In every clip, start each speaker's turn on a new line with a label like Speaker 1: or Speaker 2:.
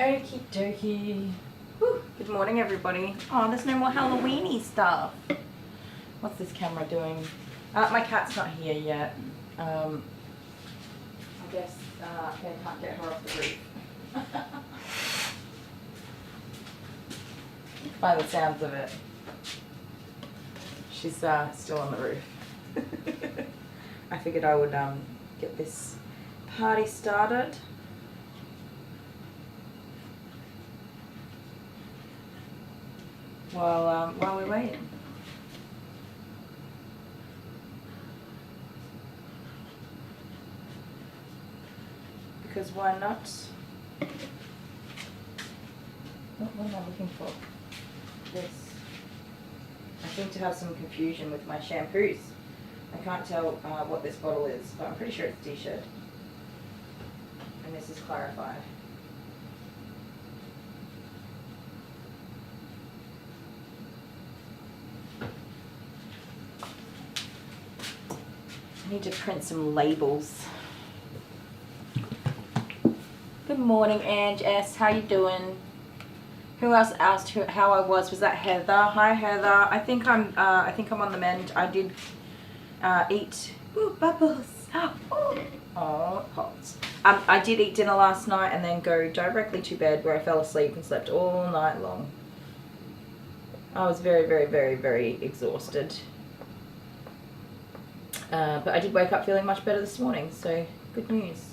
Speaker 1: Okie dokie. Whew. Good morning, everybody. Oh, there's no more Halloweeny stuff. What's this camera doing? My cat's not here yet. I guess I can't get her off the roof. By the sounds of it. She's still on the roof. I figured I would get this party started. While we're waiting. Because why not? What am I looking for? This. I seem to have some confusion with my shampoos. I can't tell what this bottle is, but I'm pretty sure it's t-shirt. And this is clarified. I need to print some labels. Good morning, Ange S. How you doing? Who else asked how I was? Was that Heather? Hi, Heather. I think I'm on the mend. I did eat. Ooh, bubbles. Oh, hot. I did eat dinner last night and then go directly to bed where I fell asleep and slept all night long. I was very, very, very, very exhausted. But I did wake up feeling much better this morning, so good news.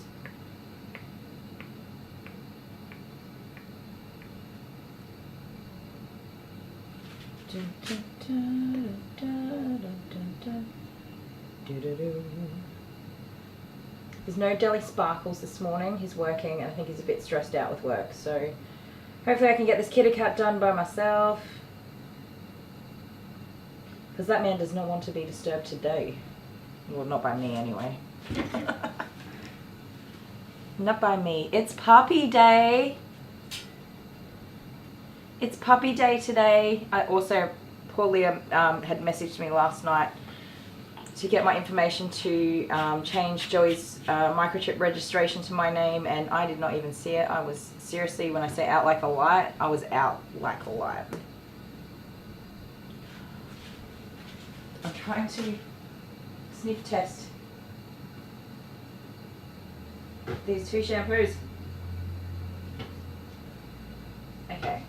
Speaker 1: There's no Deli Sparkles this morning. He's working and I think he's a bit stressed out with work, so hopefully I can get this kitty cat done by myself. Because that man does not want to be disturbed today. Well, not by me anyway. Not by me. It's puppy day. It's puppy day today. I also, poor Liam had messaged me last night to get my information to change Joey's microchip registration to my name, and I did not even see it. I was, seriously, when I say out like a light, I was out like a light. I'm trying to sniff test these two shampoos. Okay,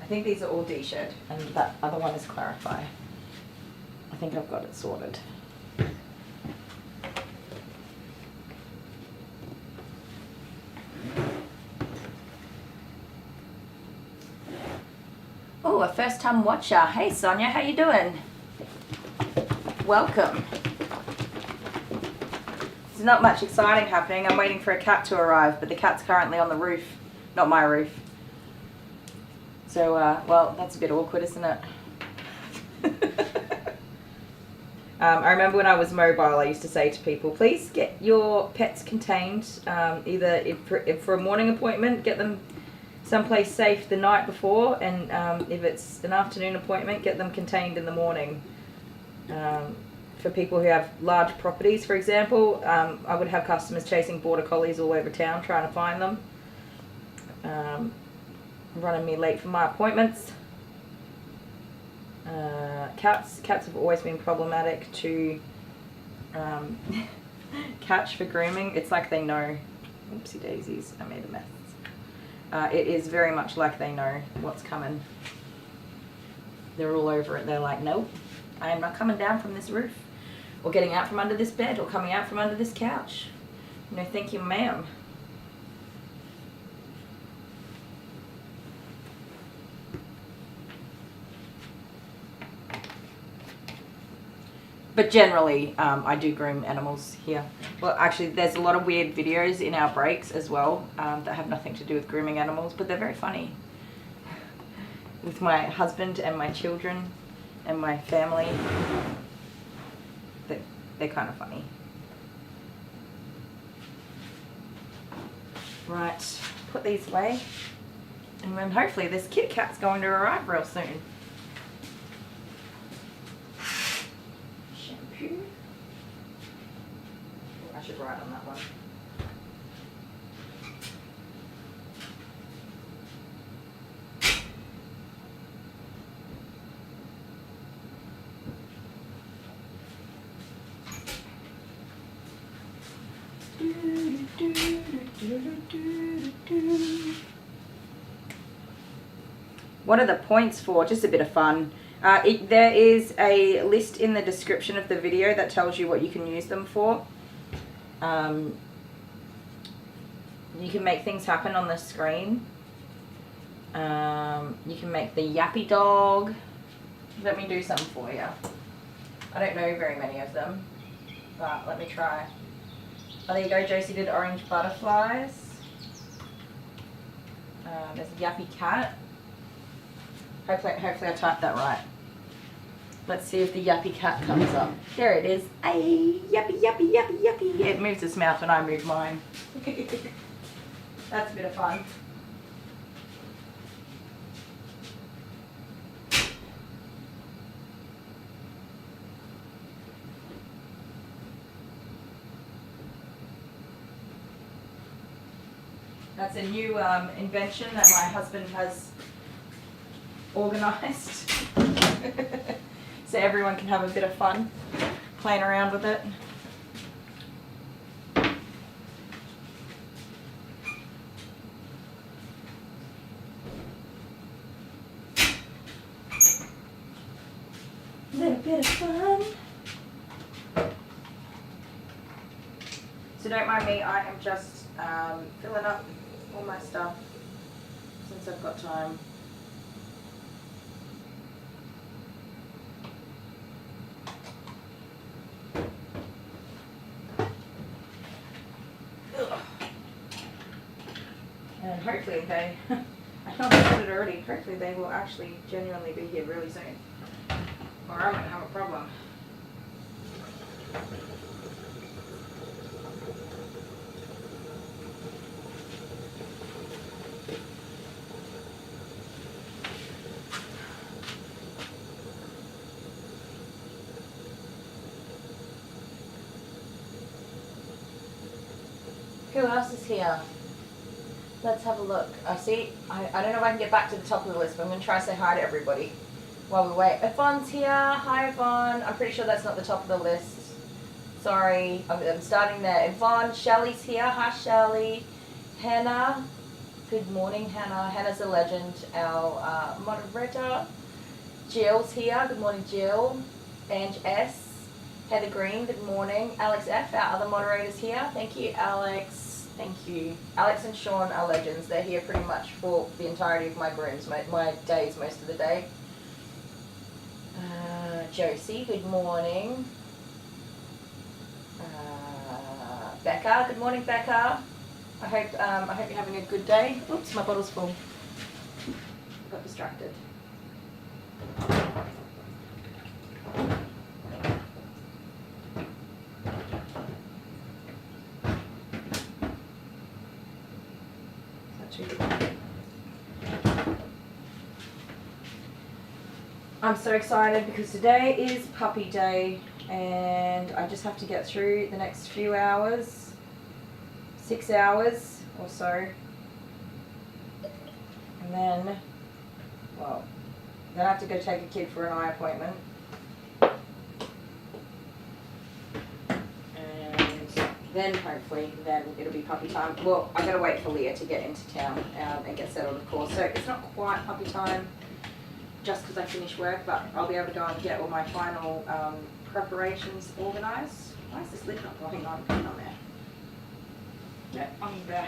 Speaker 1: I think these are all D-shirt and that other one is Clarify. I think I've got it sorted. Oh, a first time watcher. Hey Sonia, how you doing? Welcome. There's not much exciting happening. I'm waiting for a cat to arrive, but the cat's currently on the roof, not my roof. So, well, that's a bit awkward, isn't it? I remember when I was mobile, I used to say to people, please get your pets contained. Either if for a morning appointment, get them someplace safe the night before, and if it's an afternoon appointment, get them contained in the morning. For people who have large properties, for example, I would have customers chasing border collies all over town trying to find them, running me late for my appointments. Cats have always been problematic to catch for grooming. It's like they know. Oopsie daisies, I made a mess. It is very much like they know what's coming. They're all over it. They're like, nope, I am not coming down from this roof, or getting out from under this bed, or coming out from under this couch. No, thank you, ma'am. But generally, I do groom animals here. Well, actually, there's a lot of weird videos in our breaks as well that have nothing to do with grooming animals, but they're very funny. With my husband and my children and my family, they're kind of funny. Right, put these away. And then hopefully this kitty cat's going to arrive real soon. Shampoo. Oh, I should write on that one. What are the points for? Just a bit of fun. There is a list in the description of the video that tells you what you can use them for. You can make things happen on the screen. You can make the yappy dog. Let me do something for you. I don't know very many of them, but let me try. Oh, there you go. Josie did orange butterflies. There's a yappy cat. Hopefully I typed that right. Let's see if the yappy cat comes up. There it is. Ay, yappy, yappy, yappy, yappy. It moves its mouth when I move mine. That's a bit of fun. That's a new invention that my husband has organised. So everyone can have a bit of fun playing around with it. A little bit of fun. So don't mind me, I am just filling up all my stuff since I've got time. And hopefully they, I know I said it already, hopefully they will actually genuinely be here really soon. Or I'm going to have a problem. Who else is here? Let's have a look. I don't know if I can get back to the top of the list, but I'm going to try to say hi to everybody while we wait. Yvonne's here. Hi, Yvonne. I'm pretty sure that's not the top of the list. Sorry. I'm starting there. Yvonne. Shelley's here. Hi, Shelley. Hannah. Good morning, Hannah. Hannah's a legend. Our moderator. Jill's here. Good morning, Jill. Ange S. Heather Green. Good morning. Alex F. Our other moderators here. Thank you, Alex. Thank you. Alex and Sean are legends. They're here pretty much for the entirety of my grooms, my days most of the day. Josie, good morning. Becca, good morning, Becca. I hope you're having a good day. Oops, my bottle's full. Got distracted. I'm so excited because today is puppy day and I just have to get through the next few hours, 6 hours or so, and then I have to go take a kid for an eye appointment, and then hopefully it'll be puppy time. Well, I've got to wait for Leah to get into town and get settled, of course, so it's not quite puppy time just because I finish work, but I'll be able to go and get all my final preparations organised. Why is this lid not going on? Put it on there. Get on the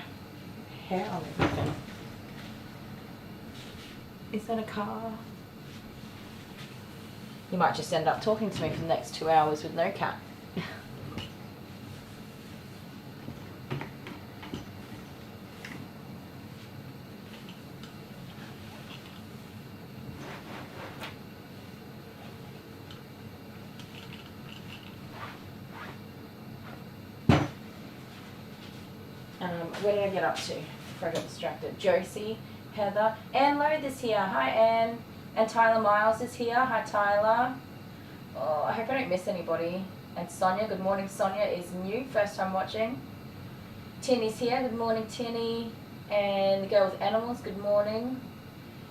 Speaker 1: hair on everything. Is that a car? You might just end up talking to me for the next 2 hours with no cat. Where did I get up to before I got distracted? Josie, Heather, Anne Loth is here. Hi, Anne. And Tyler Miles is here. Hi, Tyler. Oh, I hope I don't miss anybody. And Sonia, good morning. Sonia is new, first time watching. Tinny's here. Good morning, Tinny. And the girl with animals, good morning.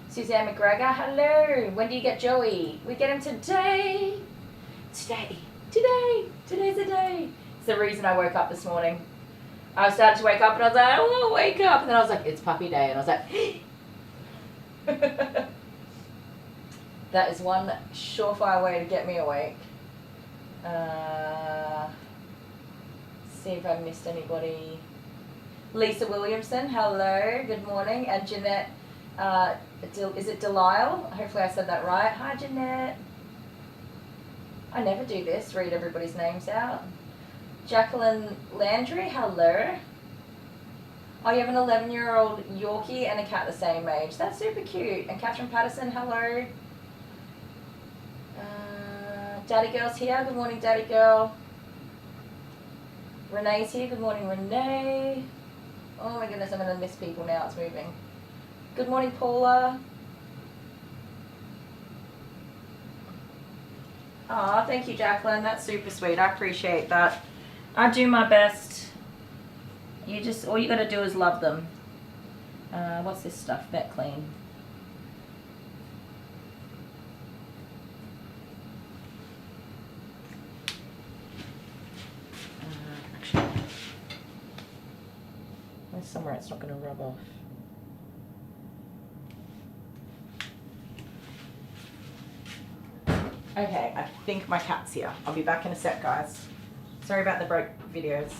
Speaker 1: Suzanne McGregor, hello. When do you get Joey? We get him today. Today's the day. It's the reason I woke up this morning. I started to wake up and I was like, oh, wake up. And then I was like, it's puppy day. And I was like, That is one surefire way to get me awake. See if I missed anybody. Lisa Williamson, hello, good morning. And Jeanette, is it Delisle? Hopefully I said that right. Hi Jeanette. I never do this, read everybody's names out. Jacqueline Landry, hello. Oh, you have an 11-year-old Yorkie and a cat the same age. That's super cute. And Catherine Patterson, hello. Daddy Girl's here. Good morning, Daddy Girl. Renee's here. Good morning, Renee. Oh my goodness, I'm going to miss people now. It's moving. Good morning, Paula. Aw, thank you, Jacqueline. That's super sweet. I appreciate that. I do my best. All you got to do is love them. What's this stuff? Vet Clean. Actually, there's somewhere it's not going to rub off. Okay, I think my cat's here. I'll be back in a sec, guys. Sorry about the broke videos.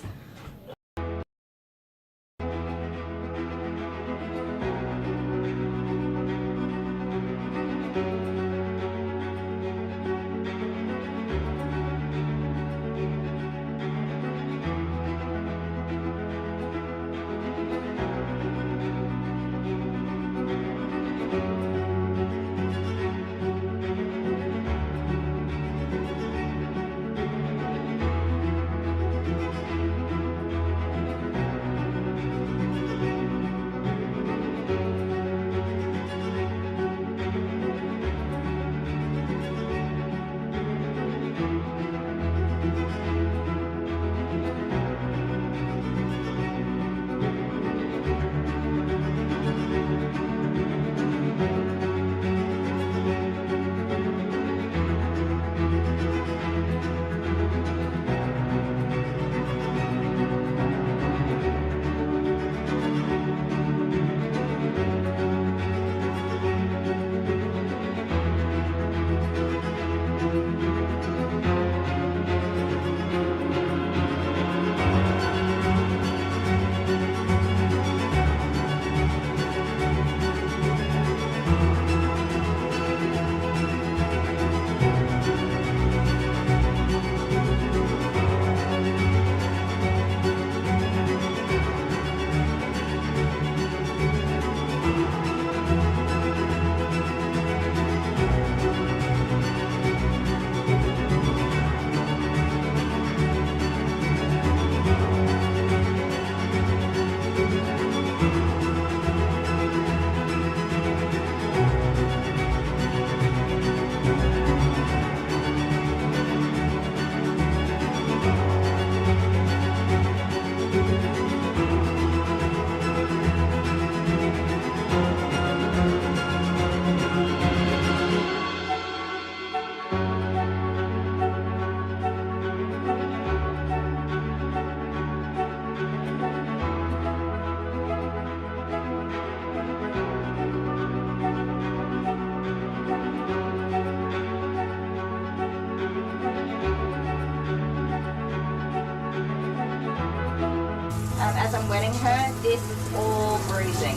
Speaker 1: As I'm wetting her, this is all bruising.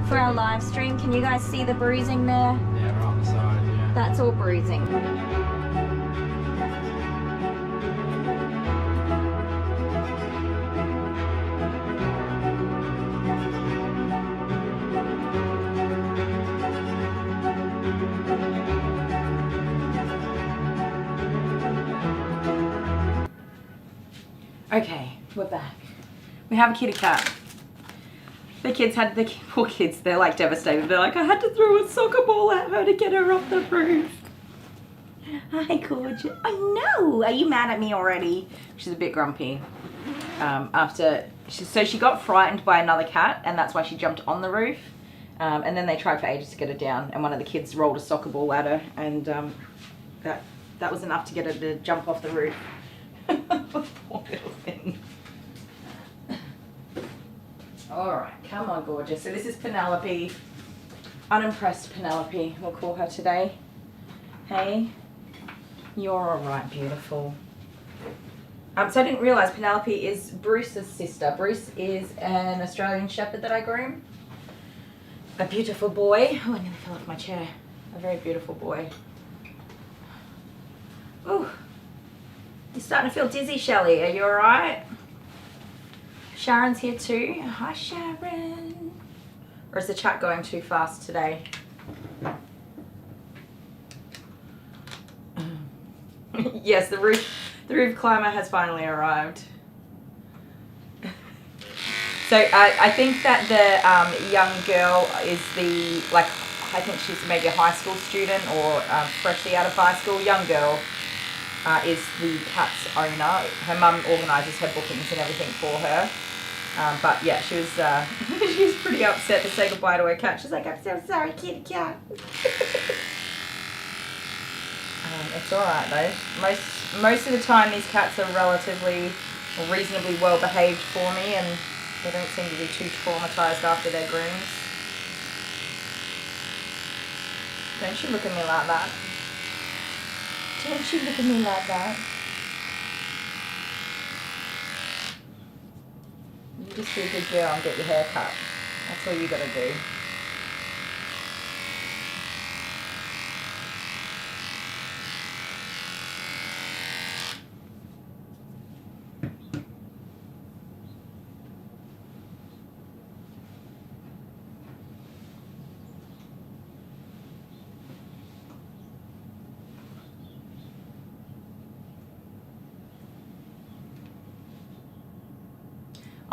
Speaker 1: For our live stream, can you guys see the bruising there?
Speaker 2: Yeah, right on the side, yeah.
Speaker 1: That's all bruising. Okay, we're back. We have a kitty cat. The poor kids, they're like devastated. They're like, I had to throw a soccer ball at her to get her off the roof. Hi, gorgeous. I know. Are you mad at me already? She's a bit grumpy. So she got frightened by another cat, and that's why she jumped on the roof. And then they tried for ages to get her down, and one of the kids rolled a soccer ball at her, and that was enough to get her to jump off the roof. Poor little thing. Alright, come on, gorgeous. So this is Penelope. Unimpressed Penelope, we'll call her today. Hey, you're alright, beautiful. So I didn't realise Penelope is Bruce's sister. Bruce is an Australian Shepherd that I groom. A beautiful boy. Oh, I nearly fell off my chair. A very beautiful boy. Oh, you're starting to feel dizzy, Shelley. Are you alright? Sharon's here too. Hi, Sharon. Or is the chat going too fast today? Yes, the roof climber has finally arrived. So I think that the young girl is I think she's maybe a high school student or freshly out of high school. Young girl is the cat's owner. Her mum organises her bookings and everything for her. But yeah, she was she was pretty upset to say goodbye to her cat. She's like, I'm so sorry, kitty cat. It's alright though. Most of the time these cats are relatively or reasonably well behaved for me, and they don't seem to be too traumatised after their grooms. Don't you look at me like that. Don't you look at me like that. You just be a good girl and get your hair cut. That's all you gotta do.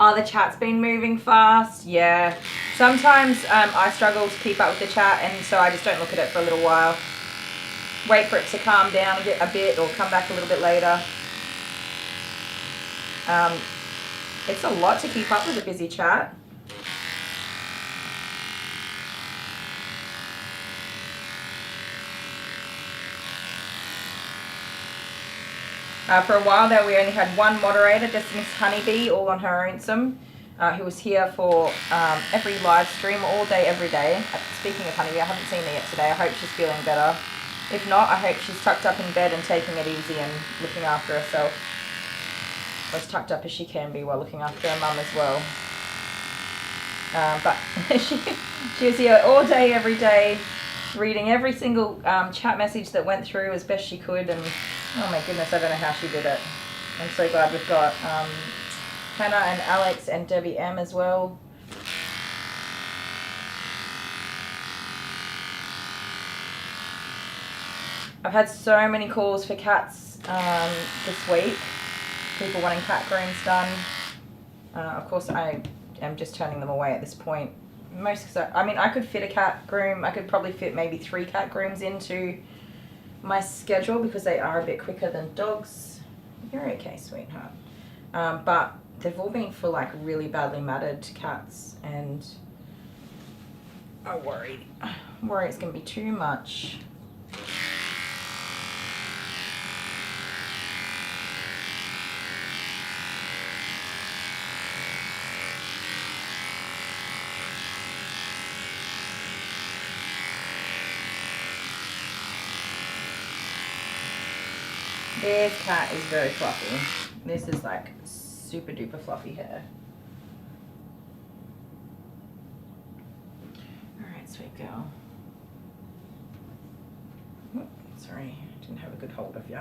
Speaker 1: Oh, the chat's been moving fast. Yeah. Sometimes I struggle to keep up with the chat, and so I just don't look at it for a little while. Wait for it to calm down a bit or come back a little bit later. It's a lot to keep up with a busy chat. For a while there, we only had one moderator, just Miss Honeybee, all on her own, who was here for every live stream, all day, every day. Speaking of Honeybee, I haven't seen her yet today. I hope she's feeling better. If not, I hope she's tucked up in bed and taking it easy and looking after herself. Or as tucked up as she can be while looking after her mum as well. But she was here all day, every day, reading every single chat message that went through as best she could, and oh my goodness, I don't know how she did it. I'm so glad we've got Hannah and Alex and Debbie M as well. I've had so many calls for cats this week. People wanting cat grooms done. Of course, I am just turning them away at this point. I mean, I could fit a cat groom. I could probably fit maybe 3 cat grooms into my schedule because they are a bit quicker than dogs. You're okay, sweetheart. But they've all been for like really badly matted cats, and I worry it's gonna be too much. This cat is very fluffy. This is like super duper fluffy hair. Alright, sweet girl. Oh, sorry, didn't have a good hold of you.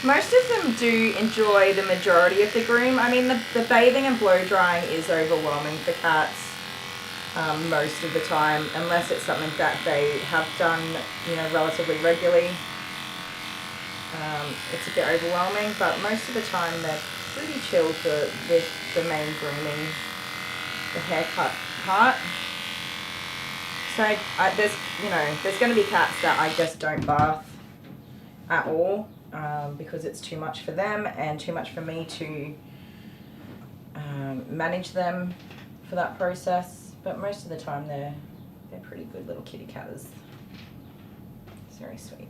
Speaker 1: Most of them do enjoy the majority of the groom. I mean, the bathing and blow drying is overwhelming for cats most of the time, unless it's something that they have done, you know, relatively regularly. It's a bit overwhelming, but most of the time they're pretty chill for the main grooming, the haircut part. So there's going to be cats that I just don't bath at all. because it's too much for them and too much for me to manage them for that process. But most of the time they're pretty good little kitty catters. It's very sweet.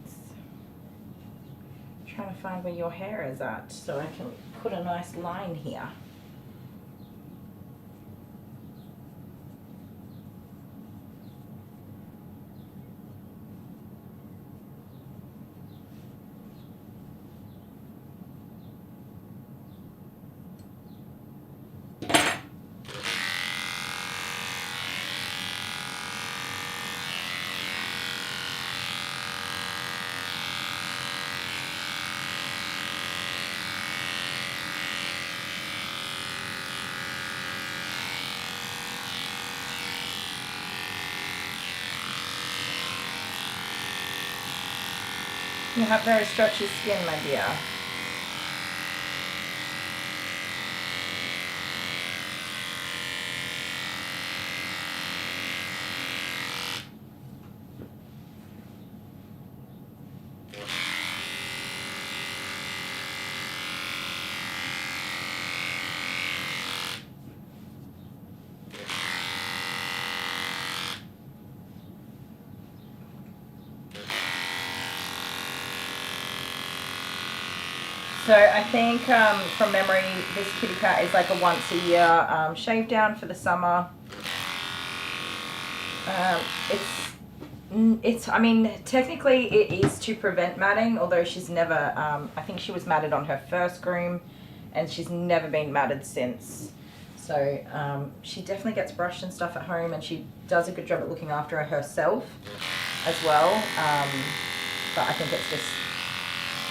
Speaker 1: I'm trying to find where your hair is at so I can put a nice line here. You have very stretchy skin, my dear. So I think from memory, this kitty cat is like a once a year shave down for the summer. I mean, technically it is to prevent matting, although she's never, I think she was matted on her first groom and she's never been matted since. So she definitely gets brushed and stuff at home, and she does a good job at looking after herself as well. But I think it's just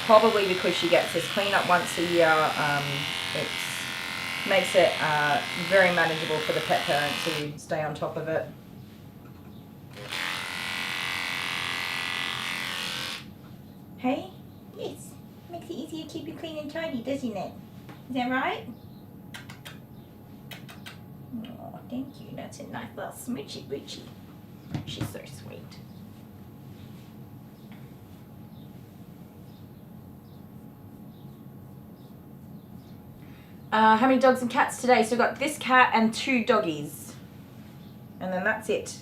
Speaker 1: probably because she gets this cleanup once a year, it makes it very manageable for the pet parent to stay on top of it. Hey? Yes. Makes it easier to keep you clean and tidy, doesn't it? Is that right? Oh, thank you. That's a nice little smoochy boochy. She's so sweet. How many dogs and cats today? So we've got this cat and 2 doggies. And then that's it.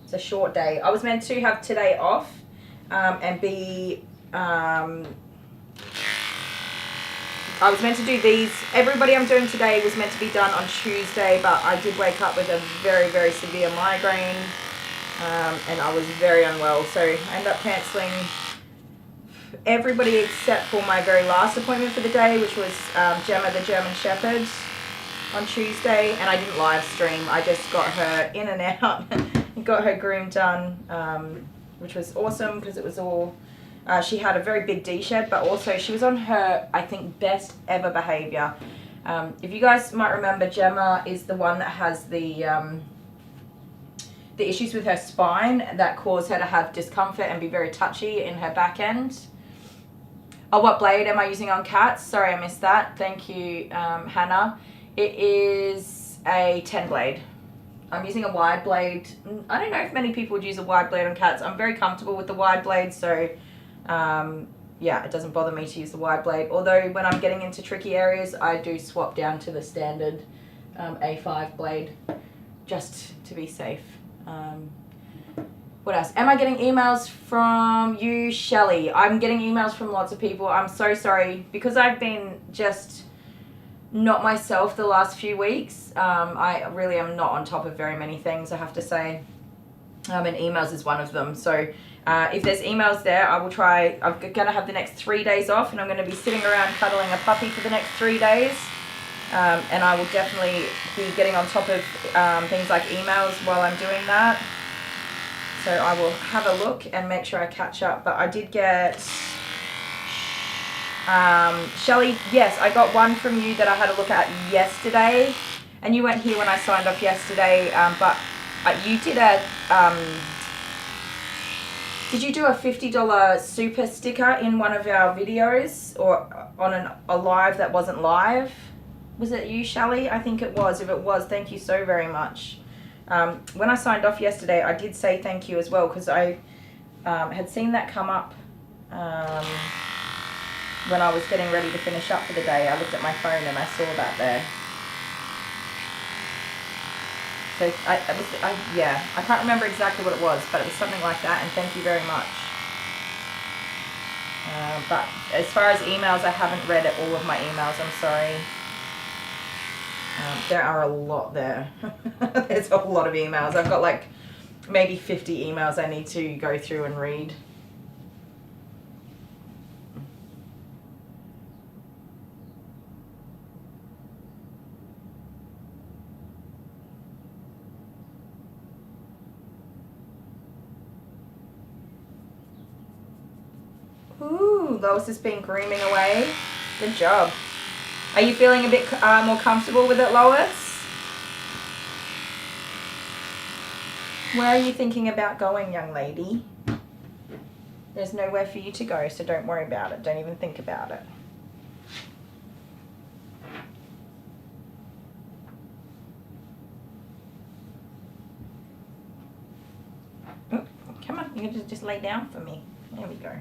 Speaker 1: It's a short day. I was meant to have today off and be... I was meant to do these. Everybody I'm doing today was meant to be done on Tuesday, but I did wake up with a very, very severe migraine and I was very unwell. So I ended up cancelling everybody except for my very last appointment for the day, which was Gemma the German Shepherd on Tuesday, and I didn't live stream. I just got her in and out and got her groom done, which was awesome because it was all... she had a very big D-shed, but also she was on her, I think, best ever behavior. If you guys might remember, Gemma is the one that has the issues with her spine that cause her to have discomfort and be very touchy in her back end. Oh, what blade am I using on cats? Sorry, I missed that. Thank you, Hannah. It is a 10 blade. I'm using a wide blade. I don't know if many people would use a wide blade on cats. I'm very comfortable with the wide blade, so yeah, it doesn't bother me to use the wide blade. Although when I'm getting into tricky areas, I do swap down to the standard A5 blade just to be safe. What else? Am I getting emails from you, Shelley? I'm getting emails from lots of people. I'm so sorry because I've been just not myself the last few weeks. I really am not on top of very many things, I have to say. And emails is one of them. So if there's emails there, I will try. I'm going to have the next 3 days off, and I'm going to be sitting around cuddling a puppy for the next 3 days. And I will definitely be getting on top of things like emails while I'm doing that. So I will have a look and make sure I catch up. But I did get... Shelley, yes, I got one from you that I had a look at yesterday. And you weren't here when I signed off yesterday, but you did a... did you do a $50 super sticker in one of our videos or on a live that wasn't live? Was it you, Shelley? I think it was. If it was, thank you so very much. When I signed off yesterday, I did say thank you as well because I had seen that come up. when I was getting ready to finish up for the day, I looked at my phone and I saw that there. So I can't remember exactly what it was, but it was something like that, and thank you very much. But as far as emails, I haven't read all of my emails, I'm sorry. There are a lot there. There's a lot of emails. I've got like maybe 50 emails I need to go through and read. Ooh, Lois has been grooming away. Good job. Are you feeling a bit more comfortable with it, Lois? Where are you thinking about going, young lady? There's nowhere for you to go, so don't worry about it. Don't even think about it. Oh, come on, you can just lay down for me. There we go.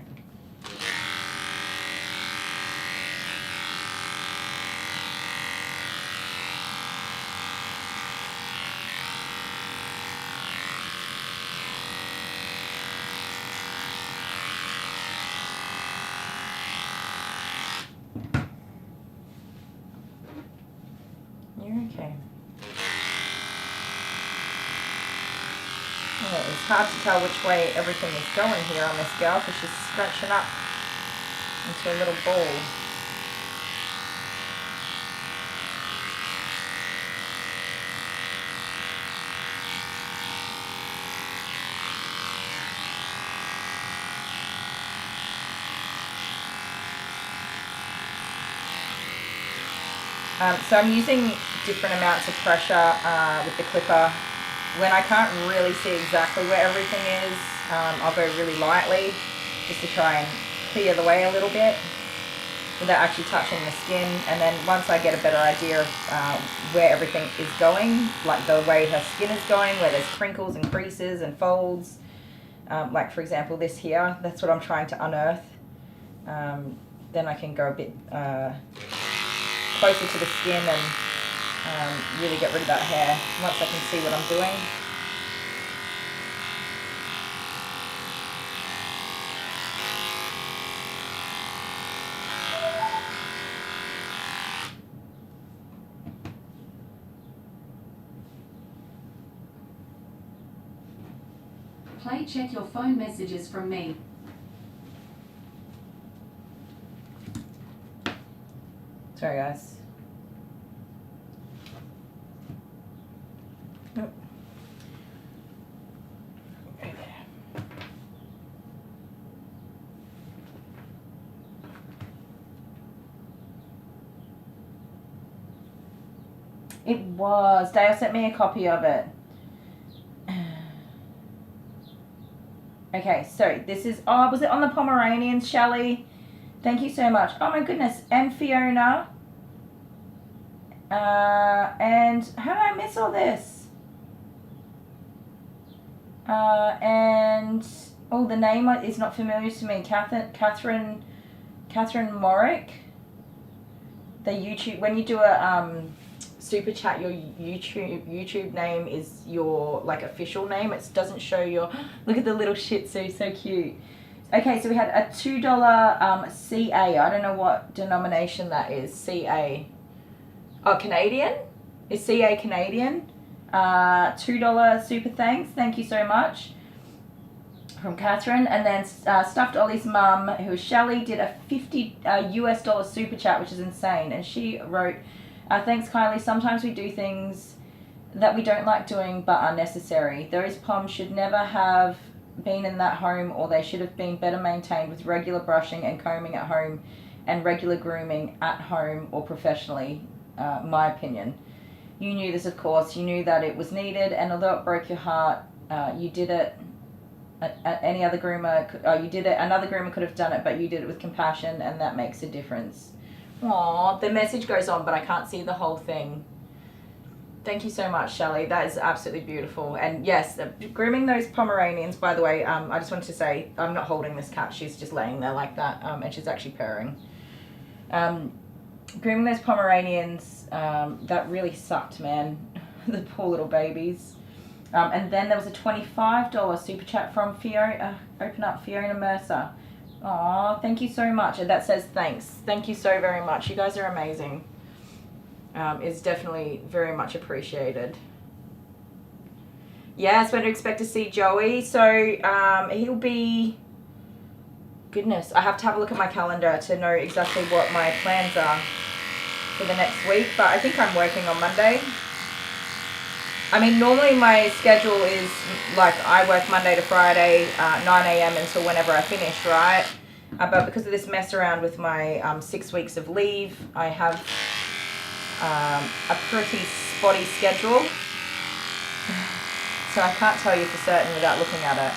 Speaker 1: Okay. Yeah, it's hard to tell which way everything is going here on this girl because she's scratching up into a little ball. So I'm using different amounts of pressure with the clipper. When I can't really see exactly where everything is, I'll go really lightly just to try and clear the way a little bit without actually touching the skin. And then once I get a better idea of where everything is going, like the way her skin is going, where there's crinkles and creases and folds, like for example this here, that's what I'm trying to unearth. Then I can go a bit closer to the skin and really get rid of that hair once I can see what I'm doing.
Speaker 2: Play check your phone messages from me.
Speaker 1: Sorry guys. Nope. Okay. It was. Dale sent me a copy of it. Okay, so this is, oh, was it on the Pomeranians, Shelley? Thank you so much. Oh my goodness, and Fiona. And how did I miss all this? And, oh, the name is not familiar to me. Catherine Morick. The YouTube, when you do a super chat, your YouTube name is your like official name. It doesn't show your, look at the little Shih Tzu, so cute. Okay, so we had a $2 CA. I don't know what denomination that is. CA. Oh, Canadian? Is CA Canadian? $2 super thanks. Thank you so much. From Catherine. And then Stuffed Ollie's mum, who is Shelley, did a $50 US super chat, which is insane. And she wrote, thanks, Kylie. Sometimes we do things that we don't like doing but are necessary. Those POMs should never have been in that home, or they should have been better maintained with regular brushing and combing at home and regular grooming at home or professionally, my opinion. You knew this, of course. You knew that it was needed, and although it broke your heart, you did it. Any other groomer, you did it. Another groomer could have done it, but you did it with compassion, and that makes a difference. Aww, the message goes on, but I can't see the whole thing. Thank you so much, Shelley. That is absolutely beautiful. And yes, grooming those Pomeranians, by the way, I just wanted to say, I'm not holding this cat. She's just laying there like that, and she's actually purring. Grooming those Pomeranians, that really sucked, man. The poor little babies. And then there was a $25 super chat from Fiona. Open up, Fiona Mercer. Aw, thank you so much. And that says thanks. Thank you so very much. You guys are amazing. It's definitely very much appreciated. Yes, when to expect to see Joey. So he'll be... Goodness, I have to have a look at my calendar to know exactly what my plans are for the next week. But I think I'm working on Monday. I mean, normally my schedule is like I work Monday to Friday, 9 a.m. until whenever I finish, right? But because of this mess around with my 6 weeks of leave, I have a pretty spotty schedule. So I can't tell you for certain without looking at it.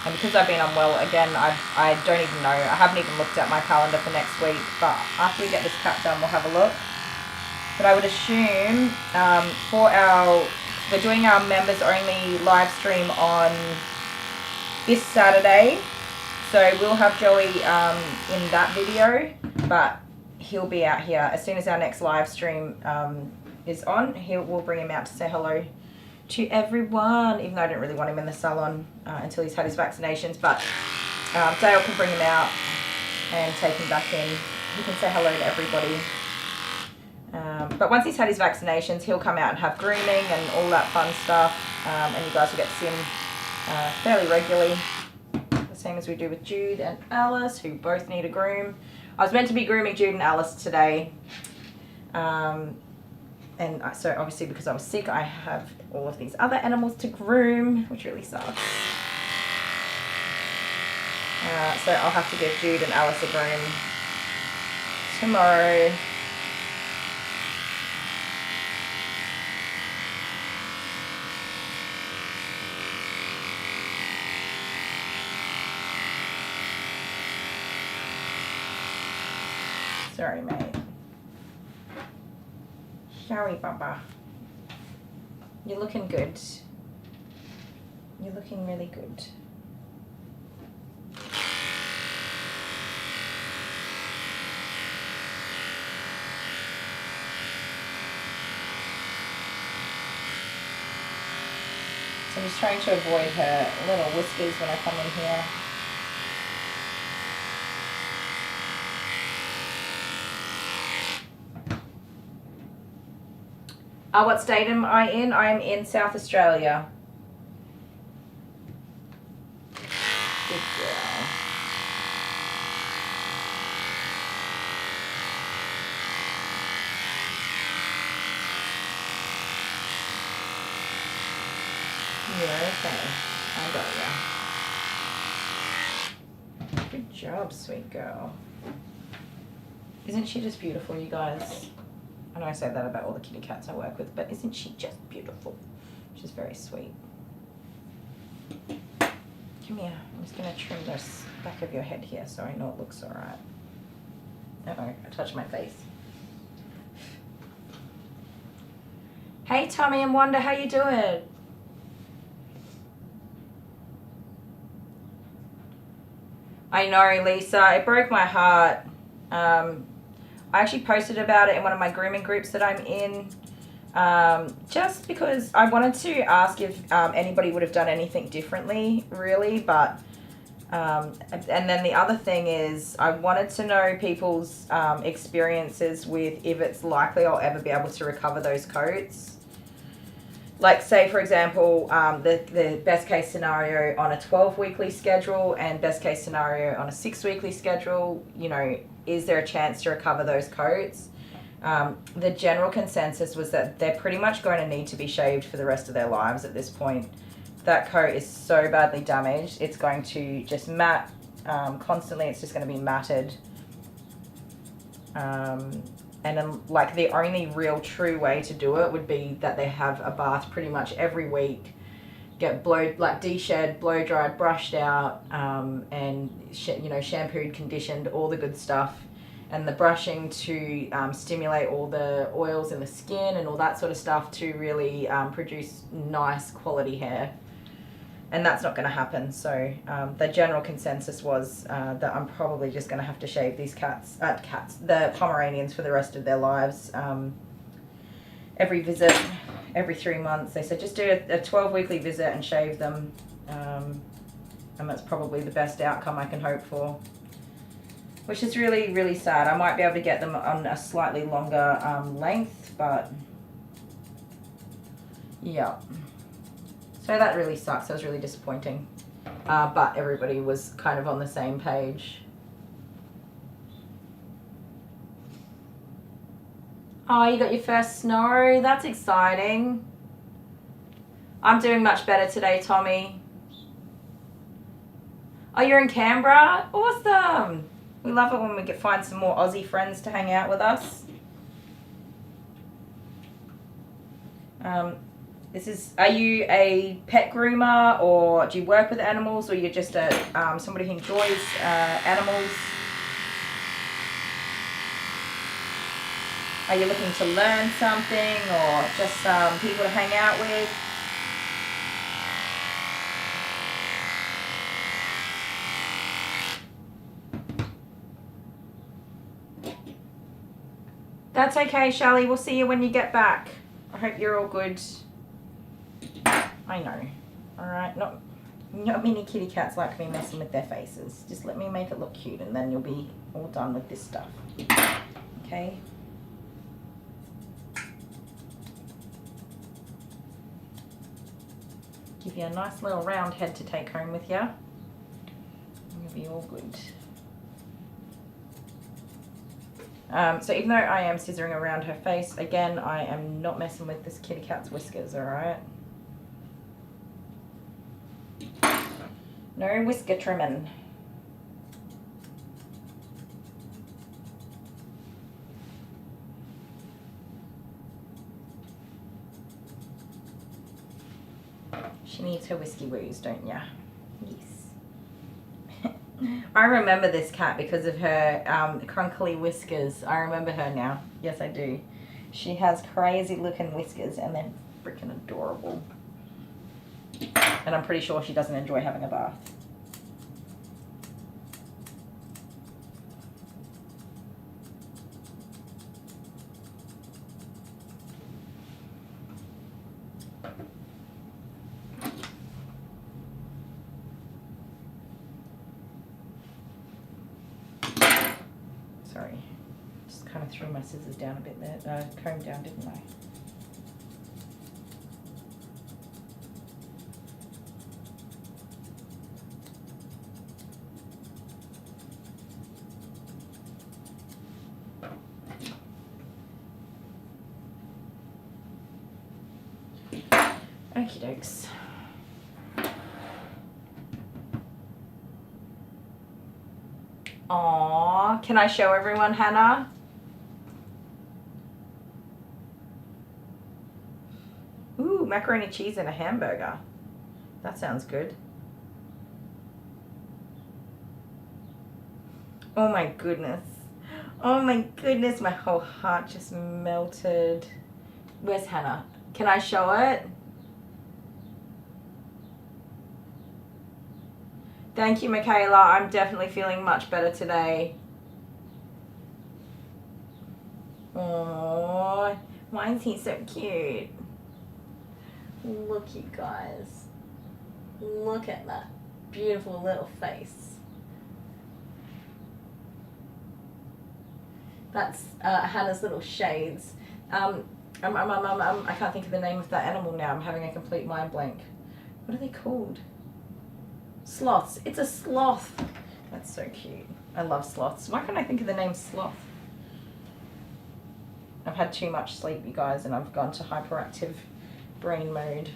Speaker 1: And because I've been unwell, again, I don't even know. I haven't even looked at my calendar for next week. But after we get this cut done, we'll have a look. But I would assume we're doing our members only live stream on this Saturday. So we'll have Joey in that video, but he'll be out here as soon as our next live stream is on. We'll bring him out to say hello to everyone, even though I don't really want him in the salon until he's had his vaccinations. But Dale can bring him out and take him back in. He can say hello to everybody. But once he's had his vaccinations, he'll come out and have grooming and all that fun stuff. And you guys will get to see him fairly regularly. The same as we do with Jude and Alice, who both need a groom. I was meant to be grooming Jude and Alice today. And so obviously because I was sick, I have all of these other animals to groom, which really sucks. So I'll have to give Jude and Alice a groom tomorrow. Sorry, mate. Sorry, Baba. You're looking good. You're looking really good. So I'm just trying to avoid her little whiskers when I come in here. What state am I in? I am in South Australia. Good girl. Yeah, okay. I got ya. Good job, sweet girl. Isn't she just beautiful, you guys? I know I say that about all the kitty cats I work with, but isn't she just beautiful? She's very sweet. Come here. I'm just going to trim this back of your head here so I know it looks all right. Uh-oh, I touched my face. Hey, Tommy and Wanda, how you doing? I know, Lisa. It broke my heart. I actually posted about it in one of my grooming groups that I'm in, just because I wanted to ask if anybody would have done anything differently, really, but, and then the other thing is I wanted to know people's experiences with if it's likely I'll ever be able to recover those coats. Like, say, for example, the best case scenario on a 12-weekly schedule and best case scenario on a 6-weekly schedule, you know, is there a chance to recover those coats? The general consensus was that they're pretty much going to need to be shaved for the rest of their lives at this point. That coat is so badly damaged, it's going to just mat constantly, it's just going to be matted. And then, like, the only real true way to do it would be that they have a bath pretty much every week, get de-shed, blow-dried, brushed out, and, shampooed, conditioned, all the good stuff. And the brushing to stimulate all the oils in the skin and all that sort of stuff to really produce nice quality hair. and that's not going to happen. So the general consensus was that I'm probably just going to have to shave these the Pomeranians for the rest of their lives. Every visit, every 3 months, they said just do a 12 weekly visit and shave them. And that's probably the best outcome I can hope for. Which is really, really sad. I might be able to get them on a slightly longer length, but yeah. So that really sucks. That was really disappointing. But everybody was kind of on the same page. Oh, you got your first snow. That's exciting. I'm doing much better today, Tommy. Oh, you're in Canberra? Awesome. We love it when we find some more Aussie friends to hang out with us. Are you a pet groomer, or do you work with animals, or you're just somebody who enjoys animals? Are you looking to learn something, or just people to hang out with? That's okay, Shelley. We'll see you when you get back. I hope you're all good. I know. Alright, not many kitty cats like me messing with their faces. Just let me make it look cute and then you'll be all done with this stuff. Okay? Give you a nice little round head to take home with you. And you'll be all good. So even though I am scissoring around her face, again, I am not messing with this kitty cat's whiskers, alright? No whisker trimming. She needs her whiskey woos, don't ya? Yes. I remember this cat because of her crunkly whiskers. I remember her now. Yes, I do. She has crazy looking whiskers and they're freaking adorable. And I'm pretty sure she doesn't enjoy having a bath. Sorry, just kind of threw my scissors down a bit there, comb down, didn't I? Okie dokes. Aww, can I show everyone, Hannah? Ooh, macaroni cheese and a hamburger. That sounds good. Oh my goodness. Oh my goodness, my whole heart just melted. Where's Hannah? Can I show it? Thank you, Michaela. I'm definitely feeling much better today. Aww, why is he so cute? Look, you guys. Look at that beautiful little face. That's Hannah's little shades. I can't think of the name of that animal now. I'm having a complete mind blank. What are they called? Sloths. It's a sloth. That's so cute. I love sloths. Why can't I think of the name sloth? I've had too much sleep, you guys, and I've gone to hyperactive brain mode.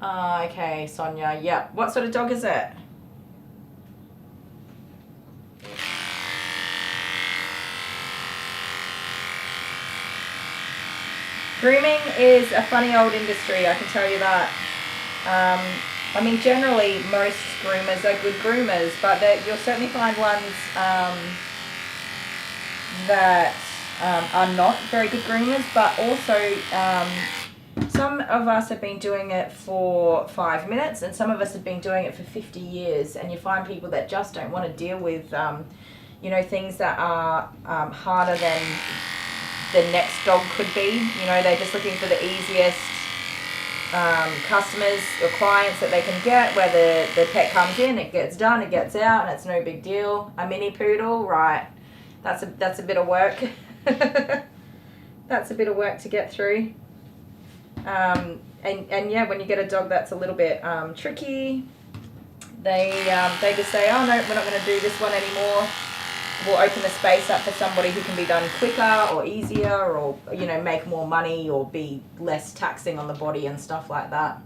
Speaker 1: Okay, Sonia. Yeah. What sort of dog is it? Grooming is a funny old industry, I can tell you that. I mean, generally, most groomers are good groomers, but you'll certainly find ones that are not very good groomers, but also some of us have been doing it for 5 minutes and some of us have been doing it for 50 years, and you find people that just don't want to deal with, you know, things that are harder than the next dog could be. You know, they're just looking for the easiest customers or clients that they can get, where the pet comes in, it gets done, it gets out, and it's no big deal. A mini poodle, right? That's a bit of work. That's a bit of work to get through. And yeah, when you get a dog that's a little bit tricky, they just say, oh no, we're not going to do this one anymore. We'll open the space up for somebody who can be done quicker or easier, or, you know, make more money or be less taxing on the body and stuff like that.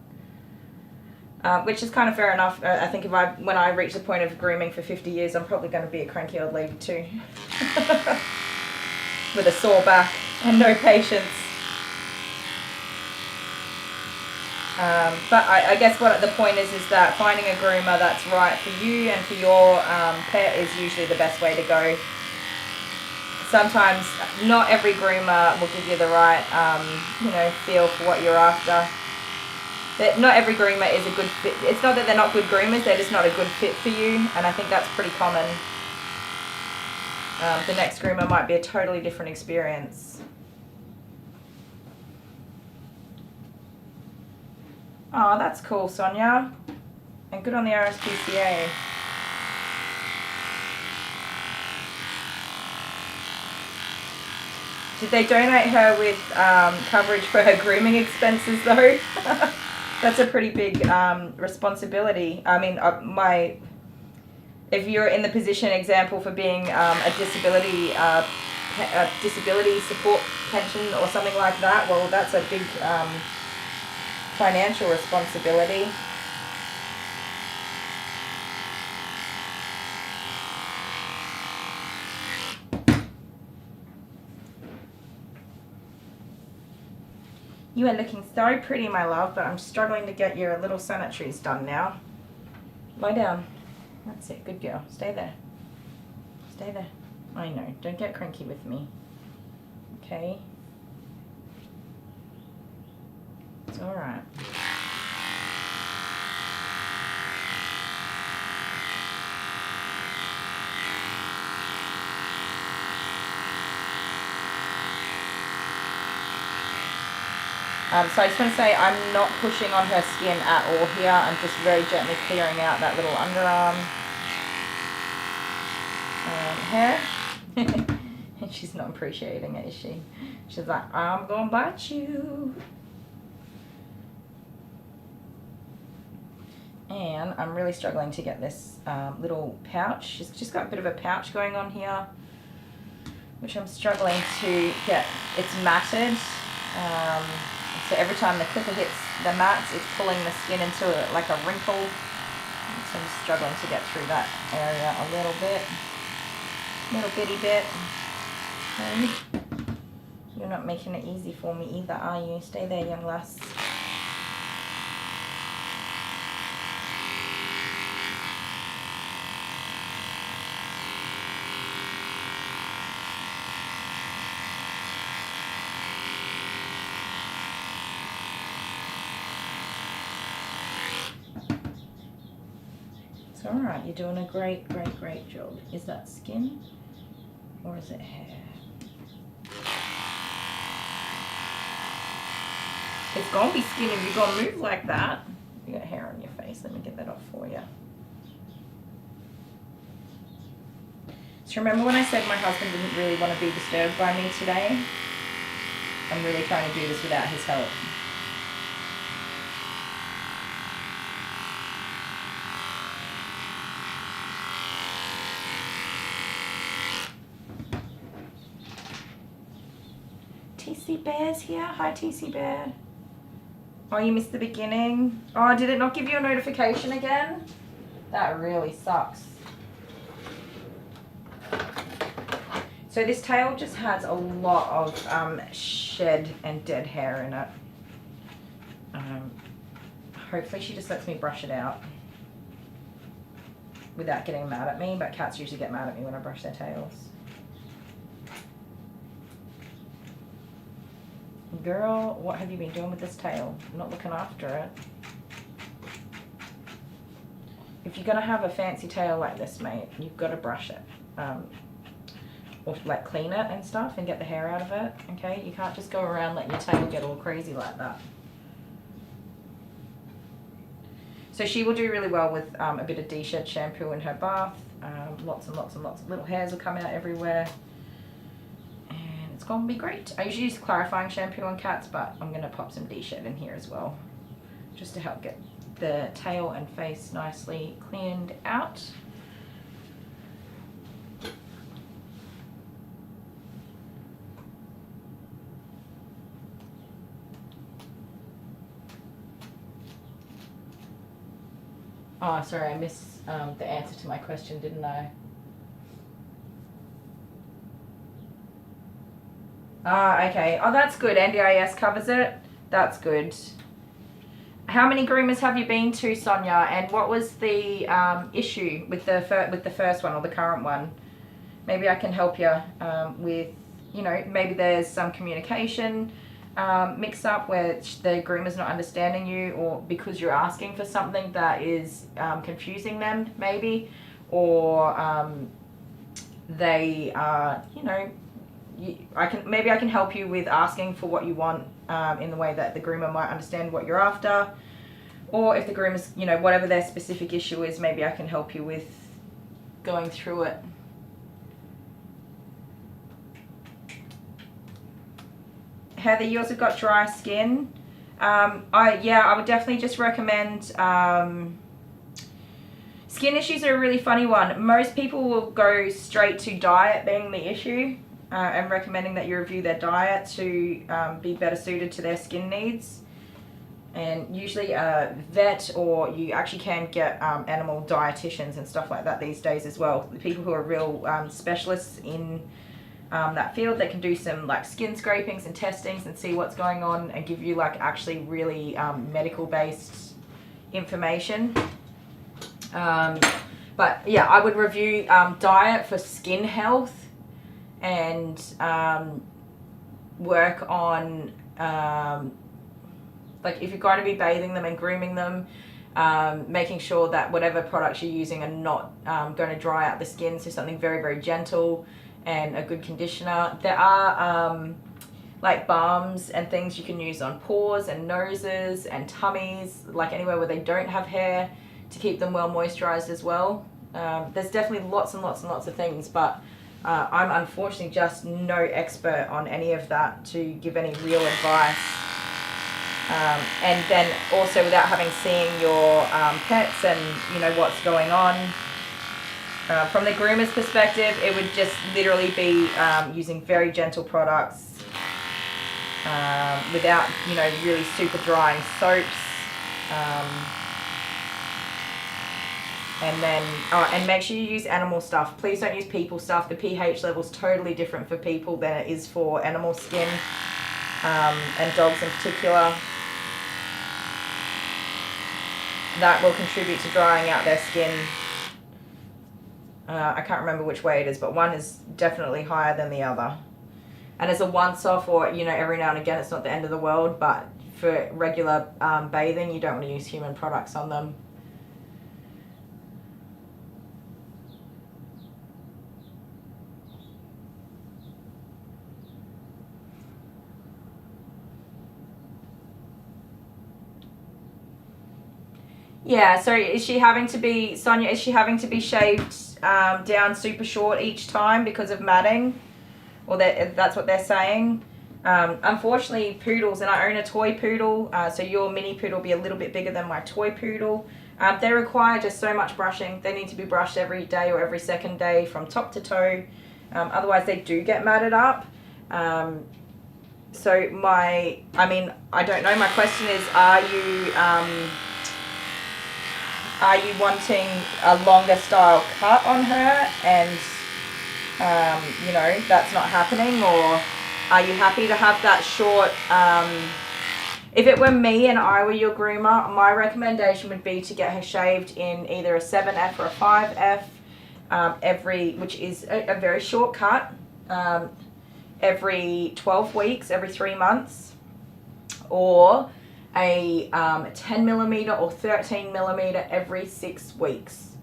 Speaker 1: Which is kind of fair enough. I think when I reach the point of grooming for 50 years, I'm probably going to be a cranky old lady too. With a sore back and no patience. But I guess what the point is that finding a groomer that's right for you and for your pet is usually the best way to go. Sometimes not every groomer will give you the right, you know, feel for what you're after. But not every groomer is a good fit. It's not that they're not good groomers, they're just not a good fit for you, and I think that's pretty common. The next groomer might be a totally different experience. Oh, that's cool, Sonia. And good on the RSPCA. Did they donate her with coverage for her grooming expenses though? That's a pretty big responsibility. I mean, if you're in the position, example, for being a disability support pension or something like that, well, that's a big financial responsibility. You are looking so pretty, my love, but I'm struggling to get your little sanitaries done now. Lie down. That's it. Good girl. Stay there. Stay there. I know. Don't get cranky with me. Okay? It's alright. So I just want to say I'm not pushing on her skin at all here. I'm just very gently clearing out that little underarm hair. And she's not appreciating it, is she? She's like, I'm gonna bite you. And I'm really struggling to get this little pouch. She's just got a bit of a pouch going on here, which I'm struggling to get. It's matted. So every time the clipper hits the mats, it's pulling the skin into like a wrinkle. So I'm struggling to get through that area a little bitty bit. Okay. You're not making it easy for me either, are you? Stay there, young lass. It's alright, you're doing a great job. Is that skin or is it hair? It's gonna be skin if you're gonna move like that. You got hair on your face, let me get that off for you. So remember when I said my husband didn't really want to be disturbed by me today? I'm really trying to do this without his help. TC Bear's here. Hi, TC Bear. Oh, you missed the beginning. Oh, did it not give you a notification again? That really sucks. So this tail just has a lot of shed and dead hair in it. Hopefully she just lets me brush it out without getting mad at me, but cats usually get mad at me when I brush their tails. Girl, what have you been doing with this tail? I'm not looking after it. If you're gonna have a fancy tail like this, mate, you've got to brush it. Or like clean it and stuff and get the hair out of it, okay? You can't just go around letting your tail get all crazy like that. So she will do really well with a bit of de-shed shampoo in her bath. Lots and lots and lots of little hairs will come out everywhere. And it's gonna be great. I usually use clarifying shampoo on cats, but I'm gonna pop some de-shed in here as well, just to help get the tail and face nicely cleaned out. Oh, sorry, I missed the answer to my question, didn't I? Ah, okay. Oh, that's good. NDIS covers it. That's good. How many groomers have you been to, Sonia? And what was the issue with the first one or the current one? Maybe I can help you with, you know, maybe there's some communication mix up where the groomer's not understanding you, or because you're asking for something that is confusing them, maybe, or they are, you know, I can help you with asking for what you want in the way that the groomer might understand what you're after, or if the groomer's, you know, whatever their specific issue is, maybe I can help you with going through it. Heather, you also got dry skin. I would definitely just recommend, skin issues are a really funny one. Most people will go straight to diet being the issue, and recommending that you review their diet to be better suited to their skin needs. And usually a vet, or you actually can get animal dietitians and stuff like that these days as well. The people who are real specialists in that field, they can do some like skin scrapings and testings and see what's going on and give you like actually really medical based information. But yeah, I would review diet for skin health, and work on like if you're going to be bathing them and grooming them, making sure that whatever products you're using are not going to dry out the skin, so something very, very gentle and a good conditioner. There are like balms and things you can use on paws and noses and tummies, like anywhere where they don't have hair, to keep them well moisturized as well. There's definitely lots and lots and lots of things, but I'm unfortunately just no expert on any of that to give any real advice. And then also without having seen your pets and you know what's going on. From the groomer's perspective, it would just literally be using very gentle products without, you know, really super drying soaps. And then, and make sure you use animal stuff. Please don't use people stuff. The pH level's totally different for people than it is for animal skin, and dogs in particular. That will contribute to drying out their skin. I can't remember which way it is, but one is definitely higher than the other. And as a once-off, or you know, every now and again, it's not the end of the world, but for regular bathing, you don't want to use human products on them. Yeah, so is she having to be, Sonia, is she having to be shaved down super short each time because of matting? Or that's what they're saying. Unfortunately, poodles, and I own a toy poodle, so your mini poodle will be a little bit bigger than my toy poodle. They require just so much brushing. They need to be brushed every day or every second day from top to toe. Otherwise, they do get matted up. So I don't know. My question is, are you wanting a longer style cut on her? And you know, that's not happening, or are you happy to have that short, if it were me and I were your groomer, my recommendation would be to get her shaved in either a 7F or a 5F, which is a very short cut, every 12 weeks, every 3 months, or a 10 millimeter or 13 millimeter every 6 weeks.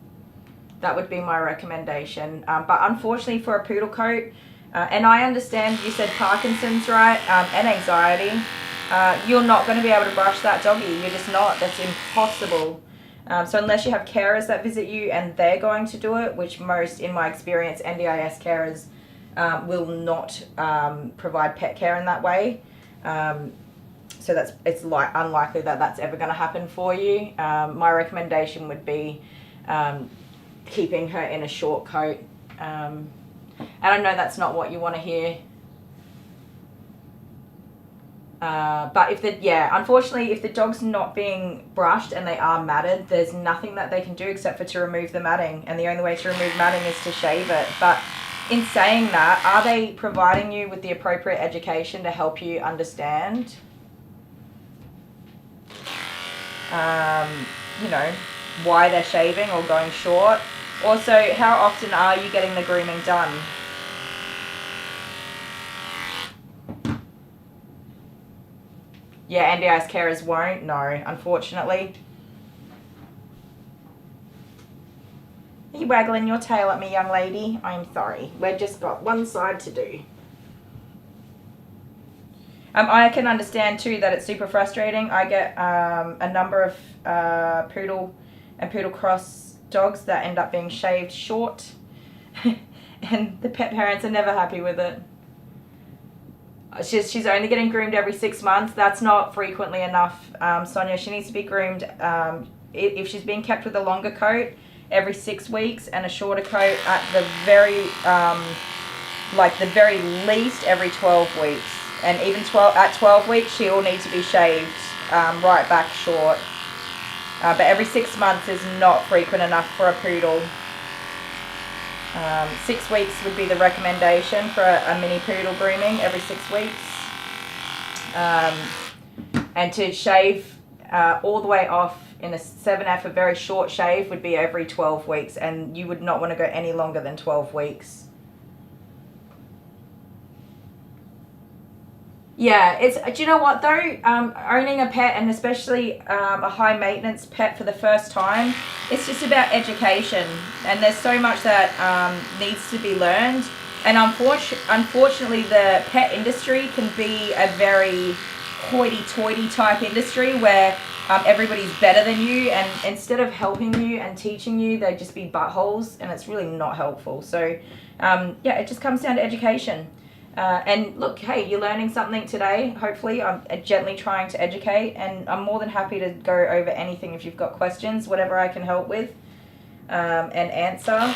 Speaker 1: That would be my recommendation. But unfortunately for a poodle coat, and I understand you said Parkinson's, right, and anxiety, you're not going to be able to brush that doggy. You're just not. That's impossible. So unless you have carers that visit you and they're going to do it, which most, in my experience, NDIS carers will not provide pet care in that way. So it's unlikely that that's ever going to happen for you. My recommendation would be keeping her in a short coat. And I know that's not what you want to hear. But unfortunately, if the dog's not being brushed and they are matted, there's nothing that they can do except for to remove the matting. And the only way to remove matting is to shave it. But in saying that, are they providing you with the appropriate education to help you understand, you know, why they're shaving or going short? Also, how often are you getting the grooming done? Yeah, NDIS carers won't. No, unfortunately. Are you waggling your tail at me, young lady? I'm sorry. We've just got one side to do. I can understand too that it's super frustrating. I get a number of poodle and poodle cross dogs that end up being shaved short, and the pet parents are never happy with it. She's only getting groomed every 6 months. That's not frequently enough, Sonia. She needs to be groomed, if she's being kept with a longer coat, every 6 weeks, and a shorter coat at the very, the very least every 12 weeks. And even at 12 weeks, she will need to be shaved right back short. But every 6 months is not frequent enough for a poodle. 6 weeks would be the recommendation for a mini poodle grooming, every 6 weeks. And to shave all the way off in a 7F, a very short shave, would be every 12 weeks. And you would not want to go any longer than 12 weeks. Yeah, do you know what though? Owning a pet, and especially a high maintenance pet for the first time, it's just about education, and there's so much that needs to be learned. And unfortunately, the pet industry can be a very hoity-toity type industry where everybody's better than you, and instead of helping you and teaching you, they just be buttholes, and it's really not helpful. So it just comes down to education. And look, hey, you're learning something today. Hopefully, I'm gently trying to educate, and I'm more than happy to go over anything if you've got questions, whatever I can help with and answer.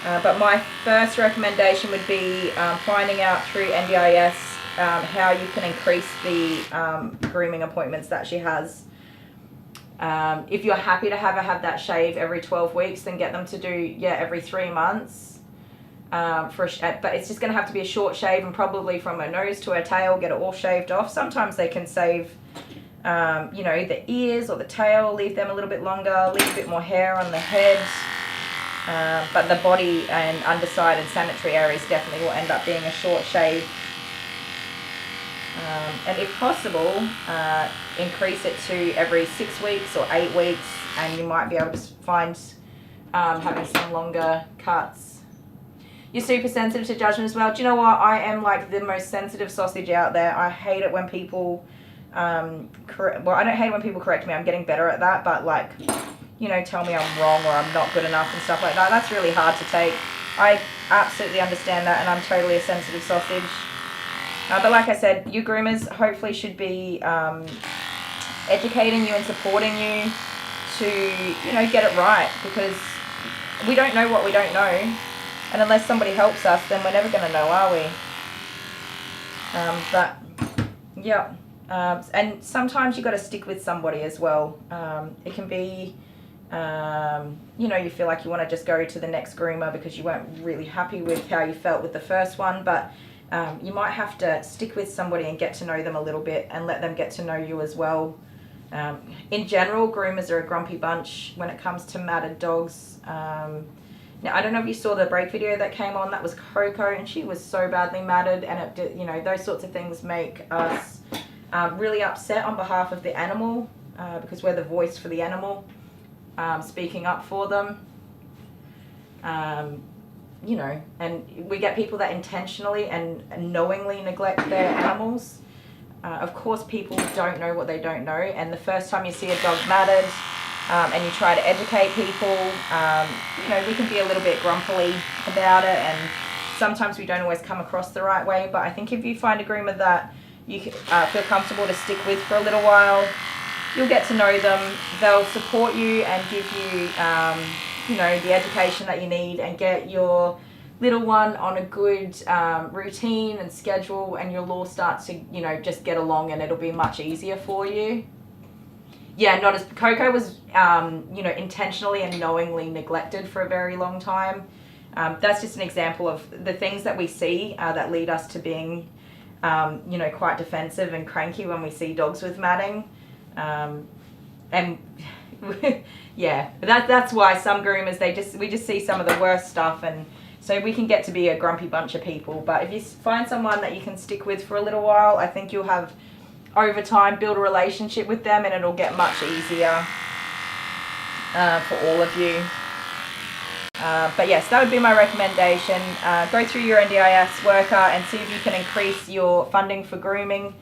Speaker 1: But my first recommendation would be finding out through NDIS how you can increase the grooming appointments that she has. If you're happy to have her have that shave every 12 weeks, then get them to do, every 3 months. But it's just going to have to be a short shave, and probably from her nose to her tail, get it all shaved off. Sometimes they can save, the ears or the tail, leave them a little bit longer, leave a bit more hair on the head. But the body and underside and sanitary areas definitely will end up being a short shave. And if possible, increase it to every 6 weeks or 8 weeks, and you might be able to find having some longer cuts. You're super sensitive to judgment as well. Do you know what? I am like the most sensitive sausage out there. I hate it when people, I don't hate it when people correct me. I'm getting better at that. But tell me I'm wrong or I'm not good enough and stuff like that. That's really hard to take. I absolutely understand that, and I'm totally a sensitive sausage. But like I said, you groomers hopefully should be educating you and supporting you to, get it right, because we don't know what we don't know. And unless somebody helps us, then we're never going to know, are we? And sometimes you got to stick with somebody as well. It can be You know, you feel like you want to just go to the next groomer because you weren't really happy with how you felt with the first one, but you might have to stick with somebody and get to know them a little bit and let them get to know you as well. In general, groomers are a grumpy bunch when it comes to matted dogs. Now, I don't know if you saw the break video that came on. That was Coco, and she was so badly matted, and it did, you know, those sorts of things make us really upset on behalf of the animal, because we're the voice for the animal, speaking up for them. You know, and we get people that intentionally and knowingly neglect their animals. Of course, people don't know what they don't know, and the first time you see a dog matted, and you try to educate people, you know, we can be a little bit grumpily about it, and sometimes we don't always come across the right way, but I think if you find a groomer that you feel comfortable to stick with for a little while, you'll get to know them, they'll support you and give you, you know, the education that you need, and get your little one on a good routine and schedule, and you'll all start to, you know, just get along, and it'll be much easier for you. Yeah, not as Coco was, you know, intentionally and knowingly neglected for a very long time. That's just an example of the things that we see that lead us to being, you know, quite defensive and cranky when we see dogs with matting. And yeah, that's why some groomers, we just see some of the worst stuff, and so we can get to be a grumpy bunch of people. But if you find someone that you can stick with for a little while, I think you'll have, over time, build a relationship with them, and it'll get much easier for all of you. But yes, that would be my recommendation. Go through your NDIS worker and see if you can increase your funding for grooming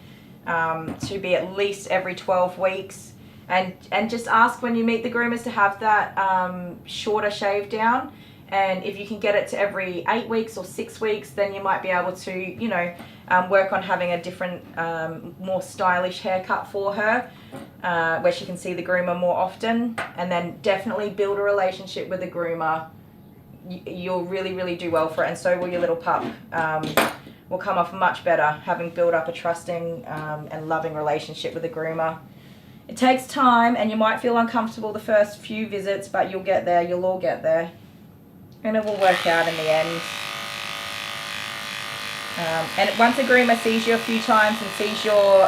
Speaker 1: to be at least every 12 weeks. And just ask when you meet the groomers to have that shorter shave down. And if you can get it to every 8 weeks or 6 weeks, then you might be able to, you know, work on having a different, more stylish haircut for her, where she can see the groomer more often. And then definitely build a relationship with the groomer. You'll really, really do well for it, and so will your little pup. Will come off much better having built up a trusting and loving relationship with the groomer. It takes time, and you might feel uncomfortable the first few visits, but you'll get there. You'll all get there, and it will work out in the end. And once a groomer sees you a few times and sees your,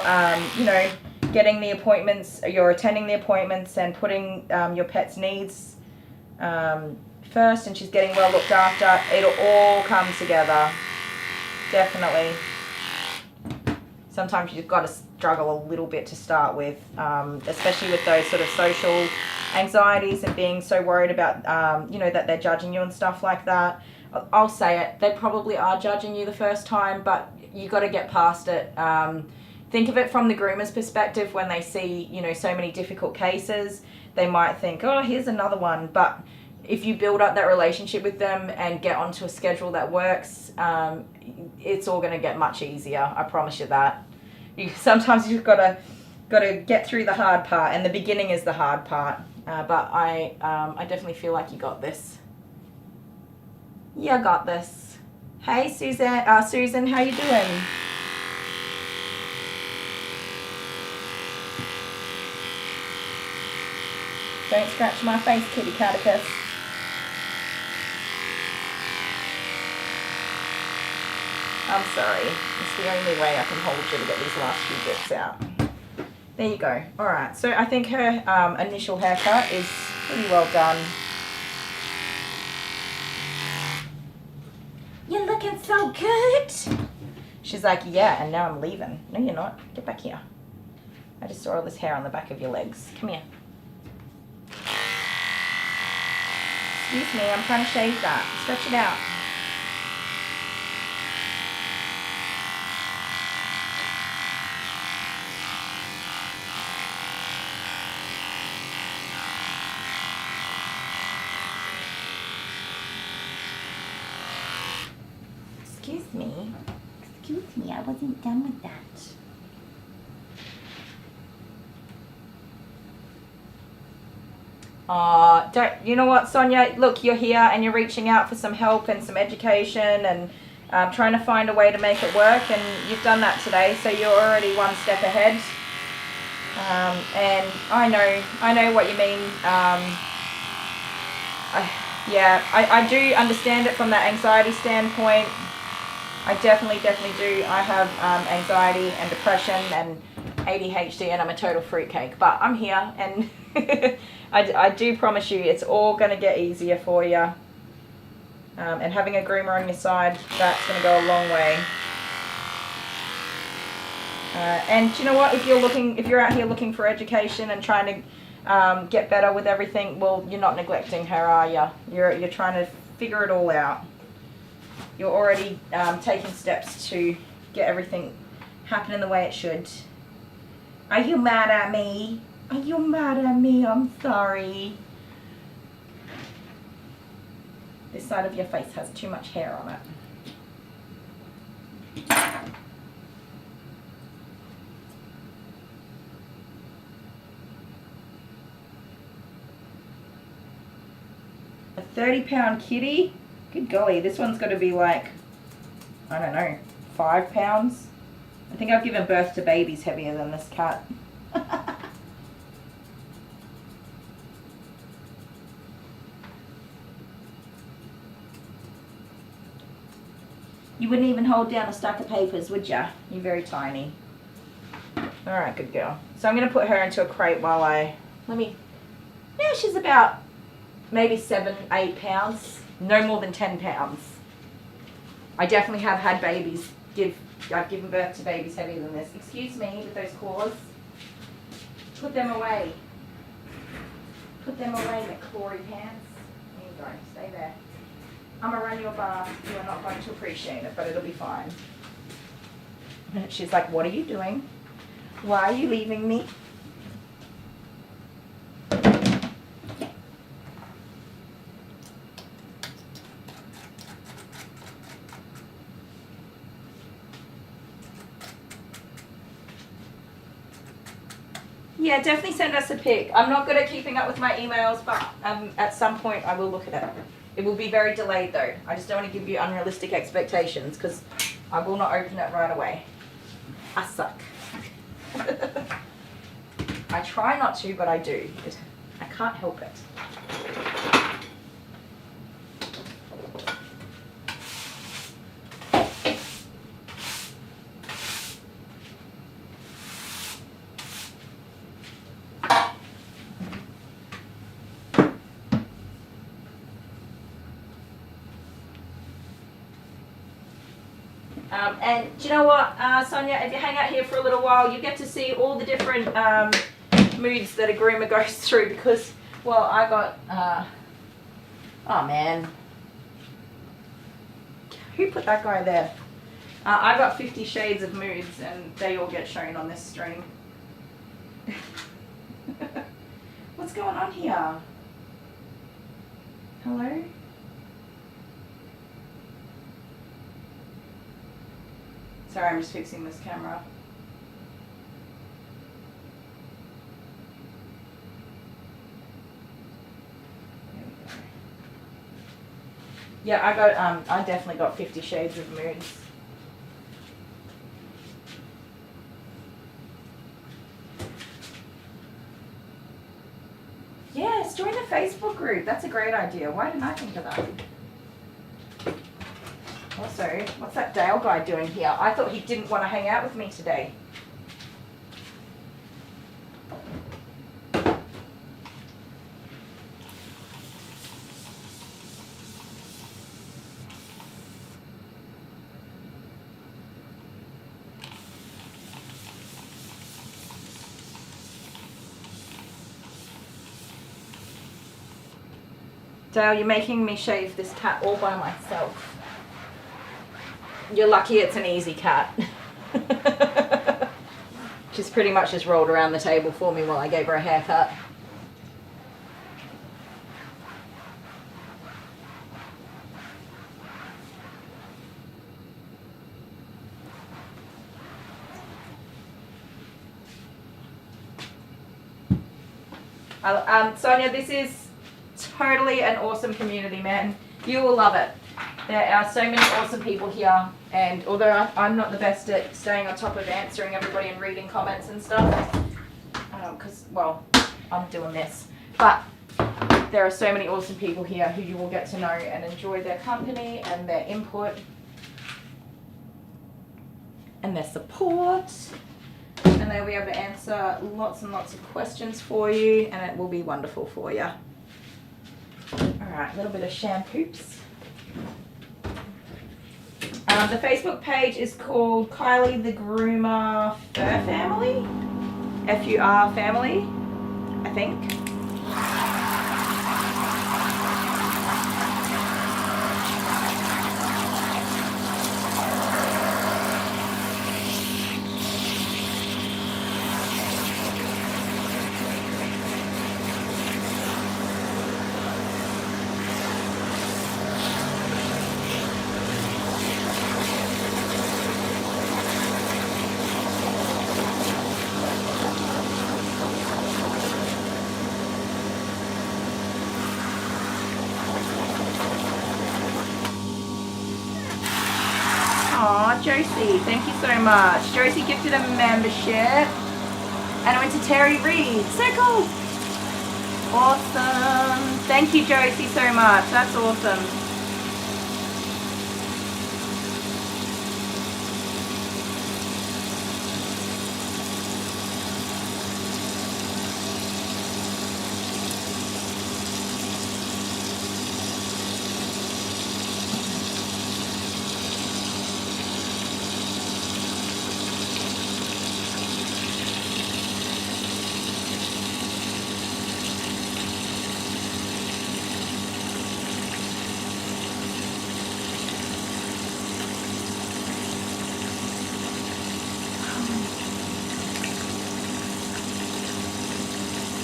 Speaker 1: you know, getting the appointments, you're attending the appointments and putting your pet's needs first, and she's getting well looked after, it'll all come together. Definitely. Sometimes you've got to struggle a little bit to start with, especially with those sort of social anxieties and being so worried about, you know, that they're judging you and stuff like that. I'll say it, they probably are judging you the first time, but you got to get past it. Think of it from the groomer's perspective. When they see, you know, so many difficult cases, they might think, oh, here's another one. But if you build up that relationship with them and get onto a schedule that works, it's all going to get much easier. I promise you that. Sometimes you've got to get through the hard part, and the beginning is the hard part. But I definitely feel like you got this. You got this. Hey, Susan, how you doing? Don't scratch my face, kitty catechus. I'm sorry. It's the only way I can hold you to get these last few bits out. There you go. Alright, so I think her initial haircut is pretty well done. You're looking so good! She's like, yeah, and now I'm leaving. No, you're not. Get back here. I just saw all this hair on the back of your legs. Come here. Excuse me, I'm trying to shave that. Stretch it out. Excuse me, I wasn't done with that. You know what, Sonia? Look, you're here and you're reaching out for some help and some education and trying to find a way to make it work, and you've done that today, so you're already one step ahead. And I know what you mean. I do understand it from that anxiety standpoint. I definitely do. I have anxiety and depression and ADHD, and I'm a total fruitcake. But I'm here, and I do promise you it's all going to get easier for you. And having a groomer on your side, that's going to go a long way. And do you know what? If you're out here looking for education and trying to get better with everything, well, you're not neglecting her, are you? You're trying to figure it all out. You're already taking steps to get everything happening the way it should. Are you mad at me? Are you mad at me? I'm sorry. This side of your face has too much hair on it. A 30-pound kitty? Good golly, this one's got to be like, I don't know, 5 pounds? I think I've given birth to babies heavier than this cat. You wouldn't even hold down a stack of papers, would ya? You're very tiny. Alright, good girl. So I'm going to put her into a crate while yeah, she's about maybe 7-8 pounds. No more than 10 pounds. I definitely have had babies. I've given birth to babies heavier than this. Excuse me with those claws. Put them away. Put them away, McClory pants. There you go. Stay there. I'm going to run you a bath. You are not going to appreciate it, but it'll be fine. She's like, what are you doing? Why are you leaving me? Yeah, definitely send us a pic. I'm not good at keeping up with my emails, but at some point I will look at it. It will be very delayed though. I just don't want to give you unrealistic expectations because I will not open it right away. I suck. I try not to, but I do. I can't help it. And do you know what, Sonia, if you hang out here for a little while, you get to see all the different moods that a groomer goes through because, well, I got, oh man, who put that guy there? I got 50 shades of moods and they all get shown on this stream. What's going on here? Hello? Sorry, I'm just fixing this camera. There we go. Yeah, I definitely got 50 shades of moods. Yes, join the Facebook group. That's a great idea. Why didn't I think of that? Also, what's that Dale guy doing here? I thought he didn't want to hang out with me today. Dale, you're making me shave this cat all by myself. You're lucky it's an easy cat. She's pretty much just rolled around the table for me while I gave her a haircut. Sonia, this is totally an awesome community, man. You will love it. There are so many awesome people here, and although I'm not the best at staying on top of answering everybody and reading comments and stuff, because, well, I'm doing this, but there are so many awesome people here who you will get to know and enjoy their company and their input and their support, and they'll be able to answer lots and lots of questions for you, and it will be wonderful for you. Alright, a little bit of shampoops. The Facebook page is called Kylie the Groomer Fur Family, F-U-R family, I think. Aw, Josie, thank you so much. Josie gifted a membership. And I went to Terry Reid. So cool. Awesome. Thank you, Josie, so much. That's awesome.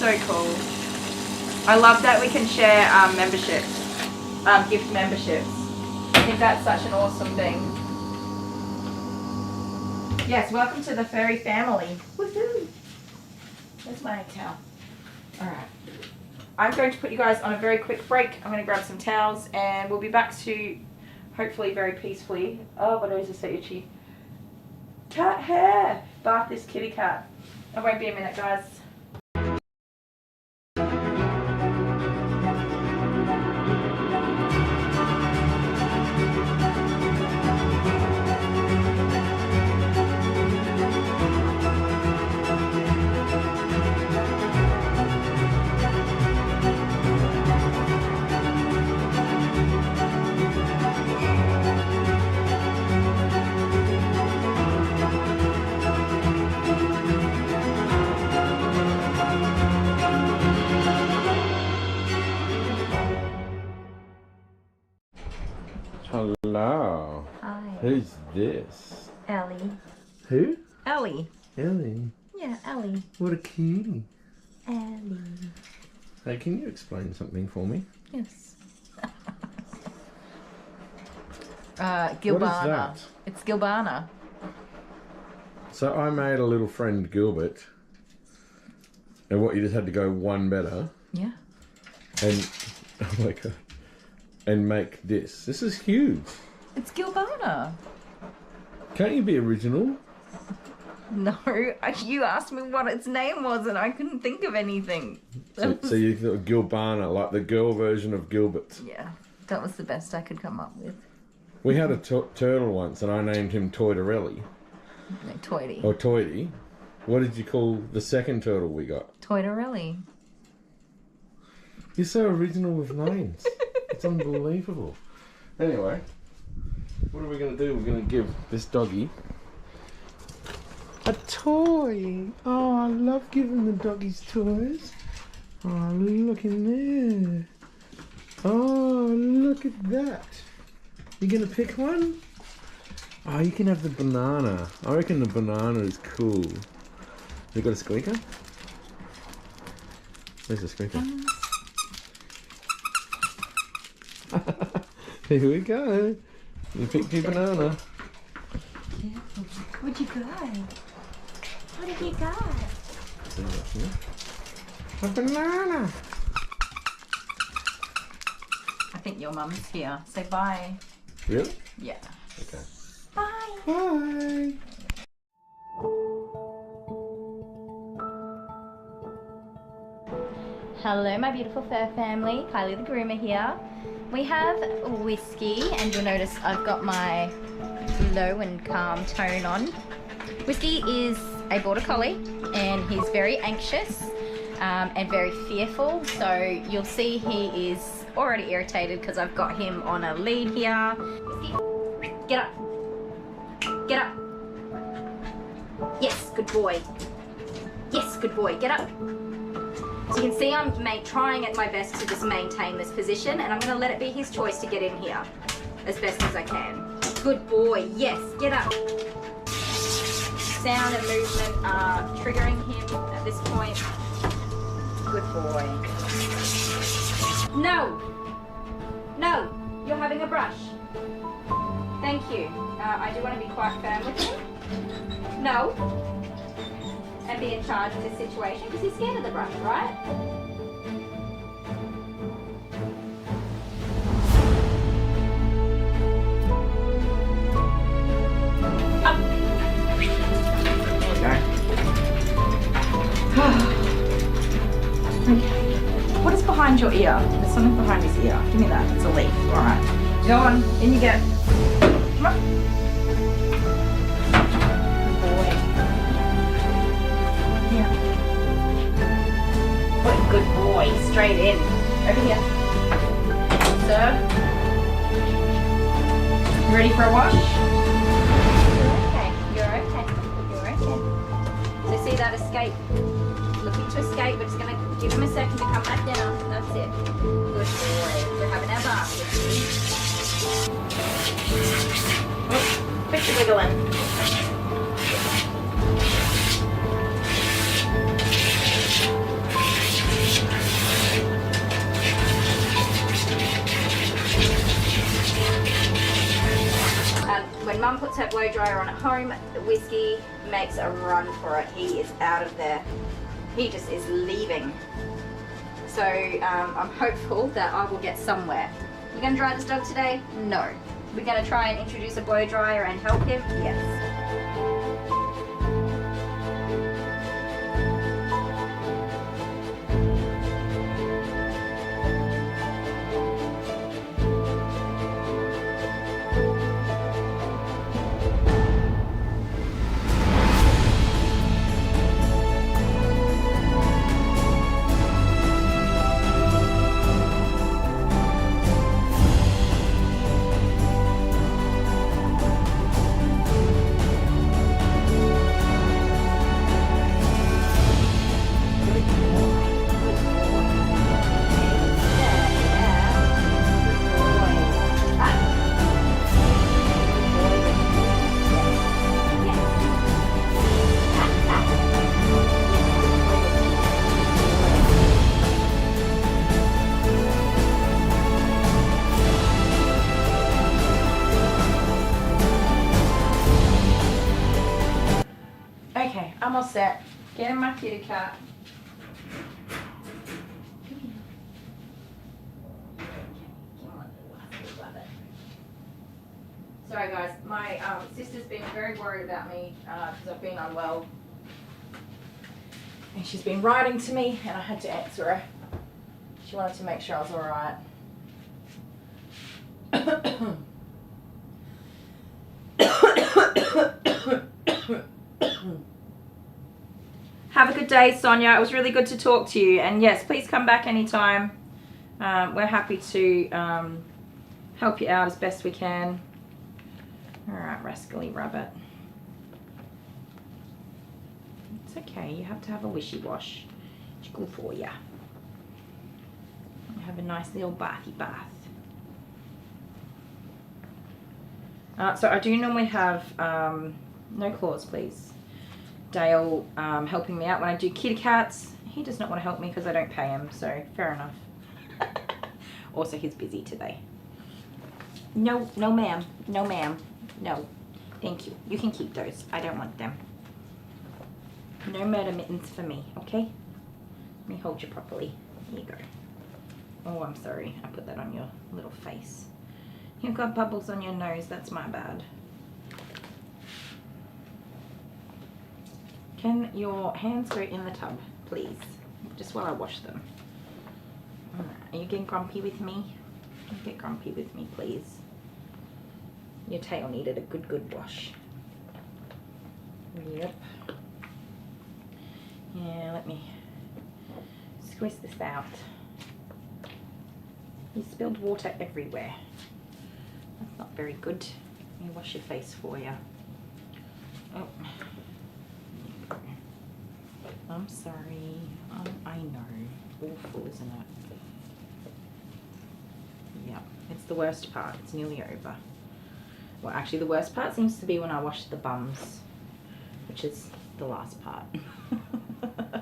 Speaker 1: So cool. I love that we can share memberships, gift memberships. I think that's such an awesome thing. Yes, welcome to the furry family. Woohoo! There's my towel. Alright. I'm going to put you guys on a very quick break. I'm going to grab some towels and we'll be back to, hopefully very peacefully. Oh, my nose is so itchy. Cat hair! Bath this kitty cat. It won't be a minute, guys.
Speaker 3: Hello.
Speaker 1: Hi.
Speaker 3: Who's this?
Speaker 1: Ellie.
Speaker 3: Who?
Speaker 1: Ellie.
Speaker 3: Ellie.
Speaker 1: Yeah, Ellie.
Speaker 3: What a cutie.
Speaker 1: Ellie.
Speaker 3: Hey, can you explain something for me?
Speaker 1: Yes. Gilbana.
Speaker 3: What is that?
Speaker 1: It's Gilbana.
Speaker 3: So I made a little friend Gilbert, and what, you just had to go one better,
Speaker 1: Yeah.
Speaker 3: and oh my god, and make this. This is huge.
Speaker 1: It's Gilbana.
Speaker 3: Can't you be original?
Speaker 1: No, you asked me what its name was and I couldn't think of anything.
Speaker 3: So you thought Gilbana, like the girl version of Gilbert.
Speaker 1: Yeah, that was the best I could come up with.
Speaker 3: We had a turtle once, and I named him Toidarelli.
Speaker 1: No, Toity.
Speaker 3: Or Toity. What did you call the second turtle we got?
Speaker 1: Toidarelli.
Speaker 3: You're so original with names. It's unbelievable. Anyway, what are we going to do? We're going to give this doggy a toy. Oh, I love giving the doggies toys. Oh, look in there. Oh, look at that. You going to pick one? Oh, you can have the banana. I reckon the banana is cool. You got a squeaker? Where's the squeaker? Here we go. You picked your banana.
Speaker 1: What'd you got? What have you got?
Speaker 3: See what's here? A banana.
Speaker 1: I think your mum's here. Say bye.
Speaker 3: Really?
Speaker 1: Yeah.
Speaker 3: Okay.
Speaker 1: Bye.
Speaker 3: Bye.
Speaker 1: Hello my beautiful fur family, Kylie the Groomer here. We have Whiskey, and you'll notice I've got my low and calm tone on. Whiskey is a border collie and he's very anxious and very fearful, so you'll see he is already irritated because I've got him on a lead here. Whiskey, get up, get up. Yes, good boy. Yes, good boy, get up. So you can see I'm trying at my best to just maintain this position, and I'm going to let it be his choice to get in here as best as I can. Good boy, yes, get up. Sound and movement are triggering him at this point. Good boy. No, no, you're having a brush. Thank you. I do want to be quite firm with him. No. And be in charge of this situation because he's scared of the brush, right? Up.
Speaker 3: Okay.
Speaker 1: Okay. What is behind your ear? There's something behind his ear. Give me that. It's a leaf. All right. Go on. In you go. Come on. Good boy, straight in. Over here. Sir. You ready for a wash? You're okay. You're okay. So see that escape? Looking to escape. We're just going to give him a second to come back down. That's it. Good boy. We're having our bath with you. Oh, quit your wiggling. When Mum puts her blow dryer on at home, the Whiskey makes a run for it. He is out of there. He just is leaving. So I'm hopeful that I will get somewhere. You gonna dry this dog today? No. We're gonna try and introduce a blow dryer and help him? Yes. Okay, I'm all set. Get in my kitty cat. Sorry guys, my sister's been very worried about me because I've been unwell. And she's been writing to me and I had to answer her. She wanted to make sure I was alright. Have a good day, Sonia. It was really good to talk to you. And yes, please come back anytime. We're happy to help you out as best we can. All right, rascally rabbit. It's okay. You have to have a wishy wash. It's good for you. Have a nice little bathy bath. So I do normally have no claws, please. Dale helping me out when I do kitty cats. He does not want to help me because I don't pay him, so fair enough. Also, he's busy today. No, no ma'am. No ma'am. No. Thank you. You can keep those. I don't want them. No murder mittens for me, okay? Let me hold you properly. Here you go. Oh, I'm sorry. I put that on your little face. You've got bubbles on your nose. That's my bad. Can your hands go in the tub, please? Just while I wash them. Are you getting grumpy with me? Don't get grumpy with me, please. Your tail needed a good wash. Yep. Yeah, let me squeeze this out. You spilled water everywhere. That's not very good. Let me wash your face for you. Oh. I'm sorry. I know. Awful, isn't it? Yeah, it's the worst part. It's nearly over. Well, actually, the worst part seems to be when I wash the bums, which is the last part. Okay.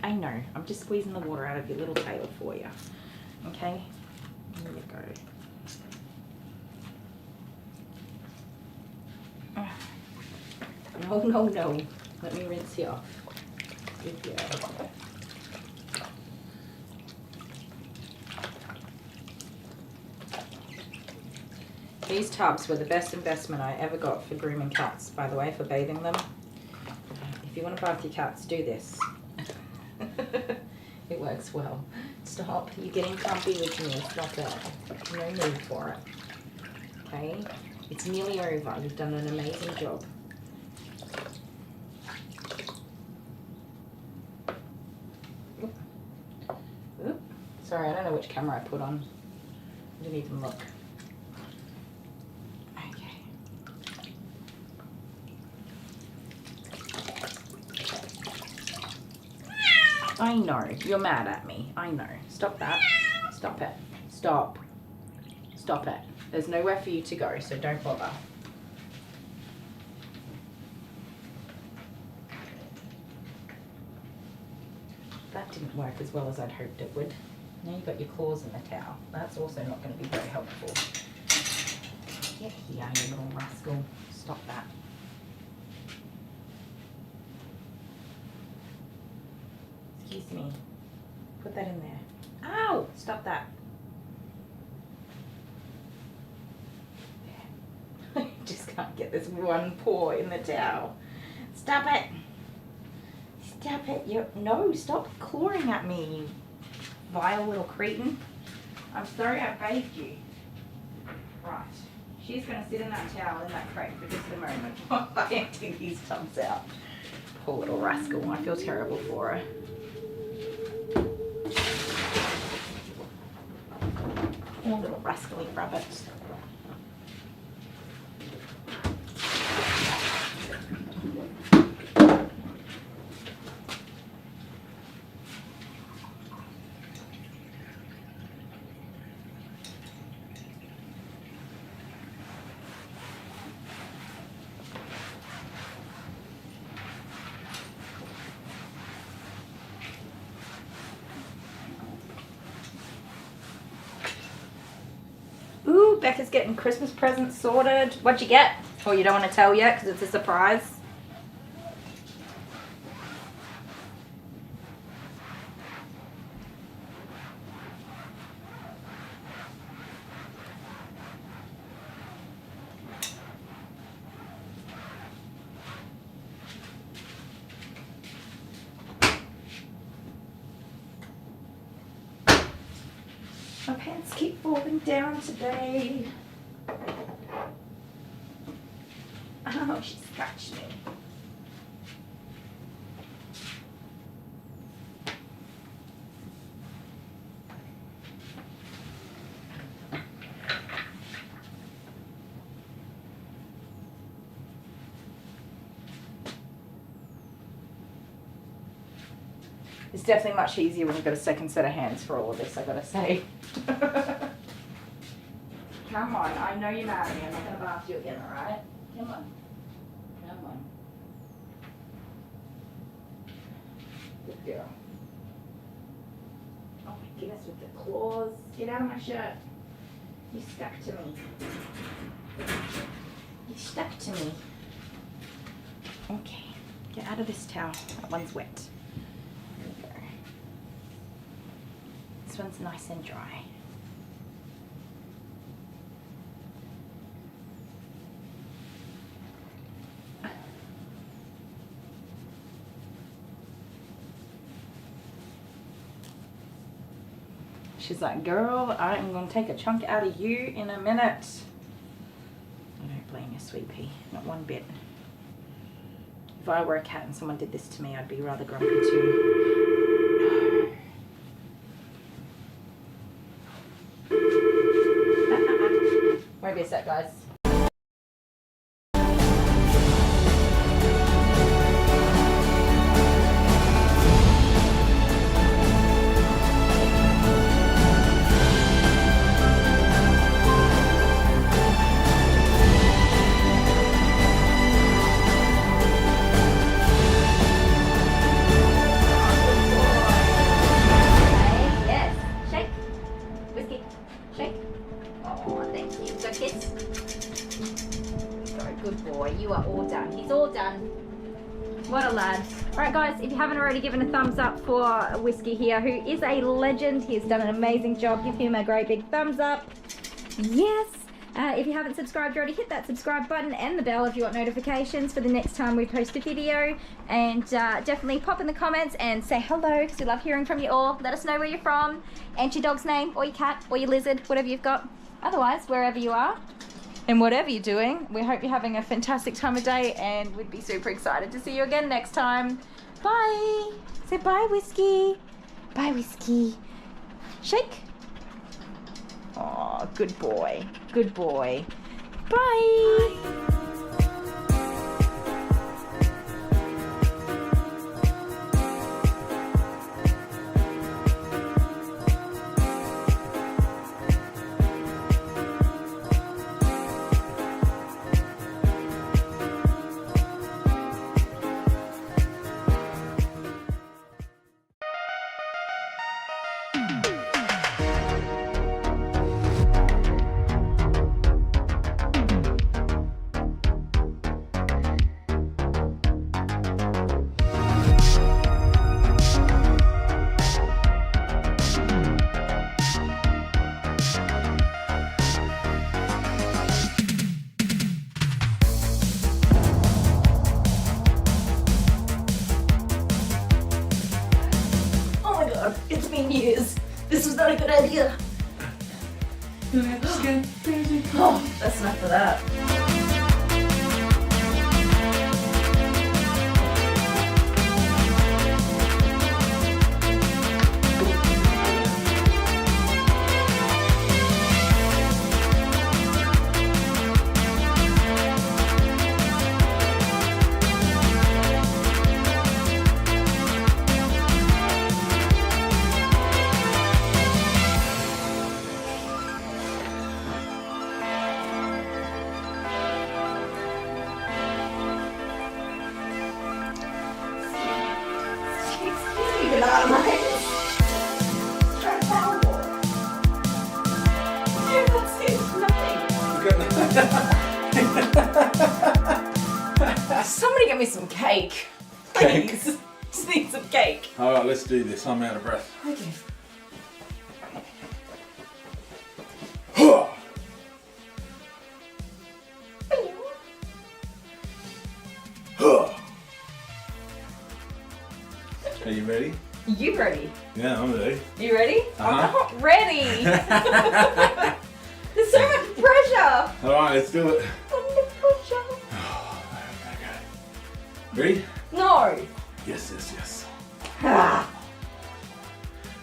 Speaker 1: I know. I'm just squeezing the water out of your little tail for you. Okay? There you go. No, no, no. Let me rinse you off. Good girl. These tubs were the best investment I ever got for grooming cats, by the way, for bathing them. If you want to bath your cats, do this. It works well. Stop. You're getting comfy with me. Stop it. No need for it. Okay? It's nearly over. You've done an amazing job. Oop. Oop. Sorry, I don't know which camera I put on. I didn't even look. Okay. I know. You're mad at me. I know. Stop that. Stop it. Stop. Stop it. There's nowhere for you to go, so don't bother. That didn't work as well as I'd hoped it would. Now you've got your claws in the towel. That's also not going to be very helpful. Get here, you little rascal. Stop that. Excuse me. Put that in there. Ow! Stop that. There. I just can't get this one paw in the towel. Stop it. Stop it. No, stop clawing at me, you vile little cretin. I'm sorry I bathed you. Right. She's going to sit in that towel in that crate for just a moment while I empty these tubs out. Poor little rascal. I feel terrible for her. Poor little rascally rabbit. Ooh, Becca's getting Christmas presents sorted. What'd you get? Oh, you don't want to tell yet because it's a surprise? My pants keep falling down today. Oh, she scratched me. It's definitely much easier when you've got a second set of hands for all of this, I gotta say. Come on, I know you're mad at me. I'm not gonna bath you again, alright? Come on. Come on. Good girl. Oh my goodness, with the claws. Get out of my shirt. You stuck to me. You stuck to me. Okay, get out of this towel. That one's wet. There we go. This one's nice and dry. She's like, girl, I am going to take a chunk out of you in a minute. I don't blame you, sweet pea. Not one bit. If I were a cat and someone did this to me, I'd be rather grumpy too. No. Won't be a sec, guys. What a lad. Alright guys, if you haven't already given a thumbs up for Whiskey here, who is a legend, he has done an amazing job. Give him a great big thumbs up. Yes. If you haven't subscribed already, hit that subscribe button and the bell if you want notifications for the next time we post a video. And definitely pop in the comments and say hello, because we love hearing from you all. Let us know where you're from, and your dog's name, or your cat, or your lizard, whatever you've got. Otherwise, wherever you are, and whatever you're doing, we hope you're having a fantastic time of day, and we'd be super excited to see you again next time. Bye. Say bye, Whiskey. Bye, Whiskey. Shake. Oh, good boy. Good boy. Bye. It's been years. This was not a good idea. Oh, that's enough of that. Somebody get me some cake. Please.
Speaker 3: Cake?
Speaker 1: Just need some cake.
Speaker 3: Alright, let's do this. I'm out of breath.
Speaker 1: Okay.
Speaker 3: Are you ready?
Speaker 1: You ready?
Speaker 3: Yeah, I'm ready.
Speaker 1: You ready? I'm
Speaker 3: Uh-huh.
Speaker 1: not ready. There's so much pressure.
Speaker 3: Alright, let's do it.
Speaker 1: Under pressure.
Speaker 3: Okay. Ready?
Speaker 1: No.
Speaker 3: Yes, yes, yes.
Speaker 1: Ah.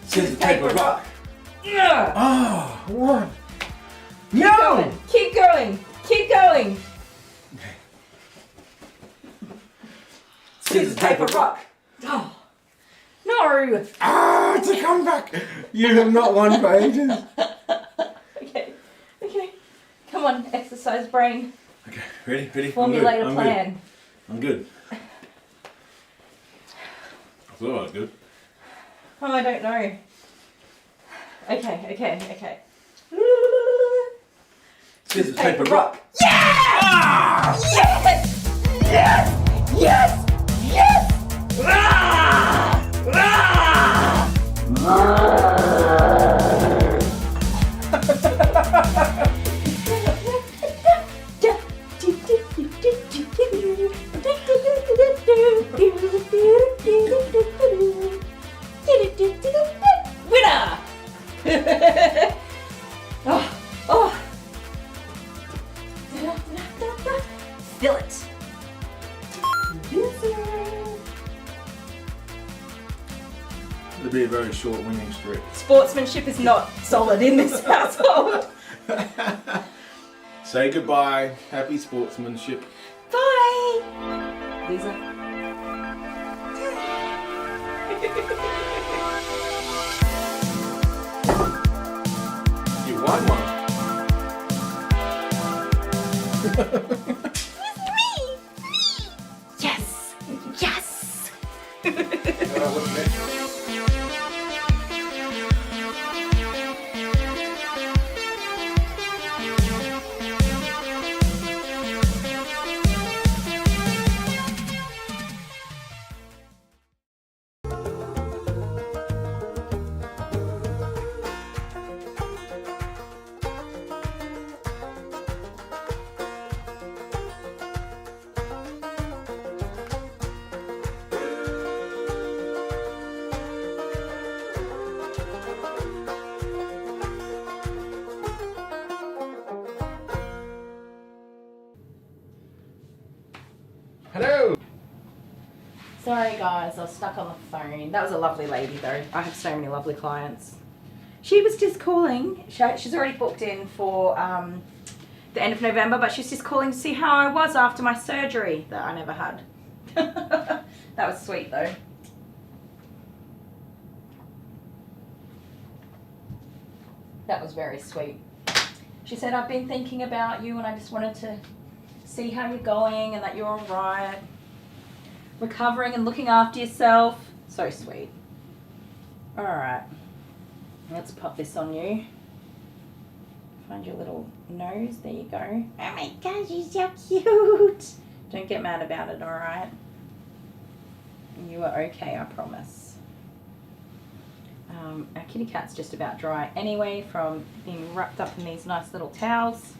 Speaker 3: Scissors, paper, rock.
Speaker 1: Yeah.
Speaker 3: Ah, what?
Speaker 1: Keep
Speaker 3: No!
Speaker 1: going. Keep going. Keep going.
Speaker 3: Okay.
Speaker 1: Scissors, paper, rock. Oh. No.
Speaker 3: Ah, it's a comeback. You have not won for ages.
Speaker 1: Okay. Okay. Come on, exercise brain.
Speaker 3: Okay, ready? Ready?
Speaker 1: Formulate
Speaker 3: I'm
Speaker 1: a
Speaker 3: good.
Speaker 1: plan.
Speaker 3: I'm good. I thought I was good.
Speaker 1: Oh, I don't know. Okay.
Speaker 3: Scissors, paper, rock.
Speaker 1: Yeah!
Speaker 3: Ah!
Speaker 1: Yes! Yes! Yes! Yes! Ah! Ah! Winner! Fill it.
Speaker 3: It'll be a very short winning streak.
Speaker 1: Sportsmanship is not solid in this household.
Speaker 3: Say goodbye. Happy sportsmanship.
Speaker 1: Bye. Lisa.
Speaker 3: You won one.
Speaker 1: Yes. Yes.
Speaker 3: What's next? Hello.
Speaker 1: Sorry guys, I was stuck on the phone. That was a lovely lady though. I have so many lovely clients. She was just calling. She's already booked in for the end of November, but she's just calling to see how I was after my surgery that I never had. That was sweet though. That was very sweet. She said, I've been thinking about you and I just wanted to see how you're going and that you're alright. Recovering and looking after yourself. So sweet. Alright. Let's pop this on you. Find your little nose. There you go. Oh my gosh, you're so cute. Don't get mad about it, alright? You are okay, I promise. Our kitty cat's just about dry anyway from being wrapped up in these nice little towels.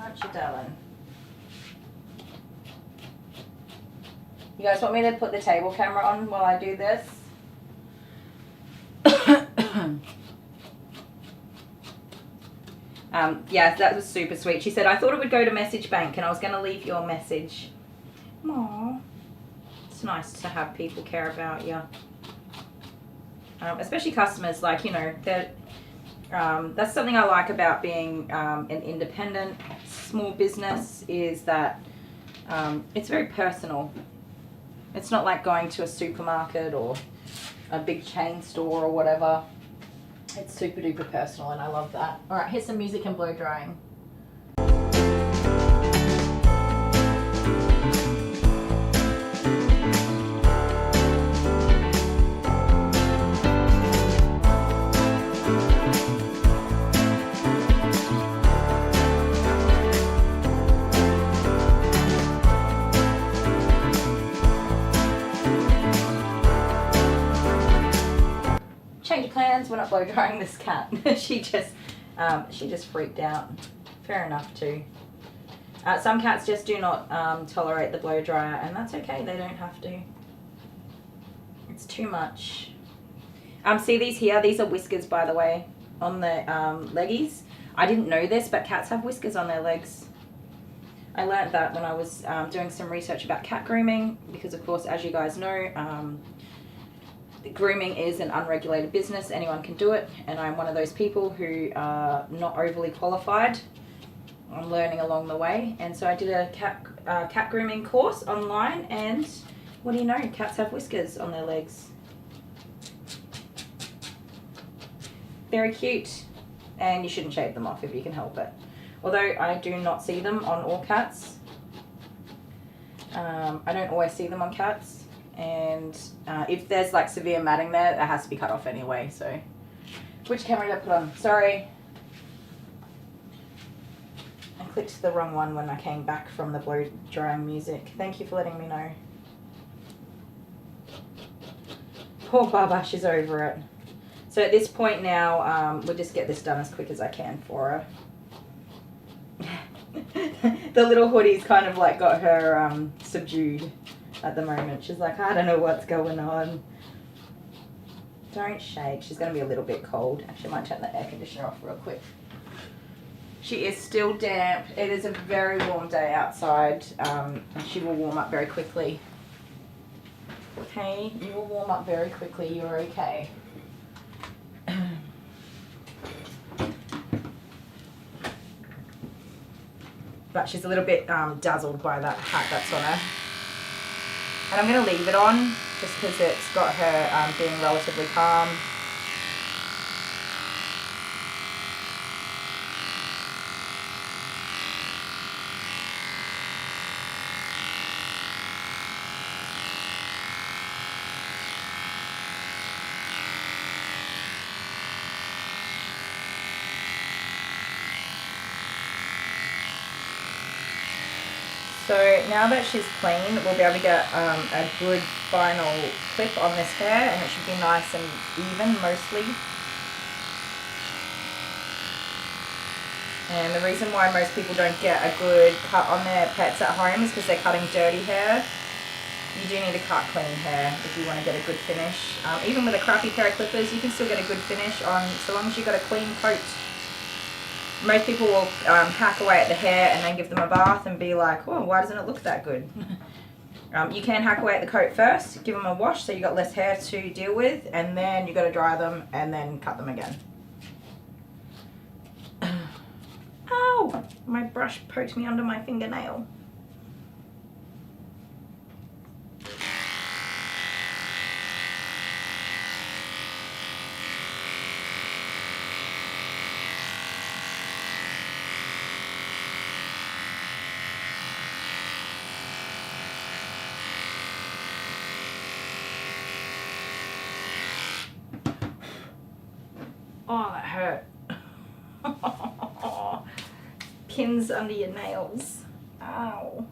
Speaker 1: Aren't you, darling? You guys want me to put the table camera on while I do this? Yeah, that was super sweet. She said, I thought it would go to message bank and I was going to leave you a message. Aww. It's nice to have people care about you. Especially customers, like, you know, that's something I like about being an independent small business is that it's very personal. It's not like going to a supermarket or a big chain store or whatever. It's super duper personal and I love that. All right, here's some music and blow drying. Change of plans, we're not blow drying this cat. she just freaked out. Fair enough too. Some cats just do not tolerate the blow dryer and that's okay, they don't have to. It's too much. See these here, these are whiskers by the way, on the leggies. I didn't know this, but cats have whiskers on their legs. I learnt that when I was doing some research about cat grooming because of course, as you guys know, grooming is an unregulated business. Anyone can do it, and I'm one of those people who are not overly qualified. I'm learning along the way, and so I did a cat grooming course online, and what do you know? Cats have whiskers on their legs. Very cute, and you shouldn't shave them off if you can help it. Although I do not see them on all cats. I don't always see them on cats. And if there's like severe matting there, that has to be cut off anyway, so. Which camera did I put on? Sorry. I clicked the wrong one when I came back from the blow drying music. Thank you for letting me know. Poor Baba, she's over it. So at this point now, we'll just get this done as quick as I can for her. The little hoodie's kind of like got her subdued at the moment. She's like, I don't know what's going on. Don't shake. She's going to be a little bit cold. Actually, I might turn the air conditioner off real quick. She is still damp. It is a very warm day outside, and she will warm up very quickly. Okay, you will warm up very quickly. You're okay. But she's a little bit dazzled by that hat that's on her. And I'm going to leave it on just because it's got her being relatively calm. So now that she's clean, we'll be able to get a good final clip on this hair, and it should be nice and even mostly. And the reason why most people don't get a good cut on their pets at home is because they're cutting dirty hair. You do need to cut clean hair if you want to get a good finish. Even with a crappy pair of clippers, you can still get a good finish on, so long as you've got a clean coat. Most people will hack away at the hair and then give them a bath and be like, oh, why doesn't it look that good? You can hack away at the coat first, give them a wash so you've got less hair to deal with, and then you've got to dry them and then cut them again. Ow! My brush poked me under my fingernail. Oh, that hurt. Pins under your nails. Ow.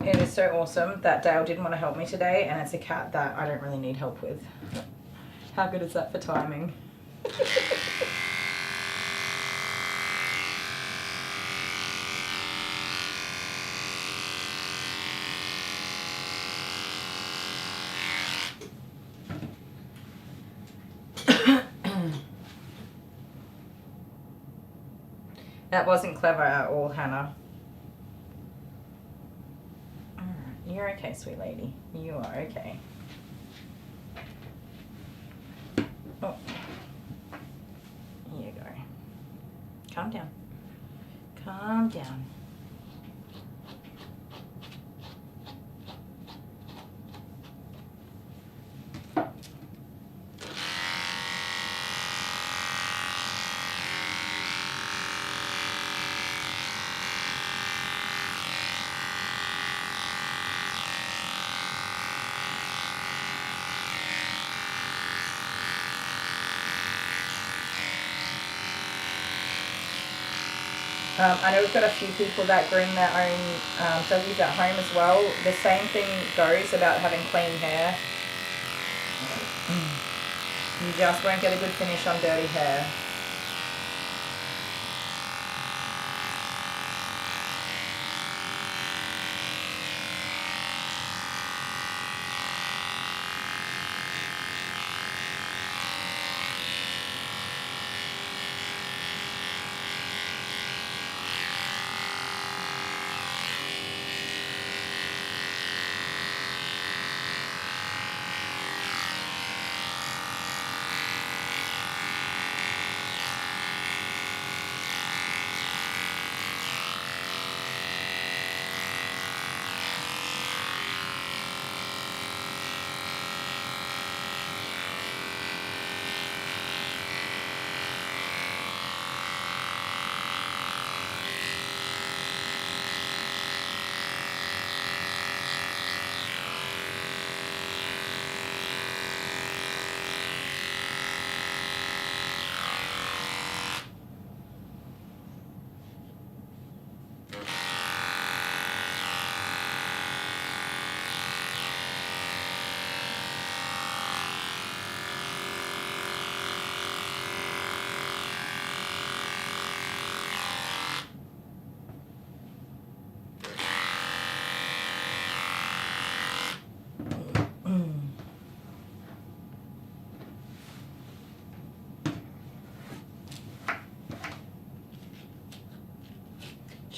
Speaker 1: It is so awesome that Dale didn't want to help me today, and it's a cat that I don't really need help with. How good is that for timing? That wasn't clever at all, Hannah. You're okay, sweet lady. You are okay. Oh. Here you go. Calm down. Calm down. I know we've got a few people that groom their own doggies at home as well. The same thing goes about having clean hair. You just won't get a good finish on dirty hair.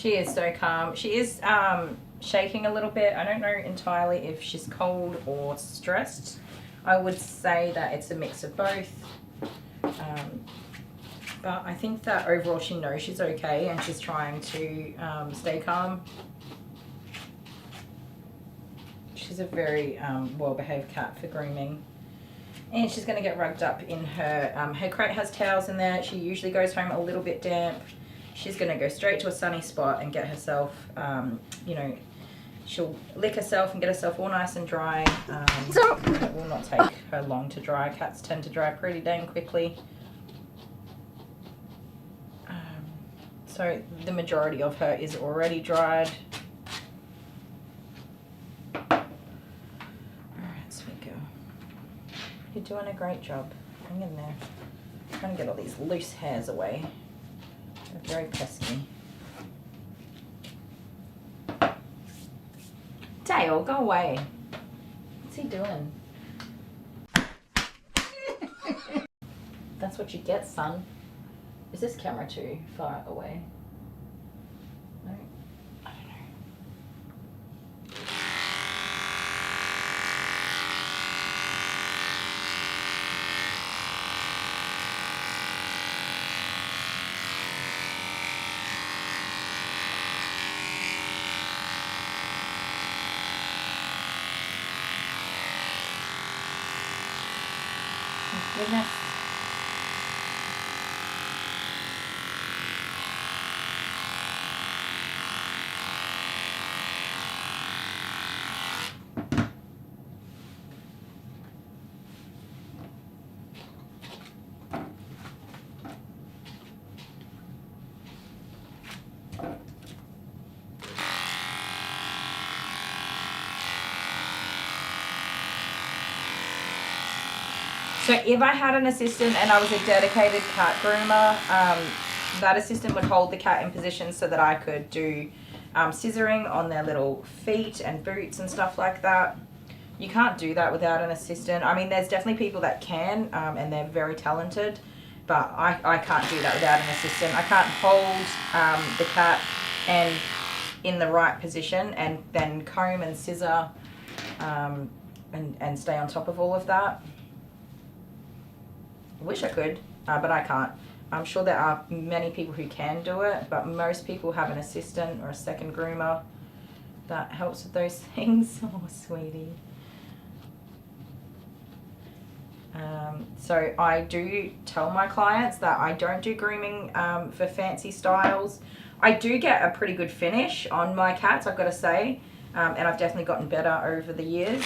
Speaker 1: She is so calm. She is shaking a little bit. I don't know entirely if she's cold or stressed. I would say that it's a mix of both. But I think that overall she knows she's okay and she's trying to stay calm. She's a very well-behaved cat for grooming. And she's going to get rugged up in her, her crate has towels in there. She usually goes home a little bit damp. She's going to go straight to a sunny spot and get herself, you know, she'll lick herself and get herself all nice and dry. It will not take her long to dry. Cats tend to dry pretty dang quickly. So the majority of her is already dried. Alright, sweet girl. You're doing a great job. Hang in there. I'm trying to get all these loose hairs away. They're very pesky. Dale, go away. What's he doing? That's what you get, son. Is this camera too far away? No? I don't know. Oh, goodness. So if I had an assistant and I was a dedicated cat groomer, that assistant would hold the cat in position so that I could do scissoring on their little feet and boots and stuff like that. You can't do that without an assistant. I mean, there's definitely people that can, and they're very talented, but I can't do that without an assistant. I can't hold the cat and in the right position and then comb and scissor and stay on top of all of that. I wish I could, but I can't. I'm sure there are many people who can do it, but most people have an assistant or a second groomer that helps with those things. Oh, sweetie. So I do tell my clients that I don't do grooming for fancy styles. I do get a pretty good finish on my cats, I've got to say, and I've definitely gotten better over the years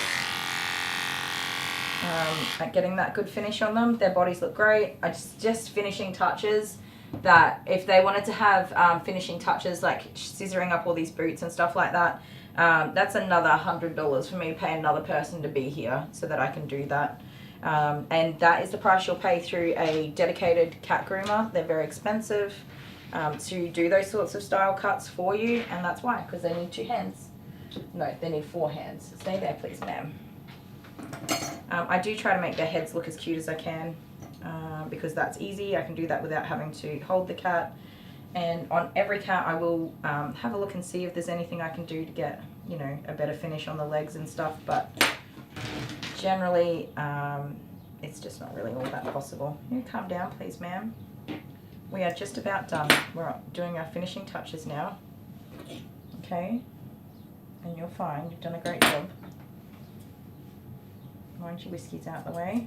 Speaker 1: at getting that good finish on them. Their bodies look great. I just finishing touches that if they wanted to have finishing touches like scissoring up all these boots and stuff like that, that's another $100 for me to pay another person to be here so that I can do that. And that is the price you'll pay through a dedicated cat groomer. They're very expensive to do those sorts of style cuts for you, and that's why, because they need 2 hands. No, they need 4 hands. Stay there, please, ma'am. I do try to make their heads look as cute as I can because that's easy. I can do that without having to hold the cat. And on every cat, I will have a look and see if there's anything I can do to get, you know, a better finish on the legs and stuff. But generally, it's just not really all that possible. You calm down, please, ma'am. We are just about done. We're doing our finishing touches now. Okay? And you're fine. You've done a great job. Wind your whiskies out the way.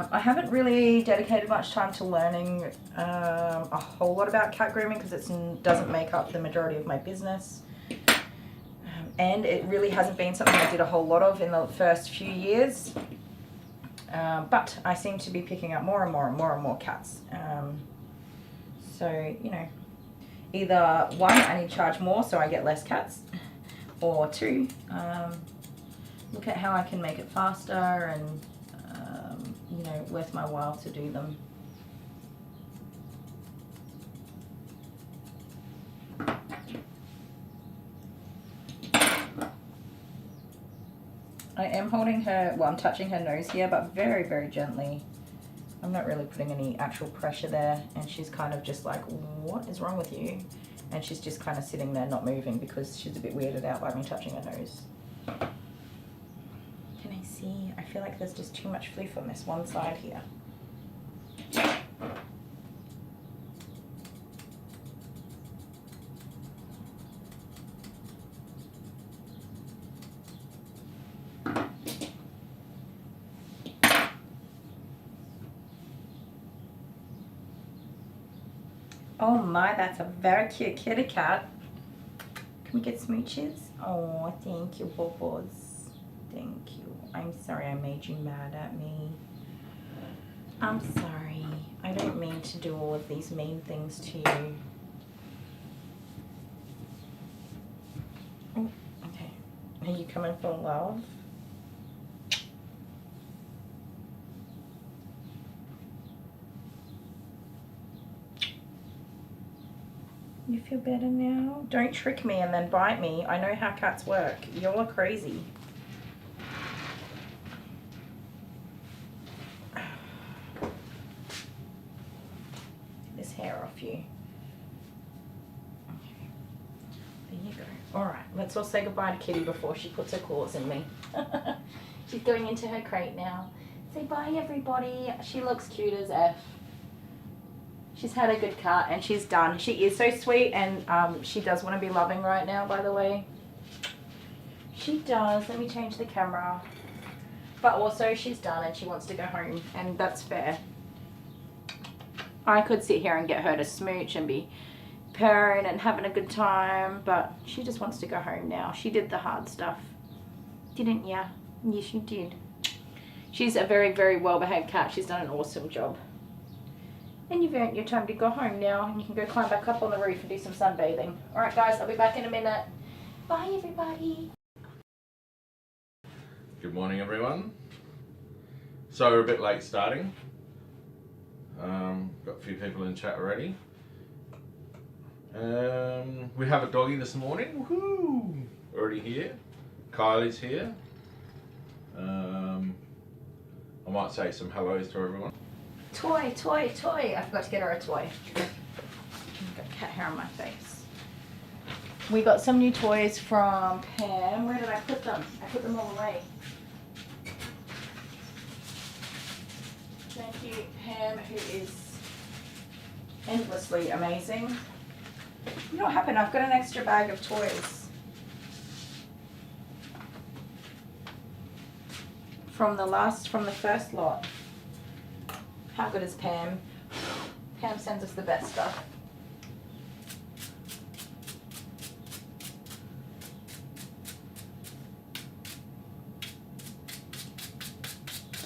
Speaker 1: I haven't really dedicated much time to learning a whole lot about cat grooming because it doesn't make up the majority of my business. And it really hasn't been something I did a whole lot of in the first few years. But I seem to be picking up more and more and more and more cats. So, you know, either 1, I need to charge more so I get less cats, or 2, look at how I can make it faster and know, worth my while to do them. I am holding her, well, I'm touching her nose here, but very, very gently. I'm not really putting any actual pressure there, and she's kind of just like, what is wrong with you? And she's just kind of sitting there not moving because she's a bit weirded out by me touching her nose. Can I see? I feel like there's just too much fluff on this one side here. Oh my, that's a very cute kitty cat. Can we get smooches? Oh, thank you, Bobos. Thank you. I'm sorry I made you mad at me. I'm sorry. I don't mean to do all of these mean things to you. Oh, okay. Are you coming for love? You feel better now? Don't trick me and then bite me. I know how cats work. Y'all are crazy. This hair off you. Okay. There you go. Alright, let's all say goodbye to Kitty before she puts her claws in me. She's going into her crate now. Say bye, everybody. She looks cute as F. She's had a good cut and she's done. She is so sweet, and she does want to be loving right now, by the way. She does. Let me change the camera. But also she's done and she wants to go home, and that's fair. I could sit here and get her to smooch and be purring and having a good time, but she just wants to go home now. She did the hard stuff. Didn't ya? Yes, you did. She's a very, very well-behaved cat. She's done an awesome job. And you've earned your time to go home now, and you can go climb back up on the roof and do some sunbathing. Alright guys, I'll be back in a minute. Bye everybody.
Speaker 4: Good morning everyone. So we're a bit late starting. Got a few people in chat already. We have a doggy this morning. Woohoo! Already here. Kylie's here. I might say some hellos to everyone.
Speaker 1: Toy, toy, toy. I forgot to get her a toy. I've got cat hair on my face. We got some new toys from Pam. Where did I put them? I put them all away. Thank you, Pam, who is endlessly amazing. You know what happened? I've got an extra bag of toys from the first lot. How good is Pam? Pam sends us the best stuff.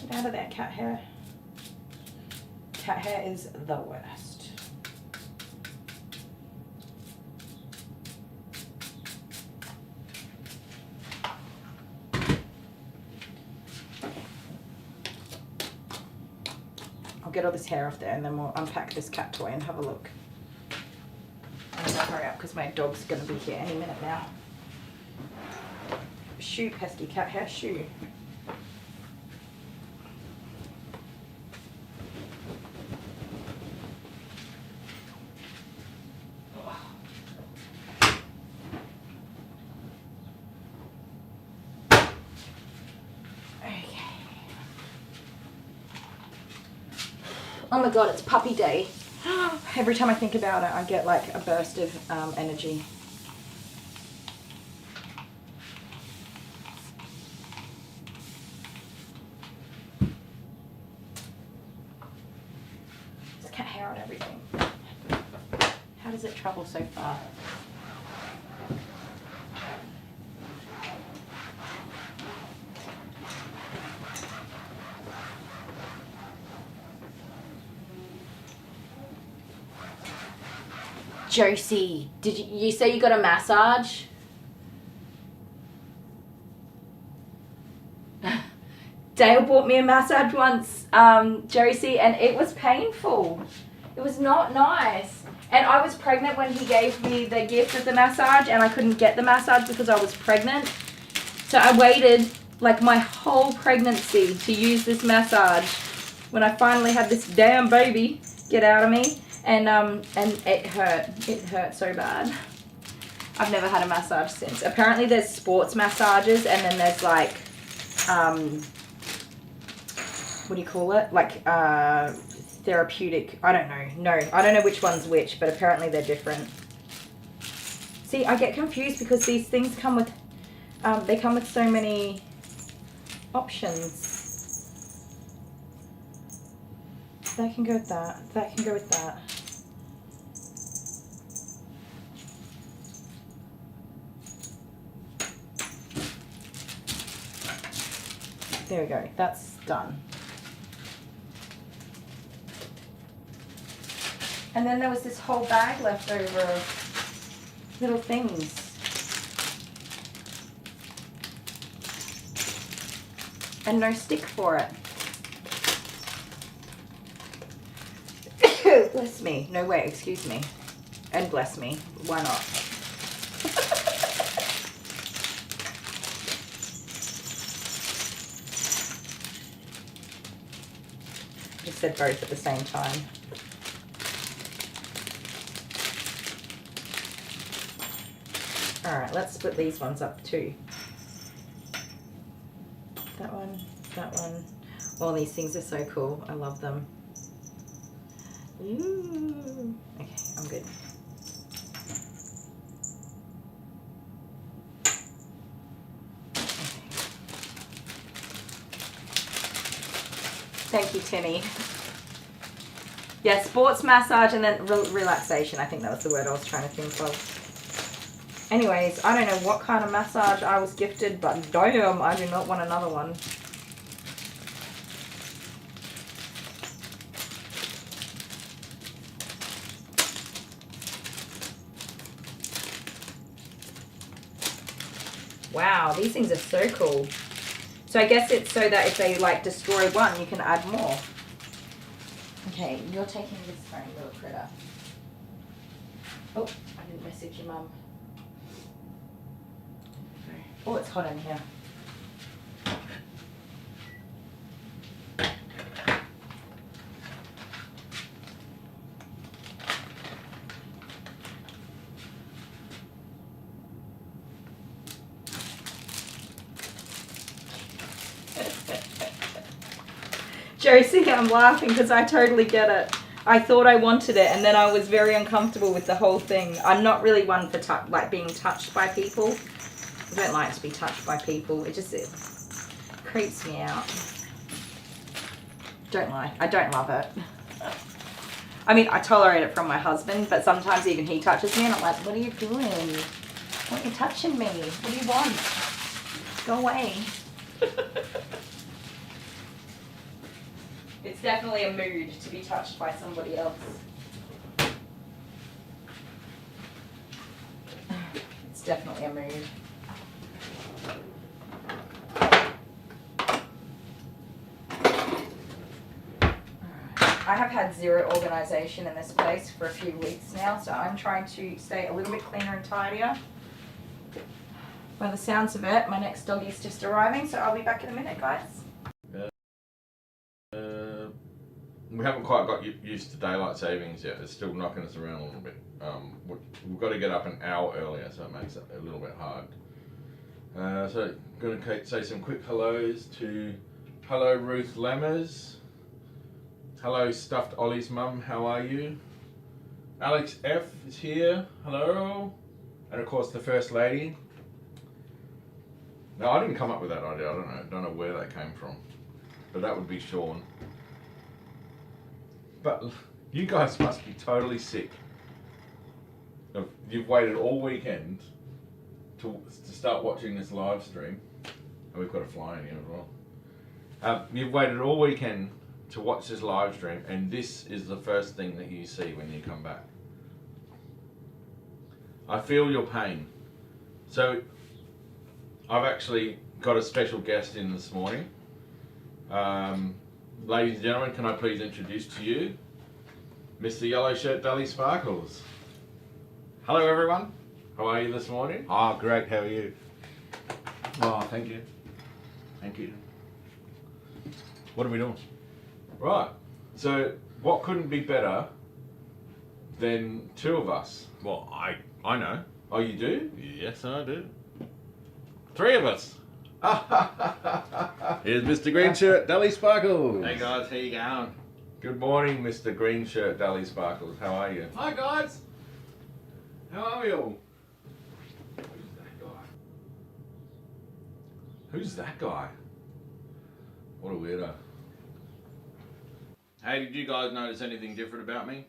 Speaker 1: Get out of there, cat hair. Cat hair is the worst. I'll get all this hair off there and then we'll unpack this cat toy and have a look. I'm gonna hurry up because my dog's gonna be here any minute now. Shoo, pesky cat hair, shoo. Oh my god, it's puppy day. Every time I think about it, I get like a burst of energy. There's cat hair on everything. How does it travel so far? Josie, did you say you got a massage? Dale bought me a massage once, Josie, and it was painful. It was not nice. And I was pregnant when he gave me the gift of the massage, and I couldn't get the massage because I was pregnant. So I waited like my whole pregnancy to use this massage. When I finally had this damn baby get out of me, and it hurt. It hurt so bad. I've never had a massage since. Apparently there's sports massages, and then there's like, what do you call it? Like, therapeutic. I don't know. No, I don't know which one's which, but apparently they're different. See, I get confused because these things come with, they come with so many options. That can go with that. That can go with that. There we go. That's done. And then there was this whole bag left over of little things. And no stick for it. Bless me. No, wait, excuse me. And bless me. Why not? Just said both at the same time. Alright, let's split these ones up too. That one, that one. All these things are so cool. I love them. Ooh. Okay, I'm good. Thank you, Timmy. Yeah, sports massage and then relaxation. I think that was the word I was trying to think of. Anyways, I don't know what kind of massage I was gifted, but damn, I do not want another one. Wow, these things are so cool. So I guess it's so that if they like destroy one, you can add more. Okay, you're taking this phone, little critter. Oh, I didn't message your mum. Oh, it's hot in here. Josie, I'm laughing because I totally get it. I thought I wanted it, and then I was very uncomfortable with the whole thing. I'm not really one for like being touched by people. I don't like to be touched by people. It creeps me out. I don't love it. I mean, I tolerate it from my husband, but sometimes even he touches me, and I'm like, what are you doing? Why are you touching me? What do you want? Go away. It's definitely a mood to be touched by somebody else. It's definitely a mood. I have had zero organisation in this place for a few weeks now, so I'm trying to stay a little bit cleaner and tidier. By the sounds of it, my next doggy's just arriving, so I'll be back in a minute, guys.
Speaker 4: We haven't quite got used to daylight savings yet. It's still knocking us around a little bit. We've got to get up an hour earlier, so it makes it a little bit hard. So I'm going to say some quick hellos to hello Ruth Lemmers. Hello Stuffed Ollie's mum, how are you? Alex F is here, hello. And of course the First Lady. No, I didn't come up with that idea, I don't know where that came from. But that would be Sean. But you guys must be totally sick. You've waited all weekend to start watching this live stream. Oh, we've got a fly in here as well. You've waited all weekend to watch this live stream, and this is the first thing that you see when you come back. I feel your pain. So I've actually got a special guest in this morning. Ladies and gentlemen, can I please introduce to you Mr. Yellow Shirt Dally Sparkles. Hello everyone, how are you this morning?
Speaker 5: Oh, great, how are you?
Speaker 4: Oh, thank you. Thank you.
Speaker 5: What are we doing?
Speaker 4: Right, so what couldn't be better than two of us?
Speaker 5: Well, I know.
Speaker 4: Oh, you do?
Speaker 5: Yes, I do. Three of us. Here's Mr. Green Shirt, Dally Sparkles.
Speaker 6: Hey guys, how you going?
Speaker 4: Good morning, Mr. Green Shirt Dally Sparkles. How are you?
Speaker 6: Hi guys! How are we all?
Speaker 4: Who's that guy? What a weirdo.
Speaker 6: Hey, did you guys notice anything different about me?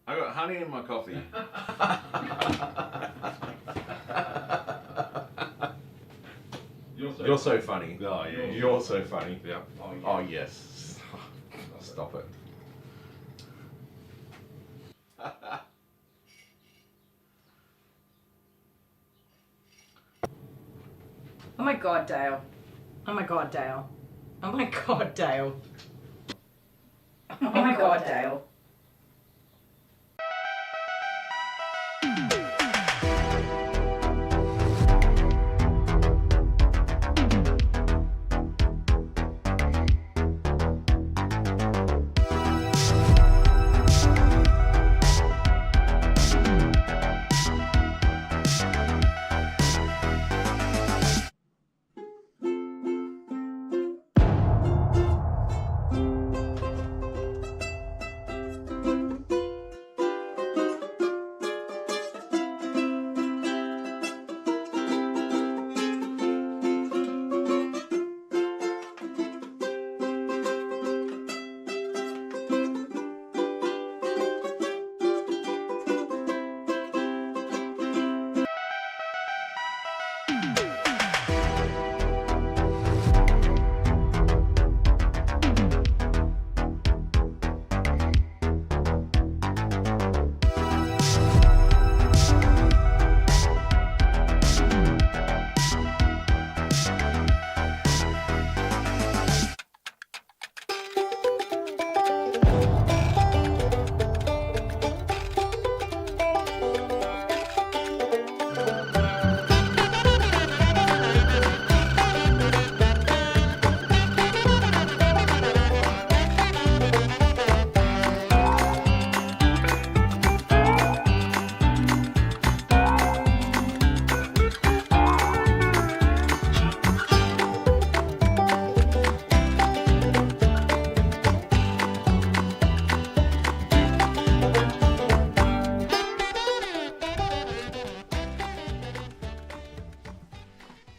Speaker 6: I got honey in my coffee.
Speaker 4: You're so funny.
Speaker 5: Oh, yeah.
Speaker 4: You're so funny.
Speaker 5: Yeah.
Speaker 4: Oh, yes. Stop it.
Speaker 1: Oh my god, Dale. Oh my god, Dale. Oh my god, Dale. Oh my god, Dale.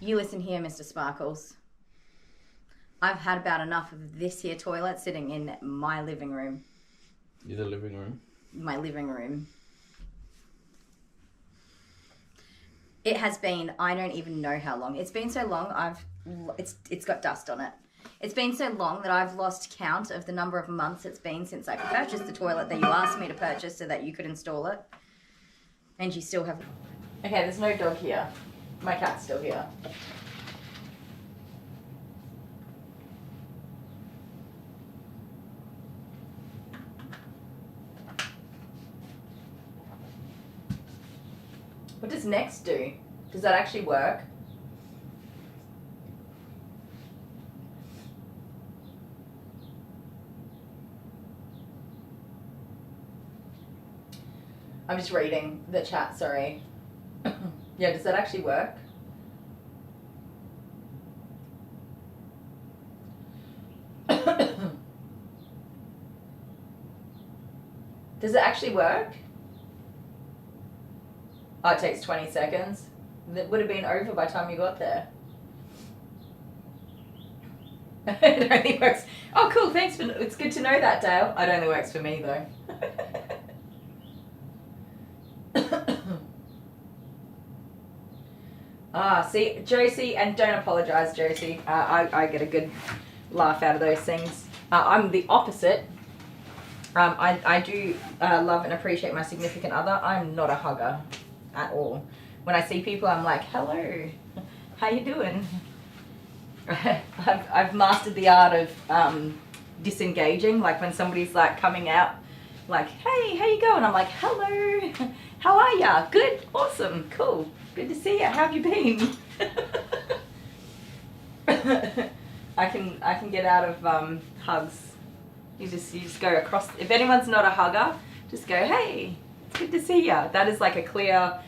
Speaker 7: You listen here, Mr. Sparkles. I've had about enough of this here toilet sitting in my living room.
Speaker 5: You're the living room.
Speaker 7: My living room. It has been, I don't even know how long. It's been so long, it's got dust on it. It's been so long that I've lost count of the number of months it's been since I purchased the toilet that you asked me to purchase so that you could install it. And you still have...
Speaker 1: Okay, there's no dog here. My cat's still here. What does next do? Does that actually work? I'm just reading the chat, sorry. Yeah, does that actually work? Does it actually work? Oh, it takes 20 seconds. That would have been over by the time you got there. It only works. Oh, cool. Thanks for. It's good to know that, Dale. It only works for me though. See, Josie, and don't apologise, Josie. I get a good laugh out of those things. I'm the opposite. I do love and appreciate my significant other. I'm not a hugger at all. When I see people, I'm like, hello, how you doing? I've mastered the art of disengaging. Like when somebody's like coming out, like, hey, how you going? I'm like, hello, how are ya? Good, awesome, cool, good to see ya. How have you been? I can get out of hugs. You just go across. If anyone's not a hugger, just go, hey, it's good to see ya. That is like a clear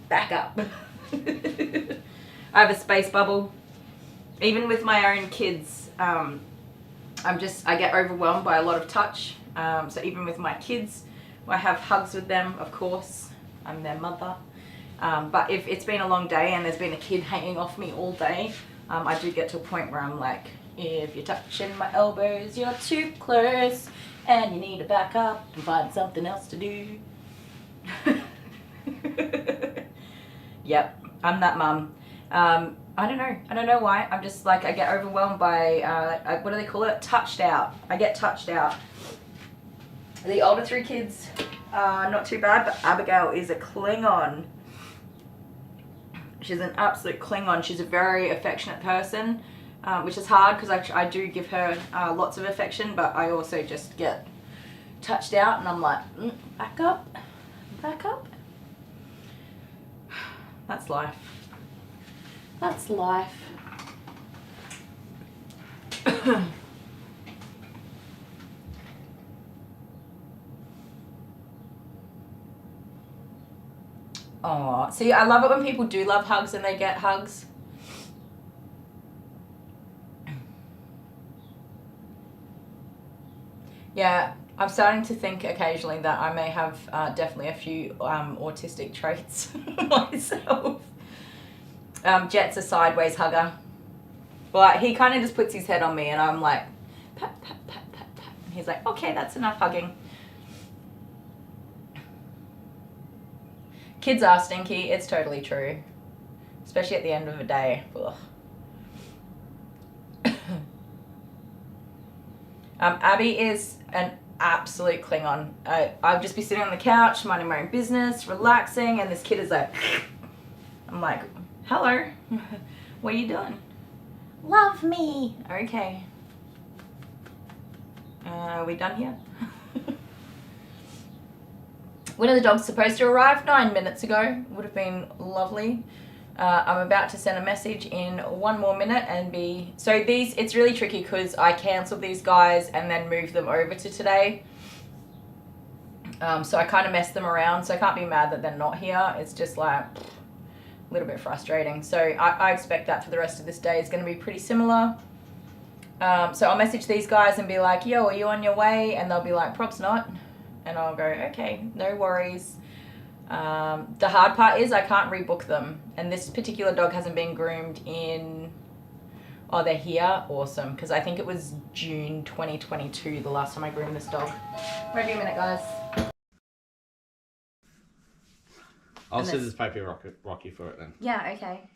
Speaker 1: backup. I have a space bubble. Even with my own kids, I get overwhelmed by a lot of touch. So even with my kids, I have hugs with them, of course. I'm their mother. But if it's been a long day and there's been a kid hanging off me all day, I do get to a point where I'm like, if you're touching my elbows, you're too close, and you need to back up and find something else to do. Yep, I'm that mum. I don't know why. I'm just like, I get overwhelmed by, what do they call it? Touched out. I get touched out. The older three kids are not too bad, but Abigail is a Klingon. She's an absolute Klingon. She's a very affectionate person, which is hard because I do give her lots of affection, but I also just get touched out and I'm like, back up, back up. That's life. That's life. Oh, see, I love it when people do love hugs and they get hugs. Yeah, I'm starting to think occasionally that I may have definitely a few autistic traits myself. Jet's a sideways hugger. Well, he kind of just puts his head on me and I'm like, pat, pat, pat, pat, pat. And he's like, okay, that's enough hugging. Kids are stinky, it's totally true. Especially at the end of the day. Ugh. Abby is an absolute Klingon. I'll just be sitting on the couch, minding my own business, relaxing, and this kid is like, I'm like, hello, what are you doing? Love me. Okay. Are we done here? When are the dogs supposed to arrive? 9 minutes ago. Would have been lovely. I'm about to send a message in 1 more minute and be... So these, it's really tricky because I cancelled these guys and then moved them over to today. So I kind of messed them around. So I can't be mad that they're not here. It's just like a little bit frustrating. So I expect that for the rest of this day is going to be pretty similar. So I'll message these guys and be like, yo, are you on your way? And they'll be like, prob's not. And I'll go, okay, no worries. The hard part is I can't rebook them. And this particular dog hasn't been groomed in... Oh, they're here? Awesome. Because I think it was June 2022 the last time I groomed this dog. Wait a minute, guys.
Speaker 5: I'll scissors paper rocky for it then.
Speaker 7: Yeah, okay.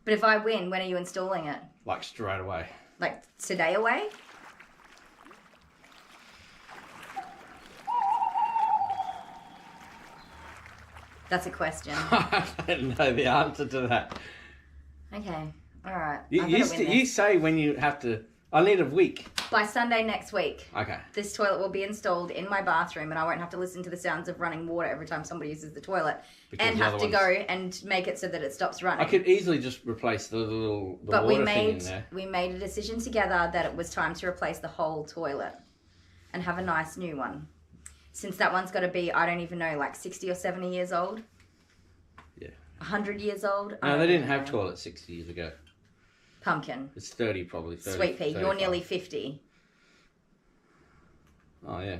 Speaker 7: But if I win, when are you installing it?
Speaker 5: Like straight away.
Speaker 7: Like today away? That's a question.
Speaker 5: I don't know the answer to that.
Speaker 7: Okay, alright.
Speaker 5: You say when you have to... I need a week.
Speaker 7: By Sunday next week.
Speaker 5: Okay.
Speaker 7: This toilet will be installed in my bathroom and I won't have to listen to the sounds of running water every time somebody uses the toilet. Because and have to go and make it so that it stops running.
Speaker 5: I could easily just replace the water thing in there.
Speaker 7: We made a decision together that it was time to replace the whole toilet and have a nice new one. Since that one's got to be, I don't even know, like 60 or 70 years old.
Speaker 5: Yeah.
Speaker 7: 100 years old.
Speaker 5: No, they didn't have toilets 60 years ago.
Speaker 7: Pumpkin.
Speaker 5: It's 30 probably. 30,
Speaker 7: Sweet pea,
Speaker 5: 35.
Speaker 7: you're nearly 50.
Speaker 5: Oh, yeah.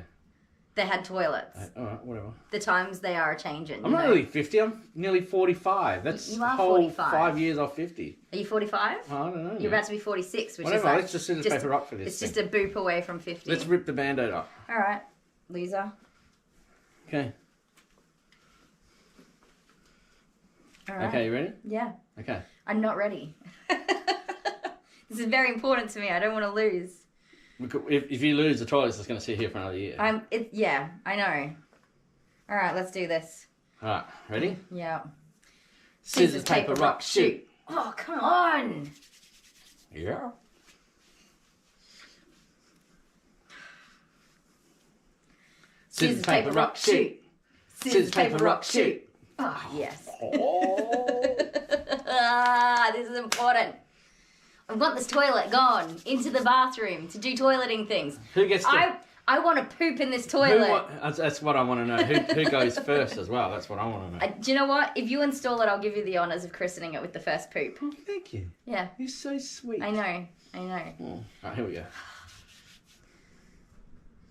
Speaker 7: They had toilets.
Speaker 5: Alright, whatever.
Speaker 7: The times they are changing.
Speaker 5: I'm not really 50, I'm nearly 45. That's
Speaker 7: You are
Speaker 5: a whole
Speaker 7: 45.
Speaker 5: 5 years off 50.
Speaker 7: Are you 45?
Speaker 5: I don't know.
Speaker 7: You're about to be 46, which
Speaker 5: Whatever,
Speaker 7: is like...
Speaker 5: let's just scissors paper rock for this.
Speaker 7: It's just a boop away from 50.
Speaker 5: Let's rip the band-aid up.
Speaker 7: Alright, loser.
Speaker 5: Okay.
Speaker 7: Alright.
Speaker 5: Okay, you ready?
Speaker 7: Yeah.
Speaker 5: Okay.
Speaker 7: I'm not ready. This is very important to me. I don't want to lose.
Speaker 5: If you lose, the toilet's just going to sit here for another year.
Speaker 7: Yeah, I know. All right, let's do this.
Speaker 5: All right, ready?
Speaker 7: Yeah.
Speaker 5: Scissors, paper, rock, shoot.
Speaker 7: Oh, come on.
Speaker 5: Yeah.
Speaker 7: Scissors, paper, rock, shoot. Scissors, paper, rock, shoot. Ah, yes. This is important. I want this toilet gone into the bathroom to do toileting things.
Speaker 5: Who gets to...
Speaker 7: I want to poop in this toilet.
Speaker 5: That's what I want to know. Who goes first as well? That's what I want to know.
Speaker 7: Do you know what? If you install it, I'll give you the honours of christening it with the first poop.
Speaker 5: Oh, thank you.
Speaker 7: Yeah.
Speaker 5: You're so sweet.
Speaker 7: I know.
Speaker 5: Oh. Right, here we go.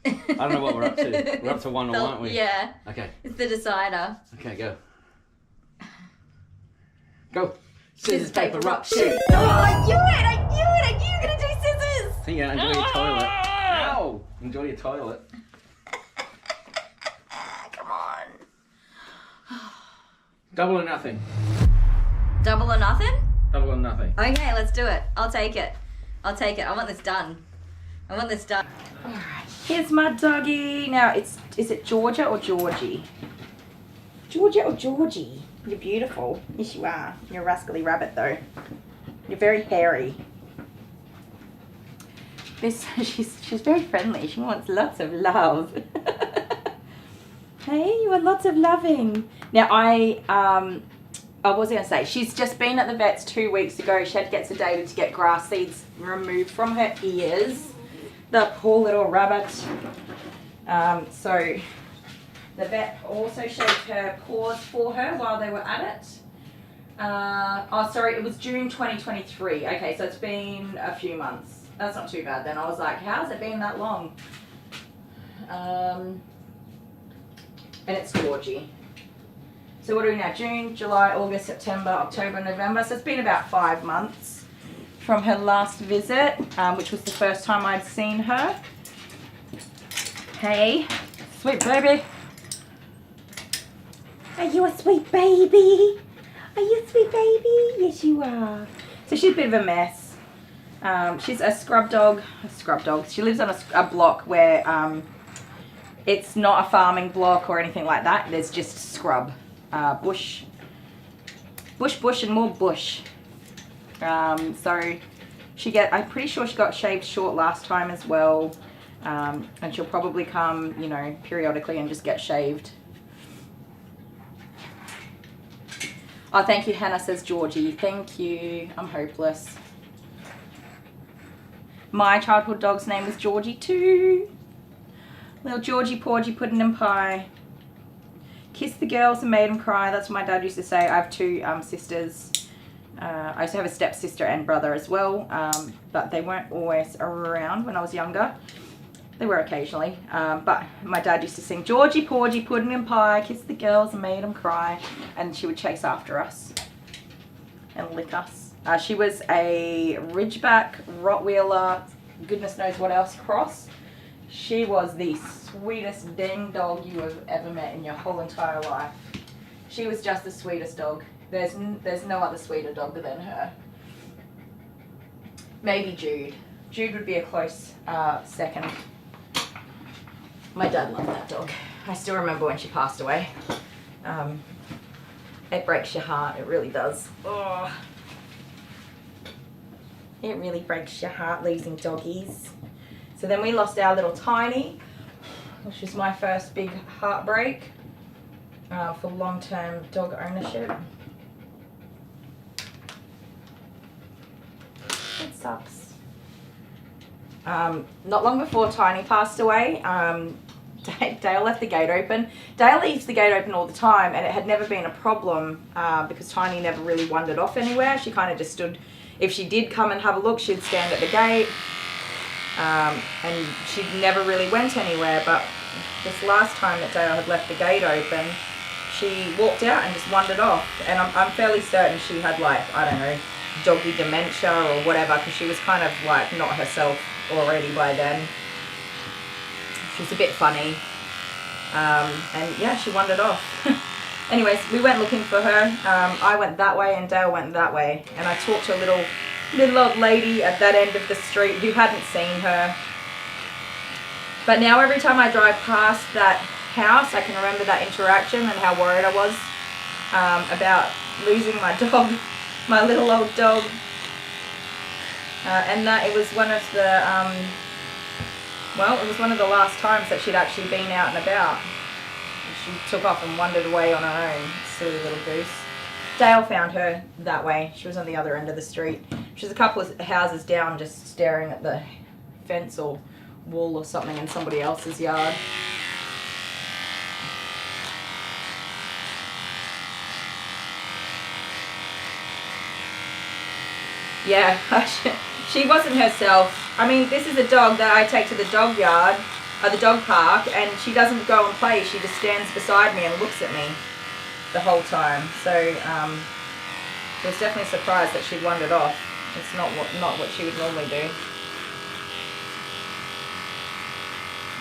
Speaker 5: I don't know what we're up to. We're up to 1 or aren't we?
Speaker 7: Yeah.
Speaker 5: Okay.
Speaker 7: It's the decider.
Speaker 5: Okay, go. Go. Scissors, paper, rock, shoot.
Speaker 7: Oh, I knew it! I knew you were going to do scissors!
Speaker 5: I think you enjoy your toilet. Ow! Enjoy your toilet.
Speaker 7: Come on.
Speaker 5: Double or nothing.
Speaker 7: Double or nothing?
Speaker 5: Double or nothing.
Speaker 7: Okay, let's do it. I'll take it. I want this done. Alright,
Speaker 1: here's my doggy. Now, is it Georgia or Georgie? Georgia or Georgie? You're beautiful. Yes, you are. You're a rascally rabbit, though. You're very hairy. She's very friendly. She wants lots of love. Hey, you want lots of loving. Now, I was going to say, she's just been at the vet's 2 weeks ago. She had to get sedated to get grass seeds removed from her ears. The poor little rabbit. So the vet also shaved her paws for her while they were at it. It was June 2023. Okay, so it's been a few months. That's not too bad then. I was like, how's it been that long? And it's Georgie. So what are we now? June, July, August, September, October, November. So it's been about 5 months from her last visit, which was the first time I'd seen her. Hey, sweet baby. Are you a sweet baby? Are you a sweet baby? Yes, you are. So she's a bit of a mess. She's a scrub dog. She lives on a block where it's not a farming block or anything like that. There's just scrub. Bush, and more bush. So I'm pretty sure she got shaved short last time as well. And she'll probably come, periodically and just get shaved. Oh, thank you, Hannah, says Georgie. Thank you. I'm hopeless. My childhood dog's name was Georgie too. Little Georgie, Porgy, Pudding and Pie. Kiss the girls and made them cry. That's what my dad used to say. I have 2 sisters. I also have a stepsister and brother as well, but they weren't always around when I was younger. They were occasionally, but my dad used to sing Georgie, Porgy, Pudding and Pie, kiss the girls and made them cry, and she would chase after us and lick us. She was a Ridgeback, Rottweiler, goodness knows what else cross. She was the sweetest dang dog you have ever met in your whole entire life. She was just the sweetest dog. There's no other sweeter dog than her. Maybe Jude. Jude would be a close second. My dad loved that dog. I still remember when she passed away. It breaks your heart. It really does. Oh. It really breaks your heart losing doggies. So then we lost our little Tiny, which was my first big heartbreak for long-term dog ownership. It sucks. Not long before Tiny passed away, Dale left the gate open. Dale leaves the gate open all the time, and it had never been a problem because Tiny never really wandered off anywhere. She kind of just stood. If she did come and have a look, she'd stand at the gate, and she never really went anywhere. But this last time that Dale had left the gate open, she walked out and just wandered off. And I'm fairly certain she had, like, I don't know, doggy dementia or whatever, because she was kind of like not herself already by then. She was a bit funny, and yeah, she wandered off. Anyways, we went looking for her. I went that way and Dale went that way, and I talked to a little old lady at that end of the street who hadn't seen her. But now every time I drive past that house, I can remember that interaction and how worried I was about losing my dog, my little old dog. And that it was one of the, well, it was one of the last times that she'd actually been out and about. She took off and wandered away on her own, silly little goose. Dale found her that way. She was on the other end of the street. She was a couple of houses down, just staring at the fence or wall or something in somebody else's yard. Yeah, she wasn't herself. I mean, this is a dog that I take to the dog yard, or the dog park, and she doesn't go and play. She just stands beside me and looks at me the whole time. So I was definitely surprised that she'd wandered off. It's not what she would normally do.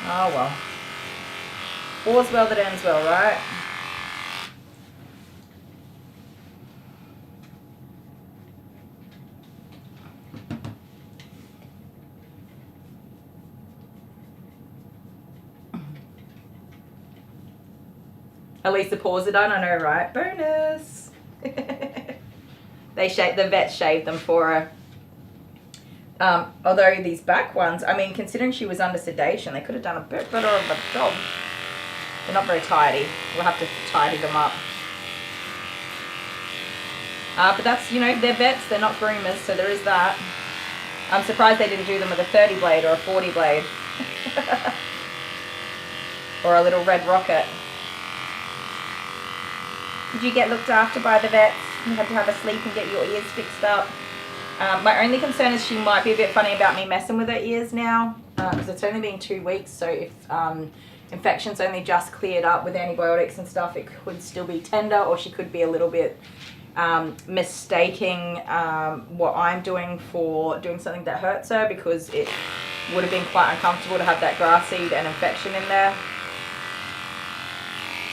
Speaker 1: Oh well. All's well that ends well, right? At least the paws are done, I know, right? Bonus! The vet shaved them for her. Although these back ones, I mean, considering she was under sedation, they could have done a bit better of a job. They're not very tidy. We'll have to tidy them up. But that's, you know, they're vets, they're not groomers, so there is that. I'm surprised they didn't do them with a 30 blade or a 40 blade. Or a little red rocket. Did you get looked after by the vets? You had to have a sleep and get your ears fixed up. My only concern is she might be a bit funny about me messing with her ears now, because it's only been 2 weeks, so if infection's only just cleared up with antibiotics and stuff, it could still be tender, or she could be a little bit mistaking what I'm doing for doing something that hurts her, because it would have been quite uncomfortable to have that grass seed and infection in there.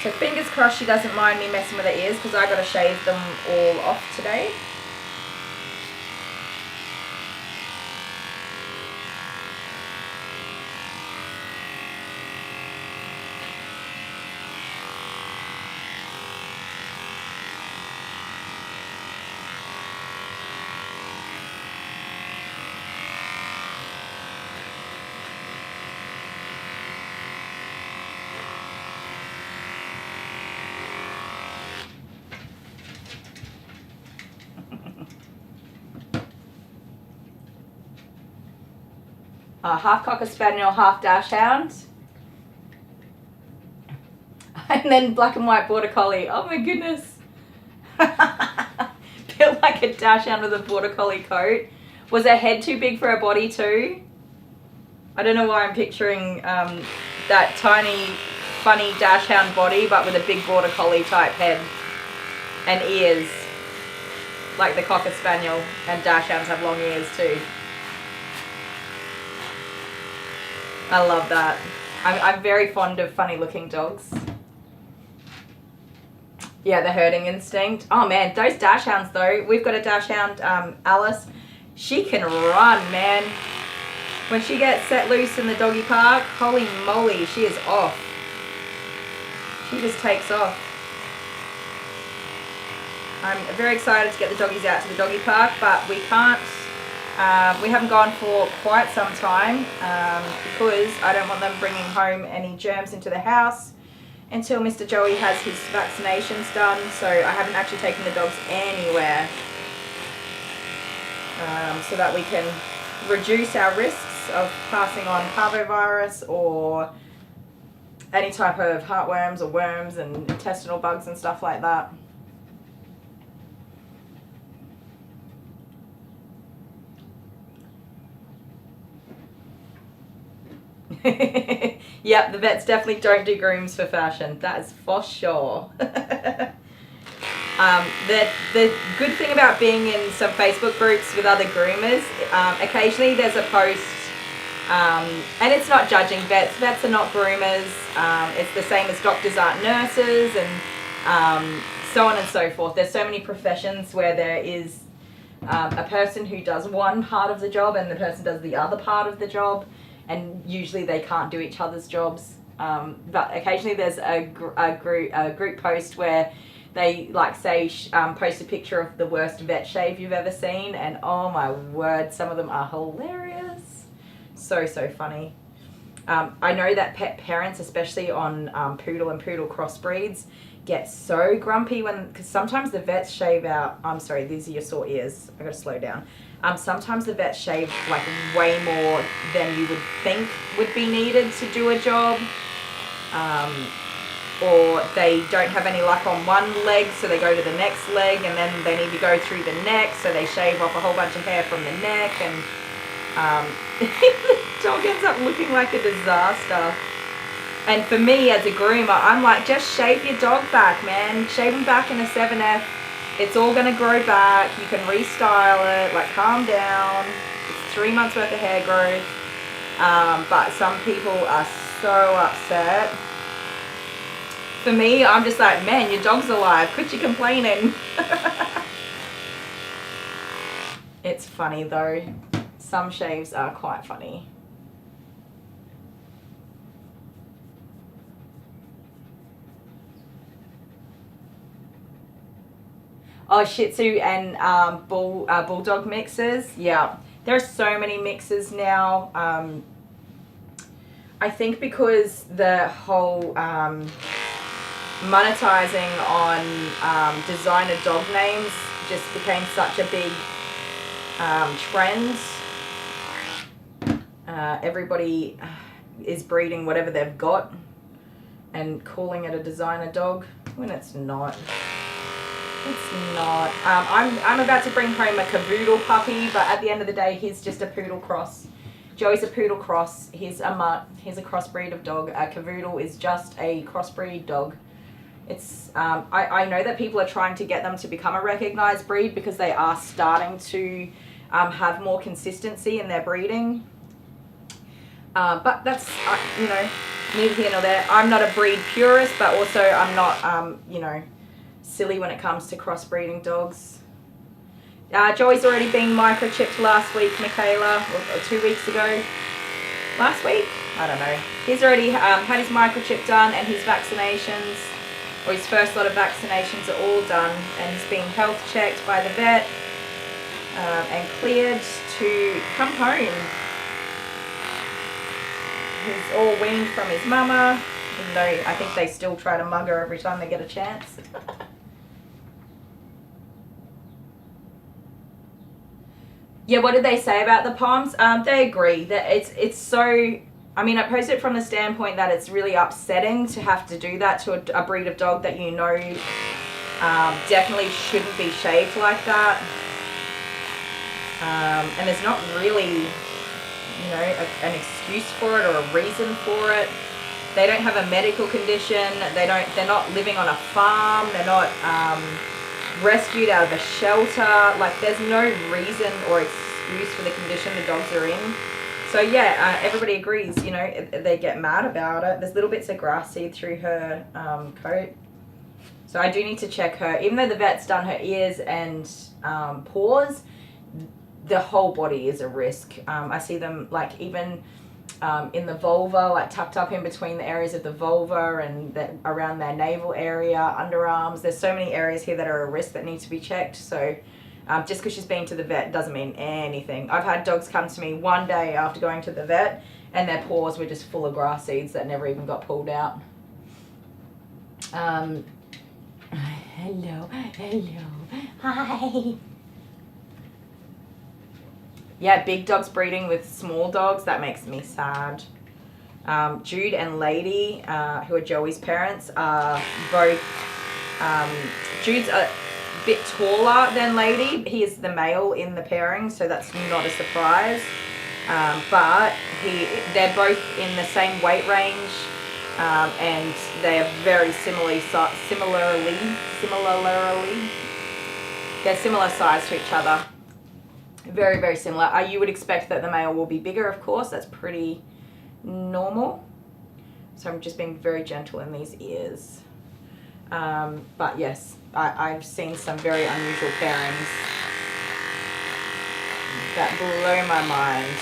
Speaker 1: So fingers crossed she doesn't mind me messing with her ears, because I got to shave them all off today. Half Cocker Spaniel, half Dachshund. And then Black and White Border Collie. Oh my goodness. Built like a Dachshund with a Border Collie coat. Was her head too big for her body too? I don't know why I'm picturing that tiny, funny Dachshund body, but with a big Border Collie type head and ears. Like the Cocker Spaniel, and Dachshunds have long ears too. I love that. I'm very fond of funny looking dogs. Yeah, the herding instinct. Oh man, those Dachshunds though. We've got a Dachshund, Alice. She can run, man. When she gets set loose in the doggy park, holy moly, she is off. She just takes off. I'm very excited to get the doggies out to the doggy park, but we can't. We haven't gone for quite some time because I don't want them bringing home any germs into the house until Mr. Joey has his vaccinations done. So I haven't actually taken the dogs anywhere so that we can reduce our risks of passing on parvovirus or any type of heartworms or worms and intestinal bugs and stuff like that. Yep, the vets definitely don't do grooms for fashion. That is for sure. The good thing about being in some Facebook groups with other groomers, occasionally there's a post, and it's not judging vets. Vets are not groomers. It's the same as doctors aren't nurses, and so on and so forth. There's so many professions where there is a person who does one part of the job and the person does the other part of the job. And usually they can't do each other's jobs. But occasionally there's a group post where they like say post a picture of the worst vet shave you've ever seen, and oh my word, some of them are hilarious. So funny. I know that pet parents, especially on poodle and poodle crossbreeds, get so grumpy because sometimes the vets shave out. I'm sorry, these are your sore ears. I gotta slow down. Sometimes the vets shave like way more than you would think would be needed to do a job. Or they don't have any luck on one leg, so they go to the next leg, and then they need to go through the neck, so they shave off a whole bunch of hair from the neck, and the dog ends up looking like a disaster. And for me as a groomer, I'm like, just shave your dog back, man. Shave him back in a 7F. It's all going to grow back. You can restyle it. Like, calm down. It's 3 months worth of hair growth. But some people are so upset. For me, I'm just like, man, your dog's alive. Quit you complaining. It's funny though. Some shaves are quite funny. Oh, Shih Tzu and Bulldog mixes. Yeah, there are so many mixes now. I think because the whole monetizing on designer dog names just became such a big trend. Everybody is breeding whatever they've got and calling it a designer dog when it's not. It's not. I'm about to bring home a cavoodle puppy, but at the end of the day, he's just a poodle cross. Joey's a poodle cross. He's a mutt. He's a crossbreed of dog. A cavoodle is just a crossbreed dog. It's I know that people are trying to get them to become a recognized breed because they are starting to have more consistency in their breeding. But that's, you know, neither here nor there. I'm not a breed purist, but also I'm not, you know, silly when it comes to crossbreeding dogs. Joey's already been microchipped last week, Michaela, or 2 weeks ago. Last week? I don't know. He's already had his microchip done and his vaccinations, or his first lot of vaccinations are all done, and he's been health checked by the vet and cleared to come home. He's all weaned from his mama, even though I think they still try to mug her every time they get a chance. Yeah, what did they say about the Poms? They agree that it's so. I mean, I pose it from the standpoint that it's really upsetting to have to do that to a breed of dog that you know definitely shouldn't be shaved like that. And there's not really, you know, an excuse for it or a reason for it. They don't have a medical condition. They're not living on a farm. They're not rescued out of a shelter. Like, there's no reason or excuse for the condition the dogs are in. So yeah, everybody agrees, you know, they get mad about it. There's little bits of grass seed through her coat. So I do need to check her. Even though the vet's done her ears and paws, the whole body is a risk. I see them like even in the vulva, like tucked up in between the areas of the vulva and around their navel area, underarms. There's so many areas here that are a risk that need to be checked. So just because she's been to the vet doesn't mean anything. I've had dogs come to me one day after going to the vet and their paws were just full of grass seeds that never even got pulled out. Hello, hi. Yeah, big dogs breeding with small dogs, that makes me sad. Jude and Lady, who are Joey's parents, are both, Jude's a bit taller than Lady. He is the male in the pairing, so that's not a surprise. But they're both in the same weight range, and they are very similarly, they're similar size to each other. Very, very similar. You would expect that the male will be bigger, of course. That's pretty normal. So I'm just being very gentle in these ears. But yes, I've seen some very unusual pairings that blow my mind.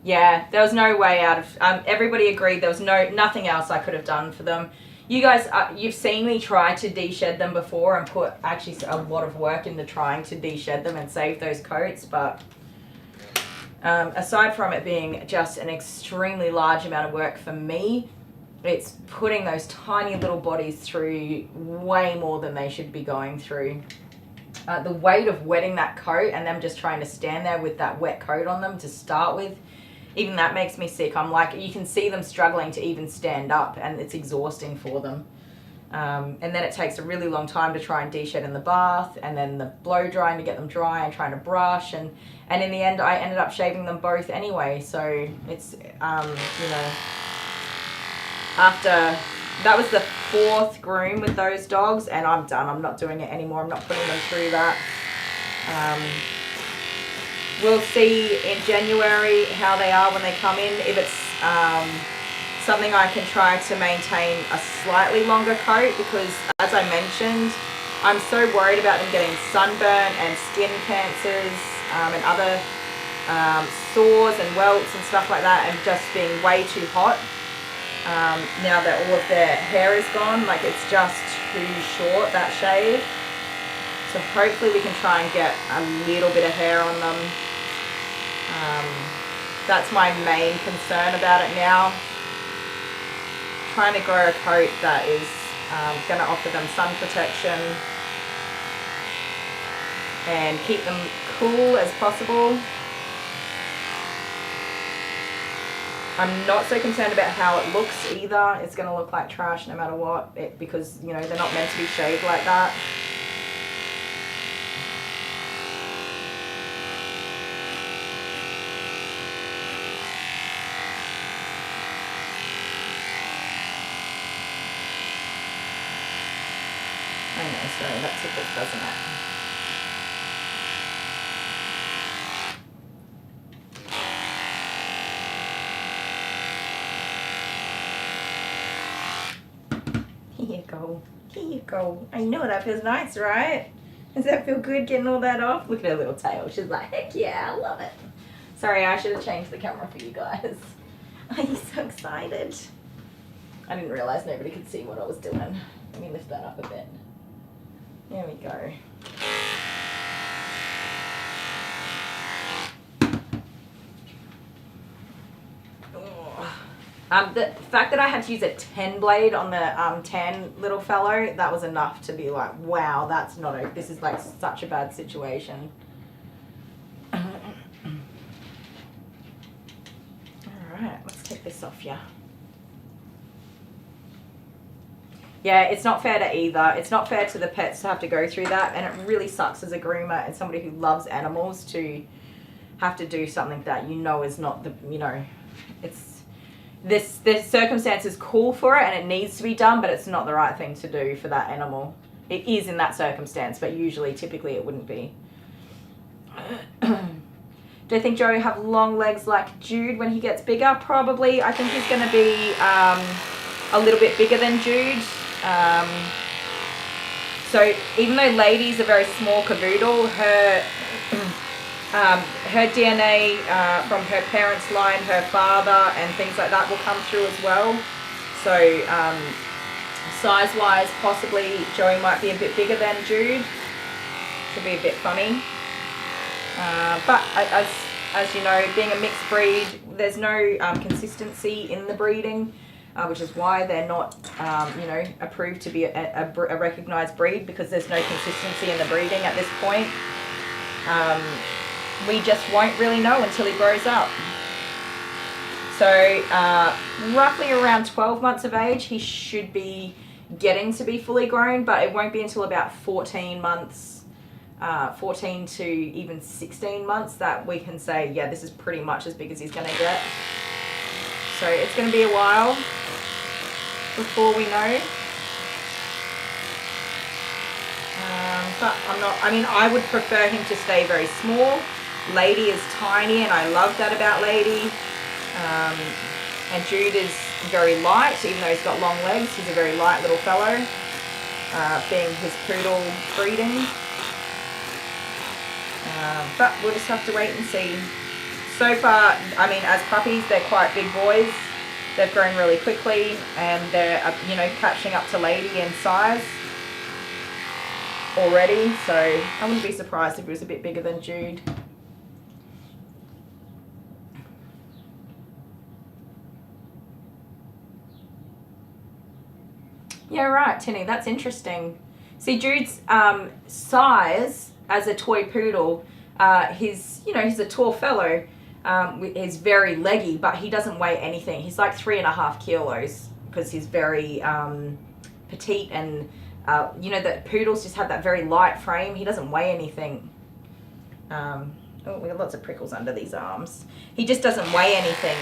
Speaker 1: Yeah, there was no way out of. Everybody agreed there was nothing else I could have done for them. You guys, you've seen me try to de-shed them before and put actually a lot of work into trying to de-shed them and save those coats, but aside from it being just an extremely large amount of work for me, it's putting those tiny little bodies through way more than they should be going through. The weight of wetting that coat and them just trying to stand there with that wet coat on them to start with, even that makes me sick. I'm like, you can see them struggling to even stand up, and it's exhausting for them. And then it takes a really long time to try and de-shed in the bath, and then the blow drying to get them dry and trying to brush. And in the end, I ended up shaving them both anyway. So it's, you know, after, that was the 4th groom with those dogs, and I'm done. I'm not doing it anymore. I'm not putting them through that. We'll see in January how they are when they come in. If it's something I can try to maintain a slightly longer coat, because as I mentioned, I'm so worried about them getting sunburn and skin cancers and other sores and welts and stuff like that, and just being way too hot. Now that all of their hair is gone, like it's just too short, that shave. So hopefully we can try and get a little bit of hair on them. That's my main concern about it now. Trying to grow a coat that is going to offer them sun protection and keep them cool as possible. I'm not so concerned about how it looks either. It's going to look like trash no matter what, because, you know, they're not meant to be shaved like that. I know, so that's a book, doesn't it? Here you go. Here you go. I know that feels nice, right? Does that feel good getting all that off? Look at her little tail. She's like, heck yeah, I love it. Sorry, I should have changed the camera for you guys. Are you so excited? I didn't realize nobody could see what I was doing. Let me lift that up a bit. There we go. The fact that I had to use a 10 blade on the 10 little fellow, that was enough to be like, wow, that's not a, this is like such a bad situation. Alright, let's take this off, yeah. Yeah, it's not fair to either. It's not fair to the pets to have to go through that, and it really sucks as a groomer and somebody who loves animals to have to do something that you know is not the, you know, it's, this circumstance is cool for it and it needs to be done, but it's not the right thing to do for that animal. It is in that circumstance, but usually, typically it wouldn't be. Do I think Joe will have long legs like Jude when he gets bigger? Probably. I think he's going to be a little bit bigger than Jude. So even though Lady's a very small cavoodle, her DNA from her parents' line, her father and things like that will come through as well. So size-wise, possibly Joey might be a bit bigger than Jude. Should be a bit funny. But as you know, being a mixed breed, there's no consistency in the breeding. Which is why they're not, you know, approved to be a recognised breed, because there's no consistency in the breeding at this point. We just won't really know until he grows up. So roughly around 12 months of age, he should be getting to be fully grown, but it won't be until about 14 months, 14 to even 16 months that we can say, yeah, this is pretty much as big as he's going to get. So it's going to be a while before we know. But I would prefer him to stay very small. Lady is tiny, and I love that about Lady. And Jude is very light, even though he's got long legs. He's a very light little fellow, being his poodle breeding. But we'll just have to wait and see. so far, I mean, as puppies, they're quite big boys. They've grown really quickly, and they're, you know, catching up to Lady in size already. So I wouldn't be surprised if it was a bit bigger than Jude. Yeah, right, Tinny, that's interesting. See, Jude's size as a toy poodle, he's a tall fellow. He's very leggy, but he doesn't weigh anything. He's like 3.5 kilos because he's very petite, and you know that poodles just have that very light frame. He doesn't weigh anything. Oh, we got lots of prickles under these arms. He just doesn't weigh anything.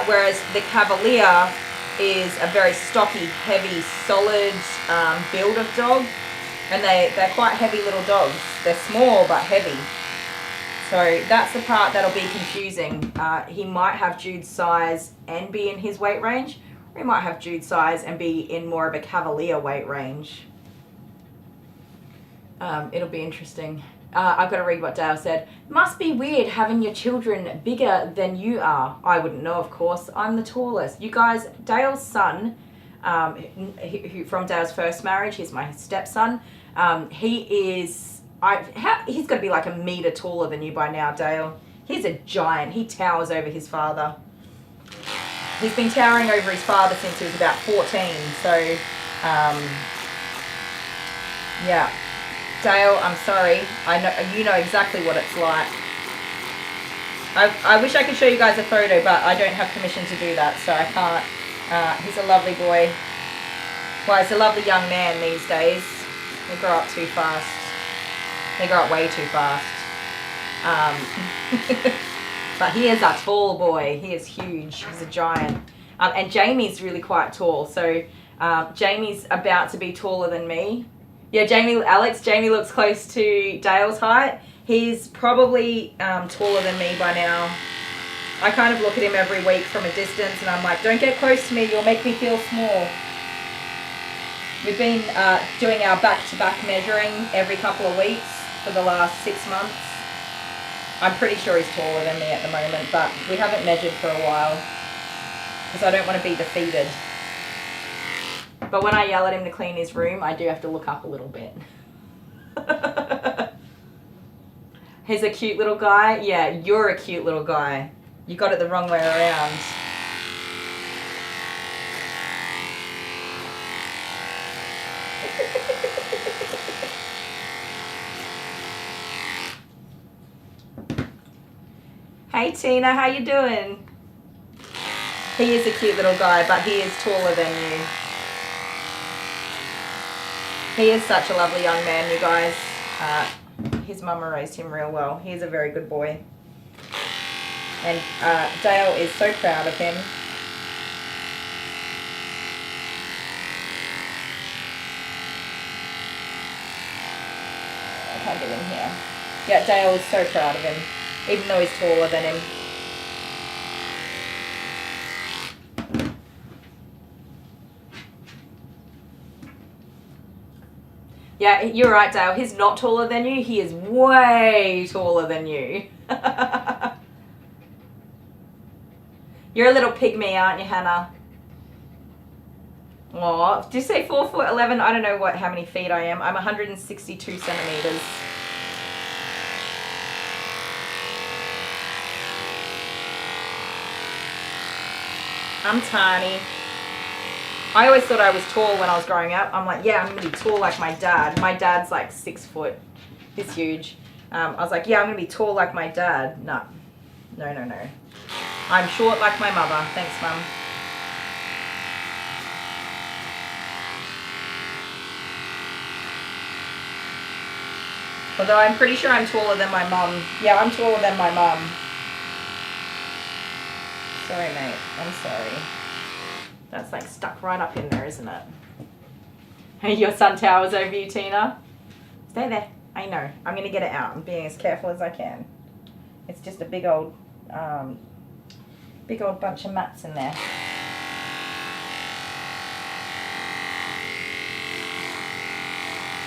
Speaker 1: Whereas the Cavalier is a very stocky, heavy, solid build of dog, and they're quite heavy little dogs. They're small but heavy. So that's the part that'll be confusing. He might have Jude's size and be in his weight range, or he might have Jude's size and be in more of a Cavalier weight range. It'll be interesting. I've got to read what Dale said. Must be weird having your children bigger than you are. I wouldn't know, of course. I'm the tallest. You guys, Dale's son, who from Dale's first marriage, he's my stepson. He's got to be like 1 meter taller than you by now, Dale. He's a giant. He towers over his father. He's been towering over his father since he was about 14. So, yeah. Dale, I'm sorry. I know you know exactly what it's like. I wish I could show you guys a photo, but I don't have permission to do that, so I can't. He's a lovely boy. Well, he's a lovely young man these days. They grow up too fast. They grow up way too fast. But he is a tall boy. He is huge. He's a giant. And Jamie's really quite tall. So Jamie's about to be taller than me. Yeah, Jamie looks close to Dale's height. He's probably taller than me by now. I kind of look at him every week from a distance and I'm like, don't get close to me, you'll make me feel small. We've been doing our back-to-back measuring every couple of weeks for the last 6 months. I'm pretty sure he's taller than me at the moment, but we haven't measured for a while because I don't want to be defeated. But when I yell at him to clean his room, I do have to look up a little bit. He's a cute little guy. Yeah, you're a cute little guy. You got it the wrong way around. Hey Tina, how you doing? He is a cute little guy, but he is taller than you. He is such a lovely young man, you guys. His mama raised him real well. He is a very good boy. And Dale is so proud of him. I can't get in here. Yeah, Dale is so proud of him, even though he's taller than him. Yeah, you're right, Dale. He's not taller than you. He is way taller than you. You're a little pygmy, aren't you, Hannah? Aw, did you say 4'11"? I don't know how many feet I am. I'm 162 centimeters. I'm tiny. I always thought I was tall when I was growing up. I'm like, yeah, I'm going to be tall like my dad. My dad's like 6 foot. He's huge. I was like, yeah, I'm going to be tall like my dad. No. No, no, no. I'm short like my mother. Thanks, Mum. Although I'm pretty sure I'm taller than my mum. Yeah, I'm taller than my mum. Sorry, mate. I'm sorry. That's like stuck right up in there, isn't it? Hey, your sun towers over you, Tina. Stay there. I know. I'm going to get it out. I'm being as careful as I can. It's just a big old bunch of mats in there.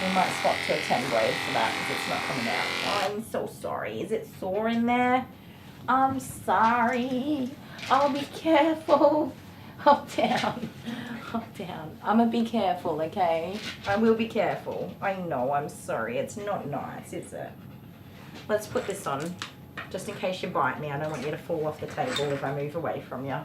Speaker 1: We might swap to a 10 blade for that because it's not coming out. Oh, I'm so sorry. Is it sore in there? I'm sorry. I'll be careful. Hold down. Hold down. I'm gonna be careful, okay? I will be careful. I know, I'm sorry. It's not nice, is it? Let's put this on. Just in case you bite me. I don't want you to fall off the table if I move away from you.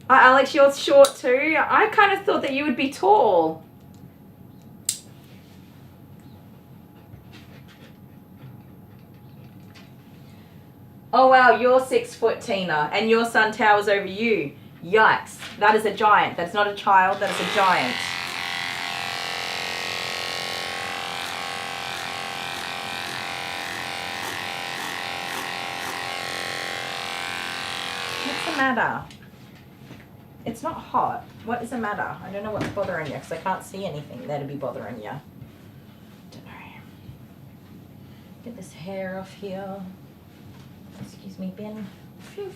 Speaker 1: Alex, you're short too. I kind of thought that you would be tall. Oh wow, you're 6 foot, Tina, and your son towers over you. Yikes. That is a giant. That's not a child, that is a giant. What's the matter? It's not hot. What is the matter? I don't know what's bothering you because I can't see anything there to be bothering you. Don't know. Get this hair off here. Excuse me, Ben. Phew.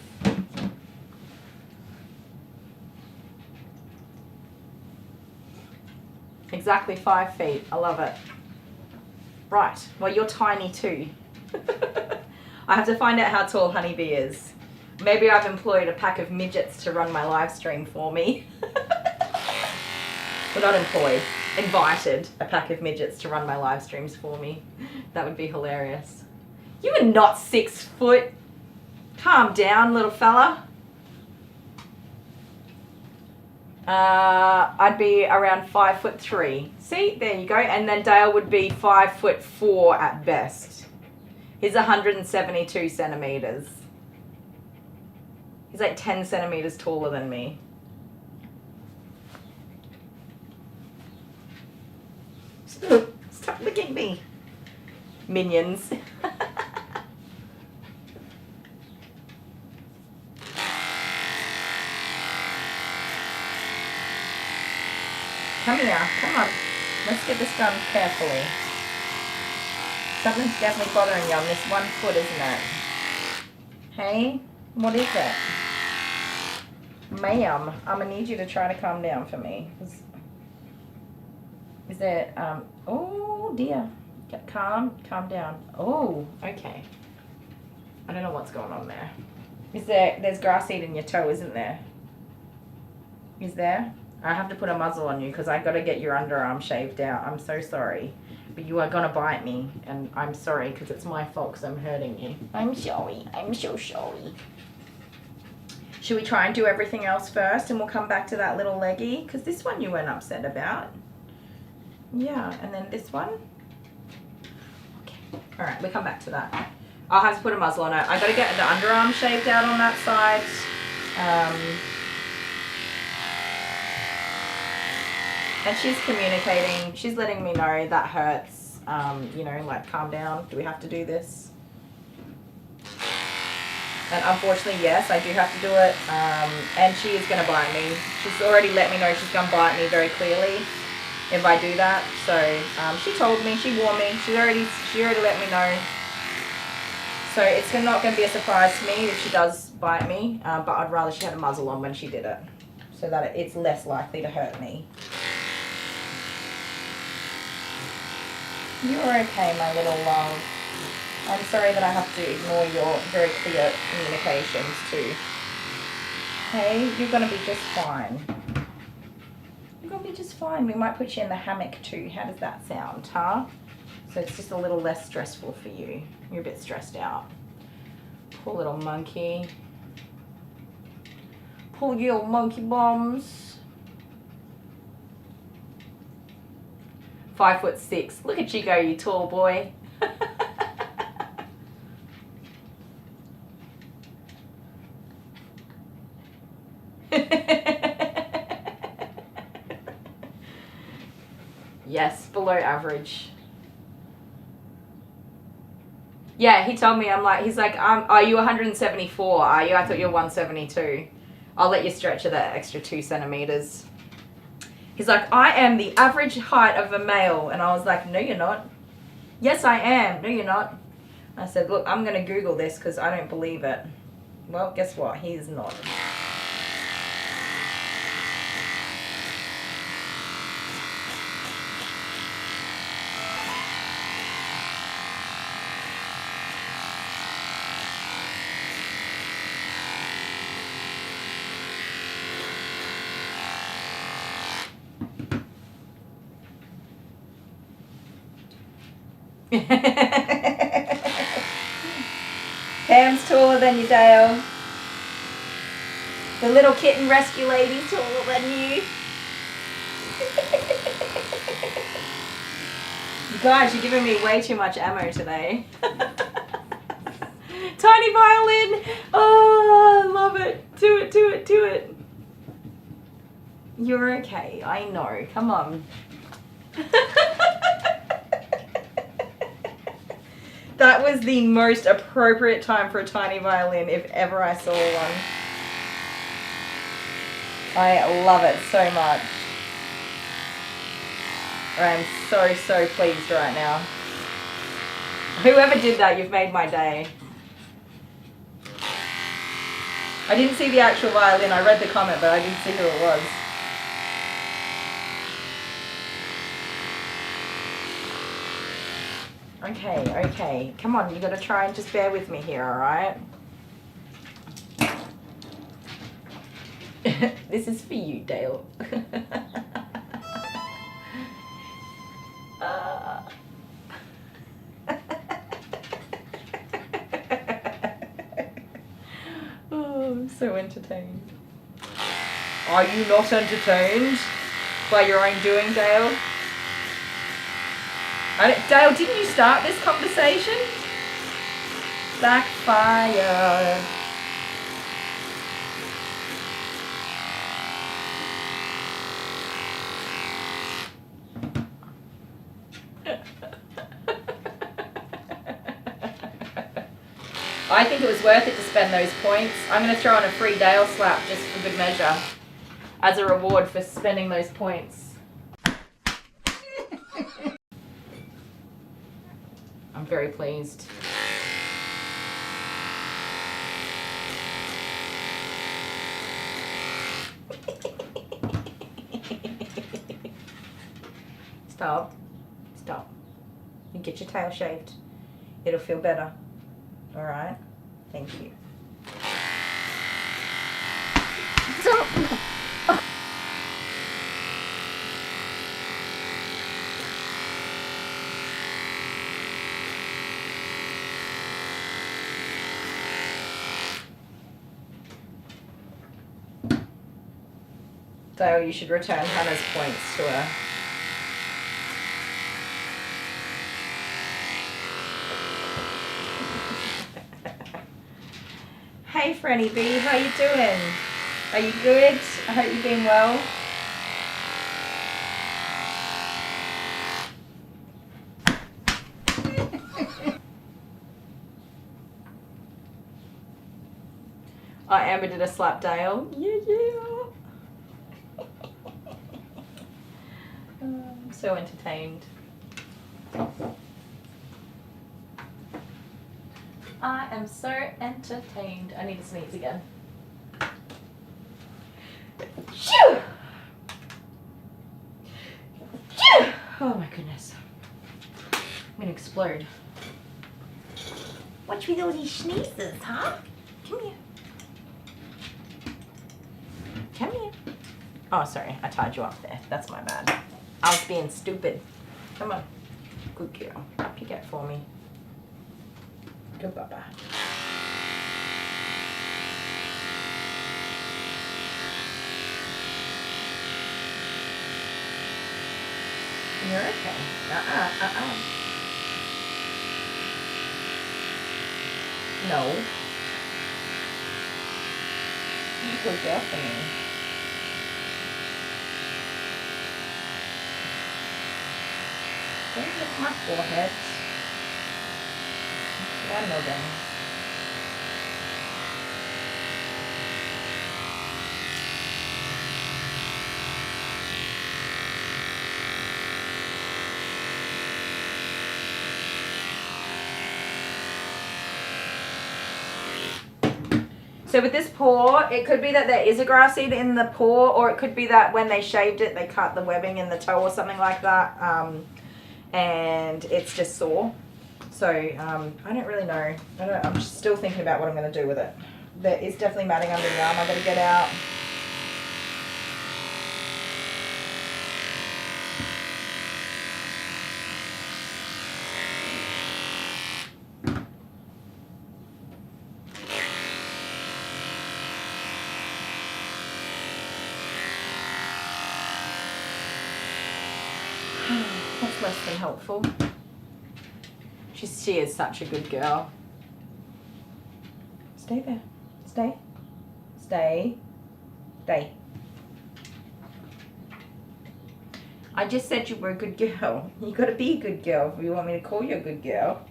Speaker 1: Exactly 5 feet. I love it. Right. Well, you're tiny too. I have to find out how tall Honeybee is. Maybe I've employed a pack of midgets to run my live stream for me. Well, not employed. Invited a pack of midgets to run my live streams for me. That would be hilarious. You are not 6 foot. Calm down, little fella. I'd be around 5'3". See, there you go. And then Dale would be 5'4" at best. He's 172 centimeters. He's like 10 centimeters taller than me. Stop licking me. Minions. Come here, come on. Let's get this done carefully. Something's definitely bothering you on this 1 foot, isn't it? Hey, what is it? Ma'am, I'm gonna need you to try to calm down for me. Is there, oh dear. Get calm down. Oh, okay. I don't know what's going on there. There's grass seed in your toe, isn't there? Is there? I have to put a muzzle on you because I got to get your underarm shaved out. I'm so sorry. But you are going to bite me. And I'm sorry because it's my fault because I'm hurting you. I'm sorry. I'm so sorry. Should we try and do everything else first and we'll come back to that little leggy? Because this one you weren't upset about. Yeah, and then this one. Okay. All right, we'll come back to that. I'll have to put a muzzle on it. I got to get the underarm shaved out on that side. And she's communicating. She's letting me know that hurts. You know, like calm down. Do we have to do this? And unfortunately, yes, I do have to do it. And she is going to bite me. She's already let me know she's going to bite me very clearly if I do that. So she told me, she warned me. She already let me know. So it's not going to be a surprise to me if she does bite me. But I'd rather she had a muzzle on when she did it, so that it's less likely to hurt me. You're okay, my little love. I'm sorry that I have to ignore your very clear communications too. Hey, you're gonna be just fine. You're gonna be just fine. We might put you in the hammock too. How does that sound, huh? So it's just a little less stressful for you. You're a bit stressed out. Poor little monkey. Poor little monkey bombs. 5'6". Look at you go, you tall boy. Yes, below average. Yeah, he told me, he's like, are you 174? Are you? I thought you were 172. I'll let you stretch it that extra 2 centimeters. He's like, I am the average height of a male. And I was like, no, you're not. Yes, I am. No, you're not. I said, look, I'm going to Google this because I don't believe it. Well, guess what? He's not. Pam's taller than you, Dale. The little kitten rescue lady's taller than you. You guys, you're giving me way too much ammo today. Tiny violin. Oh, I love it. Do it, do it, do it. You're okay. I know. Come on. That was the most appropriate time for a tiny violin if ever I saw one. I love it so much. I'm so, so pleased right now. Whoever did that, you've made my day. I didn't see the actual violin. I read the comment, but I didn't see who it was. Okay, okay. Come on, you gotta try and just bear with me here, alright? This is for you, Dale. Oh, I'm so entertained. Are you not entertained by your own doing, Dale? Dale, didn't you start this conversation? Backfire. I think it was worth it to spend those points. I'm going to throw in a free Dale slap just for good measure as a reward for spending those points. I'm very pleased. Stop. Stop. You get your tail shaved. It'll feel better. Alright? Thank you. Stop. Dale, you should return Hannah's points to her. Hey Franny B, how you doing? Are you good? I hope you've been well. Amber did a slap Dale. Yeah, yeah. I'm so entertained. I am so entertained. I need to sneeze again. Shoo! Shoo! Oh my goodness. I'm gonna explode. Watch me do these sneezes, huh? Come here. Come here. Oh, sorry. I tied you up there. That's my bad. I was being stupid. Come on. Good girl. Pick it for me. Good Baba. You're okay. No. You good girl for me. Don't hit my forehead. One more down. So with this paw, it could be that there is a grass seed in the paw, or it could be that when they shaved it, they cut the webbing in the toe or something like that, and it's just sore. So I don't really know. I'm just still thinking about what I'm going to do with it. There is definitely matting under the arm I've got to get out. That's less than helpful. She is such a good girl. Stay there. Stay. Stay. Stay. I just said you were a good girl. You gotta be a good girl if you want me to call you a good girl.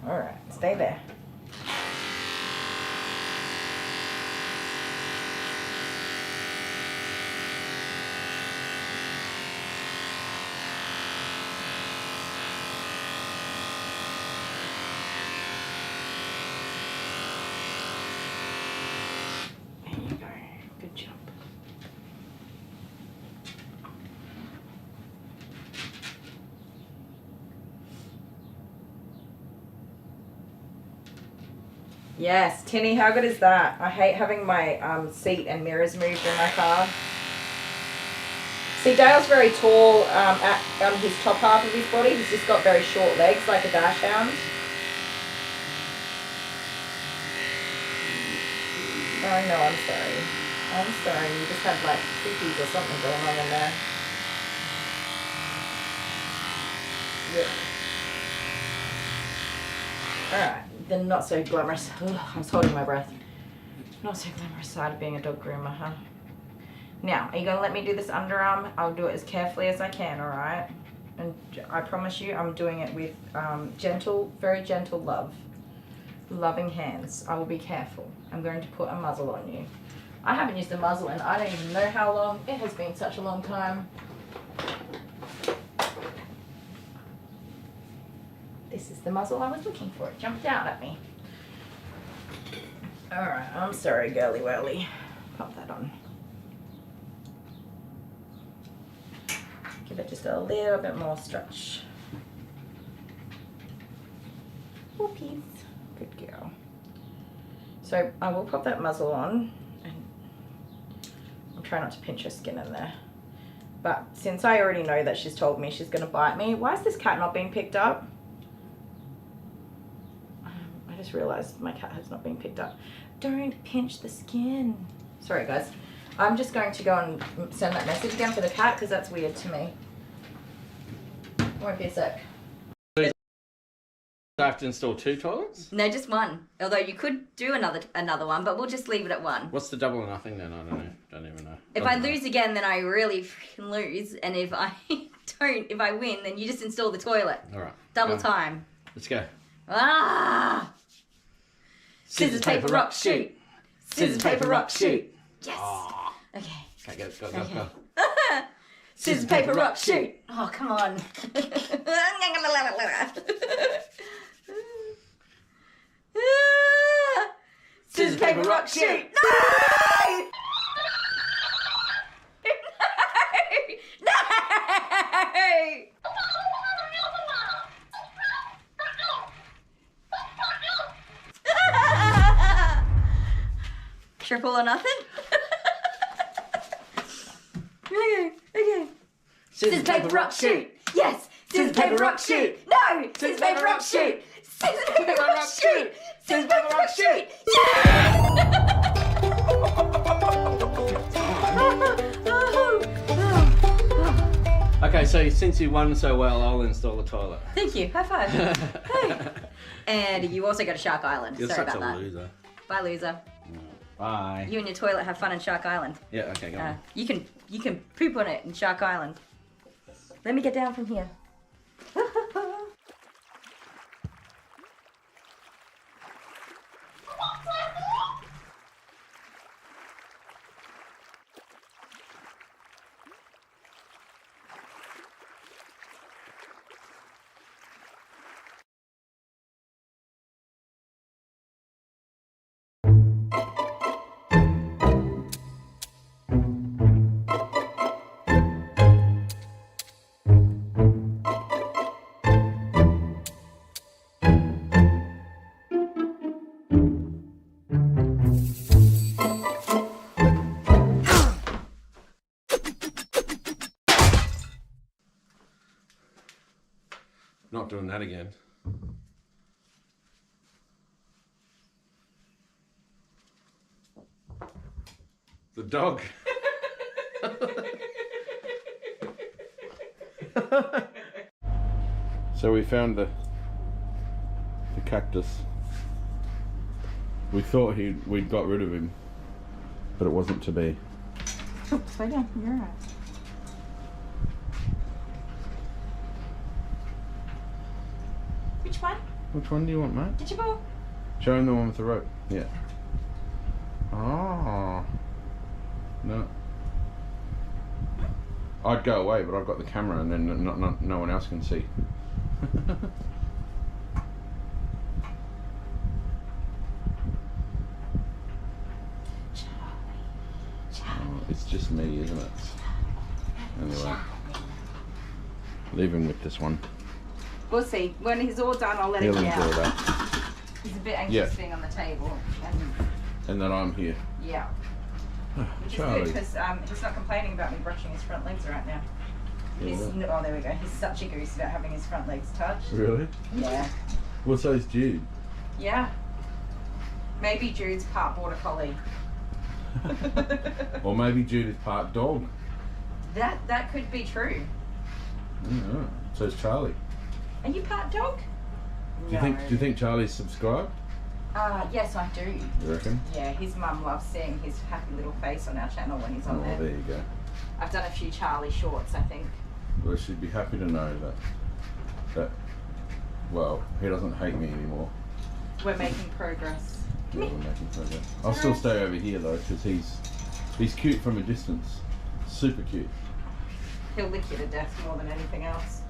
Speaker 1: Alright, stay there. There you go. Good job. Yes, Tinny, how good is that? I hate having my seat and mirrors moved in my car. See, Dale's very tall on his top half of his body. He's just got very short legs like a dachshund. Oh no, I'm sorry. I'm sorry, you just had like cookies or something going on in there. Yeah. Alright, the not so glamorous, I was holding my breath. Not so glamorous side of being a dog groomer, huh? Now, are you going to let me do this underarm? I'll do it as carefully as I can, alright? And I promise you, I'm doing it with gentle, very gentle love. Loving hands. I will be careful. I'm going to put a muzzle on you. I haven't used a muzzle in I don't even know how long. It has been such a long time. This is the muzzle I was looking for. It jumped out at me. Alright, I'm sorry, girly whirly. Pop that on. Give it just a little bit more stretch. Whoopies. Good girl. So I will pop that muzzle on, and I'll try not to pinch her skin in there. But since I already know that she's told me she's going to bite me, why is this cat not being picked up? I just realized my cat has not been picked up. Don't pinch the skin. Sorry guys. I'm just going to go and send that message again for the cat because that's weird to me. Won't be a sec.
Speaker 5: I have to install 2 toilets?
Speaker 7: No, just one. Although you could do another one, but we'll just leave it at one.
Speaker 5: What's the double or nothing then? I don't know. Don't even know.
Speaker 7: If I lose again, then I really freaking lose. And if I if I win, then you just install the toilet.
Speaker 5: Alright.
Speaker 7: Double time.
Speaker 5: Let's go.
Speaker 7: Ah! Scissors, paper, rock, shoot. Scissors, paper, rock, shoot. Yes.
Speaker 5: Oh.
Speaker 7: Okay.
Speaker 5: Okay, go.
Speaker 7: Scissors, paper, rock, shoot. Oh, come on. Scissors, paper, rock, shoot. No! No! Triple or nothing? Okay. Scissors, paper, rock, shoot. Yes. Scissors, paper, rock, shoot. No. Scissors, paper, rock, shoot. Scissors, paper, rock, shoot. Scissors, paper, rock, shoot.
Speaker 5: Okay, so since you won so well, I'll install the toilet.
Speaker 7: Thank you. High five. Hey. And you also go to Shark Island.
Speaker 5: You're
Speaker 7: Sorry
Speaker 5: such
Speaker 7: about
Speaker 5: a
Speaker 7: that.
Speaker 5: loser.
Speaker 7: Bye, loser.
Speaker 5: Bye.
Speaker 7: You and your toilet have fun in Shark Island.
Speaker 5: Yeah, okay, go on.
Speaker 7: You can poop on it in Shark Island. Let me get down from here.
Speaker 5: Not doing that again. The dog.
Speaker 4: So we found the cactus. We thought we'd got rid of him, but it wasn't to be.
Speaker 1: Oh, slow down. You're right. Which one?
Speaker 4: Which one do you want, mate?
Speaker 1: Did you ball?
Speaker 4: Show him the one with the rope. Yeah. Oh. No. I'd go away, but I've got the camera, and then no one else can see. Oh, it's just me, isn't it? Anyway, leave him with this one.
Speaker 1: We'll see. When he's all done, I'll let
Speaker 4: He'll
Speaker 1: him
Speaker 4: enjoy
Speaker 1: out.
Speaker 4: that.
Speaker 1: He's a bit anxious
Speaker 4: Yeah.
Speaker 1: being on the table.
Speaker 4: And then I'm here.
Speaker 1: Yeah. Which is
Speaker 4: Charlie.
Speaker 1: good because he's not complaining about me brushing his front legs right now. He's,
Speaker 4: Yeah.
Speaker 1: oh, there we go. He's such a goose about having his front legs touched.
Speaker 4: Really?
Speaker 1: Yeah.
Speaker 4: Well, so's Jude.
Speaker 1: Yeah. Maybe Jude's part border collie.
Speaker 4: Or maybe Jude is part dog.
Speaker 1: That could be true.
Speaker 4: Yeah. So's Charlie.
Speaker 1: Are you part dog?
Speaker 4: Do you think Charlie's subscribed?
Speaker 1: Yes, I do.
Speaker 4: You reckon?
Speaker 1: Yeah, his mum loves seeing his happy little face on our channel when he's on
Speaker 4: Oh,
Speaker 1: there.
Speaker 4: there you go.
Speaker 1: I've done a few Charlie shorts, I think.
Speaker 4: Well, she'd be happy to know that well, he doesn't hate me anymore.
Speaker 1: We're making progress.
Speaker 4: Yeah, we're making progress. I'll still stay over here though, because he's cute from a distance. Super cute.
Speaker 1: He'll lick you to death more than anything else.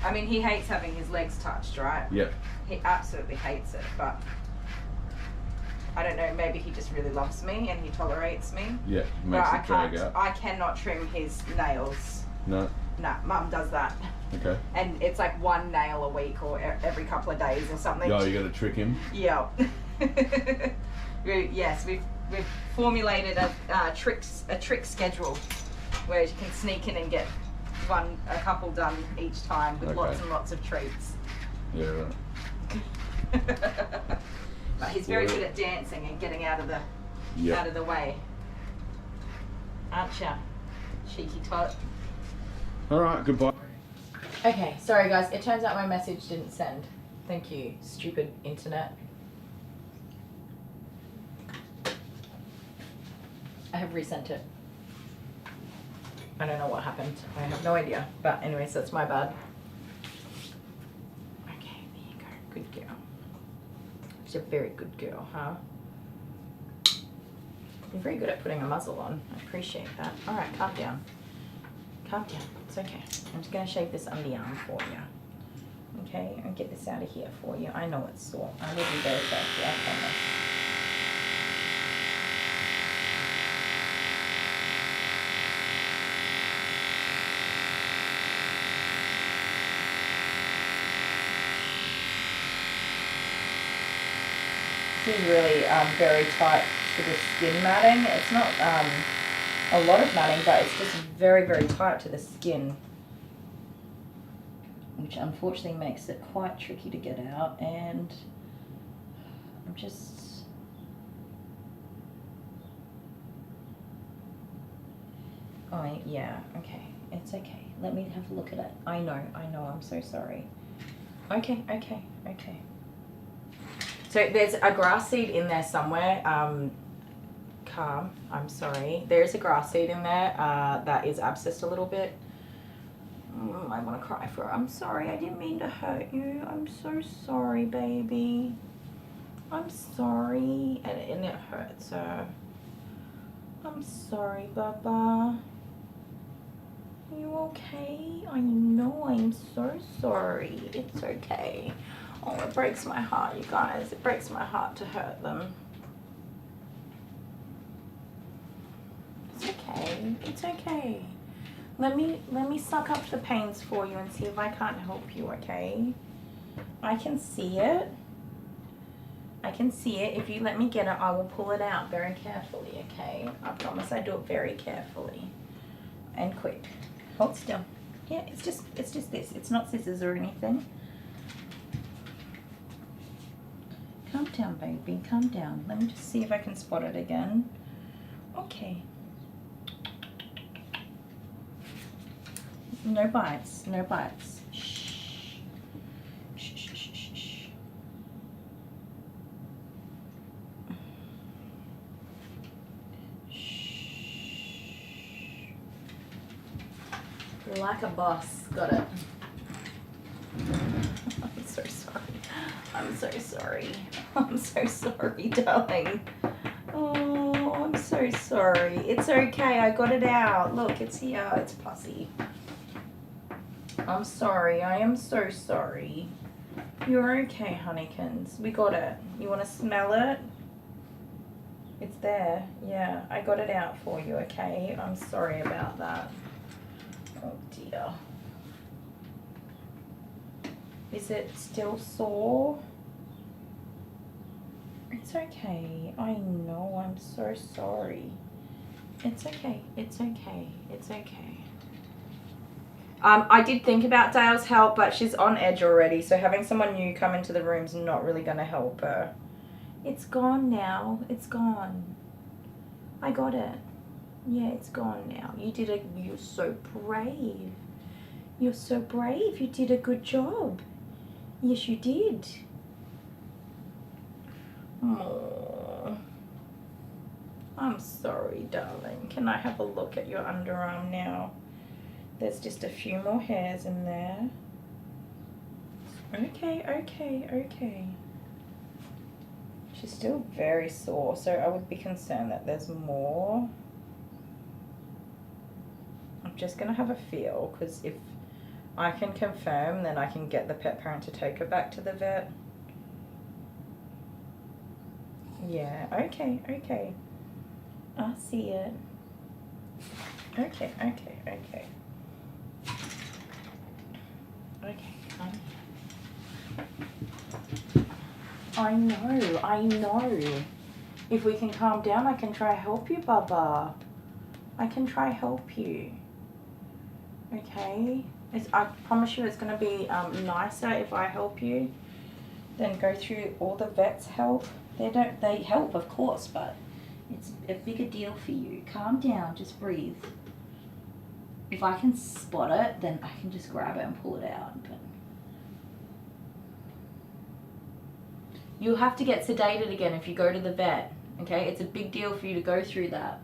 Speaker 1: I mean, he hates having his legs touched, right?
Speaker 4: Yep.
Speaker 1: He absolutely hates it, but I don't know, maybe he just really loves me and he tolerates me.
Speaker 4: Yeah,
Speaker 1: But
Speaker 4: makes it drag out.
Speaker 1: I cannot trim his nails.
Speaker 4: No?
Speaker 1: Nah, Mum does that.
Speaker 4: Okay.
Speaker 1: And it's like one nail a week or every couple of days or something.
Speaker 4: Oh, you gotta trick him?
Speaker 1: Yeah. Yes, we've formulated a trick schedule where you can sneak in and get a couple done each time with lots and lots of treats.
Speaker 4: Yeah, right.
Speaker 1: But he's very good at dancing and getting out of the way. Aren't ya? Cheeky tot.
Speaker 4: Alright, goodbye.
Speaker 1: Okay, sorry guys, it turns out my message didn't send. Thank you, stupid internet. I have resent it. I don't know what happened. I have no idea. But anyways, that's my bad. Okay, there you go. Good girl. She's a very good girl, huh? You're very good at putting a muzzle on. I appreciate that. Alright, calm down. Calm down. It's okay. I'm just going to shave this underarm for you. Okay? And get this out of here for you. I know it's sore. I will be very careful. I promise. This is really very tight to the skin matting. It's not a lot of matting, but it's just very, very tight to the skin, which unfortunately makes it quite tricky to get out. And I'm just... Oh, yeah, okay. It's okay. Let me have a look at it. I know, I'm so sorry. Okay. So there's a grass seed in there somewhere. Calm, I'm sorry. There's a grass seed in there that is abscessed a little bit. I want to cry for it. I'm sorry, I didn't mean to hurt you. I'm so sorry, baby. I'm sorry. And it hurts her. I'm sorry, Baba. Are you okay? I know, I'm so sorry. It's okay. Oh, it breaks my heart, you guys. It breaks my heart to hurt them. It's okay. It's okay. Let me suck up the pains for you and see if I can't help you, okay? I can see it. I can see it. If you let me get it, I will pull it out very carefully, okay? I promise I do it very carefully and quick. Hold still. Yeah, it's just this. It's not scissors or anything. Calm down, baby. Calm down. Let me just see if I can spot it again. Okay. No bites, no bites. Shh. Shh, shh, shh, shh, shh. Shh. Like a boss. Got it. I'm so sorry. I'm so sorry. I'm so sorry, darling. Oh, I'm so sorry. It's okay. I got it out. Look, it's here. It's pussy. I'm sorry. I am so sorry. You're okay, honeykins. We got it. You want to smell it? It's there. Yeah, I got it out for you, okay? I'm sorry about that. Oh, dear. Is it still sore? It's okay. I know. I'm so sorry. It's okay. It's okay. It's okay. I did think about Dale's help, but she's on edge already, so having someone new come into the room's not really going to help her. It's gone now. It's gone. I got it. Yeah, it's gone now. You're so brave. You're so brave. You did a good job. Yes, you did. Oh, I'm sorry, darling. Can I have a look at your underarm now? There's just a few more hairs in there. Okay, okay, okay. She's still very sore, so I would be concerned that there's more. I'm just going to have a feel, because if I can confirm, then I can get the pet parent to take her back to the vet. Yeah, okay, okay. I see it. Okay, okay, okay. Okay, I know. If we can calm down, I can try help you, Bubba. I can try help you. Okay? I promise you it's going to be nicer if I help you than go through all the vet's help. They help, of course, but it's a bigger deal for you. Calm down, just breathe. If I can spot it, then I can just grab it and pull it out. But you'll have to get sedated again if you go to the vet, okay? It's a big deal for you to go through that.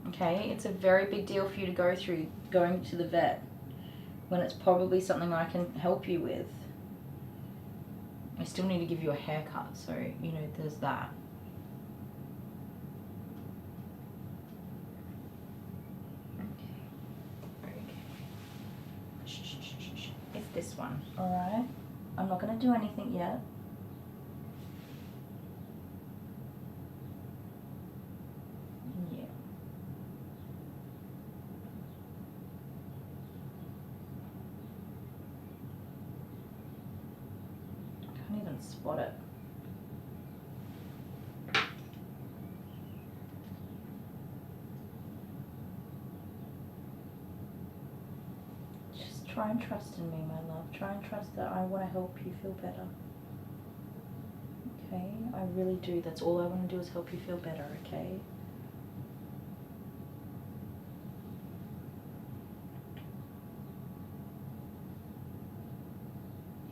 Speaker 1: Okay, it's a very big deal for you to go through going to the vet when it's probably something I can help you with. I still need to give you a haircut, so, you know, there's that. Okay. Shh, shh, shh, shh, shh. It's this one, alright? I'm not going to do anything yet. Yeah. I can't even spot it. Just try and trust in me, my love. Try and trust that I want to help you feel better. Okay? I really do. That's all I want to do is help you feel better, okay?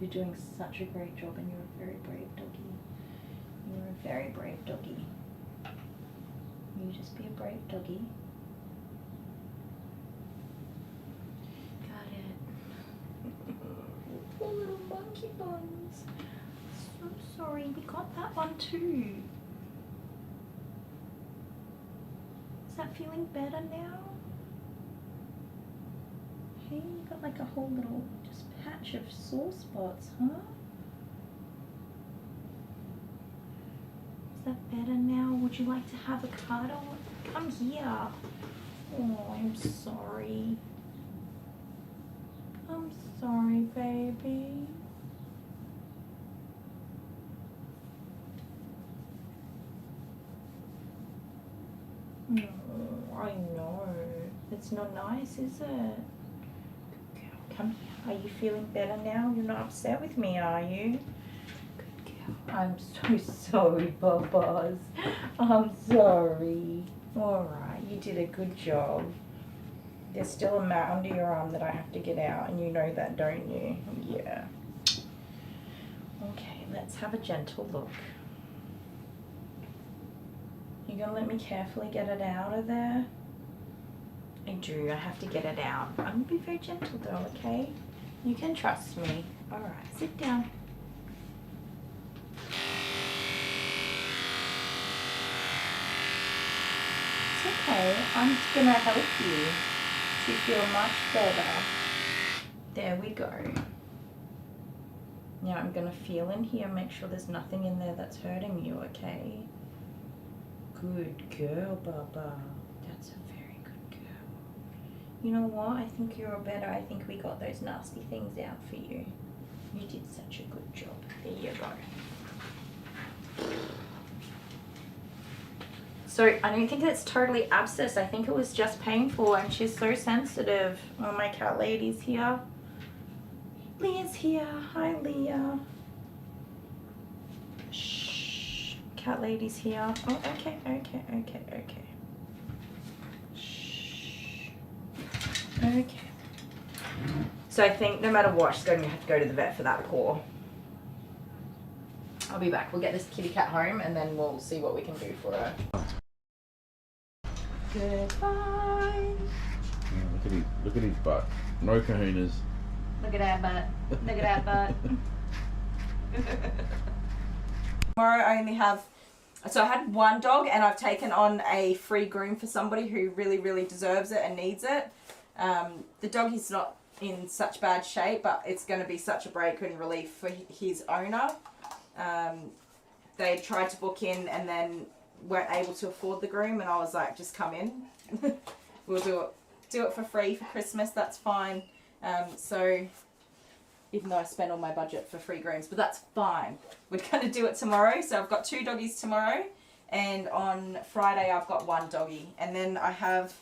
Speaker 1: You're doing such a great job, and you're a very brave doggy. You're a very brave doggy. You just be a brave doggy. Got it. Poor little monkey buns. So sorry, we got that one too. Is that feeling better now? Hey, you got like a whole little just patch of sore spots, huh? Is that better now? Would you like to have a cuddle? Come here. Oh, I'm sorry. I'm sorry, baby. No, I know. It's not nice, is it? Girl, come here. Are you feeling better now? You're not upset with me, are you? Good girl. I'm so sorry, Bubba's. I'm sorry. Alright, you did a good job. There's still a mat under your arm that I have to get out, and you know that, don't you? Yeah. Okay, let's have a gentle look. You gonna let me carefully get it out of there? I do, I have to get it out. I'm gonna be very gentle though, okay? You can trust me. Alright, sit down. It's okay, I'm just gonna help you to feel much better. There we go. Now I'm gonna feel in here, make sure there's nothing in there that's hurting you, okay? Good girl, Bubba. That's a very good girl. You know what? I think you're better. I think we got those nasty things out for you. You did such a good job. There you go. So I don't think it's totally abscess. I think it was just painful, and she's so sensitive. Oh, my cat lady's here. Leah's here. Hi, Leah. Shh. Cat lady's here. Oh, okay. Shh. Okay. So I think no matter what, she's going to have to go to the vet for that paw. I'll be back. We'll get this kitty cat home, and then we'll see what we can do for her. Goodbye.
Speaker 4: Look at his butt. No kahunas.
Speaker 1: Look at that butt. Look at that butt. Tomorrow I only have, so I had one dog, and I've taken on a free groom for somebody who really, really deserves it and needs it. The dog is not in such bad shape, but it's going to be such a break and relief for his owner. They tried to book in and then weren't able to afford the groom, and I was like, just come in. We'll do it for free for Christmas, that's fine. So even though I spend all my budget for free grooms, but that's fine. We're going to do it tomorrow. So I've got 2 doggies tomorrow, and on Friday I've got 1 doggy, and then I have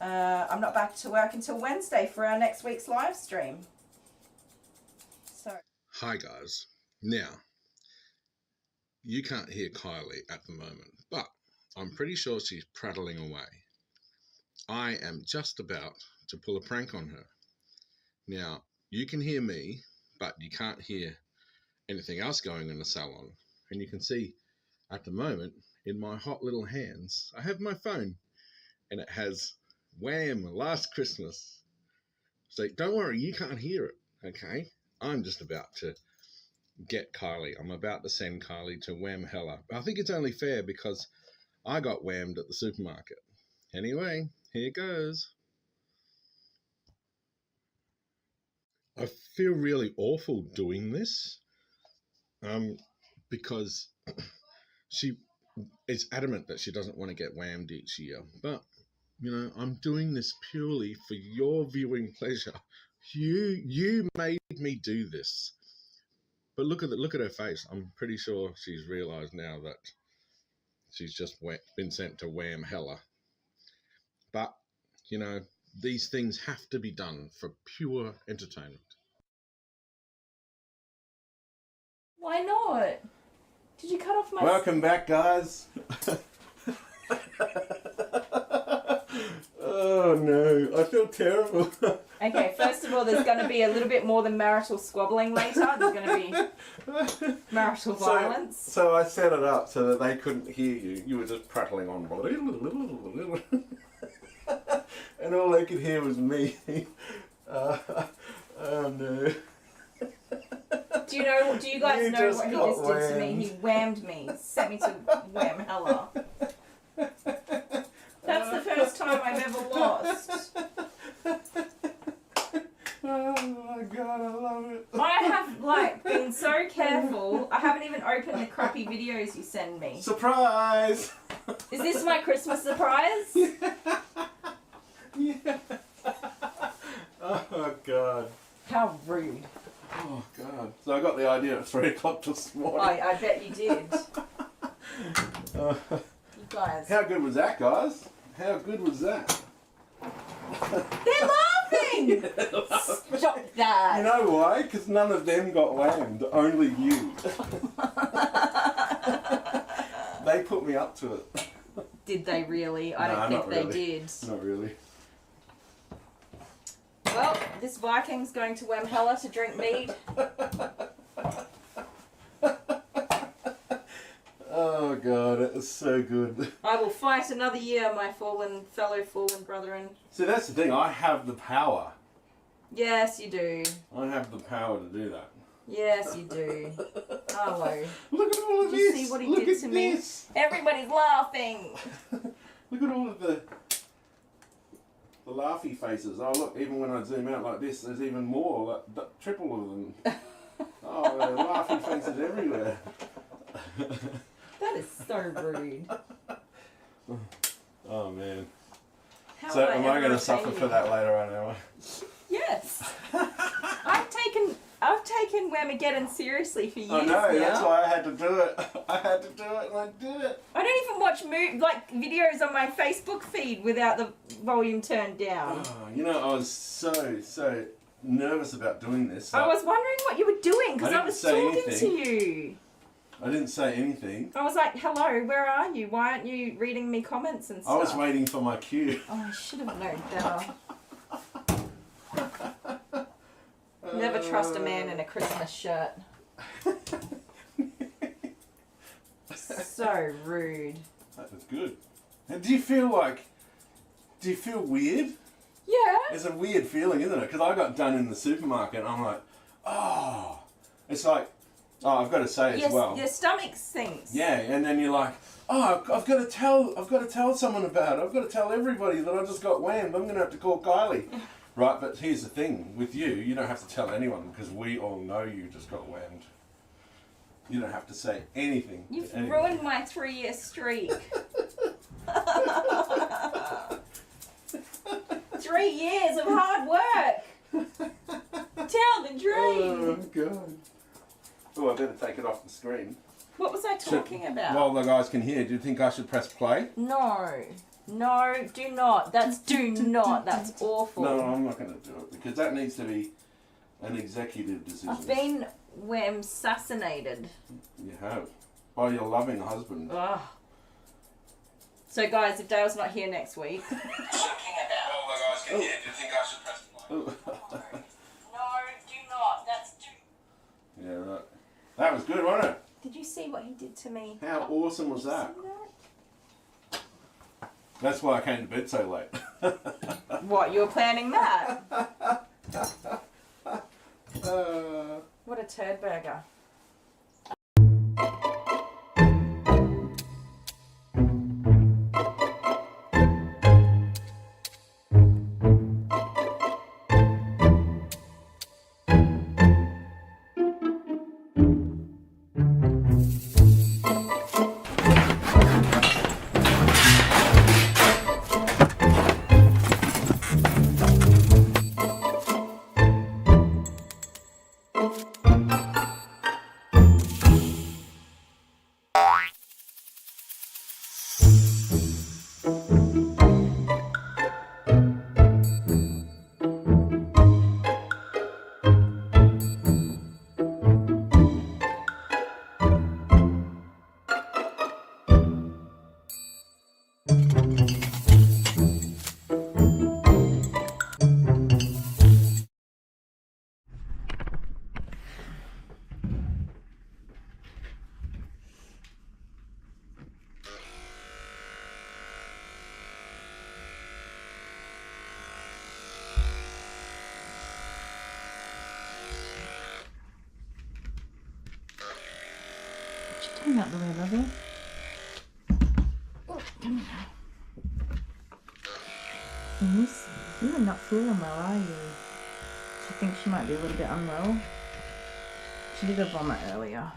Speaker 1: I'm not back to work until Wednesday for our next week's live stream. So
Speaker 8: hi guys. Now you can't hear Kylie at the moment, but I'm pretty sure she's prattling away. I am just about to pull a prank on her. Now, you can hear me, but you can't hear anything else going in the salon. And you can see at the moment in my hot little hands, I have my phone, and it has Wham! Last Christmas. So don't worry, you can't hear it, okay? I'm just about to get Kylie. I'm about to send Kylie to Wham Hella. I think it's only fair because I got whammed at the supermarket. Anyway, here goes. I feel really awful doing this because she is adamant that she doesn't want to get whammed each year. But, you know, I'm doing this purely for your viewing pleasure. You made me do this. But look at her face. I'm pretty sure she's realised now that she's just been sent to Wham Hella. But, you know, these things have to be done for pure entertainment.
Speaker 1: why not? Did you cut off my...
Speaker 9: Welcome back, guys. Oh no, I feel terrible.
Speaker 1: Okay, first of all, there's going to be a little bit more than marital squabbling later. There's going to be marital violence.
Speaker 9: So I set it up so that they couldn't hear you. You were just prattling on. And all they could hear was me. Oh no.
Speaker 1: Do you guys
Speaker 9: You
Speaker 1: know
Speaker 9: just
Speaker 1: what he
Speaker 9: got
Speaker 1: just did to me?
Speaker 9: whammed.
Speaker 1: He whammed me, sent me to Wham Hella. That's the first time I've ever lost.
Speaker 9: Oh my god, I love it.
Speaker 1: I have been so careful. I haven't even opened the crappy videos you send me.
Speaker 9: Surprise!
Speaker 1: Is this my Christmas surprise?
Speaker 9: Yeah. Oh god.
Speaker 1: How rude.
Speaker 9: Oh god. So I got the idea at 3 o'clock this morning.
Speaker 1: I bet you did. You guys.
Speaker 9: How good was that, guys? How good was that?
Speaker 1: They're laughing! doing? Stop that.
Speaker 9: You know why? Because none of them got whammed, only you. They put me up to it.
Speaker 1: Did they really? I don't think they did.
Speaker 9: Not really.
Speaker 1: Well, this Viking's going to Wamhalla to drink mead.
Speaker 9: Oh God, it was so good.
Speaker 1: I will fight another year, my fellow fallen brethren.
Speaker 9: See, that's the thing. I have the power.
Speaker 1: Yes, you do.
Speaker 9: I have the power to do that.
Speaker 1: Yes, you do. Hello.
Speaker 9: Look at all of
Speaker 1: Did you
Speaker 9: this.
Speaker 1: see what he
Speaker 9: Look
Speaker 1: did
Speaker 9: at
Speaker 1: to me?
Speaker 9: this.
Speaker 1: Everybody's laughing.
Speaker 9: Look at all of the laughy faces. Oh look, even when I zoom out like this, there's even more, like triple of them. Oh, there are laughy faces everywhere.
Speaker 1: That is so rude.
Speaker 9: Oh man.
Speaker 1: How
Speaker 9: So
Speaker 1: would
Speaker 9: am I
Speaker 1: ever
Speaker 9: going to
Speaker 1: repay
Speaker 9: suffer
Speaker 1: you?
Speaker 9: for that later on, am I?
Speaker 1: Yes. I've taken Whamageddon seriously for years
Speaker 9: I know,
Speaker 1: now.
Speaker 9: that's why I had to do it. I had to do it and I did it.
Speaker 1: I don't even watch videos on my Facebook feed without the volume turned down.
Speaker 9: Oh, you know, I was so nervous about doing this.
Speaker 1: I was wondering what you were doing because I
Speaker 9: didn't
Speaker 1: was
Speaker 9: say
Speaker 1: talking
Speaker 9: anything.
Speaker 1: to you.
Speaker 9: I didn't say anything.
Speaker 1: I was like, hello, where are you? Why aren't you reading me comments and stuff?
Speaker 9: I was waiting for my cue.
Speaker 1: Oh, I should have known better. Never trust a man in a Christmas shirt. So rude.
Speaker 9: That was good. And do you feel weird?
Speaker 1: Yeah.
Speaker 9: It's a weird feeling, isn't it? Because I got done in the supermarket and I'm like, oh. It's like, oh, I've got to say as well.
Speaker 1: Your stomach sinks.
Speaker 9: Yeah, and then you're like, oh, I've got to tell someone about it. I've got to tell everybody that I just got whammed. I'm going to have to call Kylie. Right, but here's the thing. With you don't have to tell anyone because we all know you just got whammed. You don't have to say anything.
Speaker 1: You've
Speaker 9: to anyone.
Speaker 1: ruined my 3-year streak. 3 years of hard work. Tell the dream.
Speaker 9: Oh, God. Oh, I better take it off the screen.
Speaker 1: What was I talking about?
Speaker 9: While the guys can hear, do you think I should press play?
Speaker 1: No. No, do not. Do not. That's awful.
Speaker 9: No, I'm not going to do it because that needs to be an executive decision.
Speaker 1: I've been assassinated.
Speaker 9: You have. By your loving husband.
Speaker 1: Ugh. So, guys, if Dale's not here next week.
Speaker 9: While the guys can hear, do you think I should press play?
Speaker 1: No, do not.
Speaker 9: Yeah, right. That was good, wasn't it?
Speaker 1: Did you see what he did to me?
Speaker 9: How awesome was that? That's why I came to bed so late.
Speaker 1: What, you were planning that? What a turd burger. Turn out the way, lovey. You're not feeling well, are you? She thinks she might be a little bit unwell. She did a vomit earlier.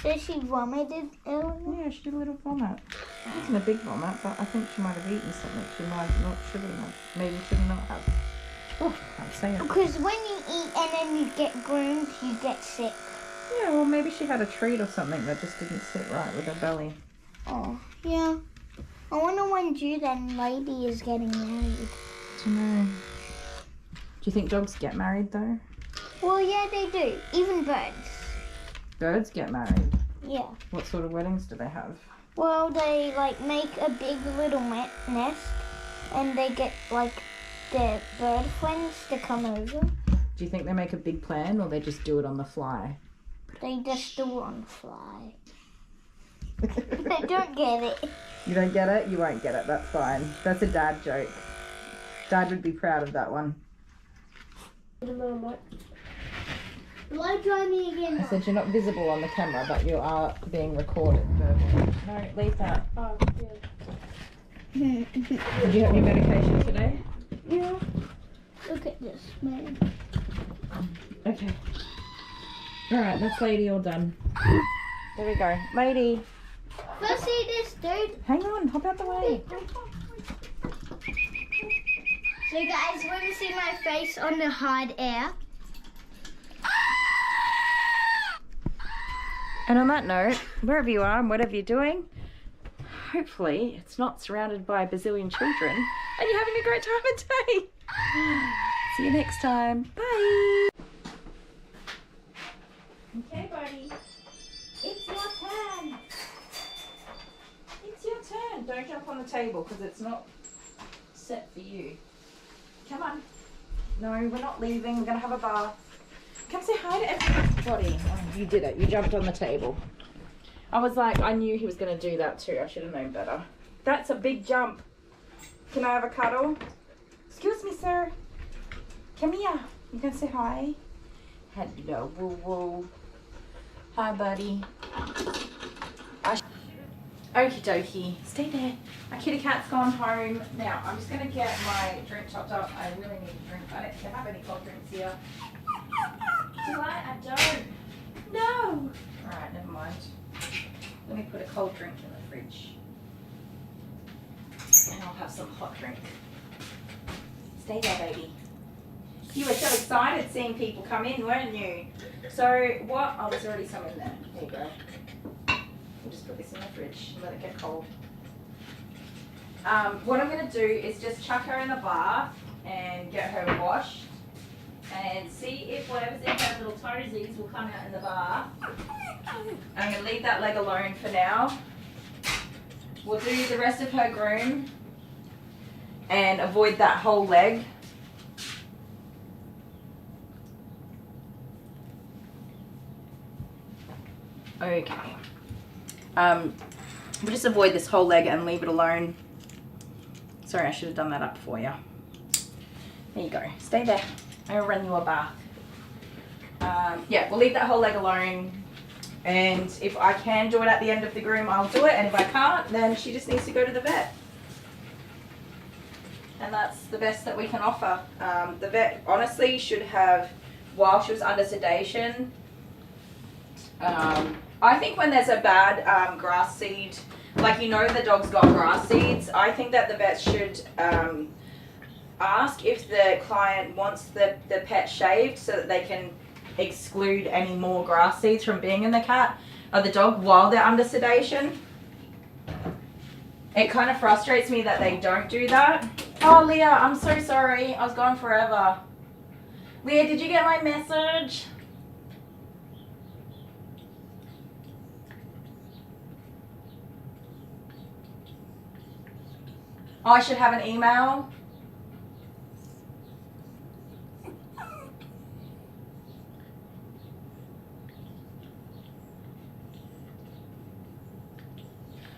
Speaker 10: So she vomited earlier?
Speaker 1: Yeah, she did a little vomit. It wasn't a big vomit, but I think she might have eaten something she might not shouldn't have. Maybe should not have. Oh, I can't say it.
Speaker 10: Because when you eat and then you get groomed, you get sick.
Speaker 1: Yeah, well maybe she had a treat or something that just didn't sit right with her belly.
Speaker 10: Oh, yeah. I wonder when Jude and Lady is getting married.
Speaker 1: I don't know. you think dogs get married though?
Speaker 10: Well, yeah, they do. Even birds.
Speaker 1: Birds get married.
Speaker 10: Yeah.
Speaker 1: What sort of weddings do they have?
Speaker 10: Well, they like make a big little nest, and they get like their bird friends to come over.
Speaker 1: Do you think they make a big plan, or they just do it on the fly?
Speaker 10: They just do it on the fly. I don't get it.
Speaker 1: You don't get it? You won't get it. That's fine. That's a dad joke. Dad would be proud of that one.
Speaker 10: Why try me again?
Speaker 1: I said you're not visible on the camera, but you are being recorded. No, leave that.
Speaker 10: Oh,
Speaker 1: Did you have your medication today?
Speaker 10: yeah. Look at this, man.
Speaker 1: Okay. Alright, that's lady all done. There we go. Lady.
Speaker 10: First see this, dude.
Speaker 1: Hang on, hop out the way.
Speaker 10: So guys, want to see my face on the hard air?
Speaker 1: And on that note, wherever you are and whatever you're doing, hopefully it's not surrounded by a bazillion children and you're having a great time of day. See you next time. Bye. Okay, buddy. It's your turn. It's your turn. Don't jump on the table because it's not set for you. Come on. No, we're not leaving. We're going to have a bath. Come say hi to everybody. Oh, you did it. You jumped on the table. I was like, I knew he was going to do that too. I should have known better. That's a big jump. Can I have a cuddle? Excuse me, sir. Come here. You going to say hi? Hello, woo woo. Hi, buddy. Okie dokie. Stay there. My kitty cat's gone home. Now, I'm just going to get my drink topped up. I really need a drink. I don't have any cold drinks here. Do I? Don't. No. Alright, never mind. Let me put a cold drink in the fridge. And I'll have some hot drink. Stay there, baby. You were so excited seeing people come in, weren't you? So what? Oh, there's already some in there. There you go. We'll just put this in the fridge and let it get cold. What I'm going to do is just chuck her in the bath and get her washed. And see if whatever's in her little toesies will come out in the bath. I'm going to leave that leg alone for now. We'll do the rest of her groom and avoid that whole leg. Okay. We'll just avoid this whole leg and leave it alone. Sorry, I should have done that up for you. There you go. Stay there. I'll run you a bath. Yeah, we'll leave that whole leg alone. And if I can do it at the end of the groom, I'll do it. And if I can't, then she just needs to go to the vet. And that's the best that we can offer. The vet honestly should have, while she was under sedation, I think when there's a bad grass seed, like you know the dog's got grass seeds, I think that the vet should ask if the client wants the pet shaved so that they can exclude any more grass seeds from being in the cat or the dog while they're under sedation. It kind of frustrates me that they don't do that. Oh, Leah, I'm so sorry. I was gone forever. Leah, did you get my message? Oh, I should have an email.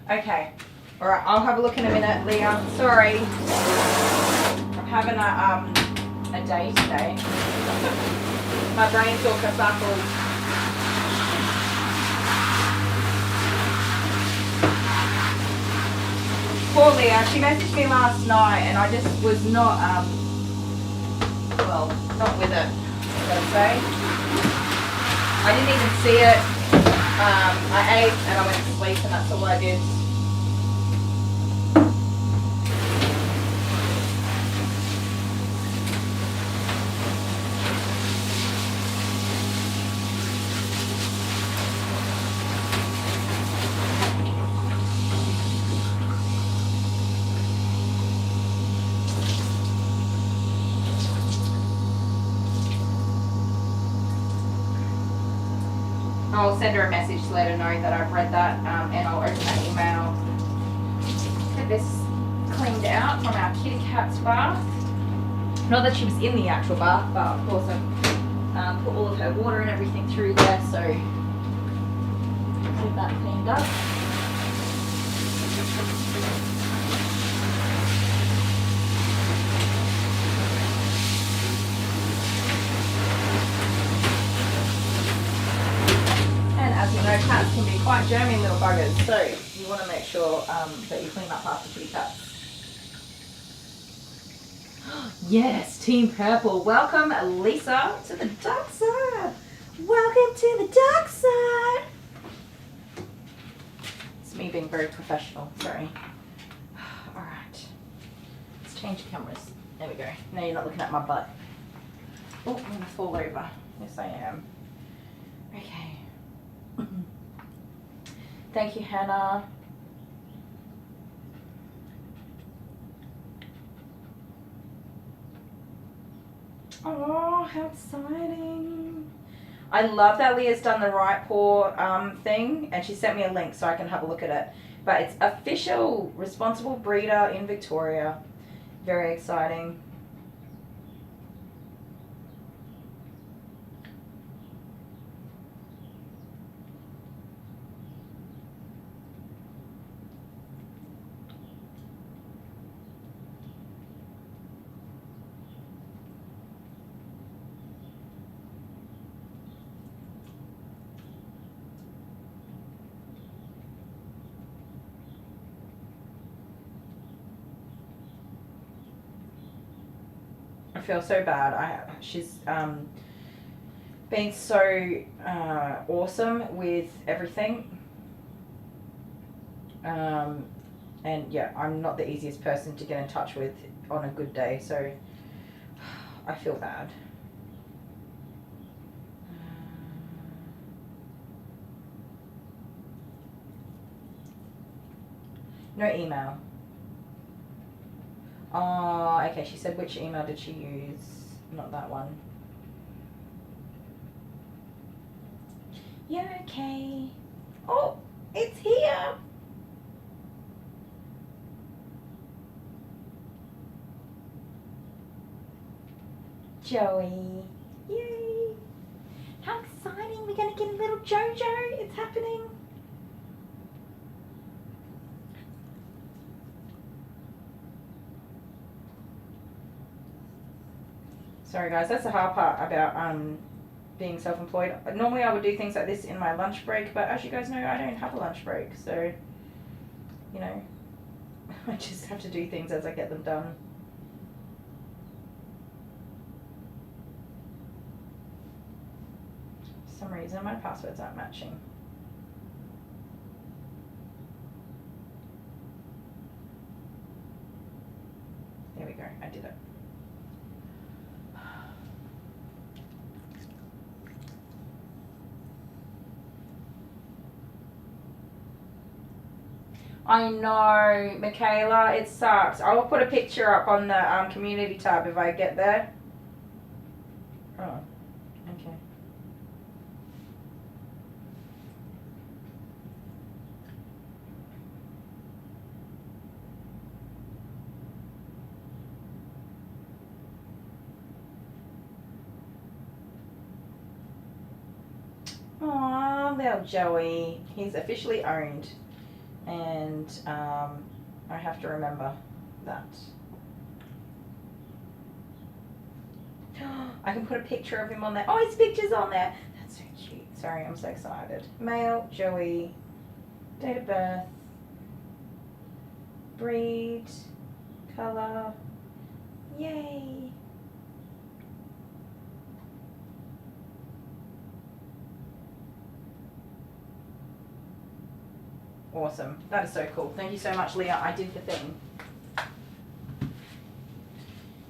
Speaker 1: Okay. All right, I'll have a look in a minute, Leah. Sorry. I'm having a day today. My brain's all kerfuffled. Poor Leah, she messaged me last night and I just was not, well, not with it, I gotta say. I didn't even see it. I ate and I went to sleep and that's all I did. I'll send her a message to let her know that I've read that, and I'll open that email. Get this cleaned out from our kitty cat's bath. Not that she was in the actual bath, but of course I put all of her water and everything through there, so get that cleaned up. And as you know, cats can be quite germy little buggers, so you want to make sure that you clean up after kitty cats. Yes, Team Purple. Welcome, Lisa, to the dark side. Welcome to the dark side. It's me being very professional. Sorry. All right. Let's change cameras. There we go. Now you're not looking at my butt. Oh, I'm gonna fall over. Yes, I am. Okay. Thank you, Hannah. Oh, how exciting. I love that Leah's done the right paw thing, and she sent me a link so I can have a look at it. But it's official, responsible breeder in Victoria. Very exciting. I feel so bad. She's been so awesome with everything. And yeah, I'm not the easiest person to get in touch with on a good day, so I feel bad. No email. Oh, okay, she said which email did she use? Not that one. You're okay. Oh, it's here. Joey. Yay. How exciting. We're going to get a little Jojo. It's happening. Sorry guys, that's the hard part about being self-employed. Normally I would do things like this in my lunch break, but as you guys know, I don't have a lunch break, so, you know, I just have to do things as I get them done. For some reason my passwords aren't matching. There we go, I did it. I know, Michaela, it sucks. I will put a picture up on the community tab if I get there. Oh, okay. Aw, little Joey. He's officially owned. And I have to remember that. I can put a picture of him on there. Oh, his picture's on there. That's so cute. Sorry, I'm so excited. Male, Joey, date of birth, breed, color. Yay. Awesome. That is so cool. Thank you so much, Leah. I did the thing.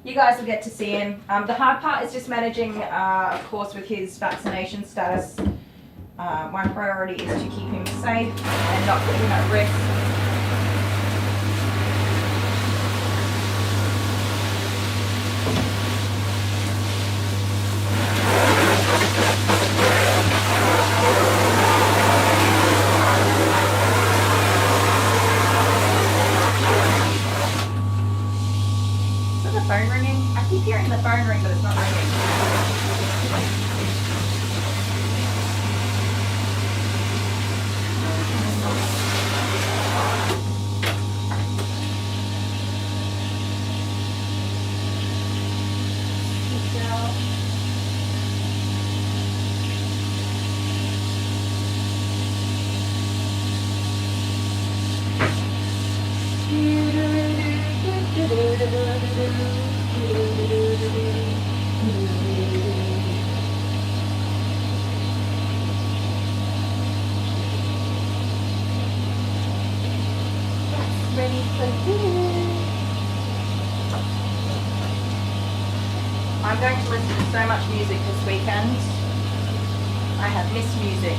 Speaker 1: You guys will get to see him. The hard part is just managing, of course, with his vaccination status. My priority is to keep him safe and not put him at risk. Ready for dinner. I'm going to listen to so much music this weekend. I have missed music.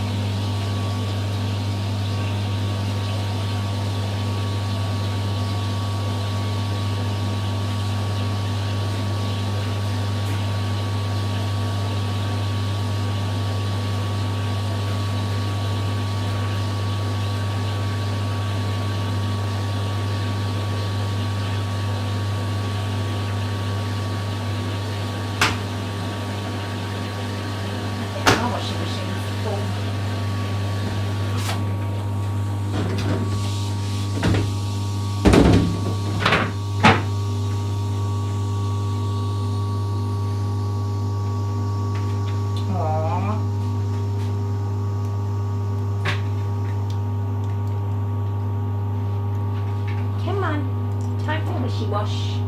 Speaker 1: Wash.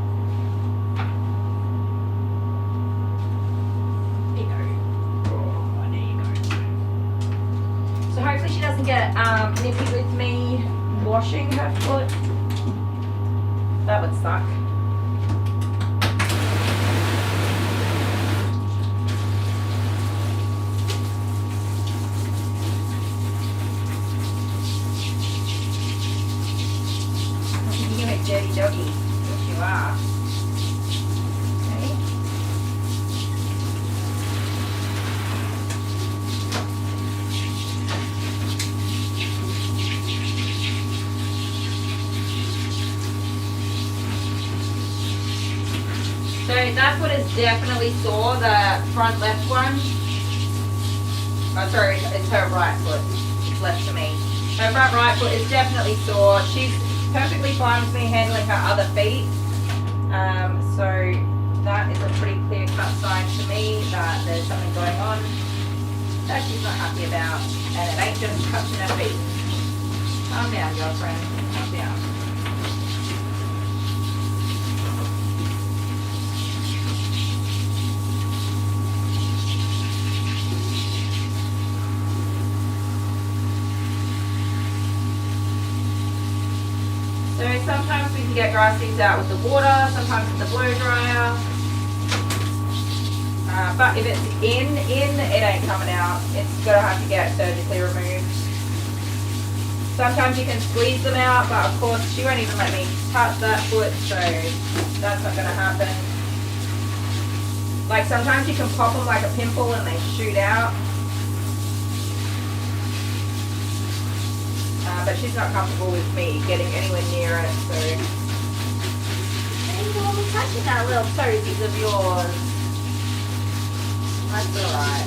Speaker 1: There you go. Oh, there you go. So hopefully she doesn't get nippy with me washing her foot. That would suck. You make dirty doggy. You are. Okay. So that foot is definitely sore, the front left one. Oh, sorry, it's her right foot. It's left to me. Her front right foot is definitely sore. She's perfectly fine with me handling her other feet. So that is a pretty clear cut sign to me that there's something going on that she's not happy about, and it ain't just touching her feet. Calm down, girlfriend. Calm down. So sometimes we can get grass seeds out with the water, sometimes with the blow dryer. But if it's in, it ain't coming out. It's gonna have to get surgically removed. Sometimes you can squeeze them out, but of course she won't even let me touch that foot, so that's not gonna happen. Like sometimes you can pop them like a pimple and they shoot out. But she's not comfortable with me getting anywhere near it, so. Hey, you want me touching that little toesies of yours? That's alright.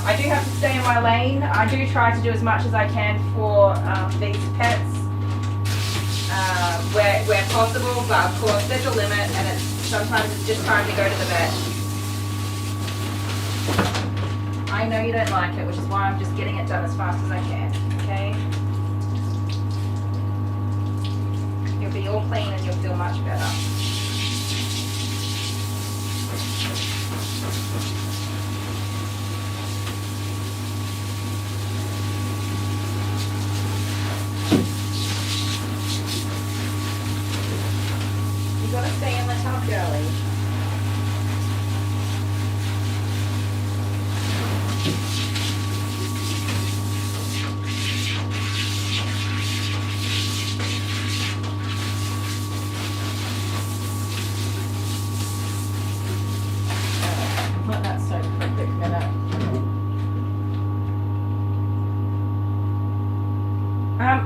Speaker 1: I do have to stay in my lane. I do try to do as much as I can for these pets where possible, but of course there's a limit, and sometimes it's just time to go to the vet. I know you don't like it, which is why I'm just getting it done as fast as I can, okay? You'll be all clean and you'll feel much better. You gotta stay in the tub, girlie.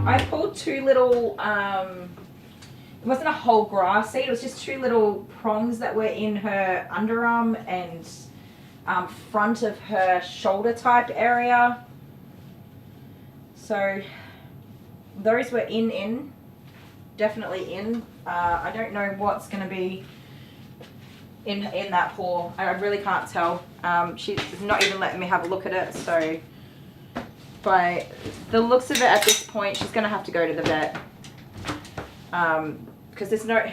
Speaker 1: I pulled two little, it wasn't a whole grass seed, it was just two little prongs that were in her underarm and front of her shoulder type area. So those were definitely in. I don't know what's going to be in that paw. I really can't tell. She's not even letting me have a look at it, so by the looks of it at this point, she's going to have to go to the vet. because there's no,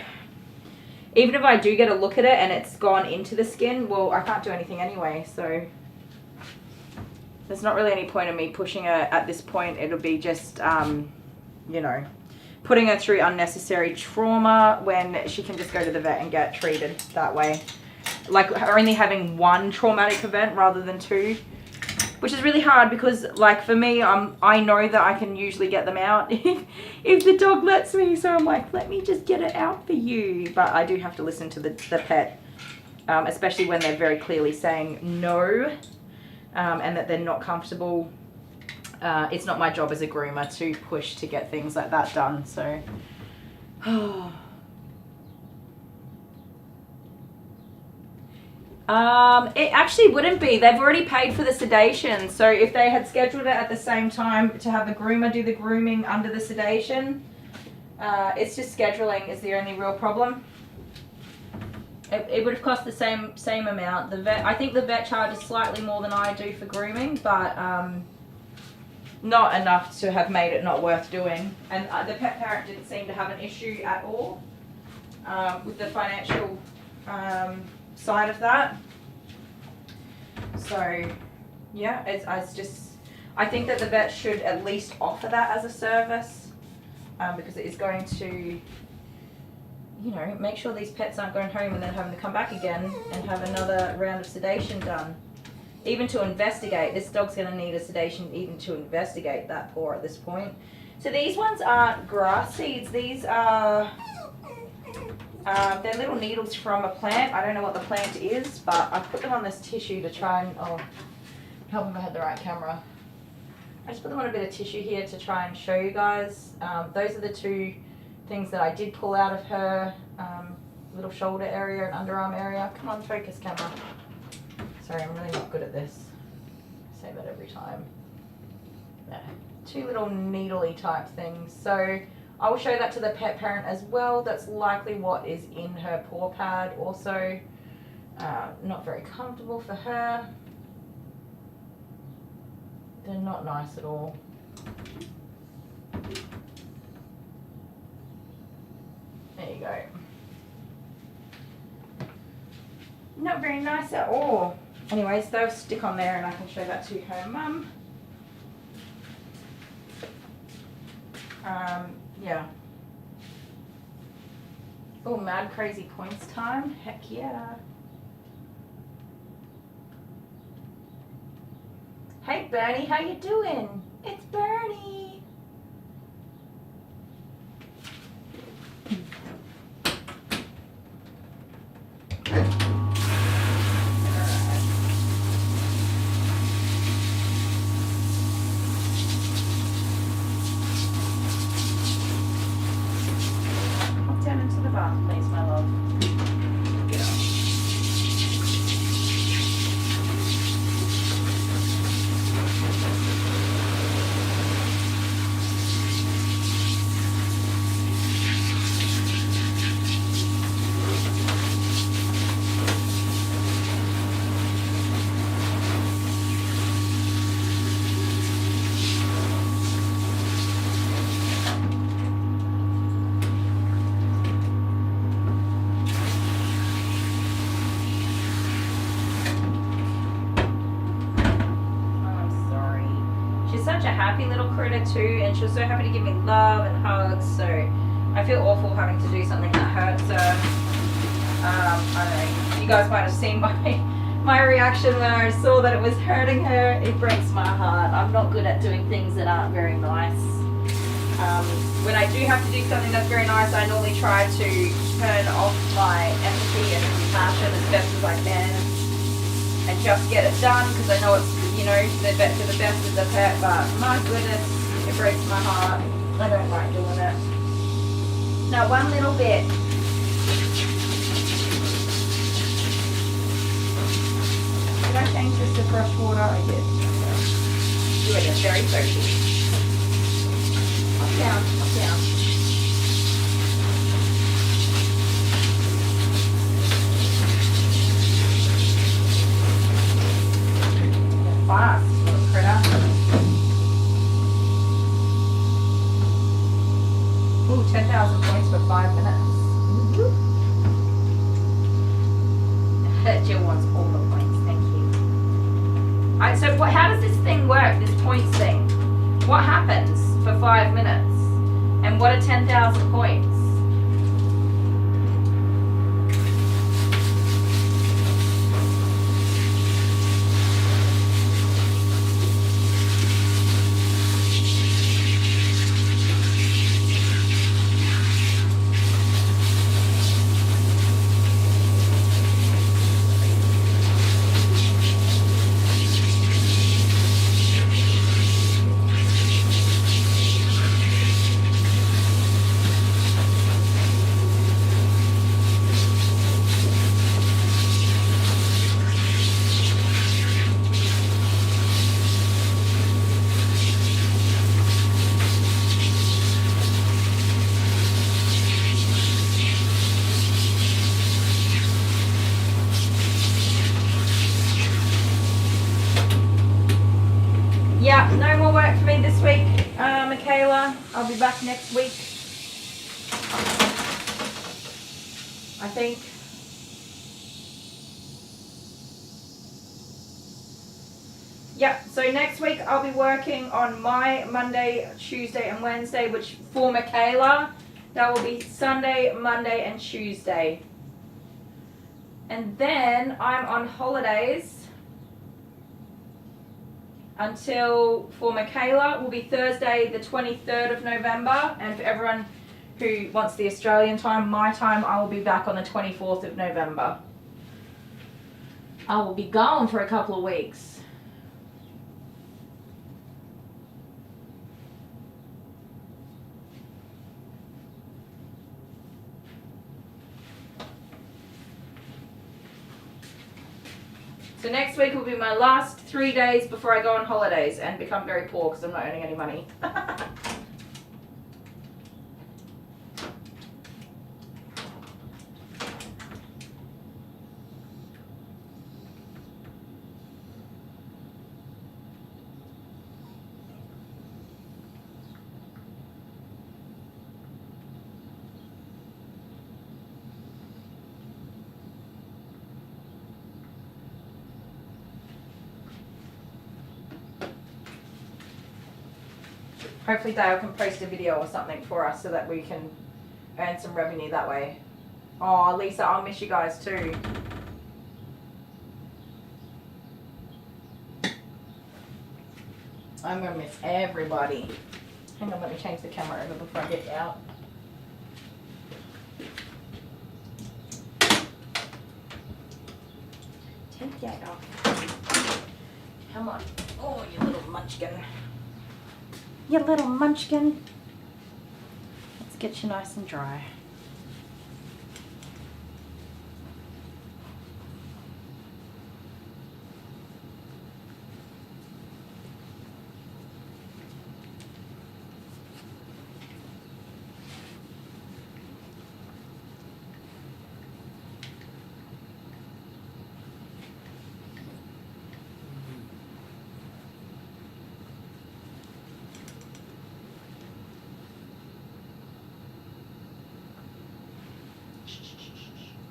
Speaker 1: even if I do get a look at it and it's gone into the skin, well, I can't do anything anyway, so there's not really any point in me pushing her at this point. It'll be just, you know, putting her through unnecessary trauma when she can just go to the vet and get treated that way. Like only having one traumatic event rather than two, which is really hard because, like, for me, I know that I can usually get them out if the dog lets me. So I'm like, let me just get it out for you. But I do have to listen to the pet, especially when they're very clearly saying no, and that they're not comfortable. It's not my job as a groomer to push to get things like that done. So, it actually wouldn't be. They've already paid for the sedation. So if they had scheduled it at the same time to have the groomer do the grooming under the sedation, it's just scheduling is the only real problem. It would have cost the same amount. The vet, I think the vet charges slightly more than I do for grooming, but not enough to have made it not worth doing. And the pet parent didn't seem to have an issue at all with the financial side of that. So yeah, it's just, I think that the vet should at least offer that as a service, because it is going to, you know, make sure these pets aren't going home and then having to come back again and have another round of sedation done. Even to investigate, this dog's going to need a sedation even to investigate that paw at this point. So these ones aren't grass seeds. These are, they're little needles from a plant. I don't know what the plant is, but I put them on this tissue to try and, oh, help if I had the right camera. I just put them on a bit of tissue here to try and show you guys. Those are the two things that I did pull out of her little shoulder area and underarm area. Come on, focus camera. Sorry, I'm really not good at this. I say that every time. There. Two little needly type things. So I will show that to the pet parent as well. That's likely what is in her paw pad also. Not very comfortable for her. They're not nice at all. There you go. Not very nice at all. Anyways, they'll stick on there and I can show that to her mum. Yeah. Oh, mad crazy points time. Heck yeah. Hey Bernie, how you doing? It's Bernie. Down into the bath, please, my love. Yeah. Such a happy little critter too, and she was so happy to give me love and hugs, so I feel awful having to do something that hurts her. I don't know, you guys might have seen my reaction when I saw that it was hurting her. It breaks my heart. I'm not good at doing things that aren't very nice. When I do have to do something that's very nice, I normally try to turn off my empathy and compassion as best as I can and just get it done, because I know it's, you know, the best of the best of the pet, but my goodness, it breaks my heart. I don't like doing it. Not one little bit. Did I change this to fresh water? I did. You are just very thirsty. Up down, up down. Fast, little critter. Ooh, 10,000 10,000 points for 5 minutes. Jill wants all the points. Thank you. Alright, so how does this thing work? This points thing. What happens for 5 minutes? And what are 10,000 points? Yeah, no more work for me this week, Michaela. I'll be back next week, I think. Yeah, so next week I'll be working on my Monday, Tuesday and Wednesday, which for Michaela, that will be Sunday, Monday and Tuesday. And then I'm on holidays until, for Michaela, will be Thursday the 23rd of November, and for everyone who wants the Australian time, my time, I will be back on the 24th of November. I will be gone for a couple of weeks. So next week will be my last 3 days before I go on holidays and become very poor because I'm not earning any money. Hopefully Dale can post a video or something for us so that we can earn some revenue that way. Oh, Lisa, I'll miss you guys too. I'm going to miss everybody. Hang on, let me change the camera over before I get out. Take that off. Come on. Oh, you little munchkin. You little munchkin. Let's get you nice and dry.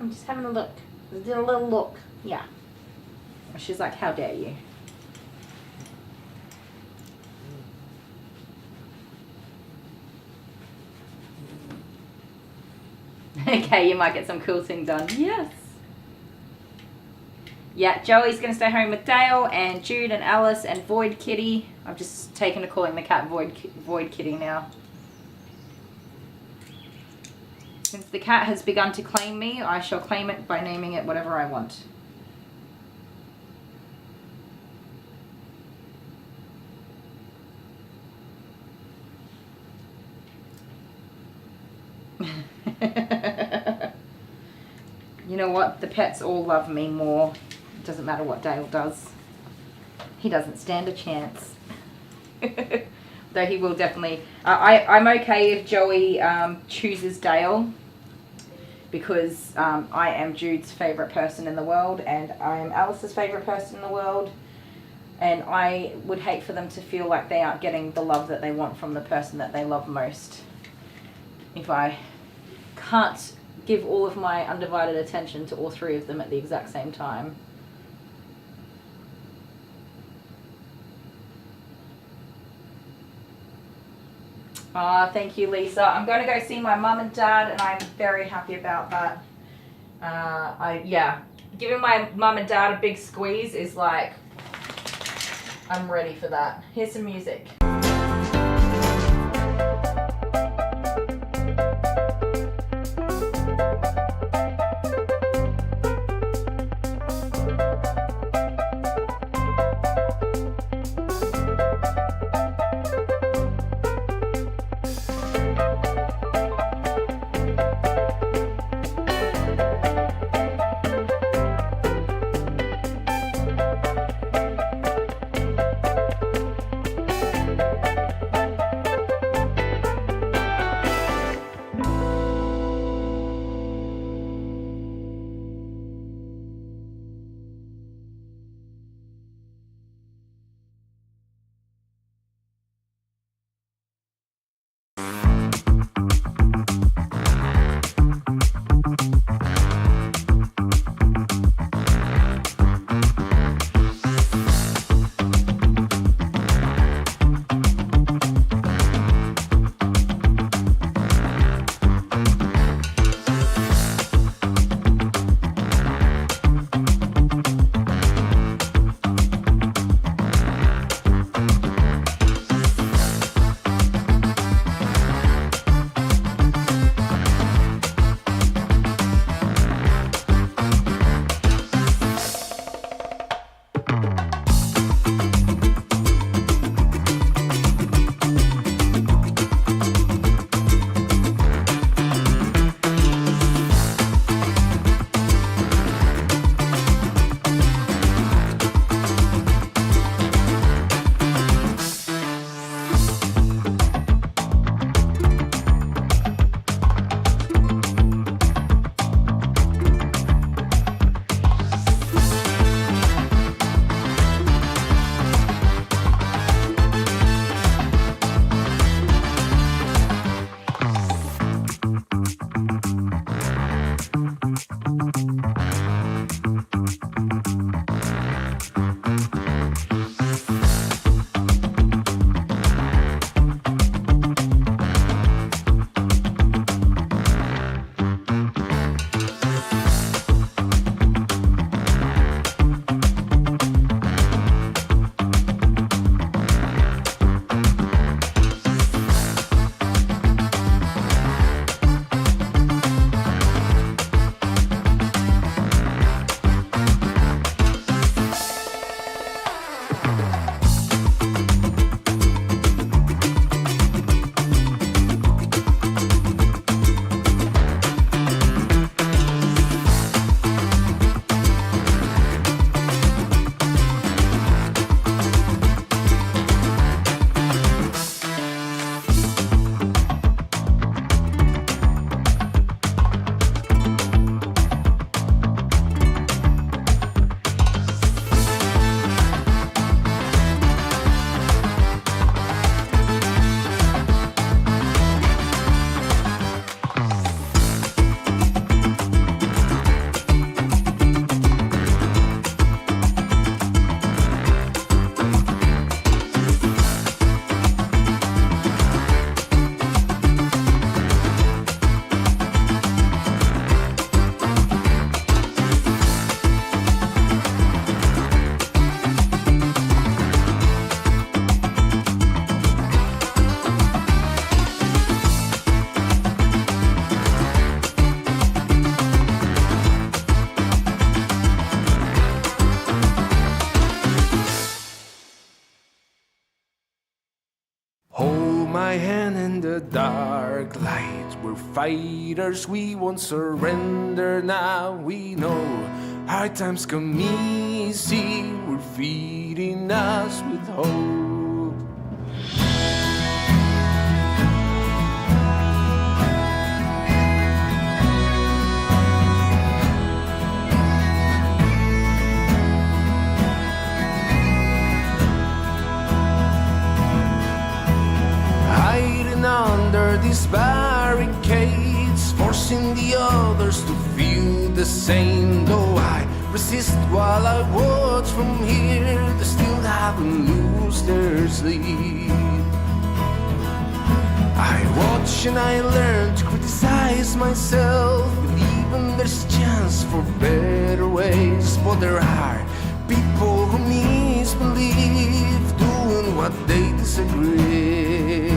Speaker 1: I'm just having a look. Just did a little look. Yeah. She's like, how dare you? Okay, you might get some cool thing done. Yes. Yeah, Joey's going to stay home with Dale and Jude and Alice and Void Kitty. I've just taken to calling the cat Void Kitty now. Since the cat has begun to claim me, I shall claim it by naming it whatever I want. You know what? The pets all love me more. It doesn't matter what Dale does. He doesn't stand a chance. Though he will definitely... I'm okay if Joey chooses Dale. Because I am Jude's favourite person in the world. And I am Alice's favourite person in the world. And I would hate for them to feel like they aren't getting the love that they want from the person that they love most. if I can't give all of my undivided attention to all 3 of them at the exact same time. Thank you, Lisa. I'm going to go see my mum and dad, and I'm very happy about that. Yeah, giving my mum and dad a big squeeze is like, I'm ready for that. Here's some music.
Speaker 11: my hand in the dark light. We're fighters, we won't surrender now. We know hard times come easy. We're feeding us with hope. Under this barricade, forcing the others to feel the same. Though I resist while I watch from here, they still haven't lost their sleep. I watch and I learn to criticize myself, believing there's a chance for better ways. But there are people who misbelieve, doing what they disagree.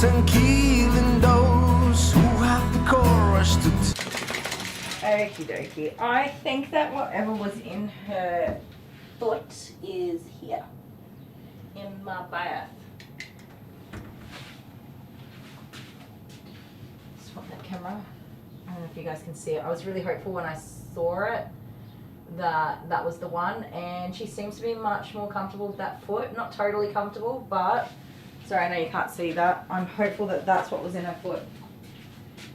Speaker 11: And killing those who have the courage to.
Speaker 1: Okie dokie. I think that whatever was in her foot is here in my bath. Swap that camera. I don't know if you guys can see it. I was really hopeful when I saw it that that was the one, and she seems to be much more comfortable with that foot. Not totally comfortable, but sorry, I know you can't see that. I'm hopeful that that's what was in her foot.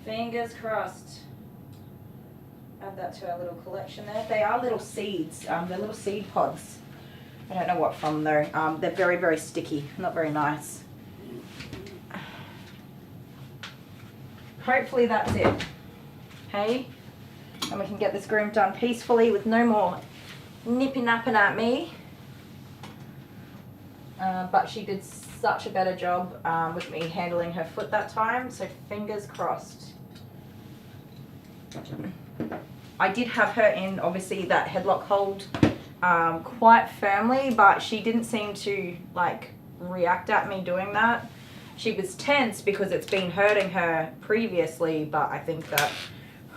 Speaker 1: Fingers crossed. Add that to our little collection there. They are little seeds. They're little seed pods. I don't know what from though. They're very, very sticky. Not very nice. Hopefully that's it. Hey? And we can get this groom done peacefully with no more nippy napping at me. But she did such a better job with me handling her foot that time, so fingers crossed. I did have her in, obviously, that headlock hold quite firmly, but she didn't seem to like react at me doing that. She was tense because it's been hurting her previously, but I think that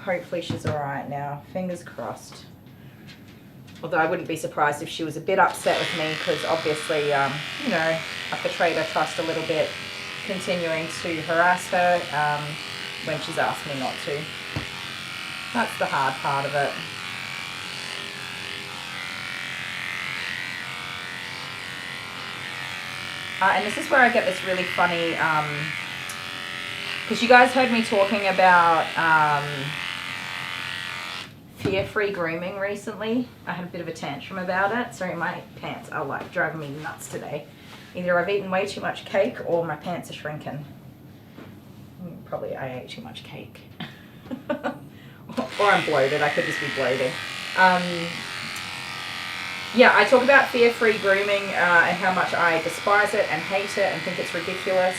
Speaker 1: hopefully she's all right now. Fingers crossed. Although I wouldn't be surprised if she was a bit upset with me because obviously, you know, I betrayed her trust a little bit, continuing to harass her when she's asked me not to. That's the hard part of it. And this is where I get this really funny, because you guys heard me talking about fear-free grooming recently. I had a bit of a tantrum about it. Sorry, my pants are like driving me nuts today. Either I've eaten way too much cake or my pants are shrinking. Probably I ate too much cake. Or I'm bloated. I could just be bloated. Yeah, I talk about fear-free grooming and how much I despise it and hate it and think it's ridiculous.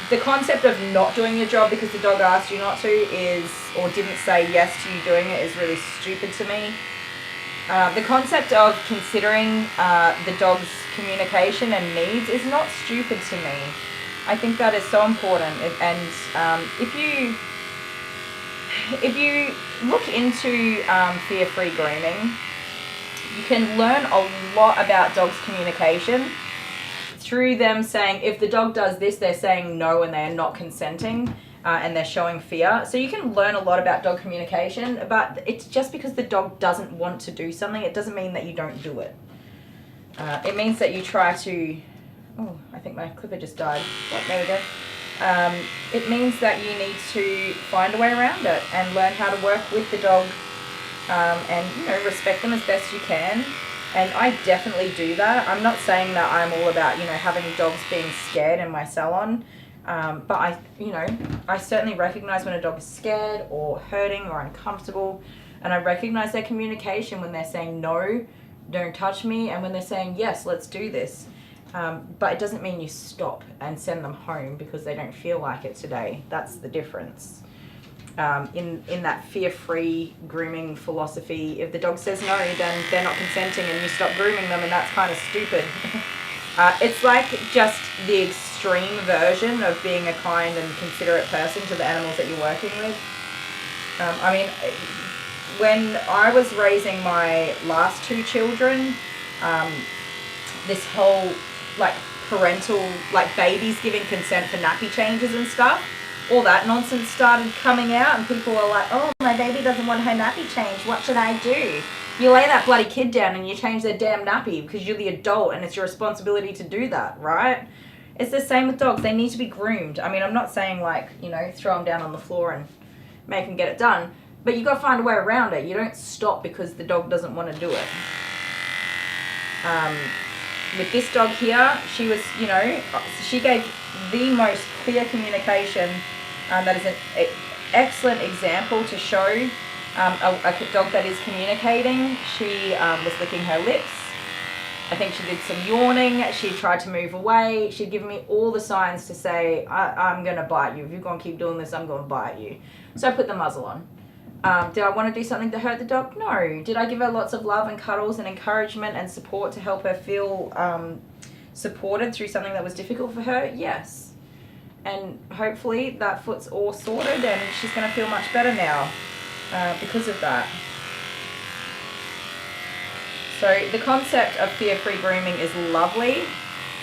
Speaker 1: The concept of not doing your job because the dog asked you not to is, or didn't say yes to you doing it, is really stupid to me. The concept of considering the dog's communication and needs is not stupid to me. I think that is so important. And if you look into fear-free grooming, you can learn a lot about dogs' communication through them saying, if the dog does this, they're saying no and they're not consenting and they're showing fear. So you can learn a lot about dog communication, but it's just because the dog doesn't want to do something, it doesn't mean that you don't do it. It means that you try to, oh, I think my clipper just died. Oh, there we go. It means that you need to find a way around it and learn how to work with the dog and, you know, respect them as best you can. And I definitely do that. I'm not saying that I'm all about, you know, having dogs being scared in my salon. But I certainly recognize when a dog is scared or hurting or uncomfortable. And I recognize their communication when they're saying no, don't touch me, and when they're saying yes, let's do this. But it doesn't mean you stop and send them home because they don't feel like it today. That's the difference. In that fear-free grooming philosophy, if the dog says no, then they're not consenting and you stop grooming them, and that's kind of stupid. It's like just the extreme version of being a kind and considerate person to the animals that you're working with. I mean, when I was raising my last two children, this whole like parental, like babies giving consent for nappy changes and stuff all that nonsense started coming out, and people were like, oh, my baby doesn't want her nappy changed, what should I do? You lay that bloody kid down and you change their damn nappy because you're the adult and it's your responsibility to do that, right? It's the same with dogs. They need to be groomed. I mean, I'm not saying like, you know, throw them down on the floor and make them get it done, but you got to find a way around it. You don't stop because the dog doesn't want to do it. With this dog here, she was, you know, she gave the most clear communication. That is an excellent example to show a dog that is communicating. She was licking her lips. I think she did some yawning. She tried to move away. She'd given me all the signs to say, I'm going to bite you. If you're going to keep doing this, I'm going to bite you. So I put the muzzle on. Did I want to do something to hurt the dog? No. Did I give her lots of love and cuddles and encouragement and support to help her feel supported through something that was difficult for her? Yes. And hopefully that foot's all sorted and she's going to feel much better now because of that. So the concept of fear-free grooming is lovely,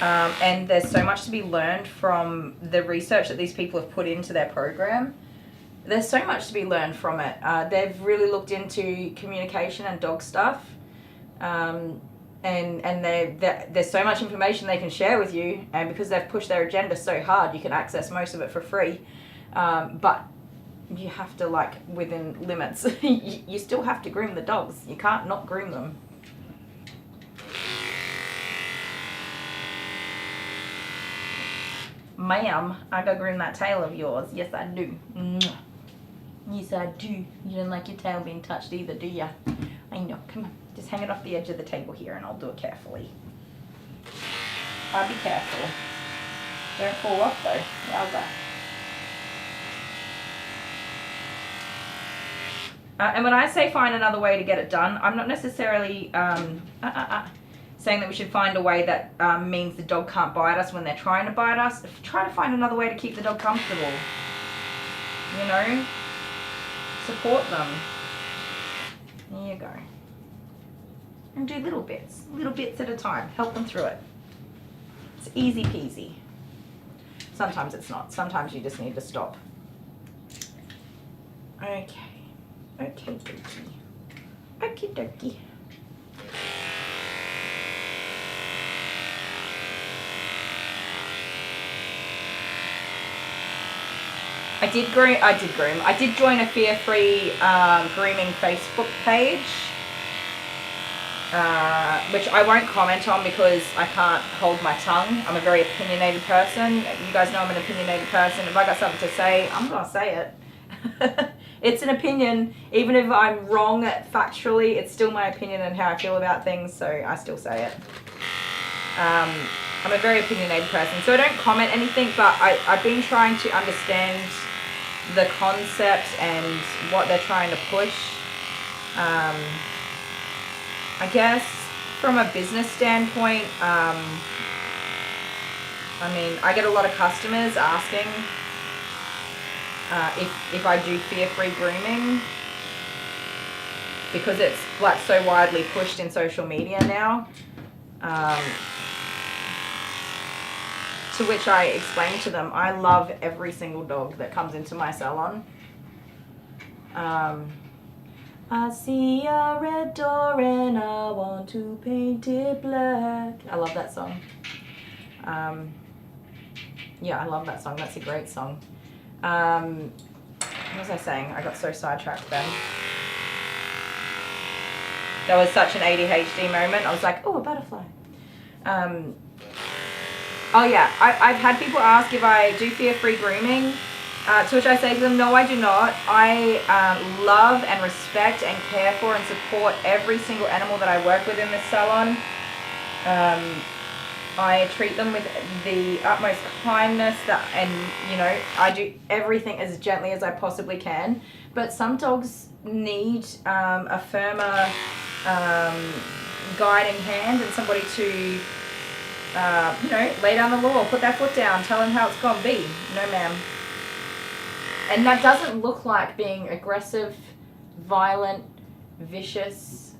Speaker 1: and there's so much to be learned from the research that these people have put into their program. There's so much to be learned from it. They've really looked into communication and dog stuff, and there's so much information they can share with you, and because they've pushed their agenda so hard, you can access most of it for free, but you have to, like, within limits. You still have to groom the dogs. You can't not groom them. Ma'am, I gotta groom that tail of yours. Yes, I do. Yes, I do. You don't like your tail being touched either, do ya? I know. Come on. Just hang it off the edge of the table here and I'll do it carefully. I'll be careful. Don't fall off though. How's that? And when I say find another way to get it done, I'm not necessarily saying that we should find a way that means the dog can't bite us when they're trying to bite us. Try to find another way to keep the dog comfortable. You know? Support them. There you go. And do little bits at a time. Help them through it. It's easy peasy. Sometimes it's not. Sometimes you just need to stop. Okay. Okay, dokie. Okie dokie. I did join a fear-free grooming Facebook page, which I won't comment on because I can't hold my tongue. I'm a very opinionated person. You guys know I'm an opinionated person. If I got something to say, I'm going to say it. It's an opinion. Even if I'm wrong factually, it's still my opinion and how I feel about things, so I still say it. I'm a very opinionated person, so I don't comment anything, but I've been trying to understand the concept and what they're trying to push. I guess from a business standpoint, I mean, I get a lot of customers asking if I do fear-free grooming because it's like so widely pushed in social media now. To which I explain to them, I love every single dog that comes into my salon. I see a red door and I want to paint it black. I love that song. Yeah, I love that song. That's a great song. What was I saying? I got so sidetracked then. That was such an ADHD moment. I was like, oh, a butterfly. Oh yeah, I've had people ask if I do fear-free grooming, to which I say to them, no, I do not. I love and respect and care for and support every single animal that I work with in this salon. I treat them with the utmost kindness and, you know, I do everything as gently as I possibly can. But some dogs need a firmer guiding hand and somebody to you know, lay down the law, put that foot down, tell them how it's gonna be. No, ma'am. And that doesn't look like being aggressive, violent, vicious.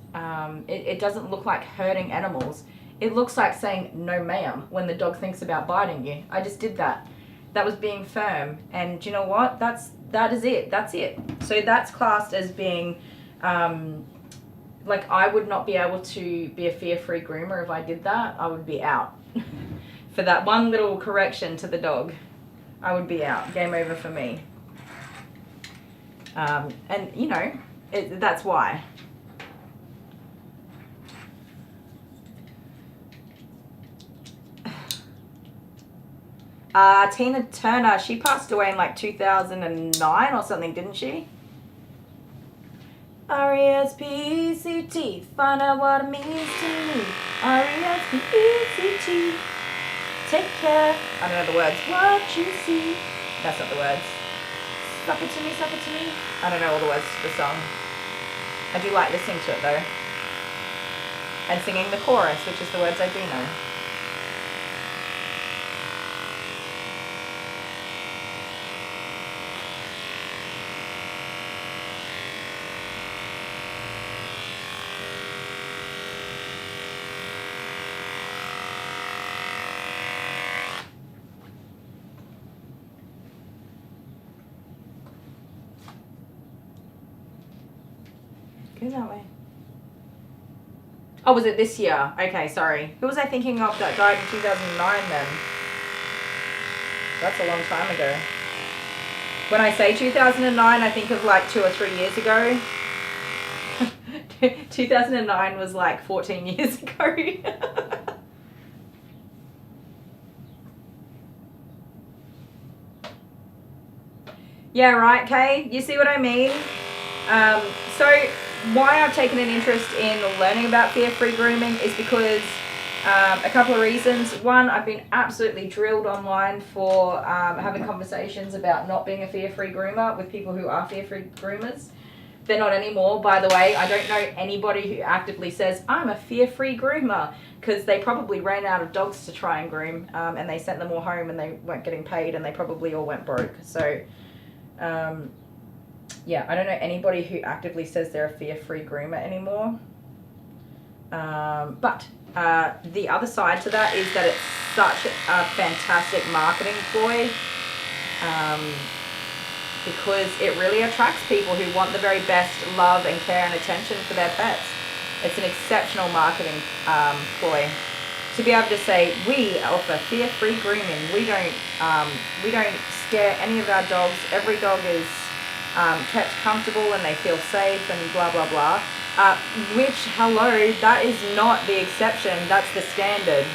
Speaker 1: It doesn't look like hurting animals. It looks like saying, no, ma'am, when the dog thinks about biting you. I just did that. that was being firm. And do you know what? That is it. That's it. So that's classed as being, like, I would not be able to be a fear-free groomer if I did that. I would be out. For that one little correction to the dog, I would be out. Game over for me. And, you know, that's why. Tina Turner, she passed away in like 2009 or something, didn't she? R-E-S-P-E-C-T, find out what it means to me. R-E-S-P-E-C-T, take care. I don't know the words. What you see. That's not the words. Suck it to me, suck it to me. I don't know all the words to the song. I do like listening to it though. And singing the chorus, which is the words I do know. Go that way. Oh, was it this year? Okay, sorry. Who was I thinking of that died in 2009 then? That's a long time ago. When I say 2009, I think of like 2 or 3 years ago. 2009 was like 14 years ago. Yeah, right, Kay? You see what I mean? So why I've taken an interest in learning about fear-free grooming is because a couple of reasons. One, I've been absolutely drilled online for having conversations about not being a fear-free groomer with people who are fear-free groomers. They're not anymore, by the way. I don't know anybody who actively says, I'm a fear-free groomer, because they probably ran out of dogs to try and groom, and they sent them all home and they weren't getting paid and they probably all went broke. So yeah, I don't know anybody who actively says they're a fear-free groomer anymore. But the other side to that is that it's such a fantastic marketing ploy, because it really attracts people who want the very best love and care and attention for their pets. It's an exceptional marketing ploy. To be able to say, we offer fear-free grooming. We don't scare any of our dogs. Every dog is kept comfortable and they feel safe and blah, blah, blah. Which, hello, that is not the exception. That's the standard.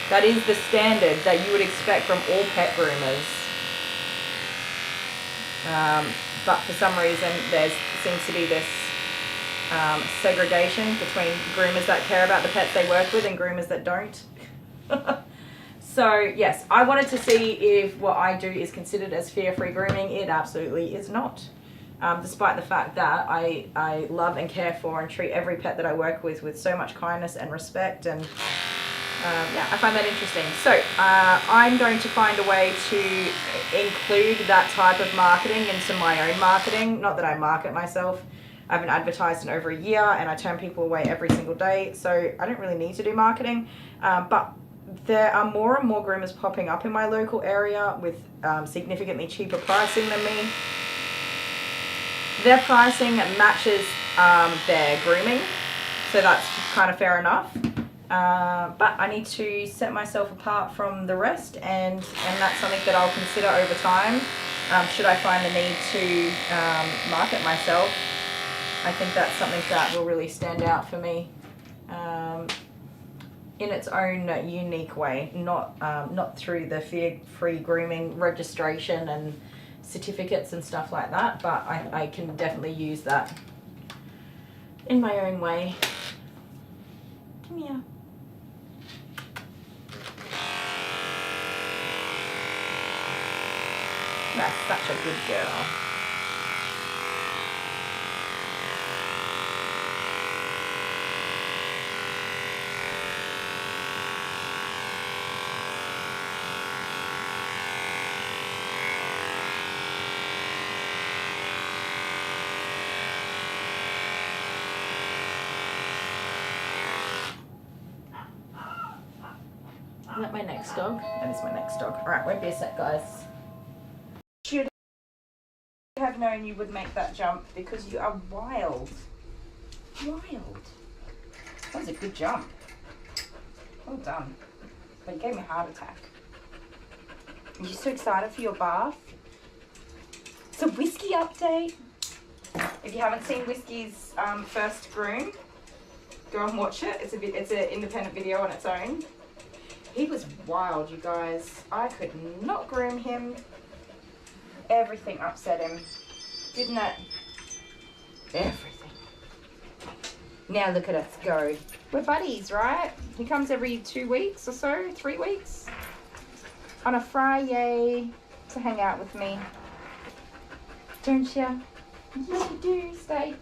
Speaker 1: That is the standard that you would expect from all pet groomers. But for some reason, there seems to be this segregation between groomers that care about the pets they work with and groomers that don't. So yes, I wanted to see if what I do is considered as fear-free grooming. It absolutely is not. Despite the fact that I love and care for and treat every pet that I work with so much kindness and respect, and yeah, I find that interesting. So I'm going to find a way to include that type of marketing into my own marketing. Not that I market myself. I haven't advertised in over a year and I turn people away every single day, so I don't really need to do marketing. But there are more and more groomers popping up in my local area with significantly cheaper pricing than me. Their pricing matches their grooming, so that's kind of fair enough. But I need to set myself apart from the rest, and that's something that I'll consider over time. Should I find the need to market myself, I think that's something that will really stand out for me in its own unique way, not through the fear-free grooming registration and certificates and stuff like that, but I can definitely use that in my own way. Come here. That's such a good girl. Is that my next dog? That is my next dog. Alright, won't be a sec, guys. known you would make that jump because you are wild. Wild. That was a good jump. Well done. But it gave me a heart attack. Are you so excited for your bath? It's a Whiskey update. If you haven't seen Whiskey's first groom, go and watch it. It's an independent video on its own. He was wild, you guys. I could not groom him. Everything upset him. Didn't it? Everything. Now look at us go. We're buddies, right? He comes every 2 weeks or so, 3 weeks. On a Friday to hang out with me. Don't you? Yes, you do. Stay.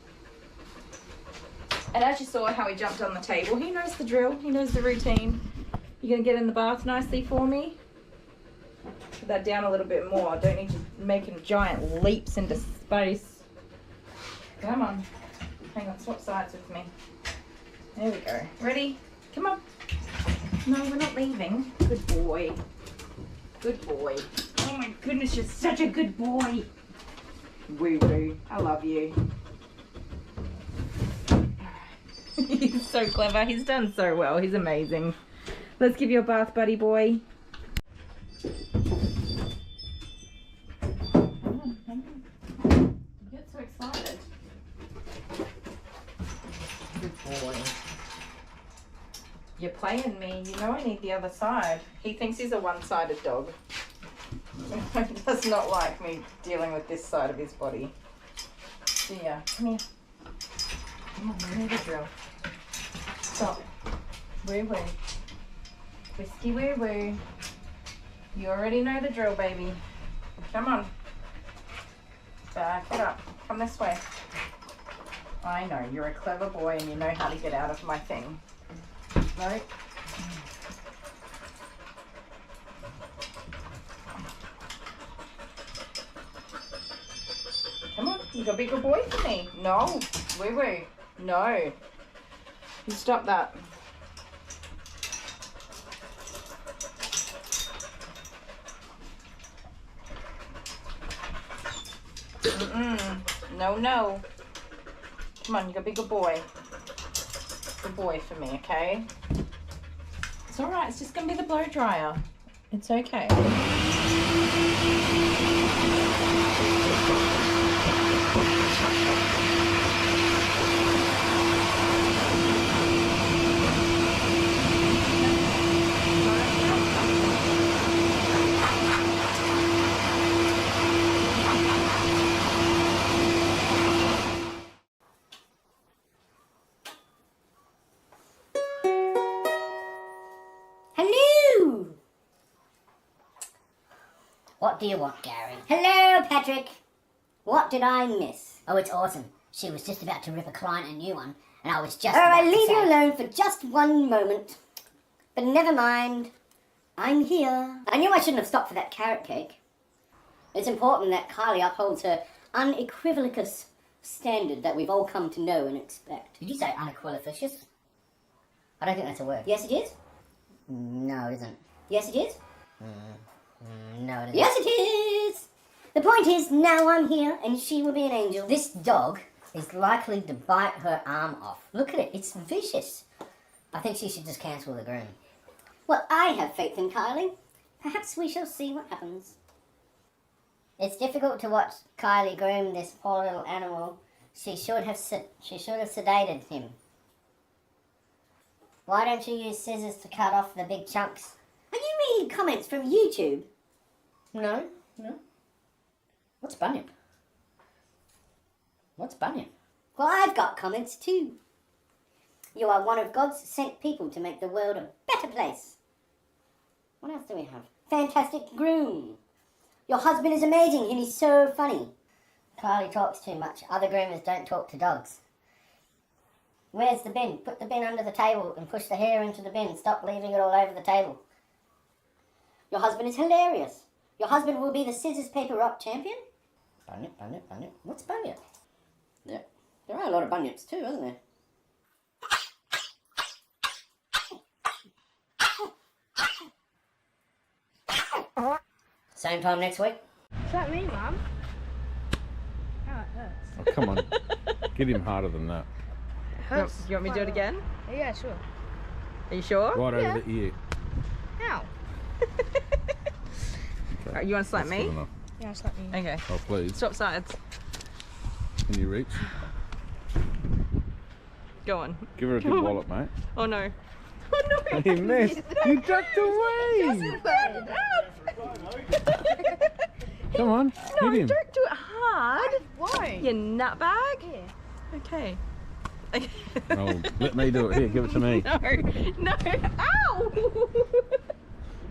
Speaker 1: And as you saw how he jumped on the table, he knows the drill. He knows the routine. You gonna get in the bath nicely for me? Put that down a little bit more. Don't need you making giant leaps into space. Come on. Hang on, swap sides with me. There we go. Ready? Come on. No, we're not leaving. Good boy. Good boy. Oh my goodness, you're such a good boy. Woo woo. I love you. He's so clever. He's done so well. He's amazing. Let's give you a bath, buddy boy. You get so excited. Good boy. You're playing me. You know I need the other side. He thinks he's a one-sided dog. He does not like me dealing with this side of his body. So yeah, come here. Come on, we need a drill. Stop. Woo woo. Whiskey woo woo. You already know the drill, baby. Come on. Back it up. Come this way. I know, you're a clever boy and you know how to get out of my thing. Right? Come on, you gotta be a good boy for me. No, woo woo. No. You stop that. No, no. Come on, you gotta be a good boy. Good boy for me, okay? It's alright, it's just gonna be the blow dryer. It's okay.
Speaker 12: Hello! What do you want, Gary? Hello, Patrick! What did I miss? Oh, it's awesome. She was just about to rip a client a new one, and I was just
Speaker 13: I leave you alone for just one moment. But never mind. I'm here. I knew I shouldn't have stopped for that carrot cake. It's important that Kylie upholds her unequivocus standard that we've all come to know and expect.
Speaker 12: Did you say unequivocus? I don't think that's a word.
Speaker 13: Yes, it is.
Speaker 12: No, it isn't.
Speaker 13: Yes, it is.
Speaker 12: No, it isn't.
Speaker 13: Yes, it is. The point is, now I'm here, and she will be an angel.
Speaker 12: This dog is likely to bite her arm off. Look at it. It's vicious. I think she should just cancel the groom.
Speaker 13: Well, I have faith in Kylie. Perhaps we shall see what happens.
Speaker 12: It's difficult to watch Kylie groom this poor little animal. She should have sedated him. Why don't you use scissors to cut off the big chunks?
Speaker 13: Are you reading comments from YouTube?
Speaker 12: No. What's Bunyip? What's Bunyip?
Speaker 13: Well, I've got comments too. You are one of God's sent people to make the world a better place. What else do we have? Fantastic groom. Your husband is amazing and he's so funny.
Speaker 12: Kylie talks too much. Other groomers don't talk to dogs. Where's the bin? Put the bin under the table and push the hair into the bin. Stop leaving it all over the table.
Speaker 13: Your husband is hilarious. Your husband will be the scissors paper rock champion.
Speaker 12: Bunyip. What's Bunyip?
Speaker 13: Yeah. There are a lot of bunyips too, isn't there?
Speaker 12: Same time next week?
Speaker 10: Is that me, Mum? Hello. hurts.
Speaker 8: Oh, come on. Get him harder than that.
Speaker 1: You want me to do it again?
Speaker 10: Yeah, sure.
Speaker 1: Are you sure?
Speaker 8: Right over the ear.
Speaker 10: How?
Speaker 1: Right, you want to slap
Speaker 8: That's
Speaker 1: me?
Speaker 8: good enough.
Speaker 10: Yeah, slap me.
Speaker 1: Okay.
Speaker 8: Oh, please.
Speaker 1: Swap sides.
Speaker 8: Can you reach?
Speaker 1: Go on.
Speaker 8: Give her a good wallop, mate.
Speaker 1: Oh no. Oh no.
Speaker 8: He missed. You ducked away. Come on,
Speaker 1: No,
Speaker 8: hit him.
Speaker 1: don't do it hard.
Speaker 10: Why?
Speaker 1: You nutbag.
Speaker 10: Yeah.
Speaker 1: Okay.
Speaker 8: Oh, let me do it. Here, give it to me.
Speaker 1: No, no. Ow!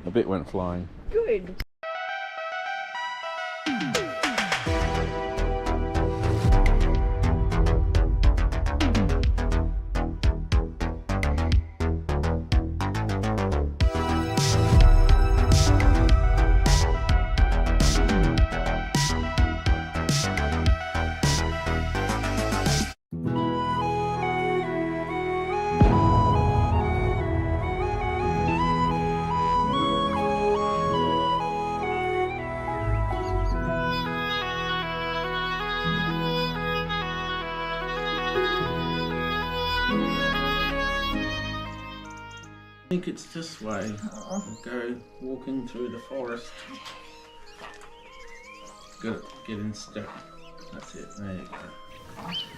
Speaker 8: A bit went flying.
Speaker 1: Good.
Speaker 5: I think it's this way. We'll go walking through the forest. Good, get in step. That's it, there you go.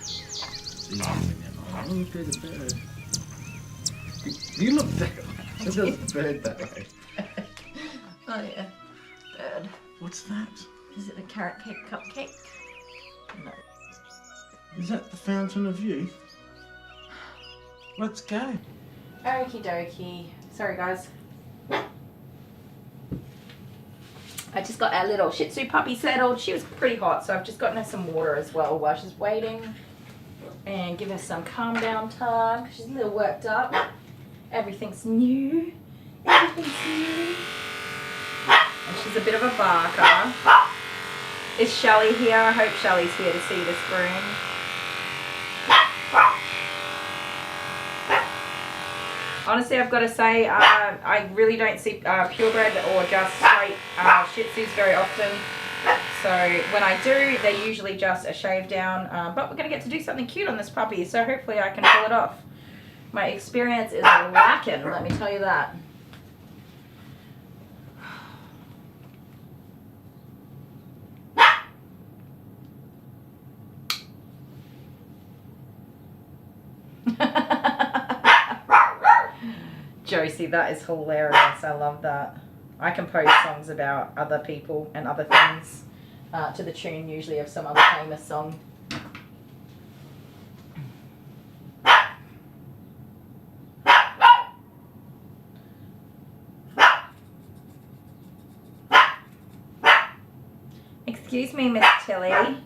Speaker 5: See you oh, look at the bird. You look that way. There's a bird that way.
Speaker 1: Oh yeah, bird.
Speaker 5: What's that?
Speaker 1: Is it a carrot cake cupcake? No.
Speaker 5: Is that the fountain of youth? Let's go.
Speaker 1: Okie dokie. Sorry guys. I just got our little Shih Tzu puppy settled. She was pretty hot, so I've just gotten her some water as well while she's waiting. And give her some calm down time because she's a little worked up. Everything's new. Everything's new. And she's a bit of a barker. Is Shelley here? I hope Shelley's here to see this groom. Honestly, I've got to say, I really don't see purebred or just straight Shih Tzus very often. So when I do, they're usually just a shave down. But we're going to get to do something cute on this puppy, so hopefully I can pull it off. My experience is lacking, let me tell you that. Josie, that is hilarious. I love that. I compose songs about other people and other things to the tune usually of some other famous song. Excuse me, Miss Tilly.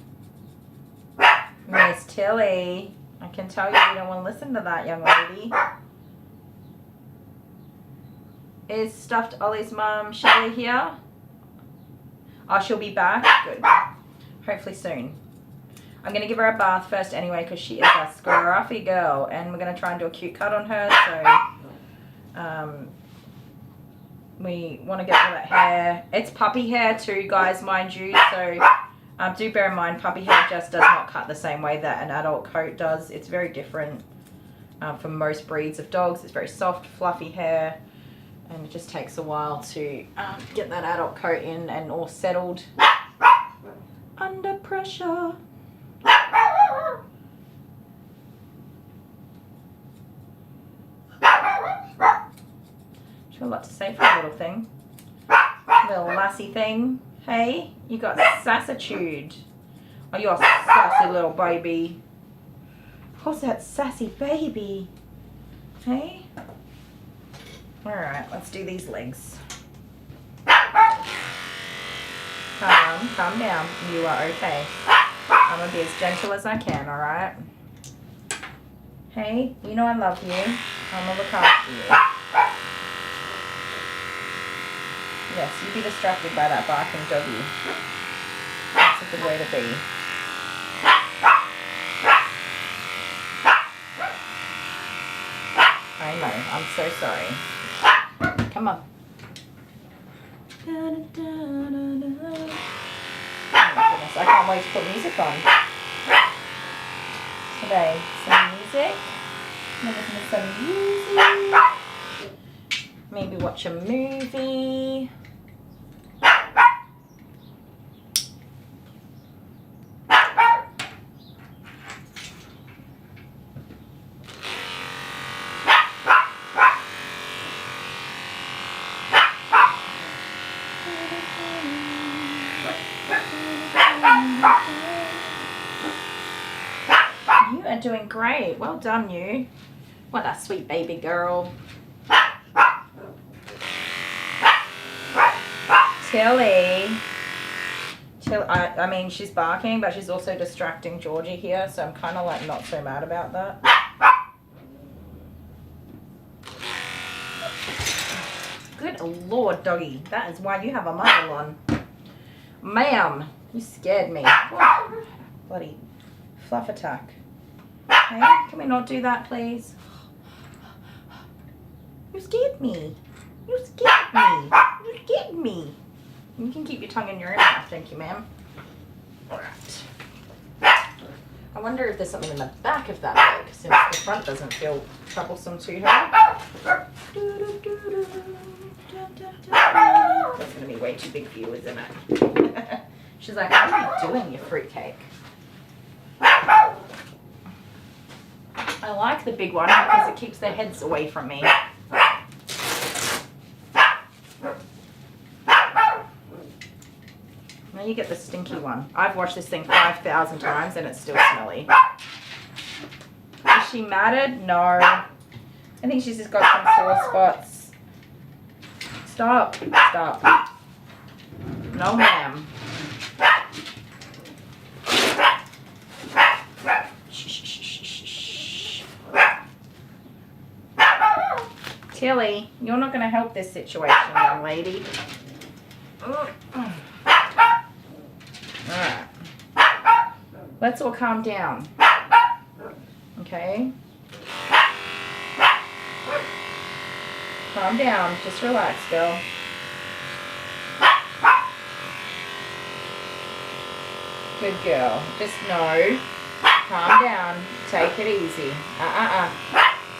Speaker 1: Miss Tilly. I can tell you don't want to listen to that, young lady. Is Stuffed Ollie's mum, Shelley, here? Oh, she'll be back? Good. Hopefully soon. I'm going to give her a bath first anyway because she is a scruffy girl. And we're going to try and do a cute cut on her. So, we want to get all that hair. It's puppy hair too, guys, mind you. So, do bear in mind, puppy hair just does not cut the same way that an adult coat does. It's very different for most breeds of dogs. It's very soft, fluffy hair. And it just takes a while to get that adult coat in and all settled under pressure. She's got a lot to say for a little thing. Little lassie thing. Hey, you got sassitude. Oh, you're a sassy little baby. What's that sassy baby? Hey? Alright, let's do these legs. Calm down. You are okay. I'm going to be as gentle as I can, alright? Hey, you know I love you. I'm going to look after you. Yes, you be distracted by that barking doggy. That's a good way to be. I know, I'm so sorry. Come on. Oh my goodness, I can't wait to put music on. today? Some music? I'm looking at some music. Maybe watch a movie. You are doing great. Well done, you. What a sweet baby girl. Tilly. I mean, she's barking, but she's also distracting Georgie here, so I'm kind of like not so mad about that. Good Lord, doggy. That is why you have a muzzle on. Ma'am, you scared me. Oh, bloody fluff attack. Okay, can we not do that, please? You scared me. You scared me. You scared me. You can keep your tongue in your own mouth, thank you, ma'am. Alright. I wonder if there's something in the back of that leg, since the front doesn't feel troublesome to her. That's going to be way too big for you, isn't it? She's like, what are you doing, you fruitcake? I like the big one because it keeps their heads away from me. Now you get the stinky one. I've washed this thing 5,000 times and it's still smelly. Is she matted? No. I think she's just got some sore spots. Stop. Stop. No, ma'am. Tilly, you're not going to help this situation, young lady. Alright. Let's all calm down. Okay? Calm down. Just relax, girl. Good girl. Just know. Calm down. Take it easy.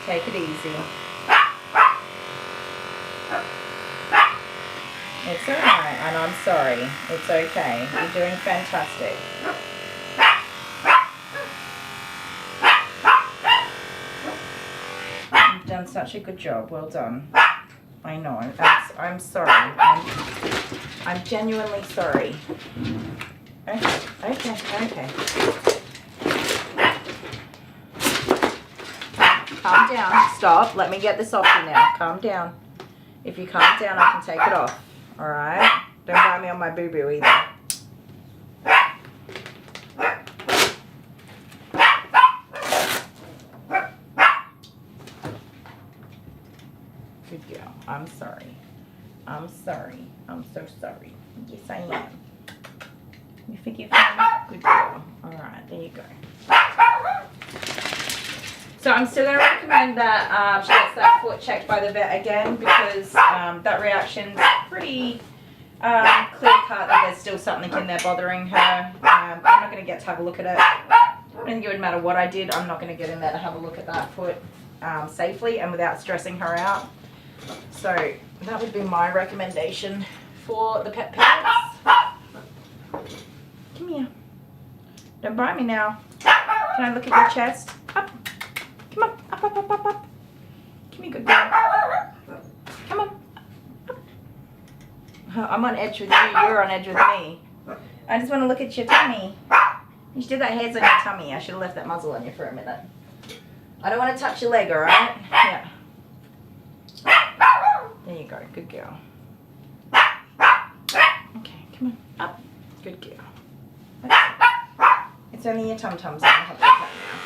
Speaker 1: Take it easy. It's alright, and I'm sorry. It's okay. You're doing fantastic. You've done such a good job. Well done. I know. I'm sorry. I'm genuinely sorry. Okay. Calm down. Stop. Let me get this off you now. Calm down. If you calm down, I can take it off. Alright? Don't bite me on my boo-boo either. Good girl. I'm sorry. I'm sorry. I'm so sorry. Yes, I am. You forgive me? Good girl. Alright, there you go. So I'm still going to recommend that she gets that foot checked by the vet again because that reaction's pretty clear cut that there's still something in there bothering her. I'm not going to get to have a look at it. I don't think it would matter what I did. I'm not going to get in there to have a look at that foot safely and without stressing her out. So that would be my recommendation for the pet parents. Come here. Don't bite me now. Can I look at your chest? Up. Come on. Up. Come here, good girl. Come on. Up. I'm on edge with you. You're on edge with me. I just want to look at your tummy. You should do that hairs on your tummy. I should have left that muzzle on you for a minute. I don't want to touch your leg, alright? Yeah. There you go. Good girl. Okay, come on. Up. Good girl. It's only your tum-tums on top of that now.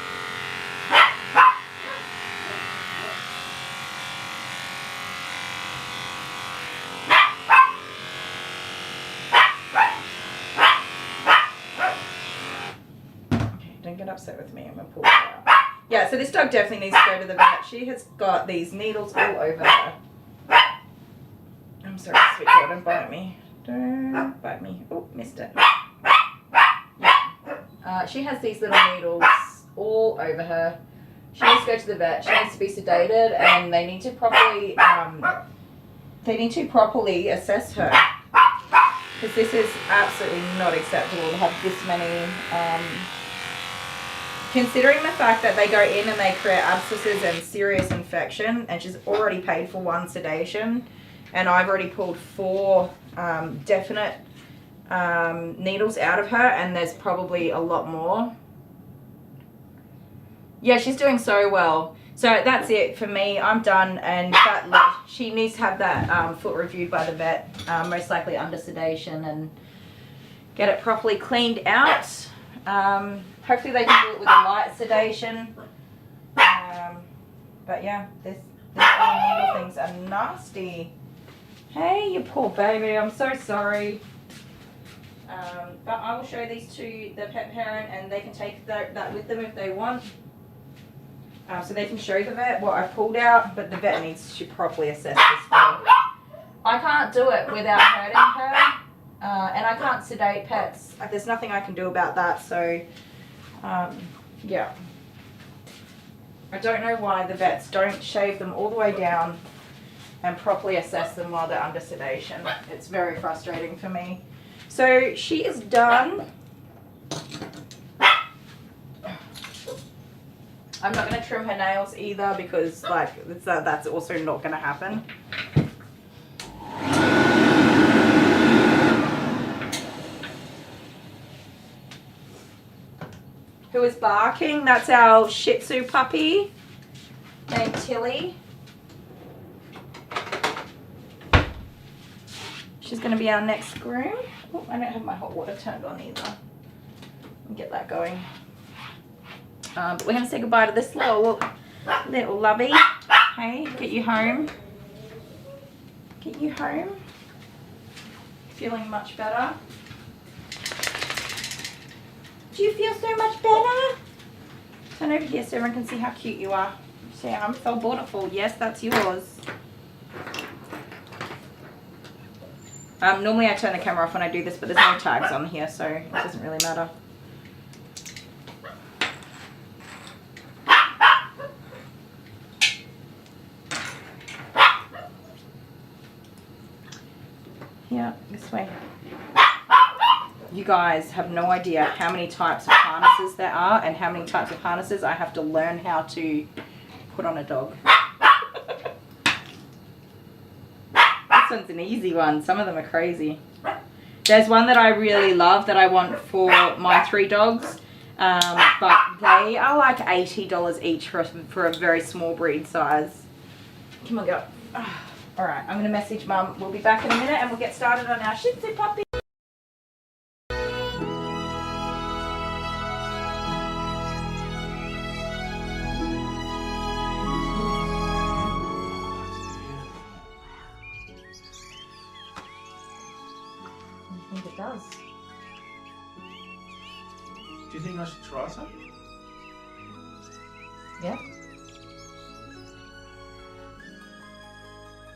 Speaker 1: Okay, don't get upset with me. I'm going to pull it out. Yeah, so this dog definitely needs to go to the vet. She has got these needles all over her. I'm sorry, sweet girl, don't bite me. Don't bite me. Oh, missed it. She has these little needles all over her. She needs to go to the vet. She needs to be sedated, and they need to properly assess her, because this is absolutely not acceptable to have this many. Considering the fact that they go in and they create abscesses and serious infection, and she's already paid for 1 sedation, and I've already pulled 4 definite needles out of her, and there's probably a lot more. Yeah, she's doing so well. So that's it for me. I'm done, and she needs to have that foot reviewed by the vet, most likely under sedation, and get it properly cleaned out. Hopefully they can do it with a light sedation. But yeah, these little needle things are nasty. Hey, you poor baby. I'm so sorry. But I will show these to the pet parent, and they can take that with them if they want. So they can show the vet what I pulled out, but the vet needs to properly assess this dog. I can't do it without hurting her, and I can't sedate pets. There's nothing I can do about that, so yeah. I don't know why the vets don't shave them all the way down and properly assess them while they're under sedation. It's very frustrating for me. So she is done. I'm not going to trim her nails either, because like that's also not going to happen. Who is barking? That's our Shih Tzu puppy named Tilly. She's going to be our next groom. Oh, I don't have my hot water turned on either. Let me get that going. But we're going to say goodbye to this little lovey. Hey, get you home. Get you home. Feeling much better? Do you feel so much better? Turn over here so everyone can see how cute you are. See, I'm so beautiful. Yes, that's yours. Normally I turn the camera off when I do this, but there's no tags on here, so it doesn't really matter. Yeah, this way. You guys have no idea how many types of harnesses there are, and how many types of harnesses I have to learn how to put on a dog. This one's an easy one. Some of them are crazy. There's one that I really love that I want for my 3 dogs, but they are like $80 each for a very small breed size. Come on, go. All right, I'm going to message Mum. We'll be back in a minute and we'll get started on our Shih Tzu puppy. I think it does.
Speaker 5: Do you think I should try some?
Speaker 1: Yeah.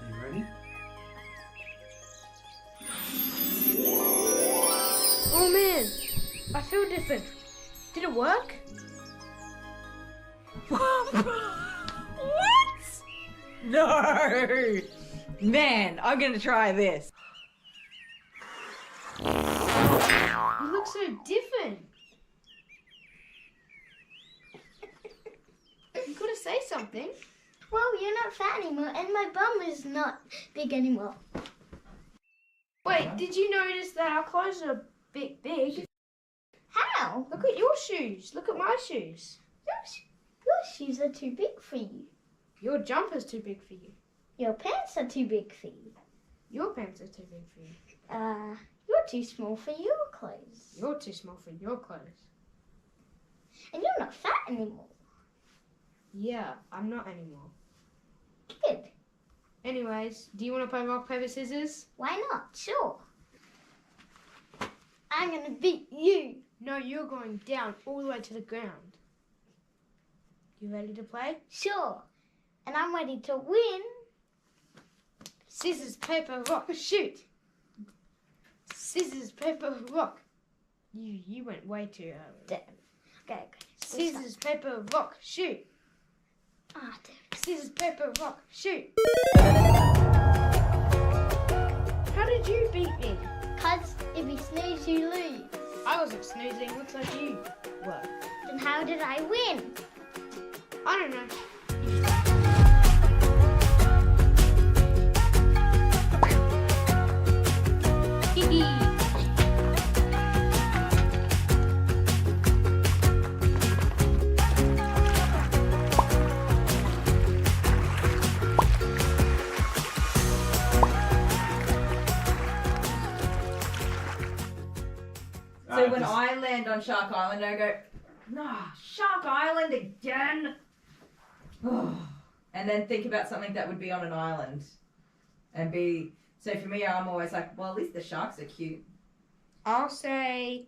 Speaker 5: Are you ready?
Speaker 14: Oh man, I feel different. Did it work?
Speaker 1: What? No! Man, I'm gonna try this.
Speaker 14: You look so different. You could have said something.
Speaker 10: Well, you're not fat anymore, and my bum is not big anymore.
Speaker 14: Wait, did you notice that our clothes are a bit big?
Speaker 10: How?
Speaker 14: Look at your shoes. Look at my shoes.
Speaker 10: Your shoes are too big for you.
Speaker 14: Your jumper's too big for you.
Speaker 10: Your pants are too big for you.
Speaker 14: Your pants are too big for you.
Speaker 10: You're too small for your clothes.
Speaker 14: You're too small for your clothes.
Speaker 10: And you're not fat anymore.
Speaker 14: Yeah, I'm not anymore.
Speaker 10: Good.
Speaker 14: Anyways, do you want to play rock, paper, scissors?
Speaker 10: Why not? Sure. I'm gonna beat you.
Speaker 14: No, you're going down all the way to the ground. You ready to play?
Speaker 10: Sure. And I'm ready to win.
Speaker 14: Scissors, paper, rock, shoot. Scissors, paper, rock. You went way too early.
Speaker 10: Damn. Okay.
Speaker 14: Scissors, paper, rock, shoot.
Speaker 10: Ah, damn.
Speaker 14: Scissors, paper, rock, shoot. How did you beat me?
Speaker 10: Cause if you snooze, you lose.
Speaker 14: I wasn't snoozing. Looks like you were.
Speaker 10: Then how did I win?
Speaker 14: I don't know.
Speaker 1: So when I land on Shark Island, I go, nah, Shark Island again? And then think about something that would be on an island. And be, so for me, I'm always like, well, at least the sharks are cute.
Speaker 14: I'll say...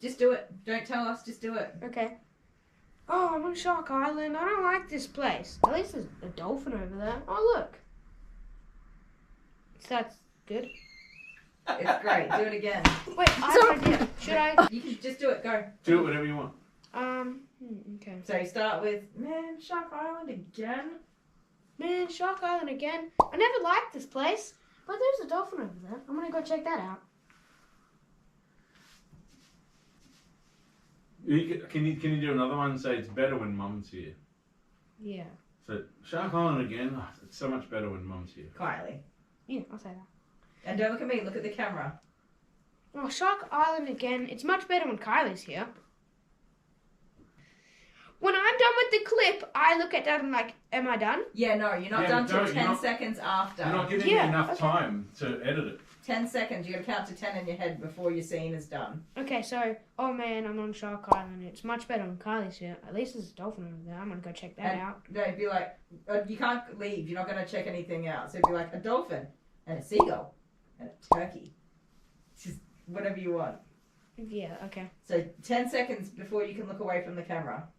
Speaker 1: Just do it. Don't tell us, just do it.
Speaker 14: Okay. Oh, I'm on Shark Island. I don't like this place. At least there's a dolphin over there. Oh, look. So that's good.
Speaker 1: It's great. Do it again.
Speaker 14: Wait, I have an idea. Should I?
Speaker 1: You can just do it. Go.
Speaker 5: Do it whatever you want.
Speaker 14: Okay.
Speaker 1: So you start with, man, Shark Island again?
Speaker 14: Man, Shark Island again. I never liked this place, but there's a dolphin over there. I'm gonna go check that out.
Speaker 5: Can you do another one and say it's better when Mum's here?
Speaker 14: Yeah.
Speaker 5: So Shark Island again. Oh, it's so much better when Mum's here.
Speaker 1: Kylie.
Speaker 14: Yeah, I'll say that.
Speaker 1: And don't look at me, look at the camera.
Speaker 14: Oh, Shark Island again. It's much better when Kylie's here. When I'm done with the clip, I look at that and like, am I done?
Speaker 1: Yeah, no, you're not done till 10 seconds after.
Speaker 5: You're not giving me enough time to edit it.
Speaker 1: 10 seconds, you gotta count to 10 in your head before your scene is done.
Speaker 14: Okay, so, oh man, I'm on Shark Island. It's much better when Kylie's here. At least there's a dolphin over there. I'm gonna go check that out.
Speaker 1: No, it'd be like, you can't leave, you're not gonna check anything out. So it'd be like a dolphin, and a seagull, and a turkey. Just whatever you want.
Speaker 14: Yeah, okay.
Speaker 1: So 10 seconds before you can look away from the camera.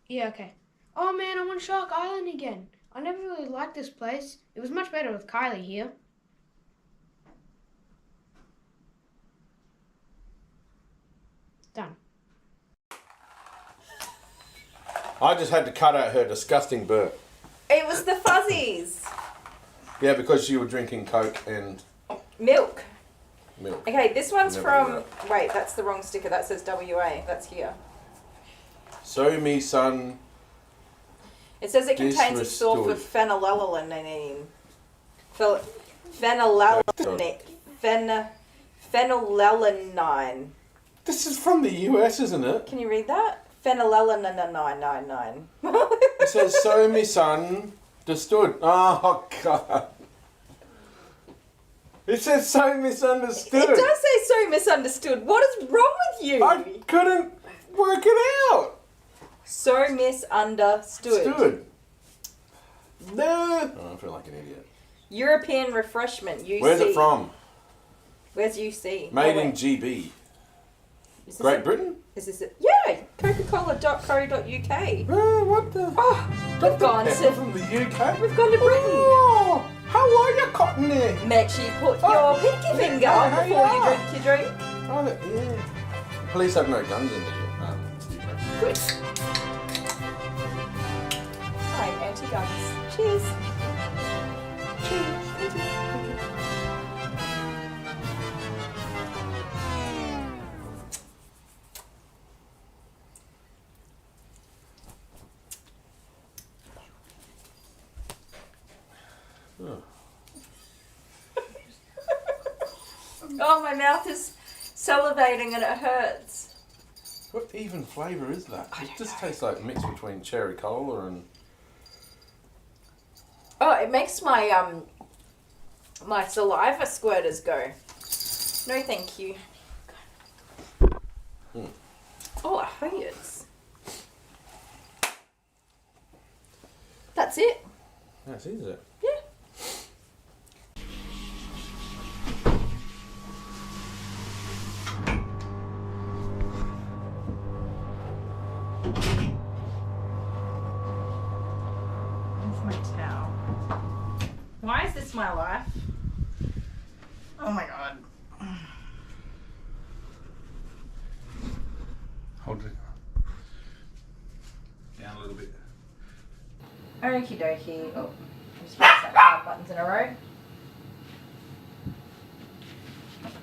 Speaker 14: Yeah, okay. Oh man, I'm on Shark Island again. I never really liked this place. It was much better with Kylie here. Done.
Speaker 9: I just had to cut out her disgusting burp.
Speaker 1: It was the fuzzies.
Speaker 9: Yeah, because you were drinking Coke and
Speaker 1: Milk.
Speaker 9: milk.
Speaker 1: Okay, this one's
Speaker 9: Never
Speaker 1: from,
Speaker 9: knew
Speaker 1: wait, that's the wrong sticker. That says WA. That's here.
Speaker 9: So me son.
Speaker 1: It says it contains a source of phenylalanine. Phenylalanine.
Speaker 9: This is from the US, isn't it?
Speaker 1: Can you read that? Phenylalanine.
Speaker 9: It says, so me son understood. Oh, God. It says so misunderstood.
Speaker 1: It does say so misunderstood. What is wrong with you?
Speaker 9: I couldn't work it out.
Speaker 1: So misunderstood.
Speaker 9: Stood. No. Oh, I feel like an idiot.
Speaker 1: European refreshment, UC.
Speaker 9: Where's it from?
Speaker 1: Where's UC?
Speaker 9: Made in GB. Great Britain?
Speaker 1: Is this it? Yeah, coca-cola.co.uk.
Speaker 9: What the?
Speaker 1: Oh, we've gone to
Speaker 9: from the UK.
Speaker 1: We've gone to Britain.
Speaker 9: Oh, how are you, Cottony?
Speaker 1: Make sure you put your pinky finger on before you drink your drink.
Speaker 9: Oh, yeah. Police have no guns in the UK.
Speaker 1: Good. I'm anti-guns. Cheers. Cheers. Oh, my mouth is salivating and it hurts.
Speaker 9: What even flavour is that? It just tastes like a mix between cherry cola and...
Speaker 1: Oh, it makes my my saliva squirters go. No, thank you. Oh, it hurts. That's it.
Speaker 9: That's is it?
Speaker 1: Yeah. Where's my towel? Why is this my life? Oh my god.
Speaker 9: Hold it.
Speaker 1: Okie dokie. Oh, I just pressed that 5 buttons in a row.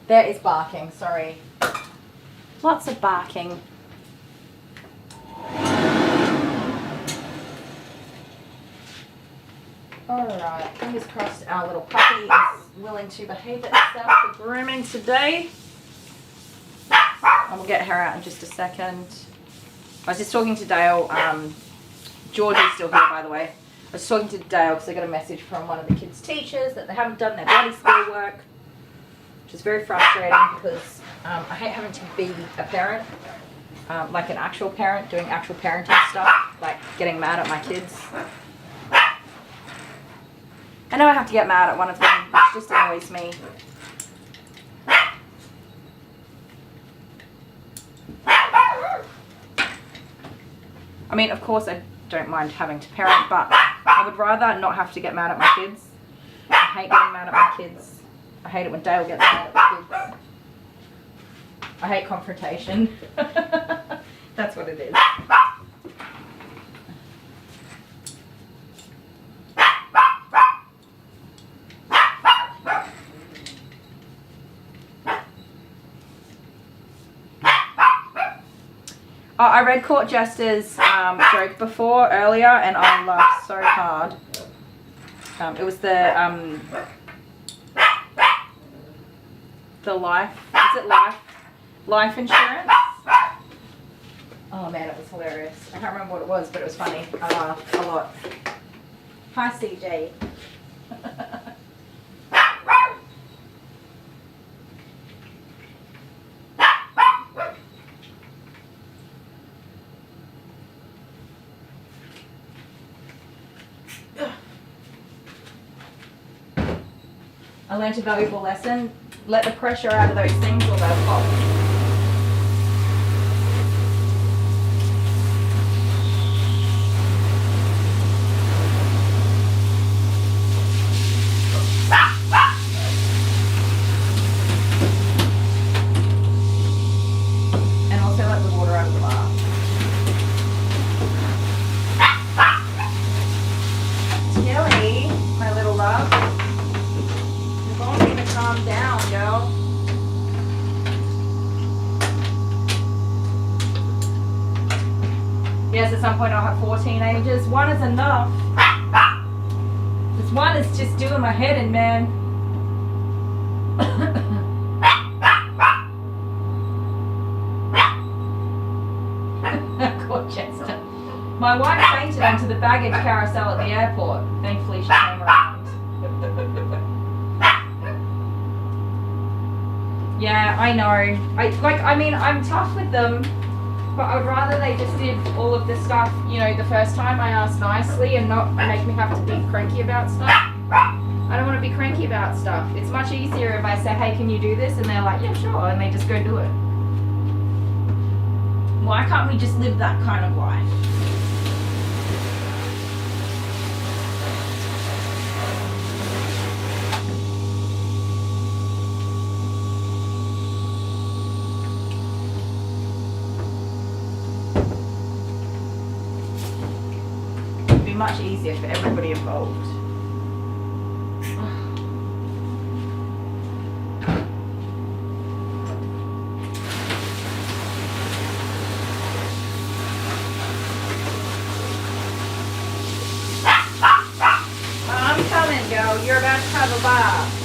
Speaker 1: There is barking, sorry. Lots of barking. Alright, fingers crossed our little puppy is willing to behave itself for grooming today. And we'll get her out in just a second. I was just talking to Dale. George is still here, by the way. I was talking to Dale because I got a message from one of the kids' teachers that they haven't done their bloody schoolwork, which is very frustrating because I hate having to be a parent, like an actual parent, doing actual parenting stuff, like getting mad at my kids. I know I have to get mad at one of them, which just annoys me. I mean, of course I don't mind having to parent, but I would rather not have to get mad at my kids. I hate getting mad at my kids. I hate it when Dale gets mad at the kids. I hate confrontation. That's what it is. Oh, I read Court Jester's joke before earlier, and I laughed so hard. It was the life. Is it life insurance? Oh man, it was hilarious. I can't remember what it was, but it was funny. I laughed a lot. Hi, CJ. I learned a valuable lesson. Let the pressure out of those things or they'll pop. And also let the water out of the bath. Tilly, my little love. Calm down, girl. Yes, at some point I'll have 4 teenagers. One is enough. This one is just doing my head in, man. Colchester. My wife fainted onto the baggage carousel at the airport. Thankfully she came around. Yeah, I know. I mean, I'm tough with them, but I would rather they just did all of this stuff, you know, the first time I asked nicely and not make me have to be cranky about stuff. I don't want to be cranky about stuff. It's much easier if I say, hey, can you do this? And they're like, yeah, sure, and they just go do it. Why can't we just live that kind of life? Much easier for everybody involved. I'm coming, girl. You're about to have a bath.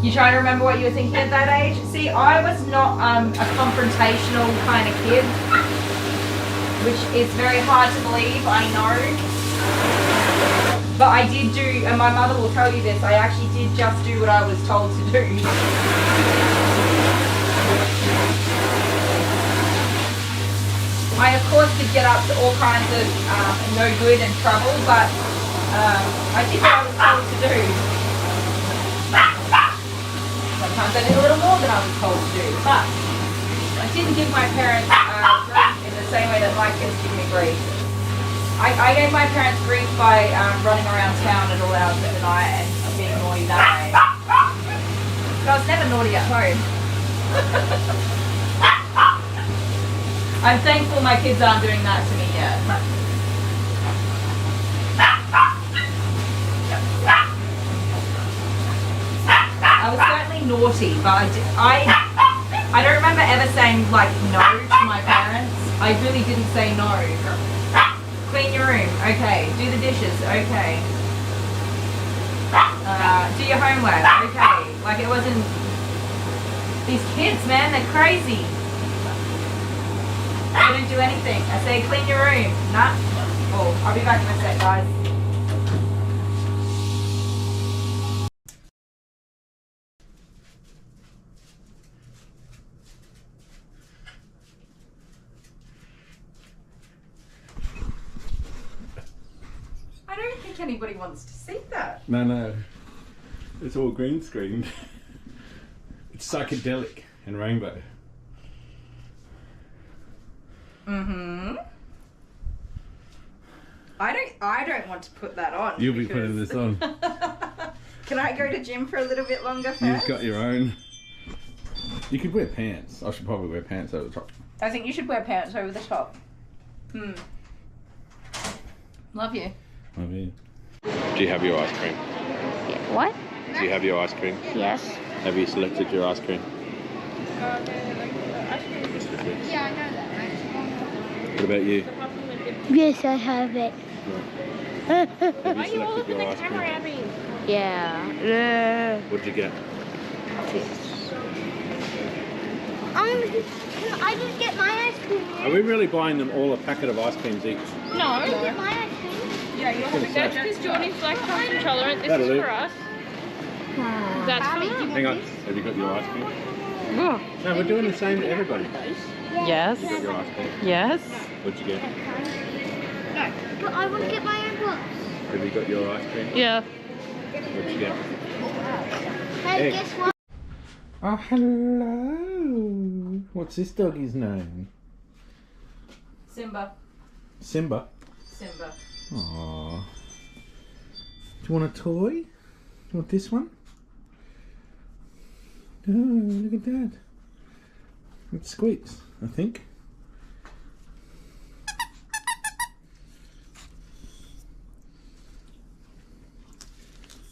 Speaker 1: You trying to remember what you were thinking at that age? See, I was not a confrontational kind of kid, which is very hard to believe, I know. But I did do, and my mother will tell you this, I actually did just do what I was told to do. I of course did get up to all kinds of no good and trouble, but I did what I was told to do. Sometimes I did a little more than I was told to do, but I didn't give my parents grief in the same way that my kids give me grief. I gave my parents grief by running around town at all hours of the night and being naughty that way. But I was never naughty at home. I'm thankful my kids aren't doing that to me yet. I was certainly naughty, but I don't remember ever saying like no to my parents. I really didn't say no. Clean your room, okay. Do the dishes, okay. Do your homework, okay. Like it wasn't. These kids, man, they're crazy. I didn't do anything. I say clean your room. Nah. Oh, I'll be back in a sec, guys. I don't think anybody wants to see that.
Speaker 5: No. It's all green screened. It's psychedelic and rainbow.
Speaker 1: Mm-hmm. I don't want to put that on.
Speaker 5: You'll be putting this on.
Speaker 1: Can I go to gym for a little bit longer first?
Speaker 5: You've got your own. You could wear pants. I should probably wear pants over the top.
Speaker 1: I think you should wear pants over the top. Love you.
Speaker 5: Love you. Do you have your ice cream?
Speaker 10: Yeah. What?
Speaker 5: Do you have your ice cream?
Speaker 10: Yes.
Speaker 5: Have you selected your ice cream?
Speaker 10: Yeah, I know that.
Speaker 5: What about you?
Speaker 10: Yes, I have it.
Speaker 5: Have you selected your ice cream?
Speaker 10: Yeah.
Speaker 5: What'd you get?
Speaker 10: Can I just get my ice cream?
Speaker 5: Are we really buying them all a packet of ice creams each?
Speaker 10: No. Can I get my ice cream?
Speaker 1: Yeah, you'll have to
Speaker 15: That's because Jordan's lactose intolerant. This
Speaker 5: That'll
Speaker 15: is
Speaker 5: do.
Speaker 15: for us. That's for you.
Speaker 5: Hang on. Have you got your ice cream? No, we're doing the same to everybody.
Speaker 15: Yes.
Speaker 5: You got your ice cream?
Speaker 15: Yes.
Speaker 5: What'd you get?
Speaker 10: No. But I want to get my own box.
Speaker 5: Have you got your ice cream?
Speaker 15: Yeah.
Speaker 5: What'd you get?
Speaker 10: Hey, guess what?
Speaker 3: Oh, hello. What's this doggy's name?
Speaker 1: Simba.
Speaker 3: Simba.
Speaker 1: Simba.
Speaker 3: Aww. Do you want a toy? Do you want this one? Oh, look at that. It squeaks, I think.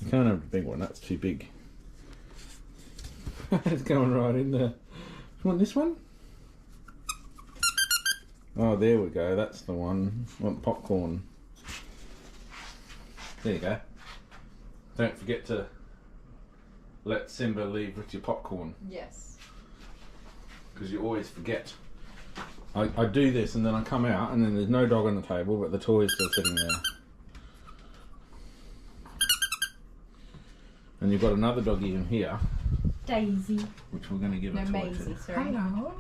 Speaker 3: You can't have a big one, that's too big. It's going right in there. Do you want this one? Oh, there we go, that's the one. I want popcorn. There you go. Don't forget to let Simba leave with your popcorn.
Speaker 1: Yes.
Speaker 3: Because you always forget. I do this and then I come out and then there's no dog on the table but the toy is still sitting there. And you've got another doggy in here.
Speaker 1: Daisy.
Speaker 3: Which we're going to give a toy
Speaker 1: Maisie,
Speaker 3: to.
Speaker 1: sorry.
Speaker 3: Hello.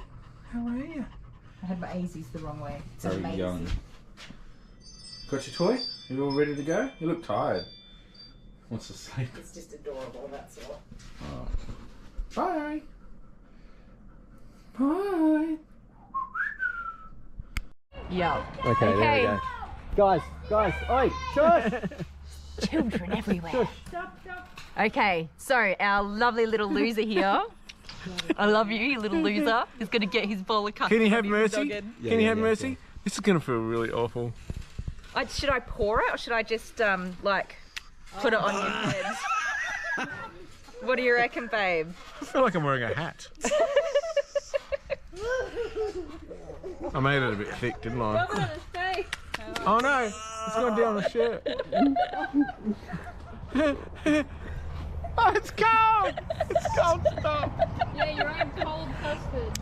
Speaker 3: How are you?
Speaker 1: I had my Azies the wrong way. It's
Speaker 3: Very
Speaker 1: Maisie.
Speaker 3: young. Got your toy? You all ready to go? You look tired. Wants to sleep.
Speaker 1: It's just adorable, that's all.
Speaker 3: Oh. Bye. Bye.
Speaker 1: Yeah.
Speaker 3: Okay, there we go. Guys, oi, shush!
Speaker 1: Children everywhere. Okay, so our lovely little loser here. I love you, you little loser. Is going to get his bowl of custard.
Speaker 11: Can you have mercy?
Speaker 3: Yeah,
Speaker 11: Can you have
Speaker 3: yeah,
Speaker 11: mercy?
Speaker 3: yeah.
Speaker 11: This is going to feel really awful.
Speaker 1: Should I pour it or should I just like put it on your head? What do you reckon, babe?
Speaker 11: I feel like I'm wearing a hat. I made it a bit thick, didn't I? Oh no, it's gone down the shirt. Oh, it's cold! It's cold, stop!
Speaker 15: Yeah, your own cold custard.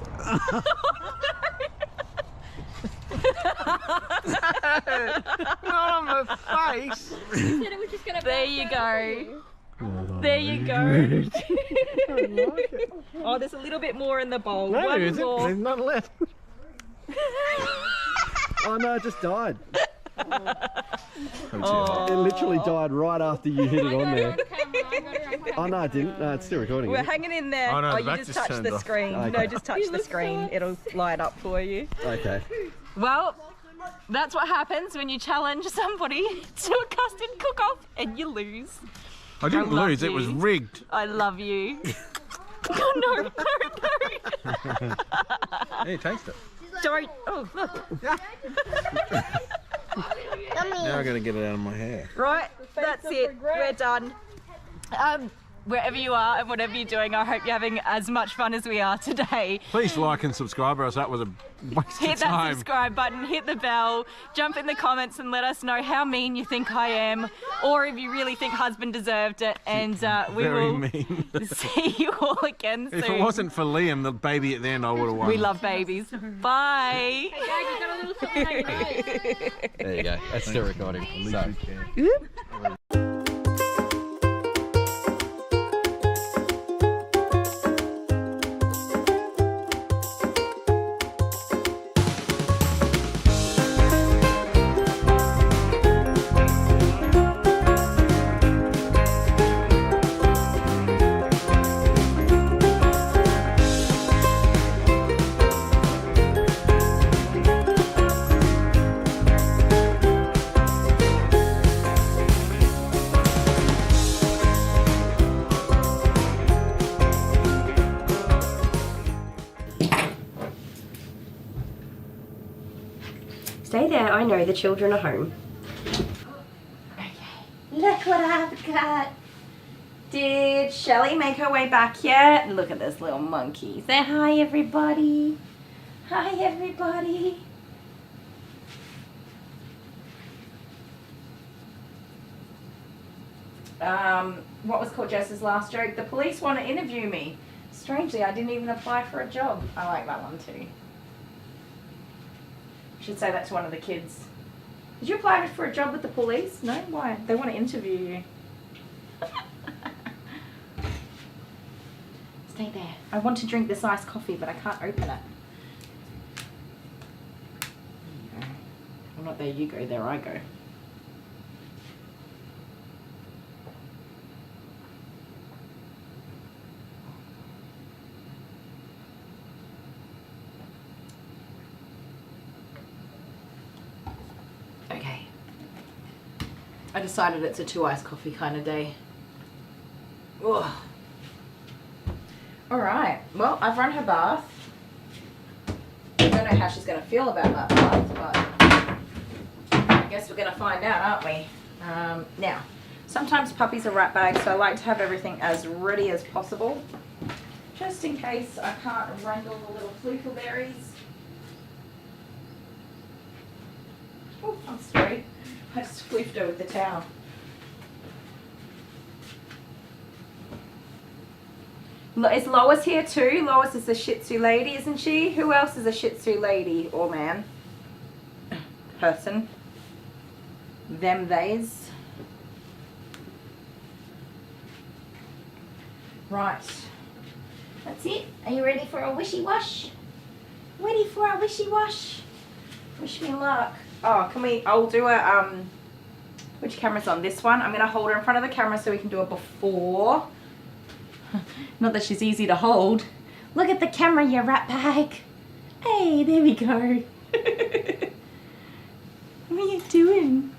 Speaker 11: Not on my face!
Speaker 15: You said it was just gonna
Speaker 1: There you go. There you go. Oh, there's a little bit more in the bowl.
Speaker 11: No,
Speaker 1: One
Speaker 11: there isn't.
Speaker 1: more.
Speaker 11: There's none left.
Speaker 16: Oh no, it just died.
Speaker 11: Oh.
Speaker 16: It literally died right after you hit it on there. Oh no, it didn't. No, it's still recording.
Speaker 1: We're
Speaker 16: isn't it?
Speaker 1: hanging in there.
Speaker 16: Oh, no, the
Speaker 1: you
Speaker 16: back
Speaker 1: just
Speaker 16: just
Speaker 1: touch
Speaker 16: turned
Speaker 1: the
Speaker 16: off.
Speaker 1: screen.
Speaker 16: Okay.
Speaker 1: No, just touch the screen. It'll light up for you.
Speaker 16: Okay.
Speaker 1: Well, that's what happens when you challenge somebody to a custard cook-off and you lose.
Speaker 5: I didn't
Speaker 1: love
Speaker 5: lose, it
Speaker 1: you.
Speaker 5: was rigged.
Speaker 1: I love you. Oh, no, no, no.
Speaker 5: Hey, taste it.
Speaker 1: Don't. Oh, look.
Speaker 5: Now I gotta get it out of my hair.
Speaker 1: Right, that's it. We're done. Wherever you are and whatever you're doing, I hope you're having as much fun as we are today.
Speaker 5: Please like and subscribe, or else that was a waste
Speaker 1: Hit
Speaker 5: of
Speaker 1: that
Speaker 5: time.
Speaker 1: subscribe button, hit the bell, jump in the comments and let us know how mean you think I am, or if you really think husband deserved it, and we
Speaker 5: Very
Speaker 1: will
Speaker 5: mean.
Speaker 1: see you all again soon.
Speaker 5: If it wasn't for Liam, the baby at the end, I would have won.
Speaker 1: We love babies. Bye.
Speaker 15: Hey, Dad, you got a little something hanging out.
Speaker 16: There you go. That's still recording. So.
Speaker 1: Stay there, I know the children are home. Okay, look what I've got. Did Shelley make her way back yet? Look at this little monkey. Say hi, everybody. Hi, everybody. What was called Jess's last joke? The police want to interview me. Strangely, I didn't even apply for a job. I like that one too. Should say that to one of the kids. Did you apply for a job with the police? No? Why? They want to interview you. Stay there. I want to drink this iced coffee, but I can't open it. There you go. Well, not there you go, there I go. Okay. I decided it's a 2 iced coffee kind of day. Ugh. Alright, well, I've run her bath. I don't know how she's going to feel about that bath, but I guess we're going to find out, aren't we? Now, sometimes puppies are rat bags, so I like to have everything as ready as possible, just in case I can't wrangle the little Playful berries. Oh, I'm sorry. I just flipped her with the towel. Is Lois here too? Lois is a Shih Tzu lady, isn't she? Who else is a Shih Tzu lady or man? Person. Them, theys. Right. That's it. Are you ready for a wishy-wash? Ready for a wishy-wash? Wish me luck. Oh, can we, I'll do a, which camera's on? This one. I'm going to hold her in front of the camera so we can do a before. Not that she's easy to hold. Look at the camera, you rat bag. Hey, there we go. What are you doing?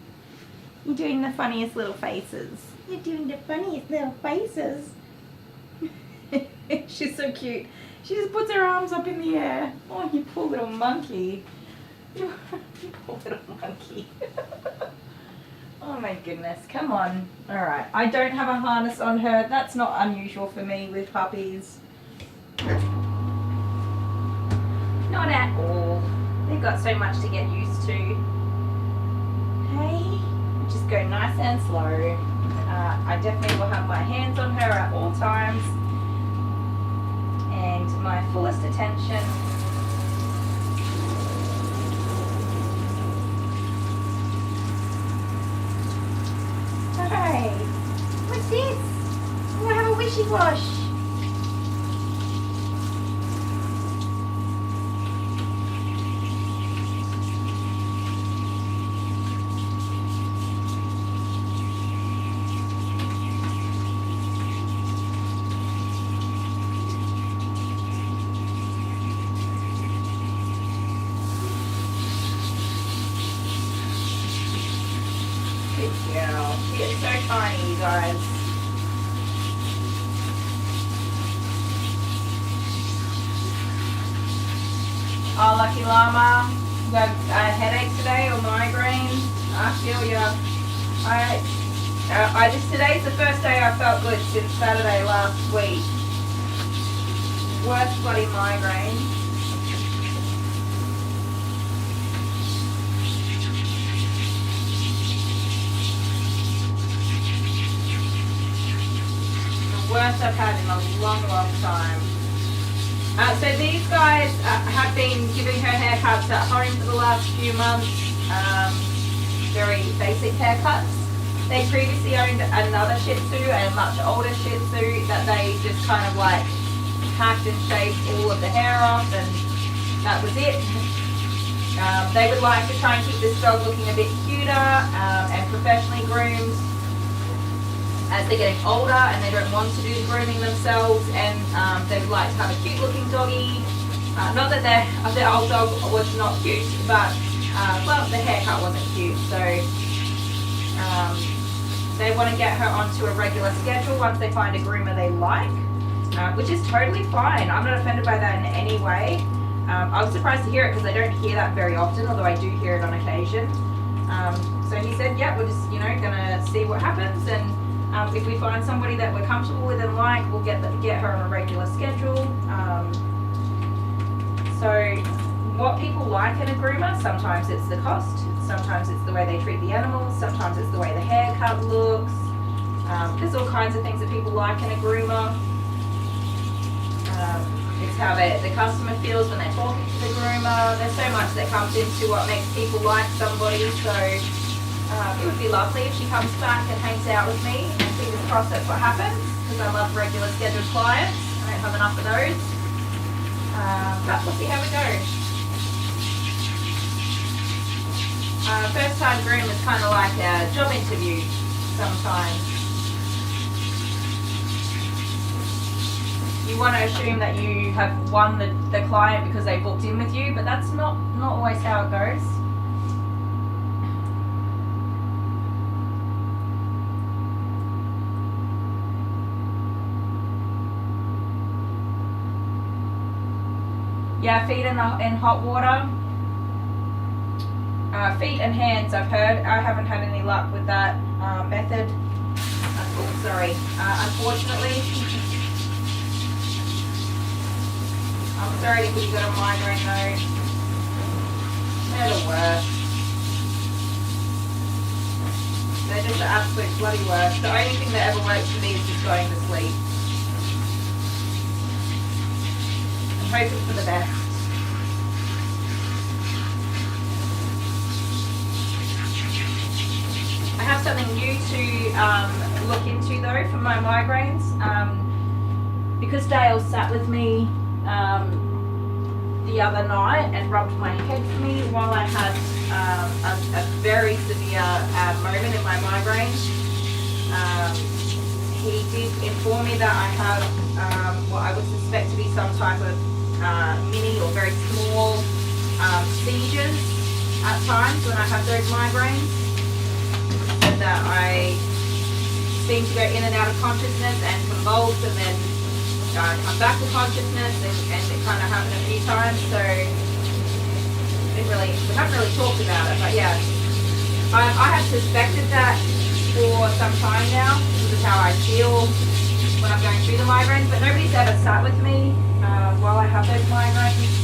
Speaker 1: You're doing the funniest little faces. You're doing the funniest little faces. She's so cute. She just puts her arms up in the air. Oh, you poor little monkey. You poor little monkey. Oh my goodness, come on. Alright, I don't have a harness on her. That's not unusual for me with puppies. Not at all. They've got so much to get used to. Hey, just go nice and slow. I definitely will have my hands on her at all times. And my fullest attention. Hey, what's this? I'm gonna have a wishy-wash. Good girl. She is so tiny, you guys. Oh, lucky llama. You got headaches today or migraines? I feel you. Today's the first day I felt good since Saturday last week. Worst bloody migraine. The worst I've had in a long, long time. So these guys have been giving her haircuts at home for the last few months. Very basic haircuts. They previously owned another Shih Tzu, a much older Shih Tzu, that they just kind of like hacked and shaved all of the hair off, and that was it. They would like to try and keep this dog looking a bit cuter and professionally groomed as they're getting older and they don't want to do the grooming themselves, and they would like to have a cute looking doggy. Not that their old dog was not cute, but well, the haircut wasn't cute, so they want to get her onto a regular schedule once they find a groomer they like, which is totally fine. I'm not offended by that in any way. I was surprised to hear it because I don't hear that very often, although I do hear it on occasion. So he said, yeah, we're just, gonna see what happens, and if we find somebody that we're comfortable with and like, we'll get her on a regular schedule. So what people like in a groomer, sometimes it's the cost, sometimes it's the way they treat the animals, sometimes it's the way the haircut looks. There's all kinds of things that people like in a groomer. It's how the customer feels when they're talking to the groomer. There's so much that comes into what makes people like somebody, so it would be lovely if she comes back and hangs out with me, and fingers crossed that's what happens, because I love regular scheduled clients. I don't have enough of those. But we'll see how we go. First time groom is kind of like a job interview sometimes. You want to assume that you have won the client because they booked in with you, but that's not always how it goes. Yeah, feet in hot water. Feet and hands, I've heard. I haven't had any luck with that method. Oh, sorry. Unfortunately. I'm sorry if you got a migraine though. They're the worst. They're just the absolute bloody worst. The only thing that ever works for me is just going to sleep. I'm hoping for the best. I have something new to look into though for my migraines. Because Dale sat with me the other night and rubbed my head for me while I had a very severe moment in my migraine. He did inform me that I have what I would suspect to be some type of mini or very small seizures at times when I have those migraines, and that I seem to go in and out of consciousness and convulse and then come back to consciousness, and it kind of happened a few times, so we haven't really talked about it, but yeah. I have suspected that for some time now. This is how I feel when I'm going through the migraines, but nobody's ever sat with me while I have those migraines.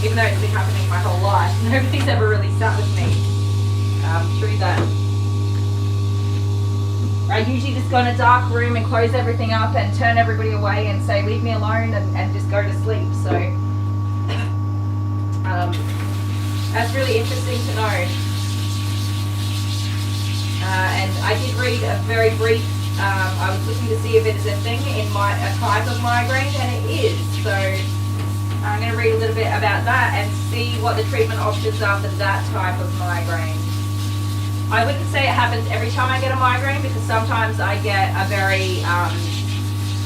Speaker 1: Even though it's been happening my whole life, nobody's ever really sat with me through that. I usually just go in a dark room and close everything up and turn everybody away and say, leave me alone, and just go to sleep. So that's really interesting to know. And I did read a very brief, I was looking to see if it is a thing in a type of migraine, and it is. So I'm going to read a little bit about that and see what the treatment options are for that type of migraine. I wouldn't say it happens every time I get a migraine, because sometimes I get a very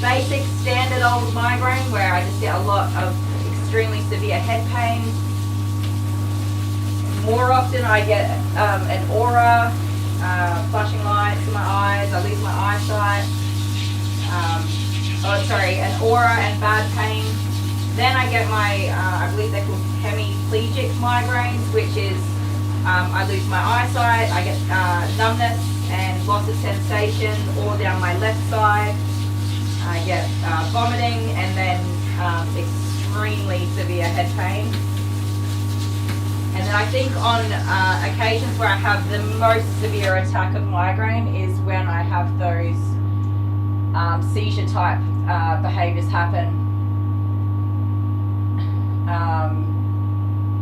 Speaker 1: basic, standard old migraine where I just get a lot of extremely severe head pain. More often I get an aura flashing lights in my eyes. I lose my eyesight. An aura and bad pain. Then I get my, I believe they're called hemiplegic migraines, which is I lose my eyesight, I get numbness and loss of sensation all down my left side. I get vomiting and then extremely severe head pain. And then I think on occasions where I have the most severe attack of migraine is when I have those seizure type behaviors happen,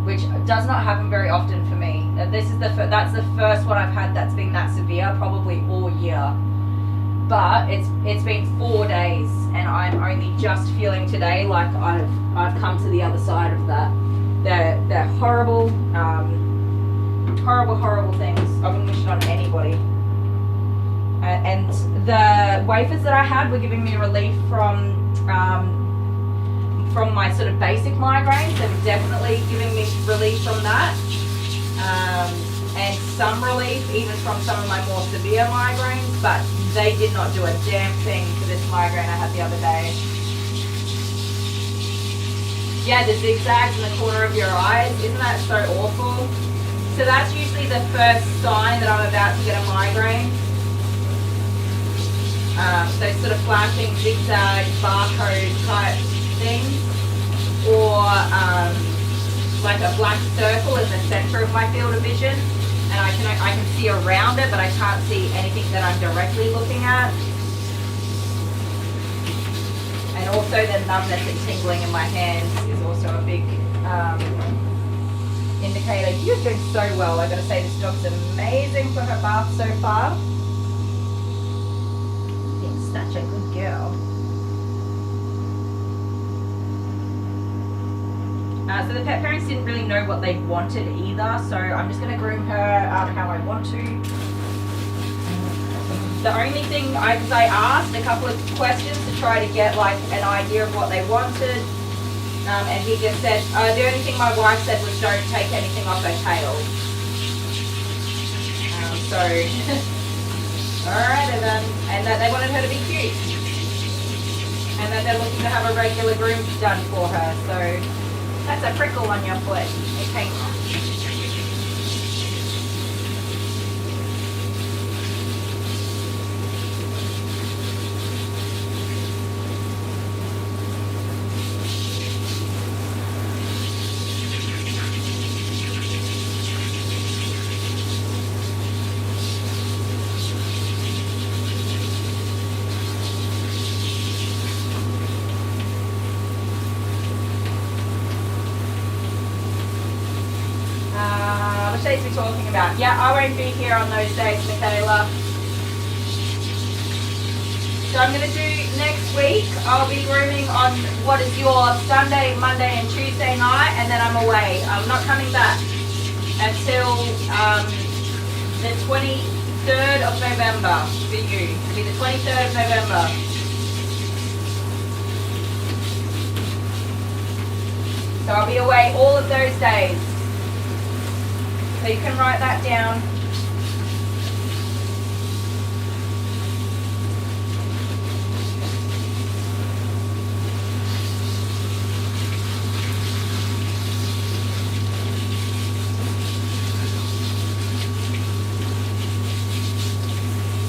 Speaker 1: which does not happen very often for me. That's the first one I've had that's been that severe, probably all year. But it's been 4 days, and I'm only just feeling today like I've come to the other side of that. They're horrible, horrible things. I wouldn't wish it on anybody. And the wafers that I had were giving me relief from my sort of basic migraines. They were definitely giving me relief from that, and some relief even from some of my more severe migraines, but they did not do a damn thing for this migraine I had the other day. Yeah, the zigzags in the corner of your eyes, isn't that so awful? So that's usually the first sign that I'm about to get a migraine. Those sort of flashing zigzag barcode type things, or like a black circle in the center of my field of vision, and I can see around it, but I can't see anything that I'm directly looking at. And also the numbness and tingling in my hands is also a big indicator. You're doing so well. I gotta say, this dog's amazing for her bath so far. Such a good girl. So the pet parents didn't really know what they wanted either, so I'm just going to groom her how I want to. The only thing, because I asked a couple of questions to try to get like an idea of what they wanted, and he just said, the only thing my wife said was don't take anything off her tail. Alright then, and that they wanted her to be cute, and that they're looking to have a regular groom done for her, so that's a prickle on your foot. Okay. Days we're talking about. Yeah, I won't be here on those days, Michaela. So I'm going to do next week, I'll be grooming on what is your Sunday, Monday and Tuesday night, and then I'm away. I'm not coming back until the 23rd of November for you. It'll be the 23rd of November. So I'll be away all of those days. So you can write that down.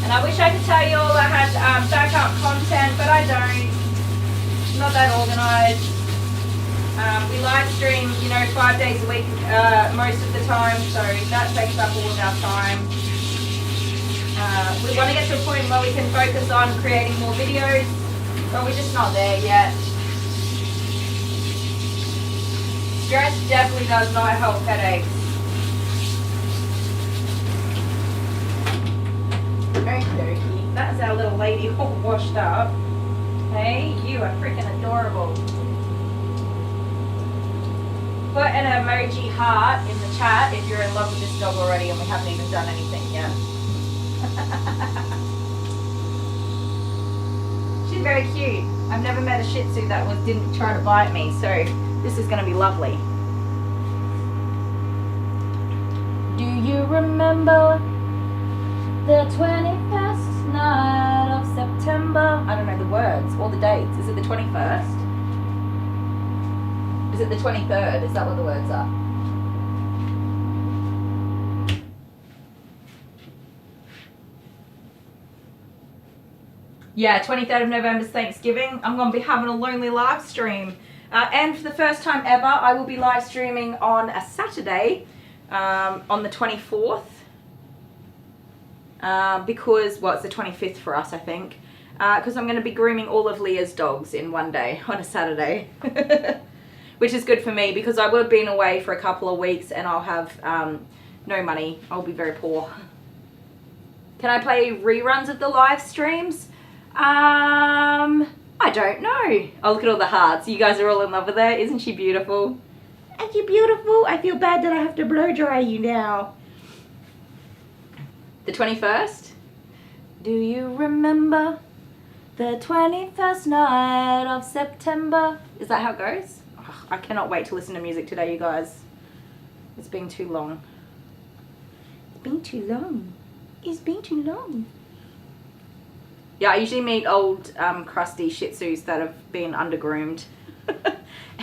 Speaker 1: And I wish I could tell you all I had backup content, but I don't. I'm not that organised. We live stream, 5 days a week most of the time, so that takes up all of our time. We want to get to a point where we can focus on creating more videos, but we're just not there yet. Stress definitely does not help headaches. Okay, that's our little lady all washed up. Hey, you are freaking adorable. Put an emoji heart in the chat if you're in love with this dog already and we haven't even done anything yet. She's very cute. I've never met a Shih Tzu that didn't try to bite me, so this is going to be lovely. Do you remember The 21st night of September. I don't know the words or the dates. Is it the 21st? Is it the 23rd? Is that what the words are? Yeah, 23rd of November is Thanksgiving. I'm going to be having a lonely live stream. And for the first time ever, I will be live streaming on a Saturday, on the 24th. Because, well, it's the 25th for us, I think. Because I'm going to be grooming all of Leah's dogs in one day, on a Saturday. Which is good for me, because I would have been away for a couple of weeks and I'll have no money. I'll be very poor. Can I play reruns of the live streams? I don't know. Oh, look at all the hearts. You guys are all in love with her. Isn't she beautiful? Aren't you beautiful? I feel bad that I have to blow dry you now. The 21st? Do you remember the 21st night of September? Is that how it goes? Oh, I cannot wait to listen to music today, you guys. It's been too long. It's been too long. It's been too long. Yeah, I usually meet old crusty Shih Tzus that have been undergroomed.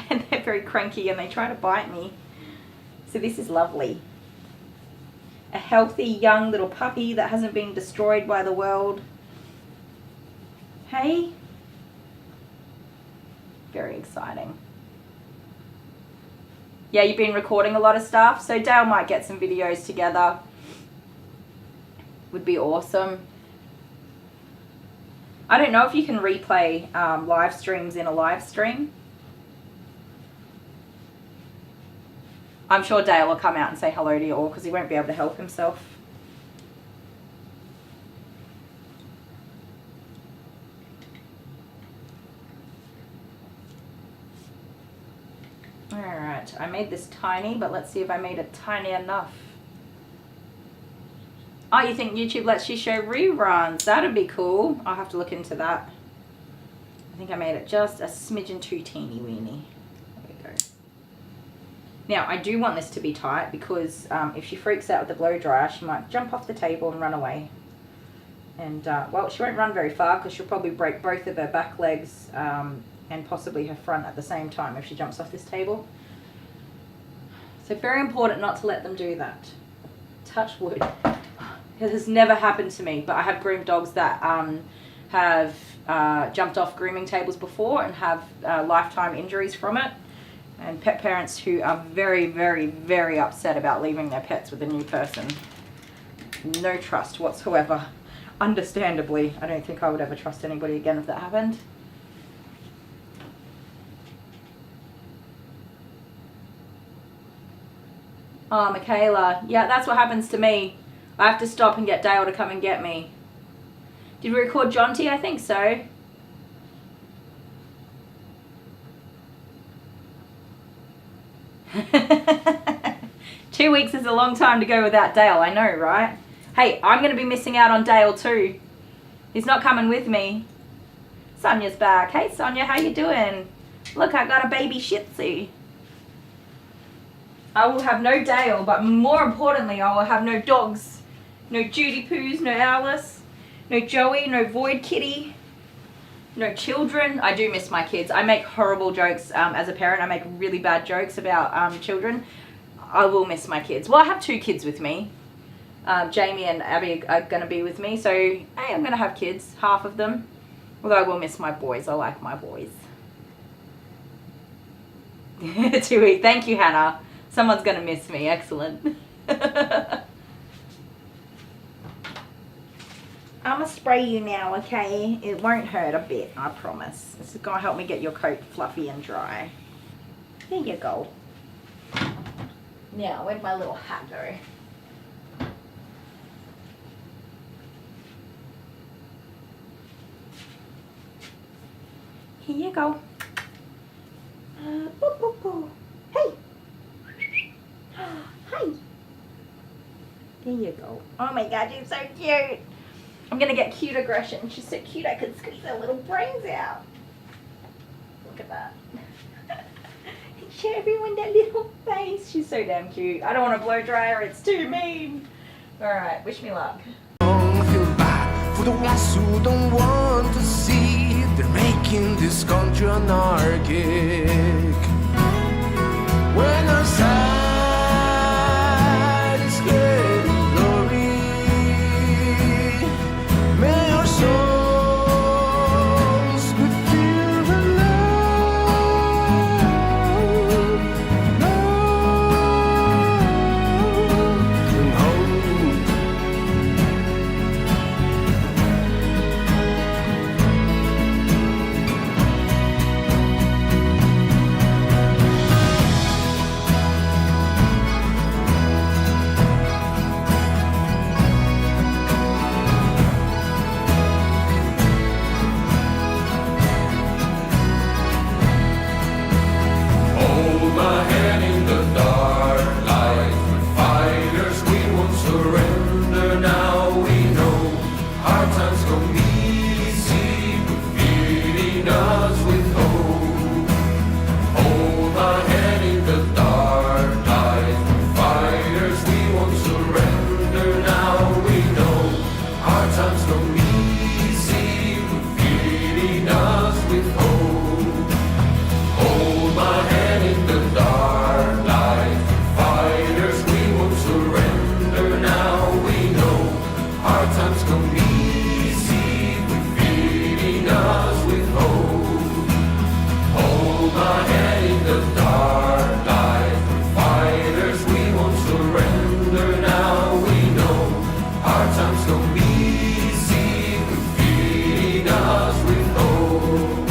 Speaker 1: And they're very cranky and they try to bite me. So this is lovely. A healthy young little puppy that hasn't been destroyed by the world. Hey? Very exciting. Yeah, you've been recording a lot of stuff, so Dale might get some videos together. Would be awesome. I don't know if you can replay live streams in a live stream. I'm sure Dale will come out and say hello to you all because he won't be able to help himself. Alright, I made this tiny, but let's see if I made it tiny enough. Oh, you think YouTube lets you show reruns? That'd be cool. I'll have to look into that. I think I made it just a smidgen too teeny weeny. There we go. Now, I do want this to be tight because if she freaks out with the blow dryer, she might jump off the table and run away. And, well, she won't run very far because she'll probably break both of her back legs and possibly her front at the same time if she jumps off this table. So very important not to let them do that. Touch wood. It has never happened to me, but I have groomed dogs that have jumped off grooming tables before and have lifetime injuries from it. And pet parents who are very, very, very upset about leaving their pets with a new person. No trust whatsoever. Understandably, I don't think I would ever trust anybody again if that happened. Oh, Michaela. Yeah, that's what happens to me. I have to stop and get Dale to come and get me. Did we record Jonty? I think so. Two weeks is a long time to go without Dale, I know, right? Hey, I'm going to be missing out on Dale too. He's not coming with me. Sonia's back. Hey Sonia, how you doing? Look, I got a baby Shih Tzu. I will have no Dale, but more importantly, I will have no dogs. No Judy Poos, no Alice, no Joey, no Void Kitty, no children. I do miss my kids. I make horrible jokes as a parent. I make really bad jokes about children. I will miss my kids. Well, I have two kids with me. Jamie and Abby are going to be with me. So, hey, I'm going to have kids, half of them. Although I will miss my boys. I like my boys. 2 weeks. Thank you, Hannah. Someone's going to miss me. Excellent. I'm going to spray you now, okay? It won't hurt a bit, I promise. This is going to help me get your coat fluffy and dry. There you go. Now, where'd my little hat go? Here you go. Boop, boop, boop. Hey! Hi! There you go. Oh my god, you're so cute! I'm gonna get cute aggression. She's so cute I could squeeze her little brains out. Look at that. Show everyone that little face. She's so damn cute. I don't want to blow dry her. It's too mean. Alright, wish me luck.
Speaker 11: don't feel bad for the ones who don't want to see. They're making this country anarchic. When our side is getting glory, may our souls be filled with love, and hope.
Speaker 6: Hold my hand in the dark light. We're fighters, we won't surrender. Now we know hard times come easy, but feeding us with hope. Hold my hand in the dark light. We're fighters, we won't surrender. Now we know hard times come easy, but feeding us with hope. Hold my hand in the dark light. Fighters, we won't surrender. Now we know hard times come easy, but feeding us with hope. Hold my hand in the dark light. Fighters, we won't surrender. Now we know hard times come easy, but feeding us with hope.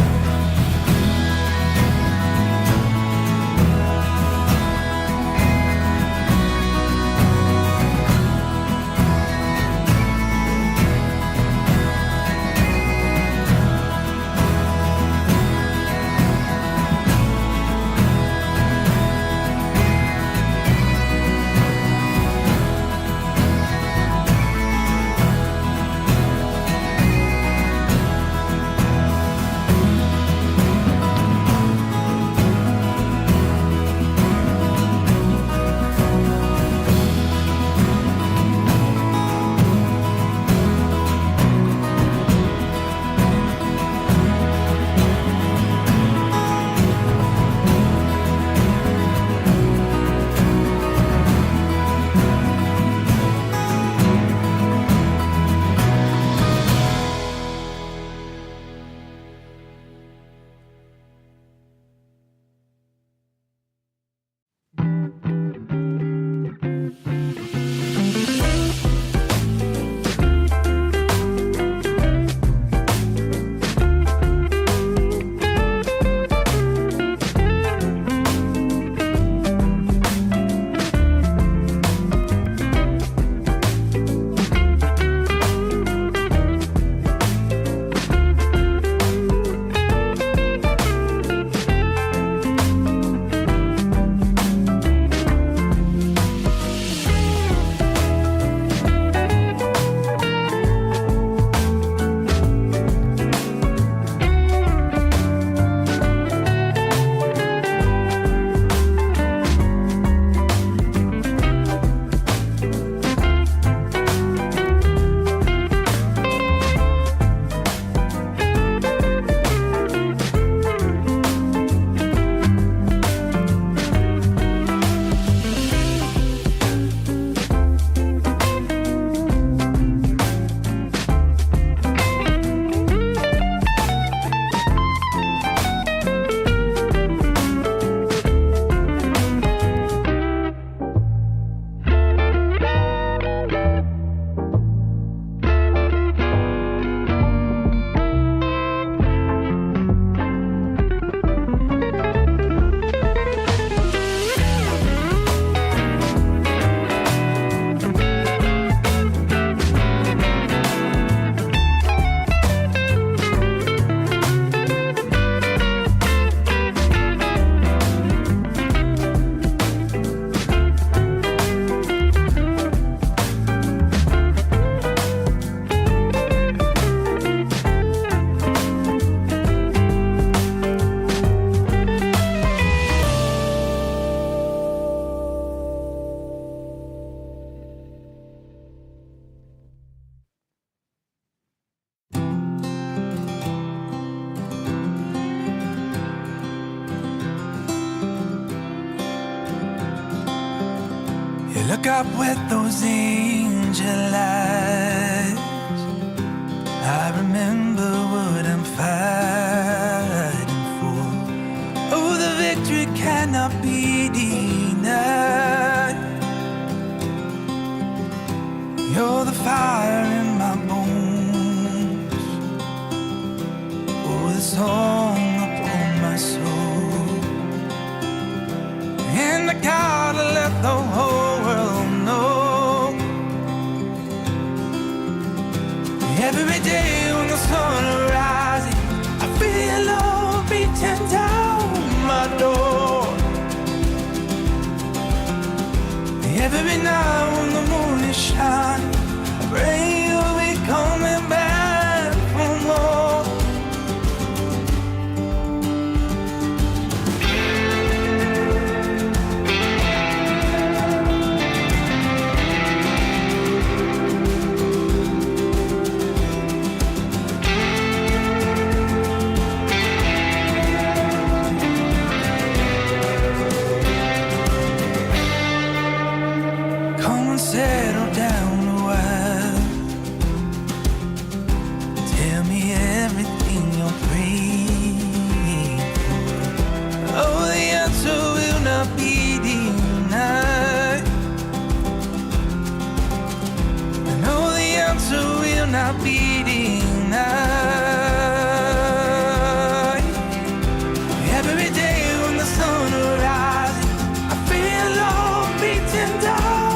Speaker 17: Look up with those angel eyes. I remember what I'm fighting for. Oh, the victory cannot be denied. You're the fire in my bones. Oh, the song upon my soul. And I gotta let the whole world know. Every day when the sun rises, I feel love beating down my door. Every night when the moon is shining, I pray you'll be coming back for more. Settle down a while. Tell me everything you're praying for. Oh, the answer will not be denied. I know the answer will not be denied. Every day when the sun rises, I feel love beating down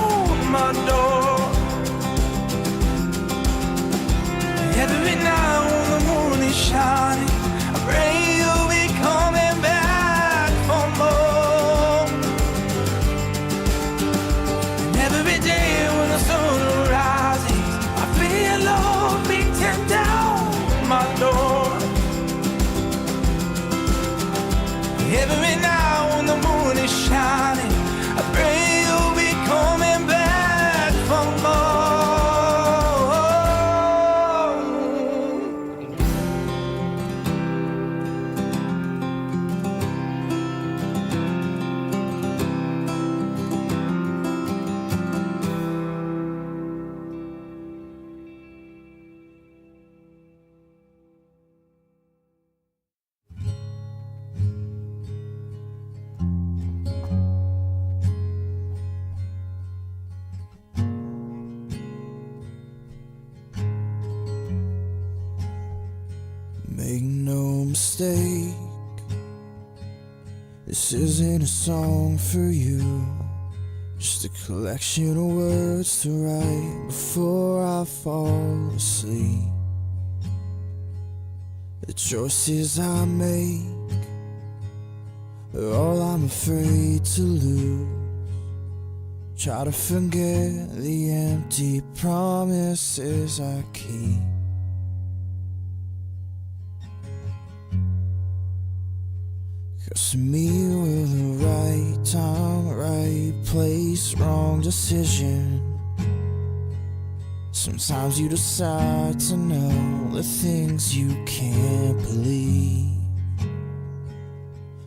Speaker 17: my door. Every night when the moon is shining, I pray you'll be coming back for more. And every day when the sun rises, I feel love beating down my door. Every night when the moon is shining, I pray you'll be coming back for more.
Speaker 18: Make no mistake, this isn't a song for you. Just a collection of words to write before I fall asleep. The choices I make are all I'm afraid to lose. Try to forget the empty promises I keep. Cause to me we're the right time, right place, wrong decision. Sometimes you decide to know the things you can't believe.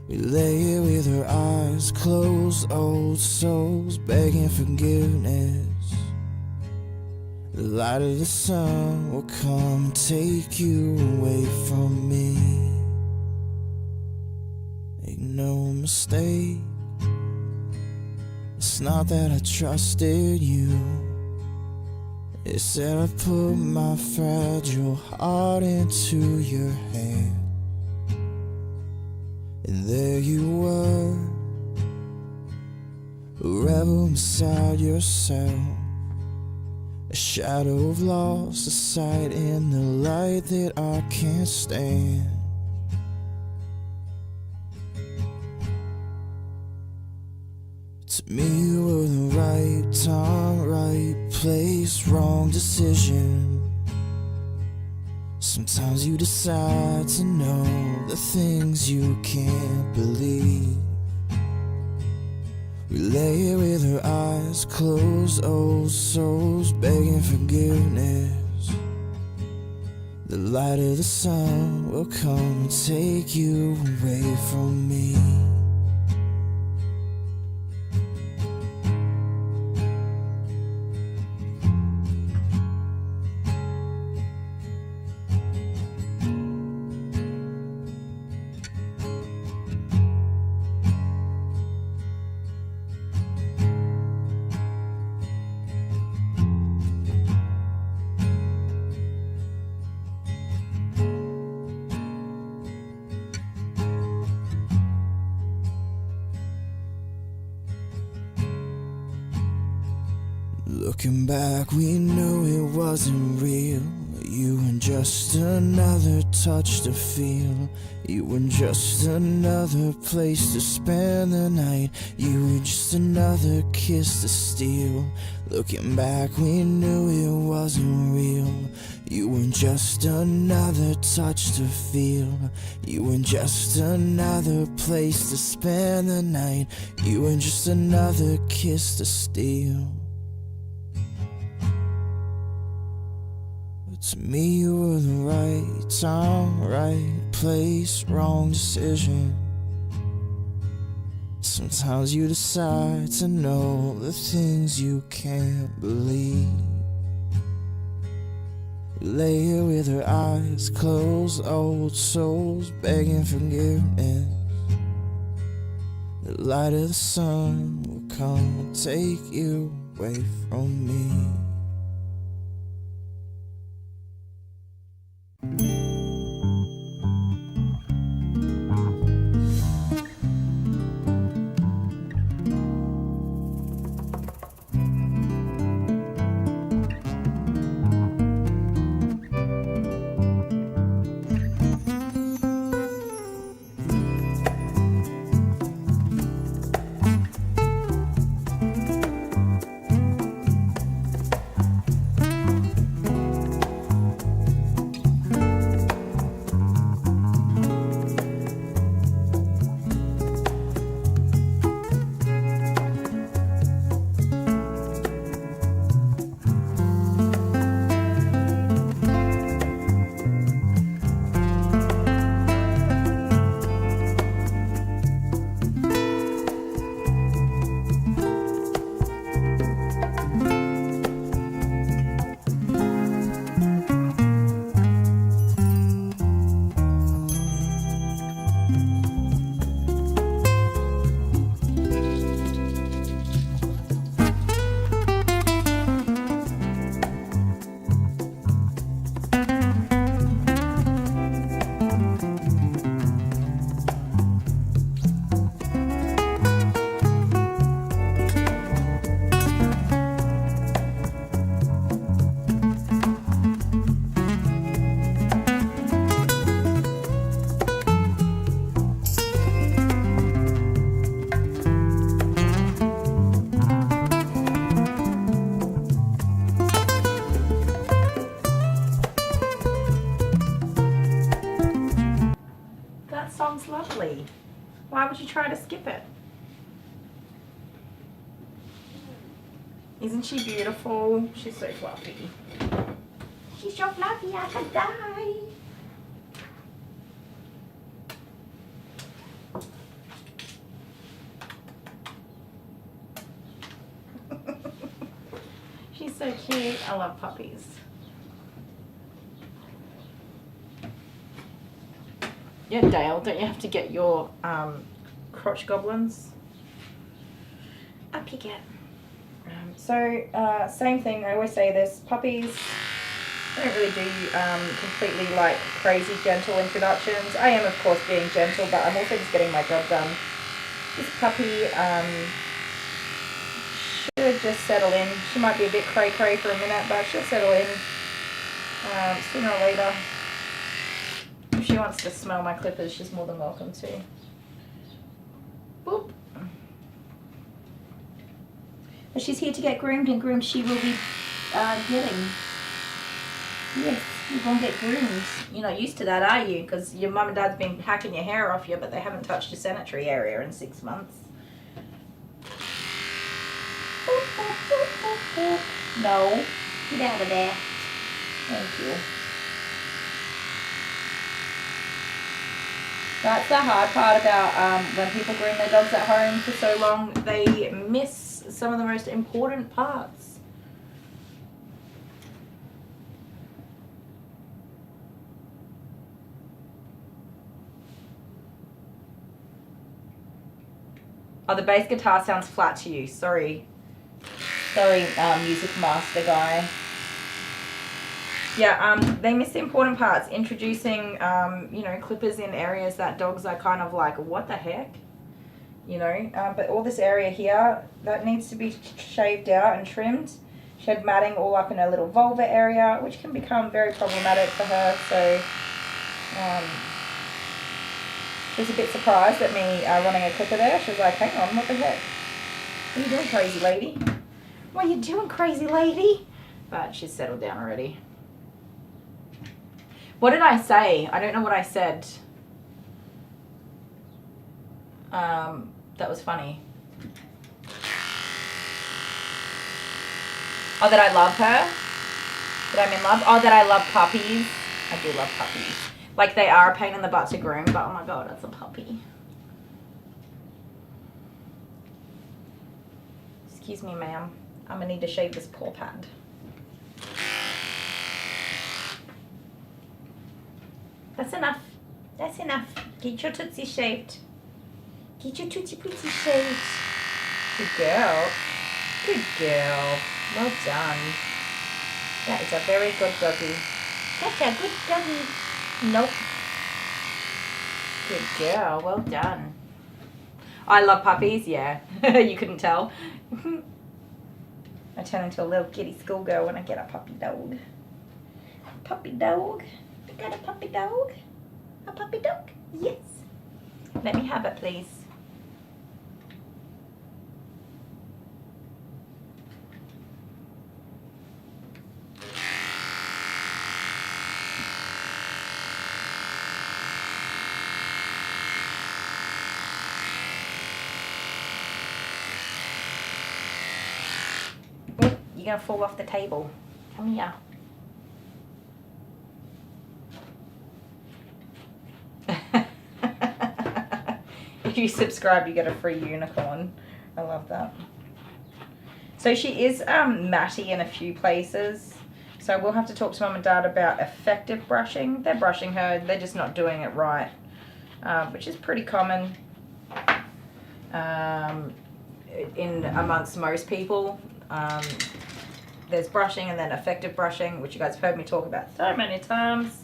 Speaker 18: We lay here with our eyes closed, old souls begging forgiveness. The light of the sun will come and take you away from me. Make no mistake, it's not that I trusted you. It's that I put my fragile heart into your hand. And there you were, a rebel beside yourself, a shadow of loss, a sight in the light that I can't stand. To me you were the right time, right place, wrong decision. Sometimes you decide to know the things you can't believe. We lay here with our eyes closed, old souls begging forgiveness. The light of the sun will come and take you away from me. Looking back, we knew it wasn't real. You were just another touch to feel. You were just another place to spend the night. You were just another kiss to steal. Looking back, we knew it wasn't real. You were just another touch to feel. You were just another place to spend the night. You were just another kiss to steal. To me, you were the right time, right place, wrong decision. Sometimes you decide to know the things you can't believe. Lay here with her eyes closed, old souls begging forgiveness. The light of the sun will come and take you away from me.
Speaker 1: Song's lovely. Why would you try to skip it? Isn't she beautiful? She's so fluffy. She's so fluffy, I could die. She's so cute. I love puppies. Yeah, Dale, don't you have to get your crotch goblins? Up you get. Same thing, I always say this, puppies, I don't really do completely like crazy gentle introductions. I am of course being gentle, but I'm also just getting my job done. This puppy should just settle in. She might be a bit cray cray for a minute, but she'll settle in sooner or later. If she wants to smell my clippers, she's more than welcome to. Boop. But she's here to get groomed, and groomed she will be getting. Yes, you're going to get groomed. You're not used to that, are you? Because your mum and dad's been hacking your hair off you, but they haven't touched your sanitary area in 6 months. Boop, boop, boop, boop, boop. No. Get out of there. Thank you. That's the hard part about when people groom their dogs at home for so long, they miss some of the most important parts. Oh, the bass guitar sounds flat to you. Sorry. Sorry, music master guy. Yeah, they miss the important parts. Introducing, you know, clippers in areas that dogs are kind of like, what the heck? You know, but all this area here, that needs to be shaved out and trimmed. She had matting all up in her little vulva area, which can become very problematic for her. So she was a bit surprised at me running a clipper there. She was like, hang on, what the heck? What are you doing, crazy lady? What are you doing, crazy lady? But she's settled down already. What did I say? I don't know what I said. That was funny. Oh, that I love her? That I'm in love? Oh, that I love puppies? I do love puppies. Like, they are a pain in the butt to groom, but oh my god, it's a puppy. Excuse me, ma'am. I'm gonna need to shave this paw pad. That's enough. That's enough. Get your tootsie shaved. Get your tootsie pootsy shaved. Good girl. Good girl. Well done. That is a very good doggy. That's a good doggy. Nope. Good girl. Well done. I love puppies, yeah. You couldn't tell. I turn into a little kitty schoolgirl when I get a puppy dog. Puppy dog. I got a puppy dog. A puppy dog? Yes. Let me have it, please. Oh, you're gonna fall off the table. Come here. If you subscribe, you get a free unicorn. I love that. So she is matty in a few places. So we'll have to talk to Mum and Dad about effective brushing. They're brushing her, they're just not doing it right, which is pretty common in amongst most people. There's brushing and then effective brushing, which you guys have heard me talk about so many times.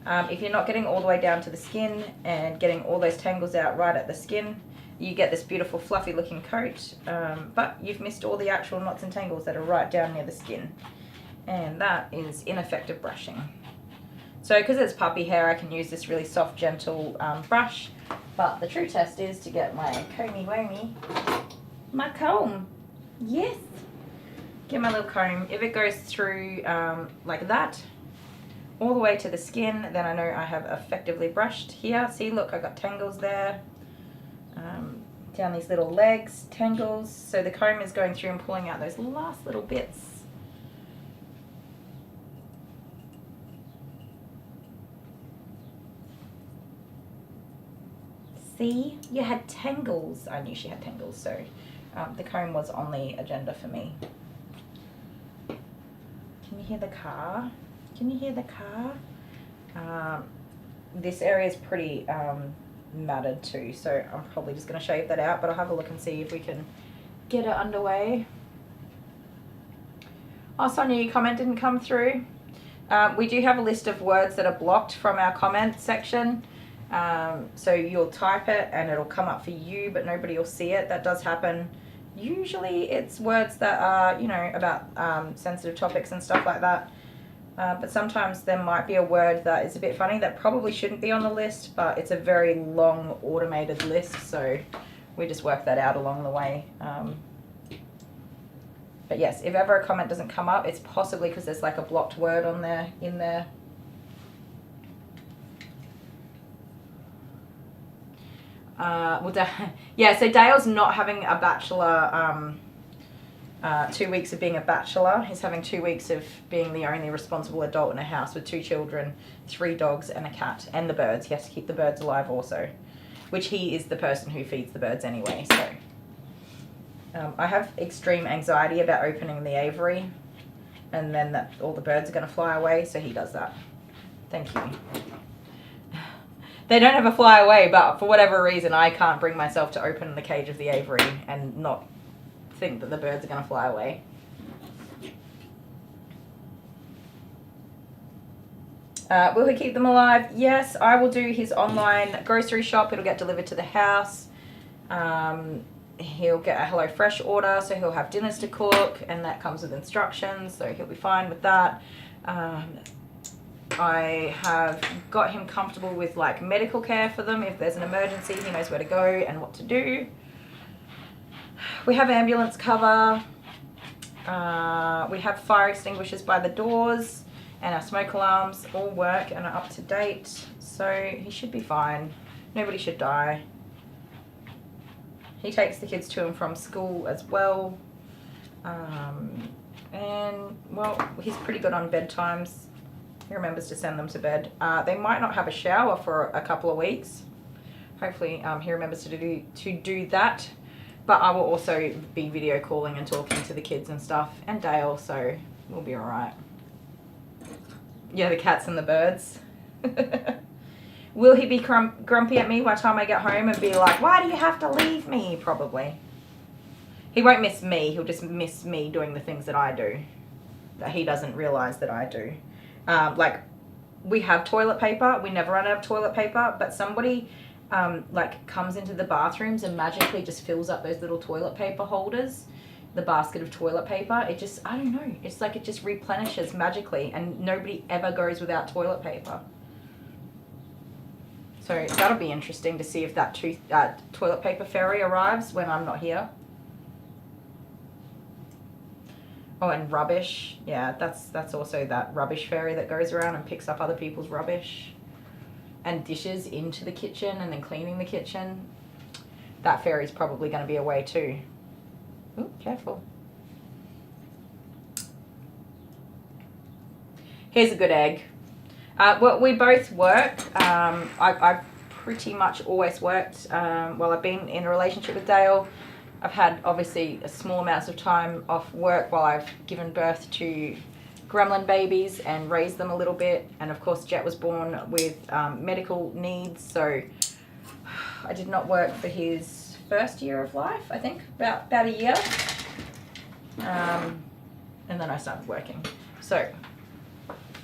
Speaker 1: If you're not getting all the way down to the skin and getting all those tangles out right at the skin, you get this beautiful fluffy looking coat, but you've missed all the actual knots and tangles that are right down near the skin. And that is ineffective brushing. So because it's puppy hair, I can use this really soft, gentle brush, but the true test is to get my comey-womey, my comb. Yes. Get my little comb. If it goes through like that, all the way to the skin, then I know I have effectively brushed here. See, look, I got tangles there. Down these little legs, tangles. So the comb is going through and pulling out those last little bits. See, you had tangles. I knew she had tangles, so the comb was on the agenda for me. Can you hear the car? Can you hear the car? This area is pretty matted too, so I'm probably just going to shave that out, but I'll have a look and see if we can get it underway. Oh, Sonia, your comment didn't come through. We do have a list of words that are blocked from our comment section. So you'll type it and it'll come up for you, but nobody will see it. That does happen. Usually it's words that are, you know, about sensitive topics and stuff like that. But sometimes there might be a word that is a bit funny that probably shouldn't be on the list, but it's a very long automated list, so we just work that out along the way. But yes, if ever a comment doesn't come up, it's possibly because there's like a blocked word on there, in there. Yeah, so Dale's not having a bachelor 2 weeks of being a bachelor. He's having 2 weeks of being the only responsible adult in a house with 2 children, 3 dogs and a cat, and the birds. He has to keep the birds alive also, which he is the person who feeds the birds anyway. So I have extreme anxiety about opening the aviary and then that all the birds are going to fly away, so he does that. Thank you. They don't ever fly away, but for whatever reason I can't bring myself to open the cage of the aviary and not think that the birds are going to fly away. Will he keep them alive? Yes, I will do his online grocery shop. It'll get delivered to the house. he'll get a HelloFresh order, so he'll have dinners to cook, and that comes with instructions, so he'll be fine with that. I have got him comfortable with like medical care for them. If there's an emergency, he knows where to go and what to do. We have ambulance cover. We have fire extinguishers by the doors, and our smoke alarms all work and are up to date, so he should be fine. Nobody should die. He takes the kids to and from school as well. And, well, he's pretty good on bedtimes. He remembers to send them to bed. They might not have a shower for a couple of weeks. Hopefully he remembers to do that. But I will also be video calling and talking to the kids and stuff. And Dale, so we'll be alright. Yeah, the cats and the birds. Will he be grumpy at me by the time I get home and be like, why do you have to leave me? Probably. He won't miss me. He'll just miss me doing the things that I do. That he doesn't realise that I do. Like, we have toilet paper. We never run out of toilet paper. But somebody, like, comes into the bathrooms and magically just fills up those little toilet paper holders. The basket of toilet paper. It just, I don't know. It's like it just replenishes magically. And nobody ever goes without toilet paper. So that'll be interesting to see if that toilet paper ferry arrives when I'm not here. Oh, and rubbish. Yeah, that's also that rubbish ferry that goes around and picks up other people's rubbish. And dishes into the kitchen and then cleaning the kitchen. That ferry's probably going to be away too. Ooh, careful. Here's a good egg. Well, we both work. I've pretty much always worked while I've been in a relationship with Dale. I've had obviously a small amounts of time off work while I've given birth to gremlin babies and raised them a little bit. And of course Jet was born with medical needs, so I did not work for his first year of life, I think, about a year. And then I started working. So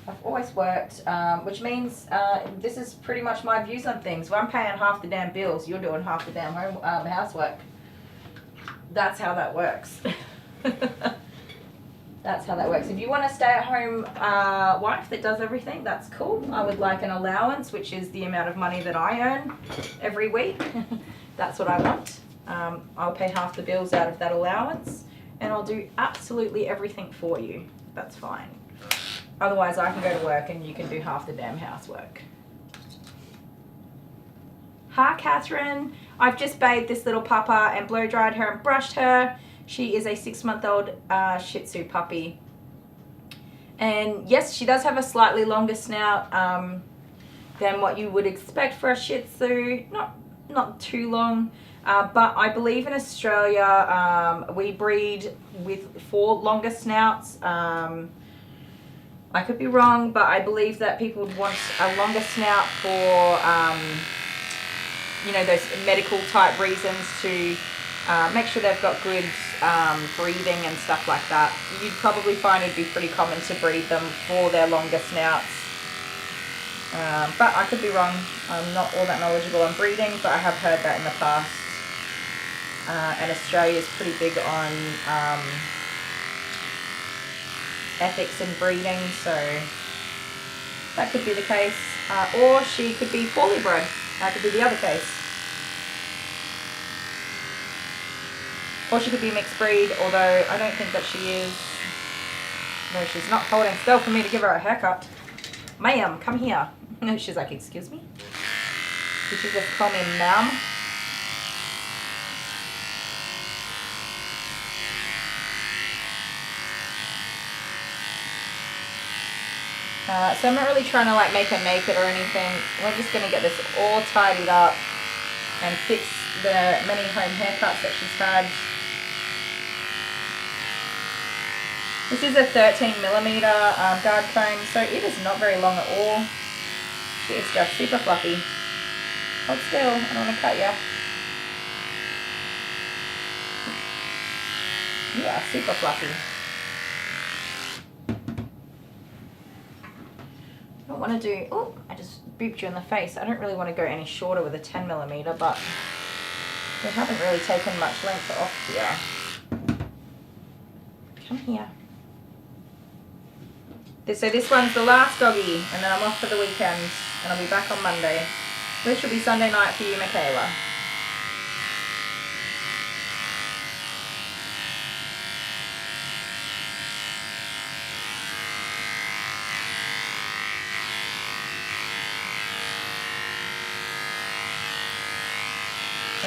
Speaker 1: I've always worked, which means this is pretty much my views on things. Well, I'm paying half the damn bills, you're doing half the damn housework. That's how that works. That's how that works. If you want a stay-at-home wife that does everything, that's cool. I would like an allowance, which is the amount of money that I earn every week. That's what I want. I'll pay half the bills out of that allowance, and I'll do absolutely everything for you. That's fine. Otherwise, I can go to work and you can do half the damn housework. Hi, Catherine. I've just bathed this little pupper and blow-dried her and brushed her. She is a 6-month-old Shih Tzu puppy. And yes, she does have a slightly longer snout than what you would expect for a Shih Tzu. Not too long. But I believe in Australia, we breed for longer snouts. I could be wrong, but I believe that people would want a longer snout for, you know, those medical type reasons to make sure they've got good breathing and stuff like that. You'd probably find it'd be pretty common to breed them for their longer snouts. But I could be wrong. I'm not all that knowledgeable on breeding, but I have heard that in the past. And Australia is pretty big on ethics in breeding, so that could be the case. Or she could be poorly bred. That could be the other case. Or she could be mixed breed, although I don't think that she is. No, she's not holding still for me to give her a haircut. Ma'am, come here. No, she's like, excuse me? Did you just call me ma'am? So I'm not really trying to like make her naked or anything. We're just going to get this all tidied up and fix the many home haircuts that she's had. This is a 13mm guard comb, so it is not very long at all. She is just super fluffy. Hold still, I don't want to cut you. You are super fluffy. I don't want to do, oh, I just booped you in the face. I don't really want to go any shorter with a 10mm, but We haven't really taken much length off here. Come here. So this one's the last doggy, and then I'm off for the weekend, and I'll be back on Monday, which will be Sunday night for you, Michaela.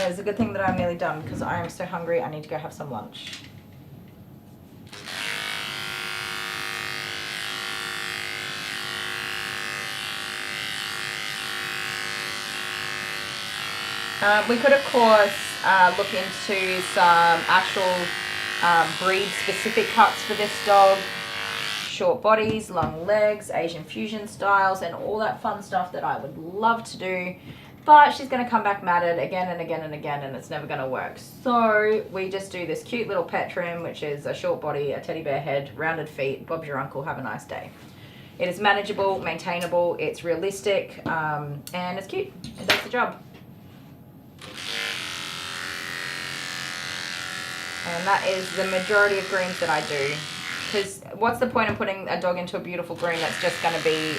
Speaker 1: It's a good thing that I'm nearly done because I am so hungry. I need to go have some lunch. We could, of course, look into some actual breed-specific cuts for this dog. Short bodies, long legs, Asian fusion styles, and all that fun stuff that I would love to do. But she's going to come back matted again and again and again, and it's never going to work. So we just do this cute little pet trim, which is a short body, a teddy bear head, rounded feet, Bob's your uncle, have a nice day. It is manageable, maintainable, it's realistic, and it's cute. It does the job. And that is the majority of grooms that I do. Because what's the point of putting a dog into a beautiful groom that's just going to be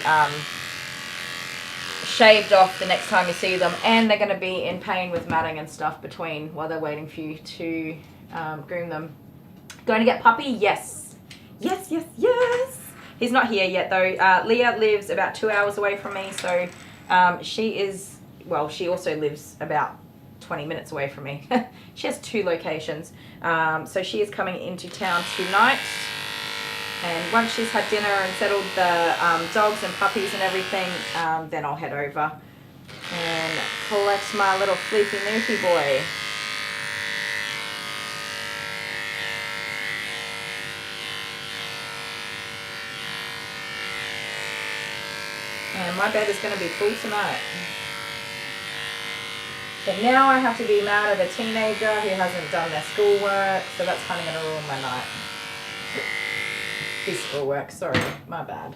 Speaker 1: shaved off the next time you see them, and they're going to be in pain with matting and stuff between while they're waiting for you to groom them. Going to get puppy? Yes. Yes, yes, yes. He's not here yet though. Leah lives about 2 hours away from me, so she is, well, she also lives about 20 minutes away from me. She has 2 locations. So she is coming into town tonight. And once she's had dinner and settled the dogs and puppies and everything, then I'll head over and collect my little fleepy noopy boy. And my bed is going to be full tonight. But now I have to be mad at a teenager who hasn't done their schoolwork, so that's kind of going to ruin my night. His schoolwork, sorry, my bad.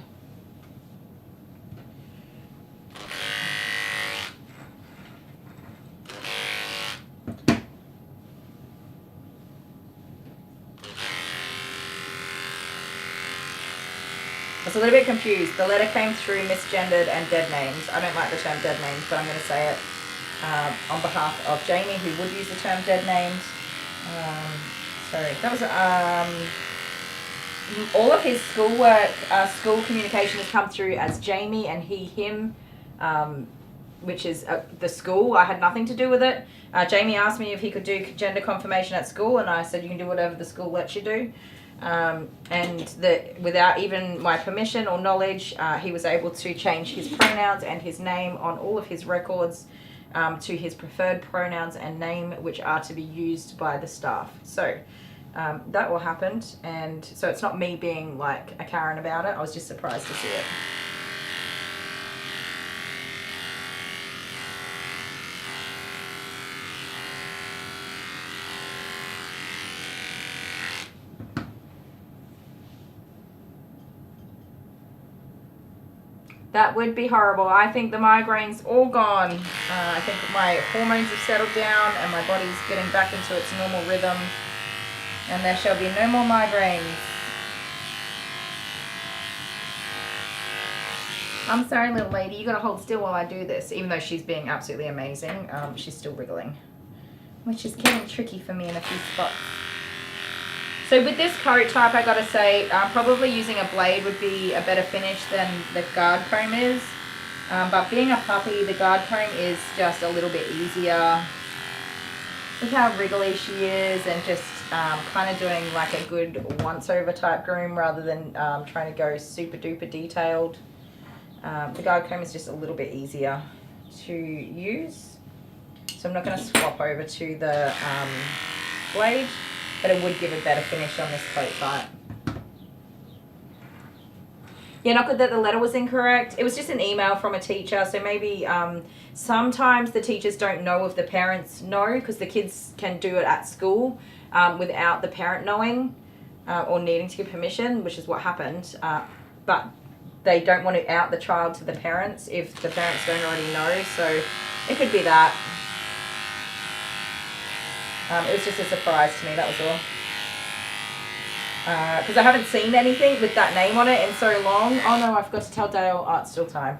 Speaker 1: I was a little bit confused. The letter came through misgendered and dead names. I don't like the term dead names, but I'm going to say it on behalf of Jamie, who would use the term dead names. Sorry, that was all of his schoolwork, school communication has come through as Jamie and he, him, which is the school. I had nothing to do with it. Jamie asked me if he could do gender confirmation at school, and I said you can do whatever the school lets you do. And without even my permission or knowledge, he was able to change his pronouns and his name on all of his records to his preferred pronouns and name, which are to be used by the staff. So that all happened, and so it's not me being like a Karen about it. I was just surprised to see it. That would be horrible. I think the migraine's all gone. I think my hormones have settled down and my body's getting back into its normal rhythm. And there shall be no more migraines. I'm sorry, little lady. You gotta hold still while I do this. Even though she's being absolutely amazing, she's still wriggling, which is getting tricky for me in a few spots. So with this coat type, I gotta say, probably using a blade would be a better finish than the guard comb is. But being a puppy, the guard comb is just a little bit easier. Look how wriggly she is, and just kind of doing like a good once over type groom rather than trying to go super duper detailed. The guard comb is just a little bit easier to use. So I'm not going to swap over to the blade, but it would give a better finish on this coat type. Yeah, not good that the letter was incorrect. It was just an email from a teacher, so maybe sometimes the teachers don't know if the parents know, because the kids can do it at school without the parent knowing or needing to give permission, which is what happened. But they don't want to out the child to the parents if the parents don't already know, so it could be that. It was just a surprise to me, that was all. Because I haven't seen anything with that name on it in so long. Oh no, I forgot to tell Dale. Oh, it's still time.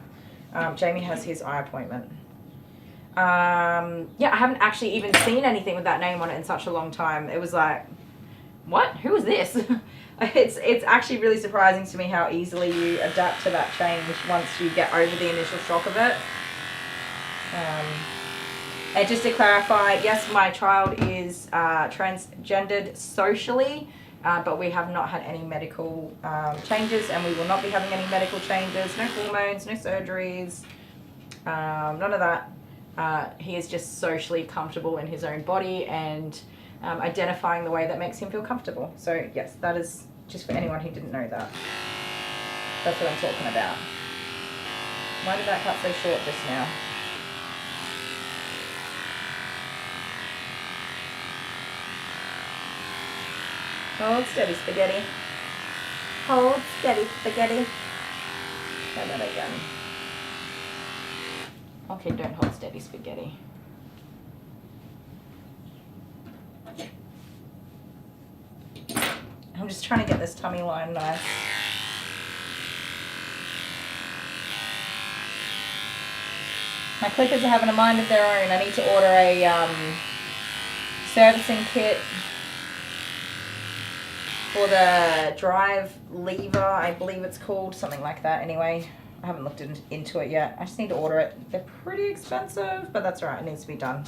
Speaker 1: Jamie has his eye appointment. Yeah, I haven't actually even seen anything with that name on it in such a long time. It was like, what? Who is this? It's actually really surprising to me how easily you adapt to that change once you get over the initial shock of it. And just to clarify, yes, my child is transgendered socially, but we have not had any medical changes, and we will not be having any medical changes. No hormones, no surgeries, none of that. He is just socially comfortable in his own body and identifying the way that makes him feel comfortable. So yes, that is just for anyone who didn't know that. That's what I'm talking about. Why did that cut so short just now? Hold steady, spaghetti. Hold steady, spaghetti. Try that again. Okay, don't hold steady, spaghetti. I'm just trying to get this tummy line nice. My clippers are having a mind of their own. I need to order a servicing kit for the drive lever, I believe it's called, something like that. Anyway, I haven't looked into it yet. I just need to order it. They're pretty expensive, but that's alright, it needs to be done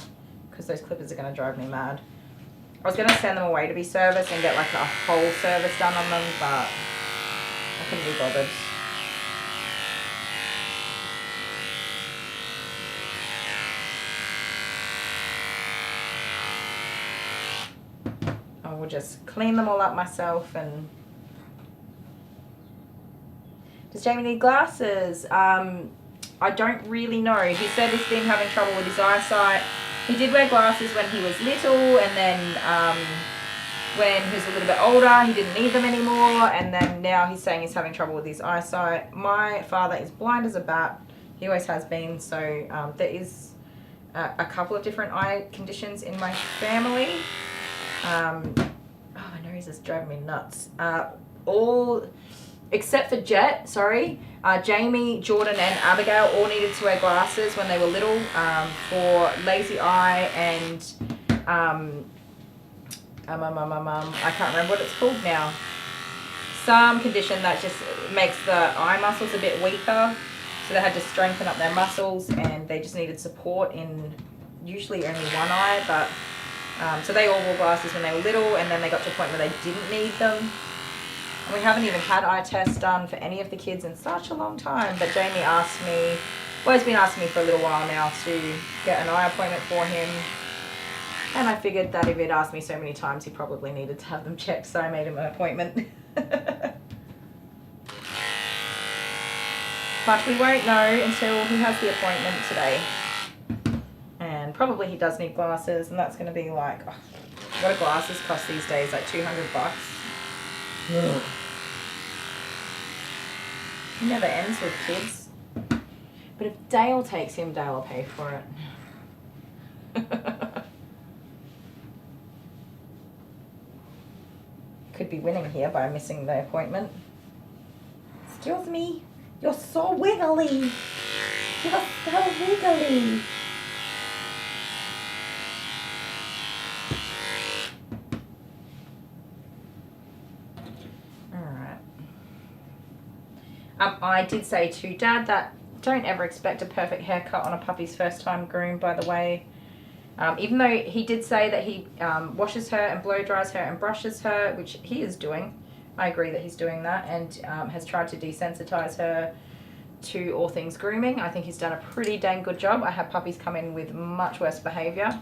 Speaker 1: because those clippers are going to drive me mad. I was going to send them away to be serviced and get like a whole service done on them, but I couldn't be bothered. I will just clean them all up myself. And does Jamie need glasses? I don't really know. He said he's been having trouble with his eyesight. He did wear glasses when he was little, and then when he was a little bit older, he didn't need them anymore, and then now he's saying he's having trouble with his eyesight. My father is blind as a bat. He always has been, so there is a couple of different eye conditions in my family. Oh, my nose is driving me nuts. All except for Jet, sorry. Jamie, Jordan, and Abigail all needed to wear glasses when they were little for lazy eye and I can't remember what it's called now. Some condition that just makes the eye muscles a bit weaker, so they had to strengthen up their muscles, and they just needed support in usually only one eye. But so they all wore glasses when they were little, and then they got to a point where they didn't need them. And we haven't even had eye tests done for any of the kids in such a long time. But Jamie asked me, well, he's been asking me for a little while now to get an eye appointment for him. And I figured that if he'd asked me so many times, he probably needed to have them checked, so I made him an appointment. But we won't know until he has the appointment today. And probably he does need glasses, and that's going to be like, oh, what do glasses cost these days? Like $200. Ugh. It never ends with kids. But if Dale takes him, Dale will pay for it. Could be winning here by missing the appointment. Excuse me, you're so wiggly. You're so wiggly. I did say to Dad that don't ever expect a perfect haircut on a puppy's first time groom, by the way. Even though he did say that he washes her and blow dries her and brushes her, which he is doing. I agree that he's doing that, and has tried to desensitize her to all things grooming. I think he's done a pretty dang good job. I have puppies come in with much worse behavior.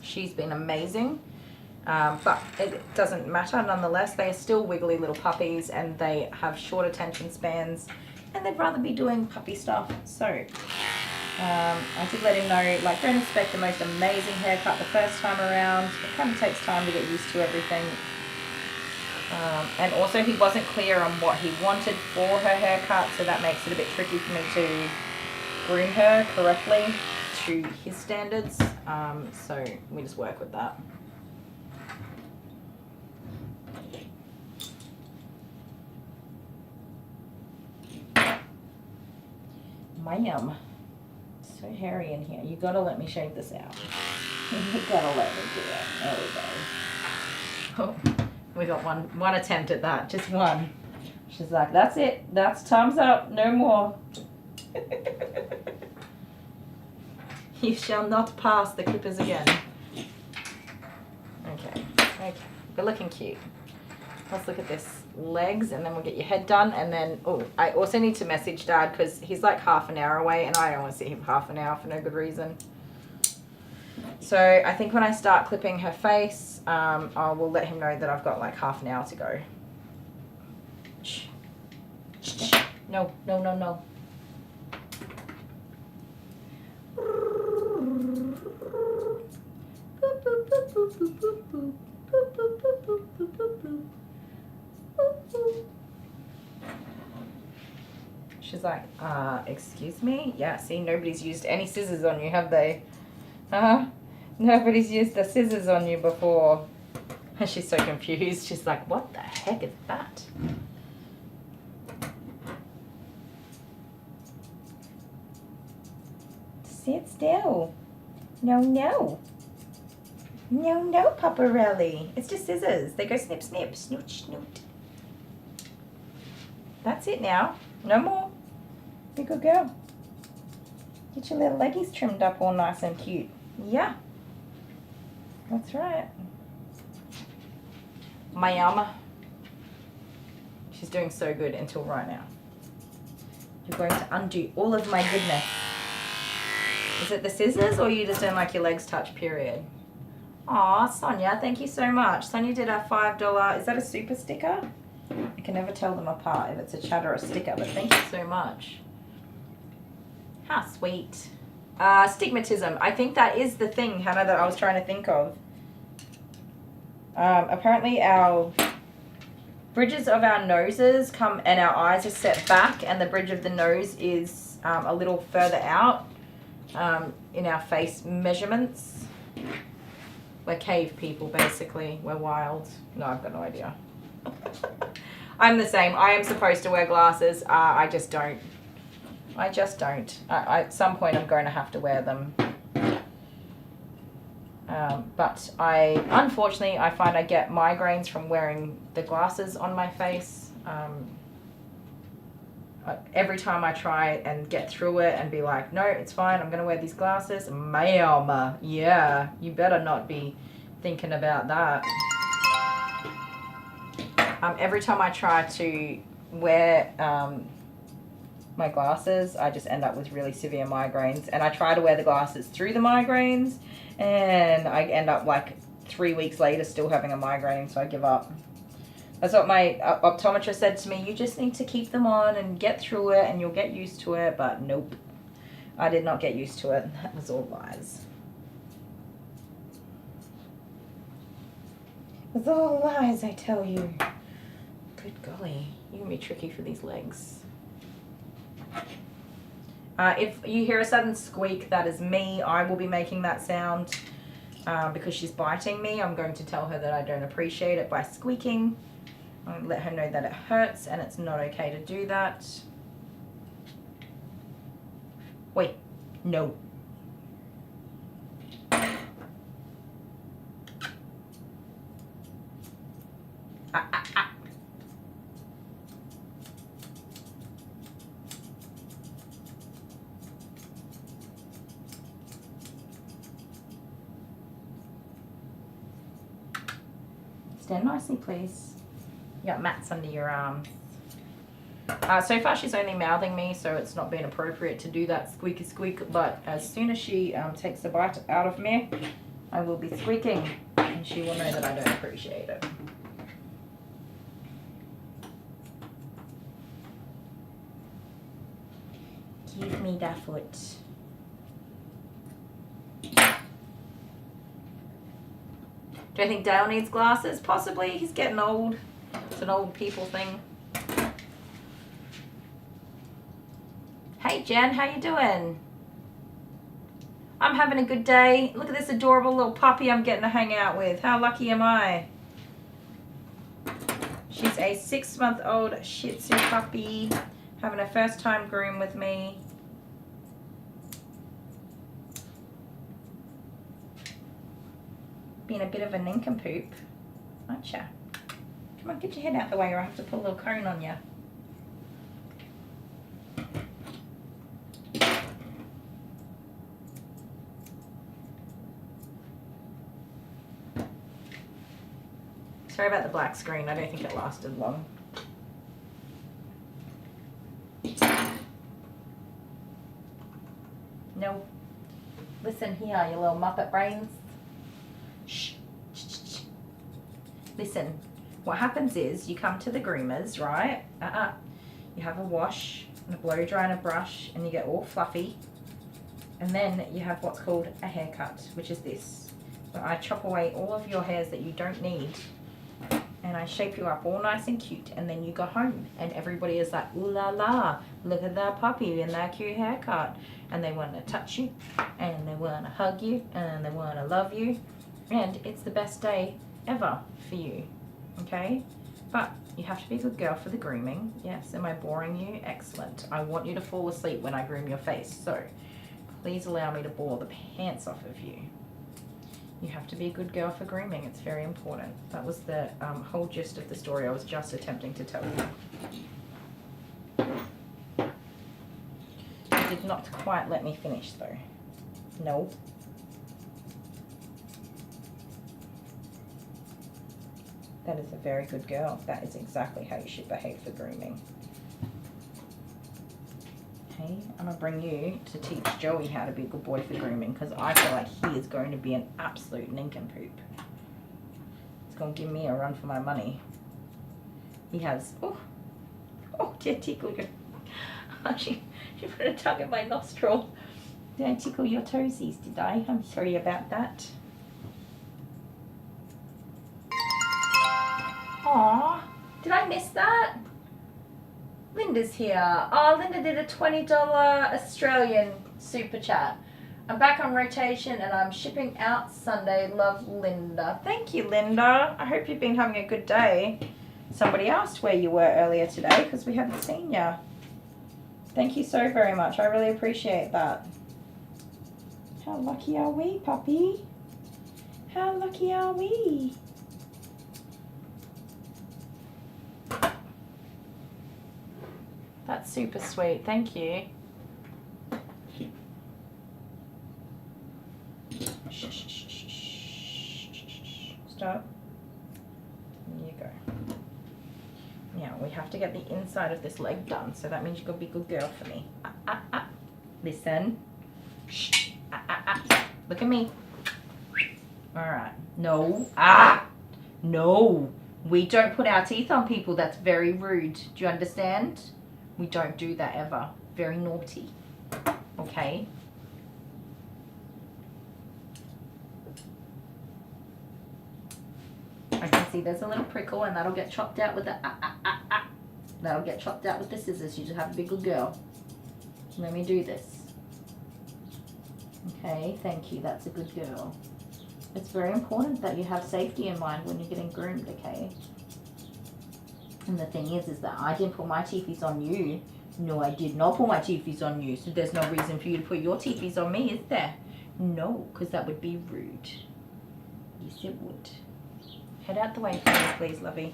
Speaker 1: She's been amazing. But it doesn't matter nonetheless. They are still wiggly little puppies, and they have short attention spans, and they'd rather be doing puppy stuff. So I did let him know, like, don't expect the most amazing haircut the first time around. It kind of takes time to get used to everything. And also he wasn't clear on what he wanted for her haircut, so that makes it a bit tricky for me to groom her correctly to his standards. So we just work with that. Ma'am. So hairy in here. You gotta let me shave this out. You gotta let me do it. There we go. Oh, we got one attempt at that. Just one. She's like, that's it. That's time's up. No more. You shall not pass the clippers again. Okay. We're looking cute. Let's look at this legs and then we'll get your head done. And then, oh, I also need to message Dad because he's like half an hour away and I don't want to see him half an hour for no good reason. So I think when I start clipping her face, I will let him know that I've got like half an hour to go. Shh. Shh. No. She's like, excuse me? Yeah, see, nobody's used any scissors on you, have they? Nobody's used the scissors on you before. And she's so confused. She's like, what the heck is that? Sit still. No, Paparelli. It's just scissors. They go snip, snip, snoot, snoot. That's it now. No more. You good girl. Get your little leggies trimmed up all nice and cute. Yeah. That's right. Mayama. She's doing so good until right now. You're going to undo all of my goodness. Is it the scissors or you just don't like your legs touch, period? Aw, Sonia, thank you so much. Sonia did our $5, is that a super sticker? I can never tell them apart if it's a chat or a sticker, but thank you so much. How sweet. Stigmatism. I think that is the thing, Hannah, that I was trying to think of. Apparently our bridges of our noses come and our eyes are set back and the bridge of the nose is a little further out in our face measurements. We're cave people, basically. We're wild. No, I've got no idea. I'm the same. I am supposed to wear glasses. I just don't. At some point I'm going to have to wear them. But unfortunately, I find I get migraines from wearing the glasses on my face. Every time I try and get through it and be like, no, it's fine, I'm going to wear these glasses. Ma'am, yeah, you better not be thinking about that. Every time I try to wear my glasses, I just end up with really severe migraines. And I try to wear the glasses through the migraines, and I end up like 3 weeks later still having a migraine, so I give up. That's what my optometrist said to me. You just need to keep them on and get through it and you'll get used to it. But nope, I did not get used to it. That was all lies. It was all lies, I tell you. Good golly, you're going to be tricky for these legs. If you hear a sudden squeak, that is me. I will be making that sound because she's biting me. I'm going to tell her that I don't appreciate it by squeaking. I'll let her know that it hurts and it's not okay to do that. Wait, no. Stand nicely, please. You got mats under your arms. So far she's only mouthing me, so it's not been appropriate to do that squeaky squeak, but as soon as she takes a bite out of me, I will be squeaking, and she will know that I don't appreciate it. Give me that foot. Do I think Dale needs glasses? Possibly. He's getting old. It's an old people thing. Hey Jen, how you doing? I'm having a good day. Look at this adorable little puppy I'm getting to hang out with. How lucky am I? She's a 6-month-old Shih Tzu puppy, having her first time groom with me. Being a bit of a nincompoop, aren't ya? Come on, get your head out the way or I have to put a little cone on you. Sorry about the black screen, I don't think it lasted long. No. Listen here, you little muppet brains. Shh. Listen, what happens is you come to the groomers, right? You have a wash and a blow dry and a brush and you get all fluffy. And then you have what's called a haircut, which is this. Where I chop away all of your hairs that you don't need and I shape you up all nice and cute, and then you go home and everybody is like, ooh la la, look at that puppy and that cute haircut, and they want to touch you and they want to hug you and they want to love you, and it's the best day ever for you, okay? But you have to be a good girl for the grooming. Yes, am I boring you? Excellent. I want you to fall asleep when I groom your face, so please allow me to bore the pants off of you. You have to be a good girl for grooming. It's very important. That was the whole gist of the story I was just attempting to tell you. You did not quite let me finish though. No. That is a very good girl. That is exactly how you should behave for grooming. Okay, I'm going to bring you to teach Joey how to be a good boy for grooming, because I feel like he is going to be an absolute nincompoop. He's going to give me a run for my money. He has, oh, did I tickle you? She put a tongue in my nostril. Did I tickle your toesies, did I? I'm sorry about that. Aw, did I miss that? Linda's here. Oh, Linda did a $20 Australian super chat. I'm back on rotation and I'm shipping out Sunday. Love, Linda. Thank you, Linda. I hope you've been having a good day. Somebody asked where you were earlier today because we haven't seen you. Thank you so very much. I really appreciate that. How lucky are we, puppy? How lucky are we? That's super sweet, thank you. Stop. There you go. Now we have to get the inside of this leg done, so that means you've got to be a good girl for me. Listen. Look at me. Alright. No. No. We don't put our teeth on people. That's very rude. Do you understand? We don't do that ever. Very naughty. Okay? I can see there's a little prickle and that'll get chopped out with the That'll get chopped out with the scissors. You just have to be a good girl. Let me do this. Okay, thank you. That's a good girl. It's very important that you have safety in mind when you're getting groomed, okay? And the thing is that I didn't put my teefies on you. No, I did not put my teefies on you. So there's no reason for you to put your teefies on me, is there? No, because that would be rude. Yes, it would. Head out the way for me, please, lovey.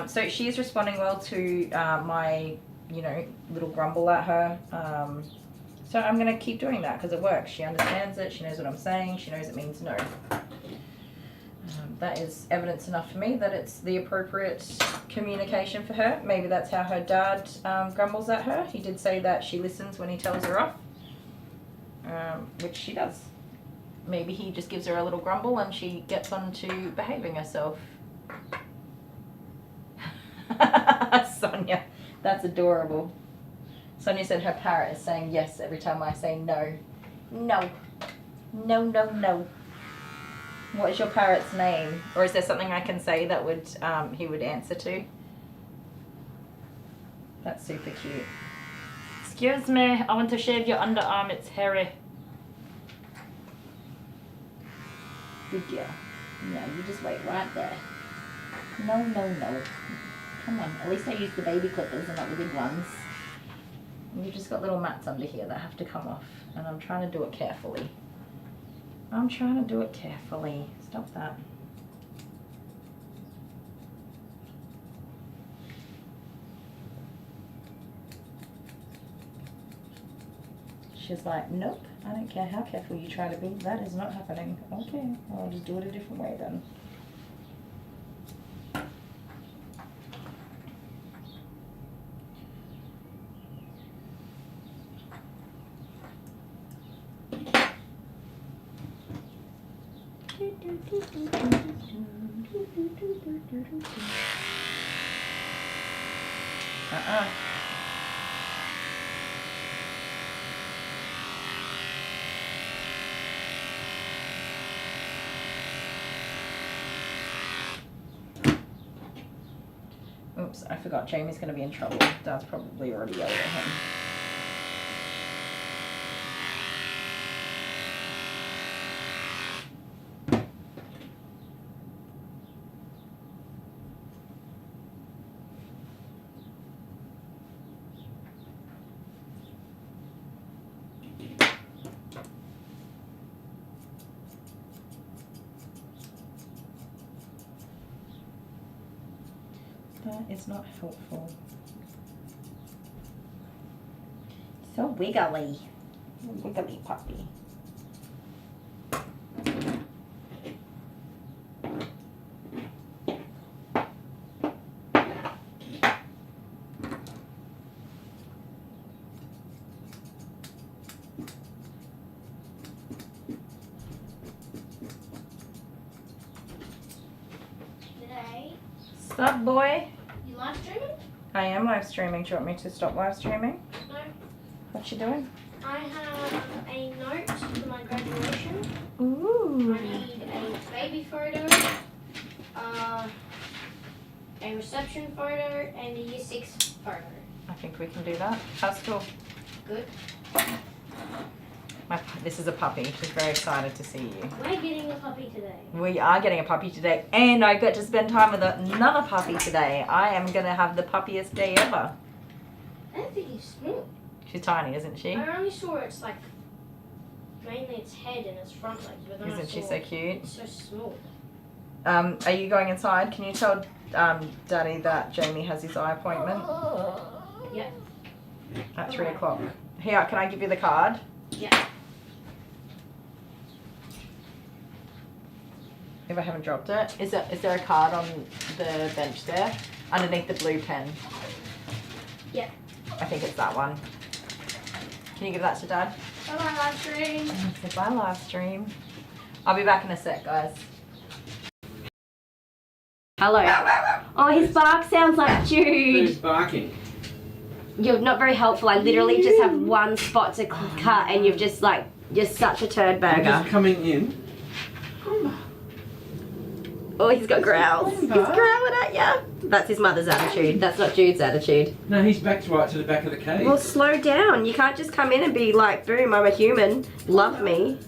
Speaker 1: So she is responding well to my, little grumble at her. So I'm going to keep doing that because it works. She understands it. She knows what I'm saying. She knows it means no. That is evidence enough for me that it's the appropriate communication for her. Maybe that's how her dad grumbles at her. He did say that she listens when he tells her off, which she does. Maybe he just gives her a little grumble and she gets on to behaving herself. Sonia, that's adorable. Sonia said her parrot is saying yes every time I say no. No. No, no, no. What is your parrot's name? Or is there something I can say that would he would answer to? That's super cute. Excuse me, I want to shave your underarm, it's hairy. Good girl. No, you just wait right there. No, no, no. Come on, at least I used the baby clippers and not the big ones. You've just got little mats under here that have to come off, and I'm trying to do it carefully. I'm trying to do it carefully. Stop that. She's like, nope, I don't care how careful you try to be, that is not happening. Okay, I'll just do it a different way then. Oops, I forgot Jamie's going to be in trouble. Dad's probably already yelled at him. That is not helpful. So wiggly. Wiggly puppy. Sup, boy?
Speaker 10: You live streaming?
Speaker 1: I am live streaming. Do you want me to stop live streaming?
Speaker 10: No.
Speaker 1: What you doing?
Speaker 10: I have a note for my graduation.
Speaker 1: Ooh.
Speaker 10: I need a baby photo, a reception photo, and a year 6 photo.
Speaker 1: I think we can do that. How's school?
Speaker 10: Good.
Speaker 1: This is a puppy. She's very excited to see you.
Speaker 10: We're getting a puppy today.
Speaker 1: We are getting a puppy today, and I got to spend time with another puppy today. I am going to have the puppiest day ever.
Speaker 10: I don't think he's small.
Speaker 1: She's tiny, isn't she?
Speaker 10: I only saw it's like mainly its head and its front legs, but then
Speaker 1: Isn't she so cute?
Speaker 10: It's so small.
Speaker 1: Are you going inside? Can you tell Daddy that Jamie has his eye appointment?
Speaker 10: Yeah.
Speaker 1: At 3 o'clock. Here, can I give you the card?
Speaker 10: Yeah.
Speaker 1: If I haven't dropped it. Is there a card on the bench there? Underneath the blue pen.
Speaker 10: Yeah.
Speaker 1: I think it's that one. Can you give that to Dad?
Speaker 10: Bye-bye, live stream.
Speaker 1: Goodbye, live stream. I'll be back in a sec, guys.
Speaker 19: Hello. Oh, his bark sounds like Jude.
Speaker 5: Who's barking?
Speaker 19: You're not very helpful. I literally just have one spot to cut and you've just like, you're such a turd burger.
Speaker 5: I'm just coming in.
Speaker 19: Oh, he's got growls. He's growling at you. That's his mother's attitude. That's not Jude's attitude.
Speaker 5: No, he's backed right to the back of the cage.
Speaker 19: Well, slow down. You can't just come in and be like, boom, I'm a human. Love me.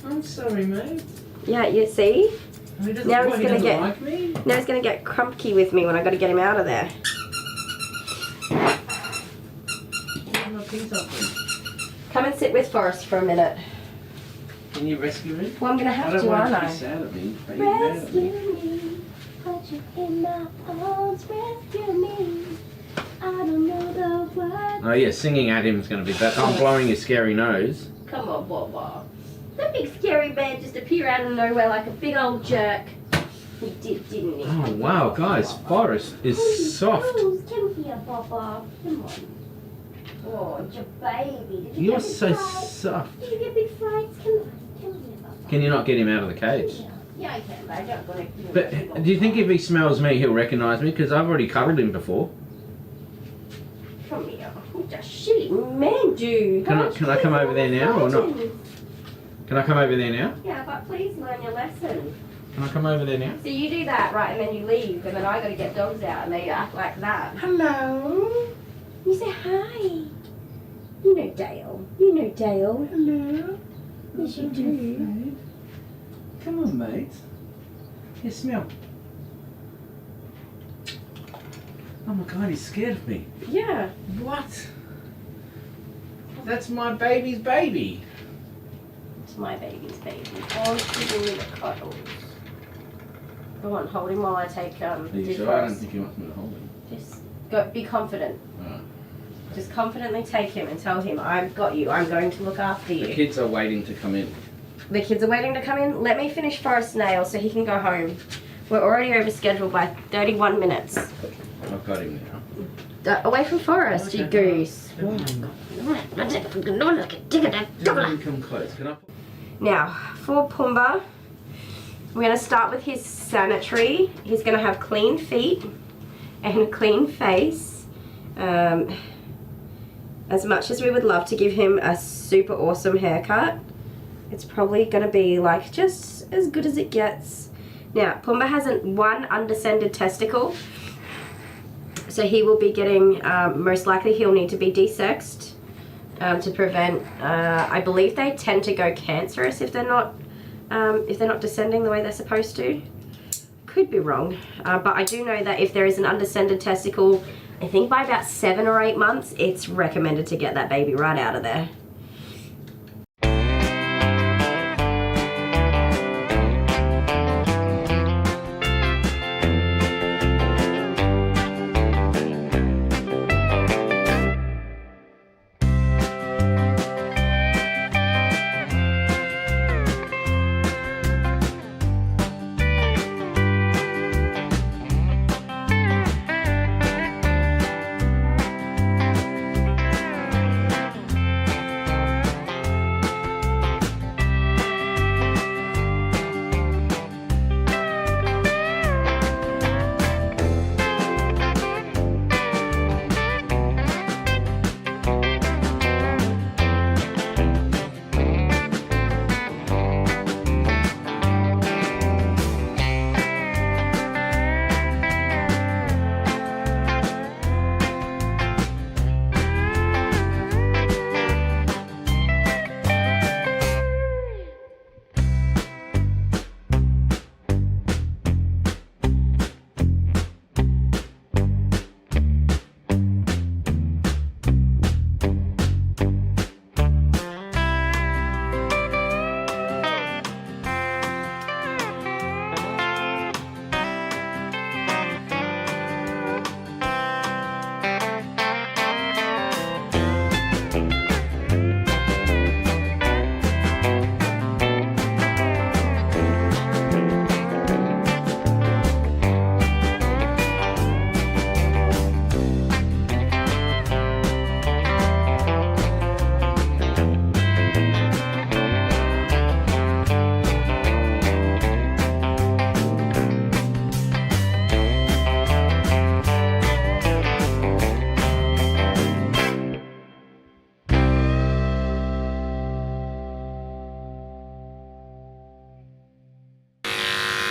Speaker 5: I'm sorry, mate.
Speaker 19: Yeah, you see? Now he's gonna get
Speaker 5: like me?
Speaker 19: Now he's gonna get crumpy with me when I gotta get him out of there. Come and sit with Forrest for a minute.
Speaker 5: Can you rescue me?
Speaker 19: Well, I'm gonna have to,
Speaker 5: aren't I?
Speaker 19: aren't I?
Speaker 5: Sad at me. Are you mad at
Speaker 19: Rescue
Speaker 5: me?
Speaker 19: me, put you in my arms, rescue me. I don't know the words.
Speaker 5: Oh yeah, singing at him is going to be better. I'm blowing his scary nose.
Speaker 19: Come on, Bob. That big scary man just appeared out of nowhere like a big old jerk. He did, didn't he?
Speaker 5: Oh wow, guys, Forrest is soft.
Speaker 19: Come here, Bob. Come on. Oh, it's your baby. Did you
Speaker 5: You're
Speaker 19: get big
Speaker 5: so
Speaker 19: frights?
Speaker 5: soft.
Speaker 19: Did you get big frights? Come on. Come here, Bob.
Speaker 5: Can you not get him out of the cage?
Speaker 19: Yeah, I can, but I don't want to.
Speaker 5: But do you think if he smells me, he'll recognise me? Because I've already cuddled him before.
Speaker 19: Come here. What a shitty man, dude.
Speaker 5: Can I come over there now or not? Can I come over there now?
Speaker 19: Yeah, but please learn your lesson.
Speaker 5: Can I come over there now?
Speaker 19: So you do that, right, and then you leave, and then I gotta get dogs out, and they act like that.
Speaker 1: Hello.
Speaker 19: You say hi. You know Dale. You know Dale.
Speaker 1: Hello.
Speaker 19: Yes, you do.
Speaker 5: Come on, mate. Here, smell. Oh my god, he's scared of me.
Speaker 19: Yeah.
Speaker 5: What? That's my baby's baby.
Speaker 19: It's my baby's baby. Oh, give me the cuddles. Go on, hold him while I take
Speaker 5: Are you sure? I don't think he wants me to hold him.
Speaker 19: Just go, be confident.
Speaker 5: Alright.
Speaker 19: Just confidently take him and tell him, I've got you. I'm going to look after you.
Speaker 5: The kids are waiting to come in.
Speaker 19: The kids are waiting to come in. Let me finish for a snail so he can go home. We're already over scheduled by 31 minutes.
Speaker 5: I've got him now.
Speaker 19: Away from Forest, you goose.
Speaker 5: Don't come close. Can I?
Speaker 19: Now, for Pumbaa, we're going to start with his sanitary. He's going to have clean feet and a clean face. As much as we would love to give him a super awesome haircut, it's probably going to be like just as good as it gets. Now, Pumbaa has one undescended testicle, so he will be getting, most likely he'll need to be desexed to prevent, I believe they tend to go cancerous if they're not descending the way they're supposed to. Could be wrong, but I do know that if there is an undescended testicle, I think by about 7 or 8 months, it's recommended to get that baby right out of there.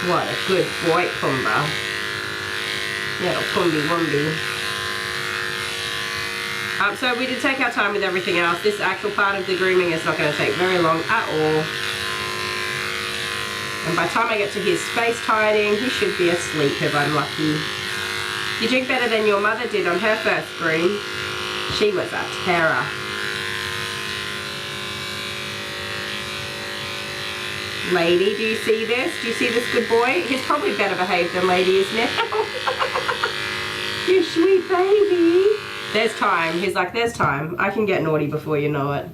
Speaker 19: What a good boy, Pumbaa. Little Pumby Wumby. So we did take our time with everything else. This actual part of the grooming is not going to take very long at all. And by the time I get to his face tidying, he should be asleep if I'm lucky. You drink better than your mother did on her first groom. She was a terror. Lady, do you see this? Do you see this good boy? He's probably better behaved than Lady is now. You sweet baby. There's time. He's like, there's time. I can get naughty before you know it.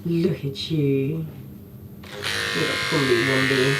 Speaker 19: Look at you. Little Pumby Wumby.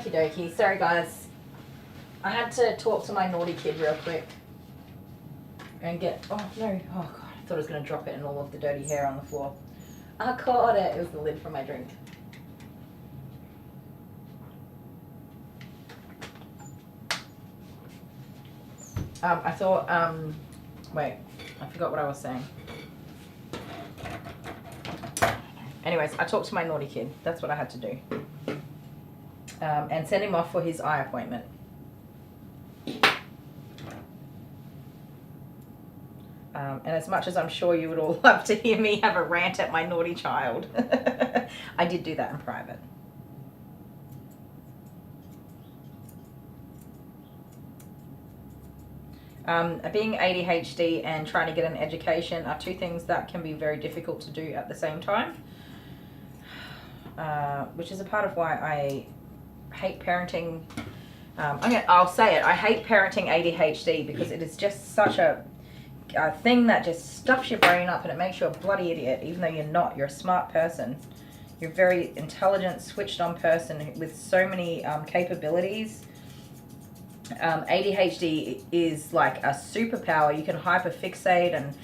Speaker 1: Okie dokie. Sorry, guys. I had to talk to my naughty kid real quick. And get... Oh, no. Oh, God. I thought I was going to drop it and all of the dirty hair on the floor. I caught it. It was the lid from my drink. I thought... Wait. I forgot what I was saying. Anyways, I talked to my naughty kid. That's what I had to do. And send him off for his eye appointment. And as much as I'm sure you would all love to hear me have a rant at my naughty child, I did do that in private. Being ADHD and trying to get an education are two things that can be very difficult to do at the same time, which is a part of why I hate parenting. I'll say it, I hate parenting ADHD because it is just such a thing that just stuffs your brain up and it makes you a bloody idiot, even though you're not. You're a smart person. You're a very intelligent, switched on person with so many capabilities. ADHD is like a superpower. You can hyperfixate and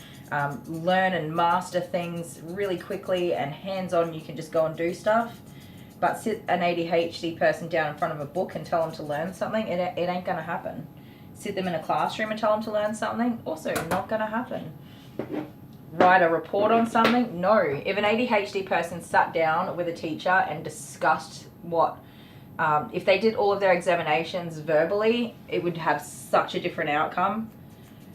Speaker 1: learn and master things really quickly, and hands-on you can just go and do stuff. But sit an ADHD person down in front of a book and tell them to learn something, it ain't gonna happen. Sit them in a classroom and tell them to learn something, also not gonna happen. Write a report on something, no. If an ADHD person sat down with a teacher and discussed what if they did all of their examinations verbally, it would have such a different outcome.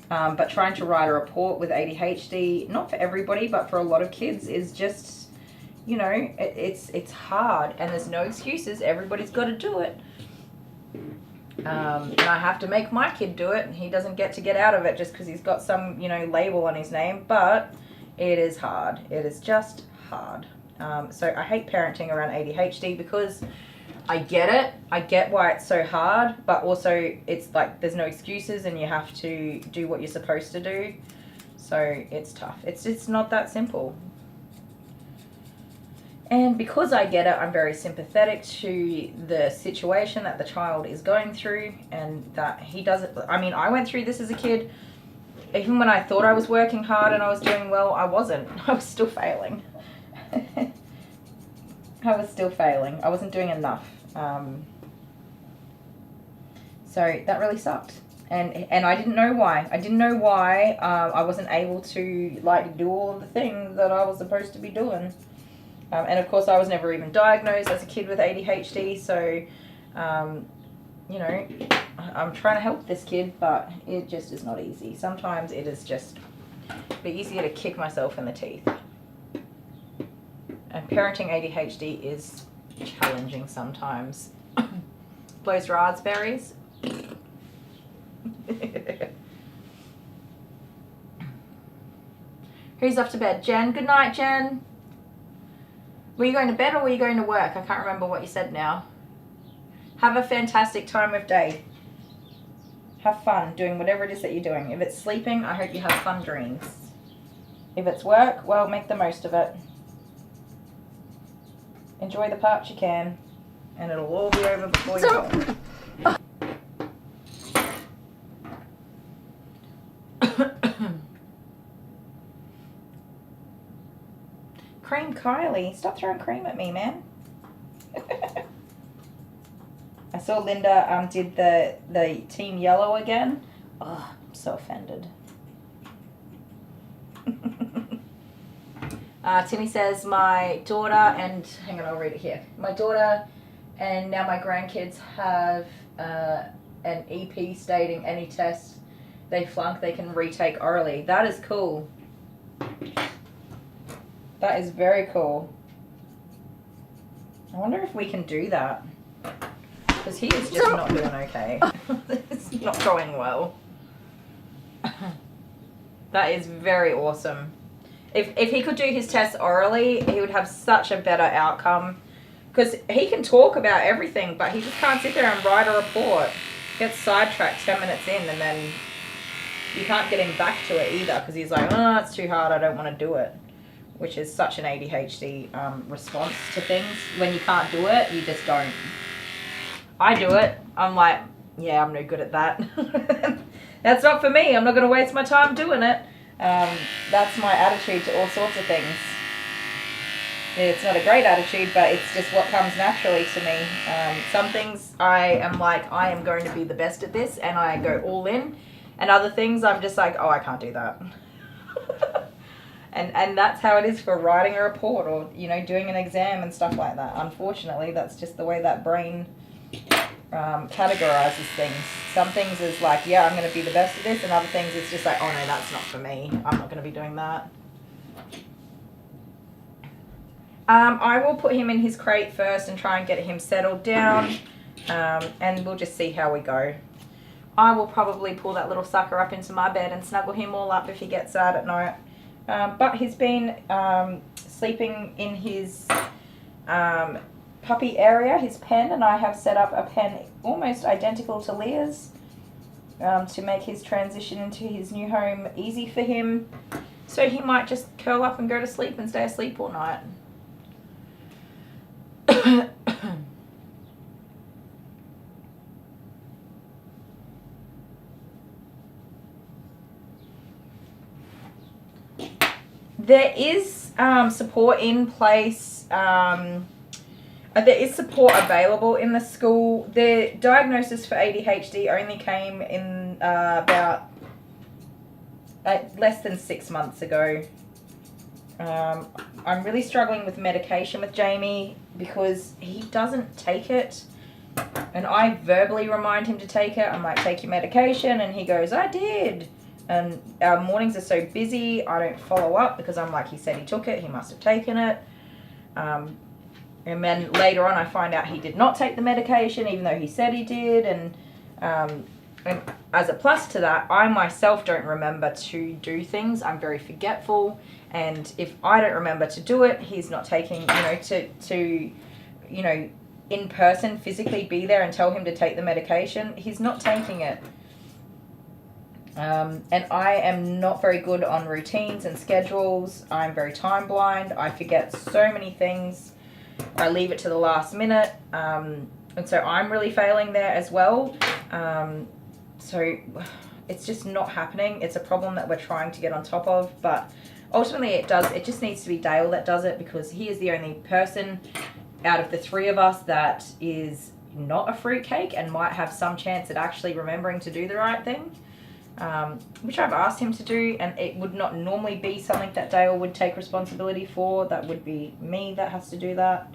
Speaker 1: But trying to write a report with ADHD, not for everybody, but for a lot of kids, is just, you know, it's hard, and there's no excuses. Everybody's got to do it. And I have to make my kid do it, and he doesn't get to get out of it just because he's got some, you know, label on his name. But it is hard. It is just hard. So I hate parenting around ADHD because I get it. I get why it's so hard, but also it's like there's no excuses and you have to do what you're supposed to do. So it's tough. It's not that simple. And because I get it, I'm very sympathetic to the situation that the child is going through and that he doesn't... I mean, I went through this as a kid. Even when I thought I was working hard and I was doing well, I wasn't. I was still failing. I was still failing. I wasn't doing enough. So that really sucked. And I didn't know why. I didn't know why I wasn't able to like do all of the things that I was supposed to be doing. And of course I was never even diagnosed as a kid with ADHD, so you know, I'm trying to help this kid, but it just is not easy. Sometimes it is just a bit easier to kick myself in the teeth. And parenting ADHD is challenging sometimes. Blows raspberries. Who's off to bed? Jen. Good night, Jen. Were you going to bed or were you going to work? I can't remember what you said now. Have a fantastic time of day. Have fun doing whatever it is that you're doing. If it's sleeping, I hope you have fun dreams. If it's work, well, make the most of it. Enjoy the parts you can, and it'll all be over before you go. Cream Kylie, stop throwing cream at me, man. I saw Linda did the Team Yellow again. Oh, I'm so offended. Timmy says, my daughter and, hang on, I'll read it here. My daughter and now my grandkids have an EP stating any test they flunk, they can retake orally. That is cool. That is very cool. I wonder if we can do that. Because he is just not doing okay. It's not going well. That is very awesome. If he could do his tests orally, he would have such a better outcome. Because he can talk about everything, but he just can't sit there and write a report. Gets sidetracked 10 minutes in, and then you can't get him back to it either. Because he's like, oh, it's too hard, I don't want to do it. Which is such an ADHD response to things. When you can't do it, you just don't. I do it. I'm like, yeah, I'm no good at that. That's not for me. I'm not going to waste my time doing it. That's my attitude to all sorts of things. It's not a great attitude, but it's just what comes naturally to me. Some things I am like, I am going to be the best at this, and I go all in. And other things I'm just like, oh, I can't do that. And that's how it is for writing a report or, you know, doing an exam and stuff like that. Unfortunately, that's just the way that brain categorizes things. Some things is like, yeah, I'm going to be the best at this, and other things it's just like, oh no, that's not for me. I'm not going to be doing that. I will put him in his crate first and try and get him settled down, and we'll just see how we go. I will probably pull that little sucker up into my bed and snuggle him all up if he gets sad at night. But he's been sleeping in his puppy area, his pen, and I have set up a pen almost identical to Leah's to make his transition into his new home easy for him. So he might just curl up and go to sleep and stay asleep all night. There is support in place. There is support available in the school. The diagnosis for ADHD only came in about less than 6 months ago. I'm really struggling with medication with Jamie because he doesn't take it. And I verbally remind him to take it. I'm like, take your medication. And he goes, I did. And our mornings are so busy, I don't follow up because I'm like, he said he took it, he must have taken it. And then later on I find out he did not take the medication even though he said he did. And as a plus to that, I myself don't remember to do things. I'm very forgetful. And if I don't remember to do it, he's not taking, you know, to you know, in person, physically be there and tell him to take the medication. He's not taking it. And I am not very good on routines and schedules. I'm very time blind. I forget so many things. I leave it to the last minute. And so I'm really failing there as well. So it's just not happening. It's a problem that we're trying to get on top of. But ultimately it just needs to be Dale that does it because he is the only person out of the three of us that is not a fruitcake and might have some chance at actually remembering to do the right thing. Which I've asked him to do, and it would not normally be something that Dale would take responsibility for. That would be me that has to do that.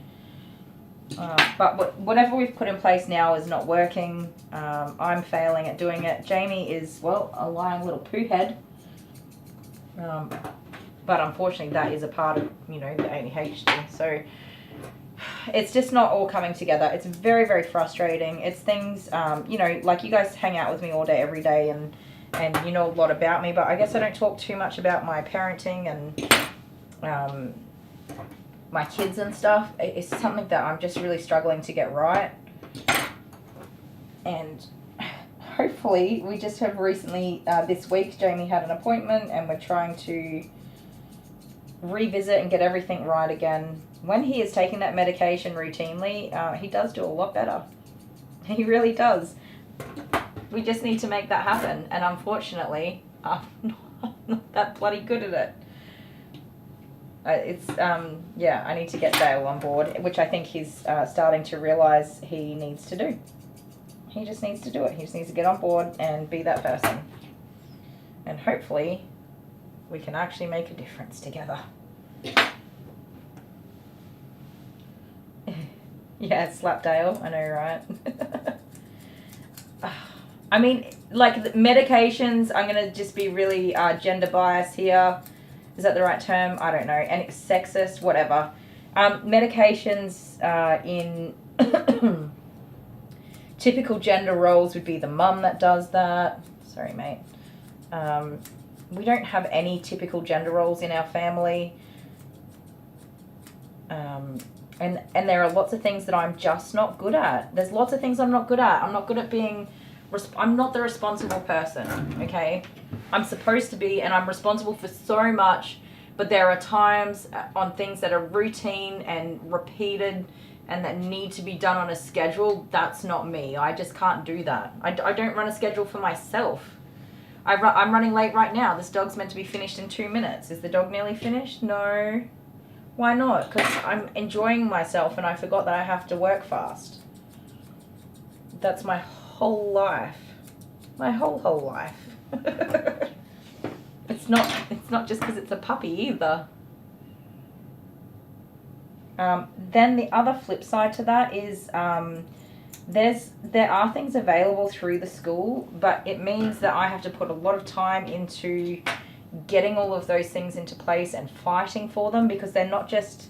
Speaker 1: But whatever we've put in place now is not working. I'm failing at doing it. Jamie is, well, a lying little poo head. But unfortunately that is a part of, you know, the ADHD. So it's just not all coming together. It's very, very frustrating. It's things, you know, like you guys hang out with me all day, every day, and you know a lot about me, but I guess I don't talk too much about my parenting and my kids and stuff. It's something that I'm just really struggling to get right. And hopefully, we just have recently, this week, Jamie had an appointment and we're trying to revisit and get everything right again. When he is taking that medication routinely, he does do a lot better. He really does. We just need to make that happen, and unfortunately, I'm not that bloody good at it. Yeah, I need to get Dale on board, which I think he's starting to realise he needs to do. He just needs to do it. He just needs to get on board and be that person. And hopefully, we can actually make a difference together. Yeah, slap Dale, I know, right? I mean, like, medications, I'm going to just be really gender biased here. Is that the right term? I don't know. And it's sexist, whatever. Medications in typical gender roles would be the mum that does that. Sorry, mate. We don't have any typical gender roles in our family. And there are lots of things that I'm just not good at. There's lots of things I'm not good at. I'm not good at being... I'm not the responsible person, okay? I'm supposed to be, and I'm responsible for so much, but there are times on things that are routine and repeated and that need to be done on a schedule, that's not me. I just can't do that. I don't run a schedule for myself. I'm running late right now. This dog's meant to be finished in 2 minutes. Is the dog nearly finished? No. Why not? Because I'm enjoying myself and I forgot that I have to work fast. That's my whole life. My whole life. It's not just because it's a puppy either. Then the other flip side to that is there are things available through the school, but it means that I have to put a lot of time into getting all of those things into place and fighting for them, because they're not just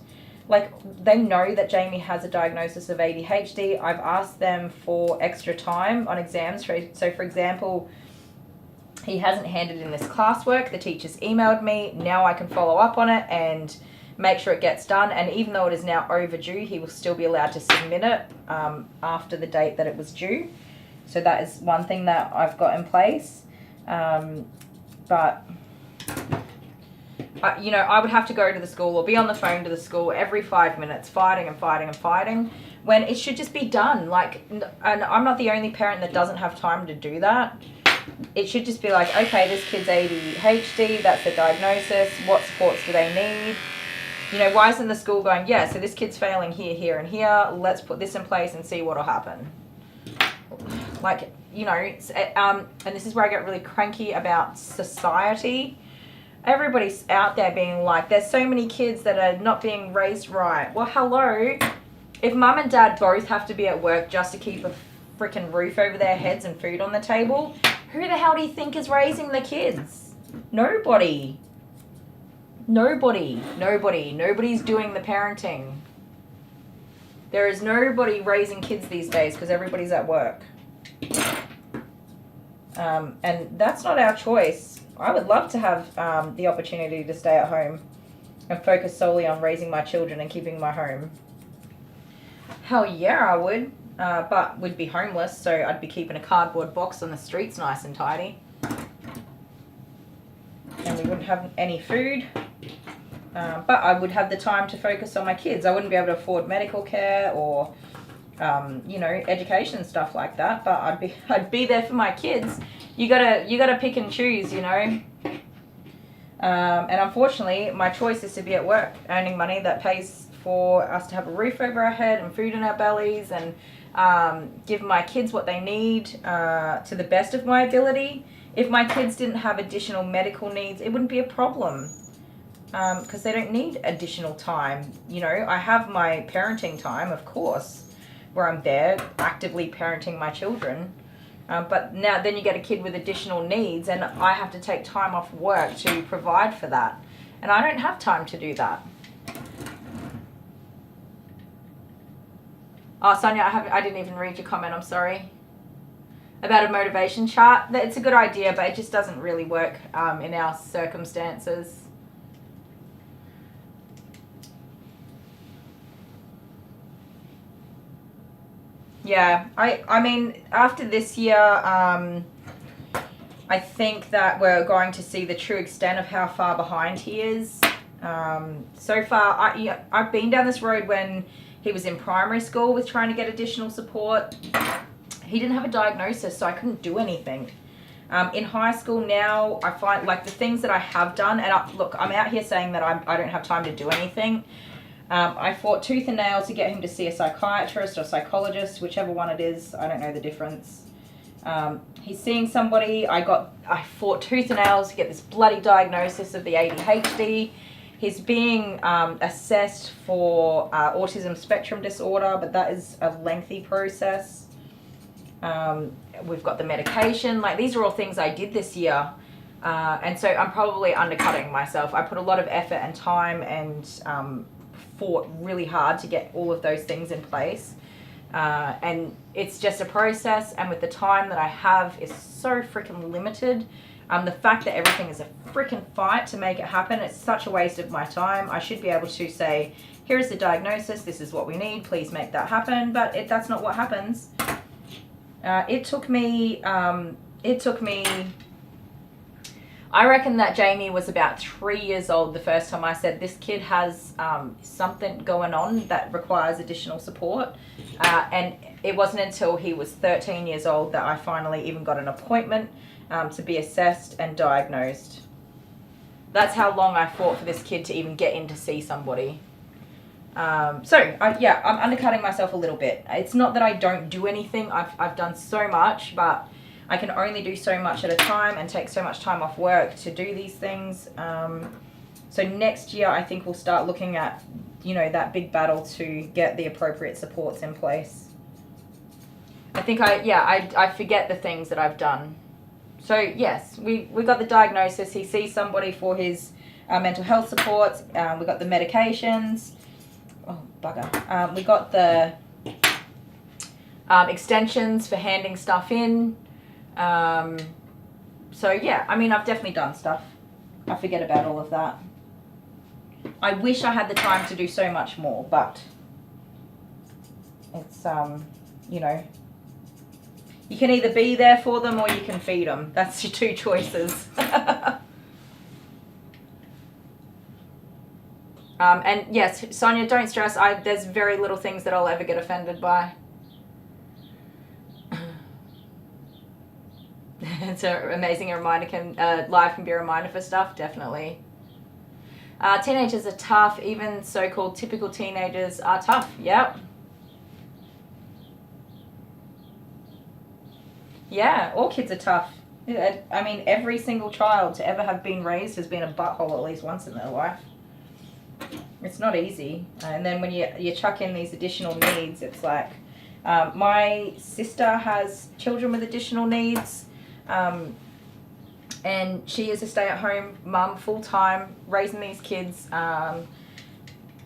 Speaker 1: like, they know that Jamie has a diagnosis of ADHD. I've asked them for extra time on exams. So for example, he hasn't handed in this classwork. The teacher's emailed me. Now I can follow up on it and make sure it gets done. And even though it is now overdue, he will still be allowed to submit it after the date that it was due. So that is one thing that I've got in place. But you know, I would have to go to the school or be on the phone to the school every 5 minutes, fighting and fighting and fighting, when it should just be done. Like, and I'm not the only parent that doesn't have time to do that. It should just be like, okay, this kid's ADHD, that's the diagnosis, what supports do they need? You know, why isn't the school going, yeah, so this kid's failing here, here, and here, let's put this in place and see what'll happen. Like, you know, and this is where I get really cranky about society. Everybody's out there being like, there's so many kids that are not being raised right. Well, hello, if mum and dad both have to be at work just to keep a freaking roof over their heads and food on the table, who the hell do you think is raising the kids? Nobody. Nobody's doing the parenting. There is nobody raising kids these days because everybody's at work. And that's not our choice. I would love to have the opportunity to stay at home and focus solely on raising my children and keeping my home. Hell yeah, I would. But we'd be homeless, so I'd be keeping a cardboard box on the streets nice and tidy. And we wouldn't have any food. But I would have the time to focus on my kids. I wouldn't be able to afford medical care or, you know, education, stuff like that. But I'd be there for my kids. You gotta pick and choose, you know. And unfortunately, my choice is to be at work, earning money that pays for us to have a roof over our head and food in our bellies, and give my kids what they need to the best of my ability. If my kids didn't have additional medical needs, it wouldn't be a problem, because they don't need additional time. You know, I have my parenting time, of course, where I'm there actively parenting my children. But now then you get a kid with additional needs and I have to take time off work to provide for that. And I don't have time to do that. Oh, Sonia, I didn't even read your comment, I'm sorry. About a motivation chart. It's a good idea, but it just doesn't really work in our circumstances. Yeah, I mean, after this year, I think that we're going to see the true extent of how far behind he is. So far, I've been down this road when he was in primary school with trying to get additional support. He didn't have a diagnosis, so I couldn't do anything. In high school now, I find like the things that I have done, and look, I'm out here saying that I don't have time to do anything. I fought tooth and nail to get him to see a psychiatrist or psychologist, whichever one it is. I don't know the difference. He's seeing somebody. I fought tooth and nail to get this bloody diagnosis of the ADHD. He's being assessed for autism spectrum disorder, but that is a lengthy process. We've got the medication. Like, these are all things I did this year. And so I'm probably undercutting myself. I put a lot of effort and time and fought really hard to get all of those things in place. And it's just a process, and with the time that I have is so freaking limited. The fact that everything is a freaking fight to make it happen, it's such a waste of my time. I should be able to say, here is the diagnosis, this is what we need, please make that happen, but that's not what happens. It took me, I reckon that Jamie was about 3 years old the first time I said, this kid has something going on that requires additional support. And it wasn't until he was 13 years old that I finally even got an appointment to be assessed and diagnosed. That's how long I fought for this kid to even get in to see somebody. I'm undercutting myself a little bit. It's not that I don't do anything. I've done so much, but I can only do so much at a time and take so much time off work to do these things. So next year, I think we'll start looking at, that big battle to get the appropriate supports in place. I think I forget the things that I've done. So yes, we got the diagnosis. He sees somebody for his mental health supports. We got the medications. Oh, bugger. We got the extensions for handing stuff in. So yeah, I mean, I've definitely done stuff. I forget about all of that. I wish I had the time to do so much more, but it's, you can either be there for them or you can feed them. That's your two choices. And yes, Sonia, don't stress. There's very little things that I'll ever get offended by. It's an amazing reminder. Life can be a reminder for stuff, definitely. Teenagers are tough. Even so-called typical teenagers are tough. Yep. Yeah, all kids are tough. I mean, every single child to ever have been raised has been a butthole at least once in their life. It's not easy. And then when you chuck in these additional needs, it's like, my sister has children with additional needs. And she is a stay-at-home mum full-time raising these kids.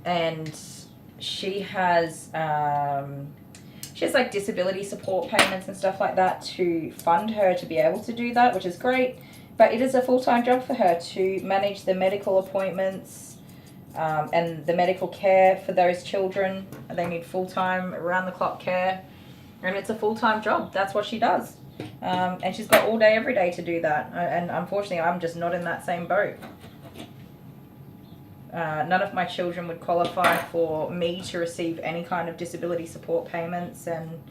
Speaker 1: And she has like disability support payments and stuff like that to fund her to be able to do that, which is great. But it is a full-time job for her to manage the medical appointments and the medical care for those children. They need full-time, around-the-clock care. And it's a full-time job. That's what she does. And she's got all day, every day to do that. And unfortunately, I'm just not in that same boat. None of my children would qualify for me to receive any kind of disability support payments. And,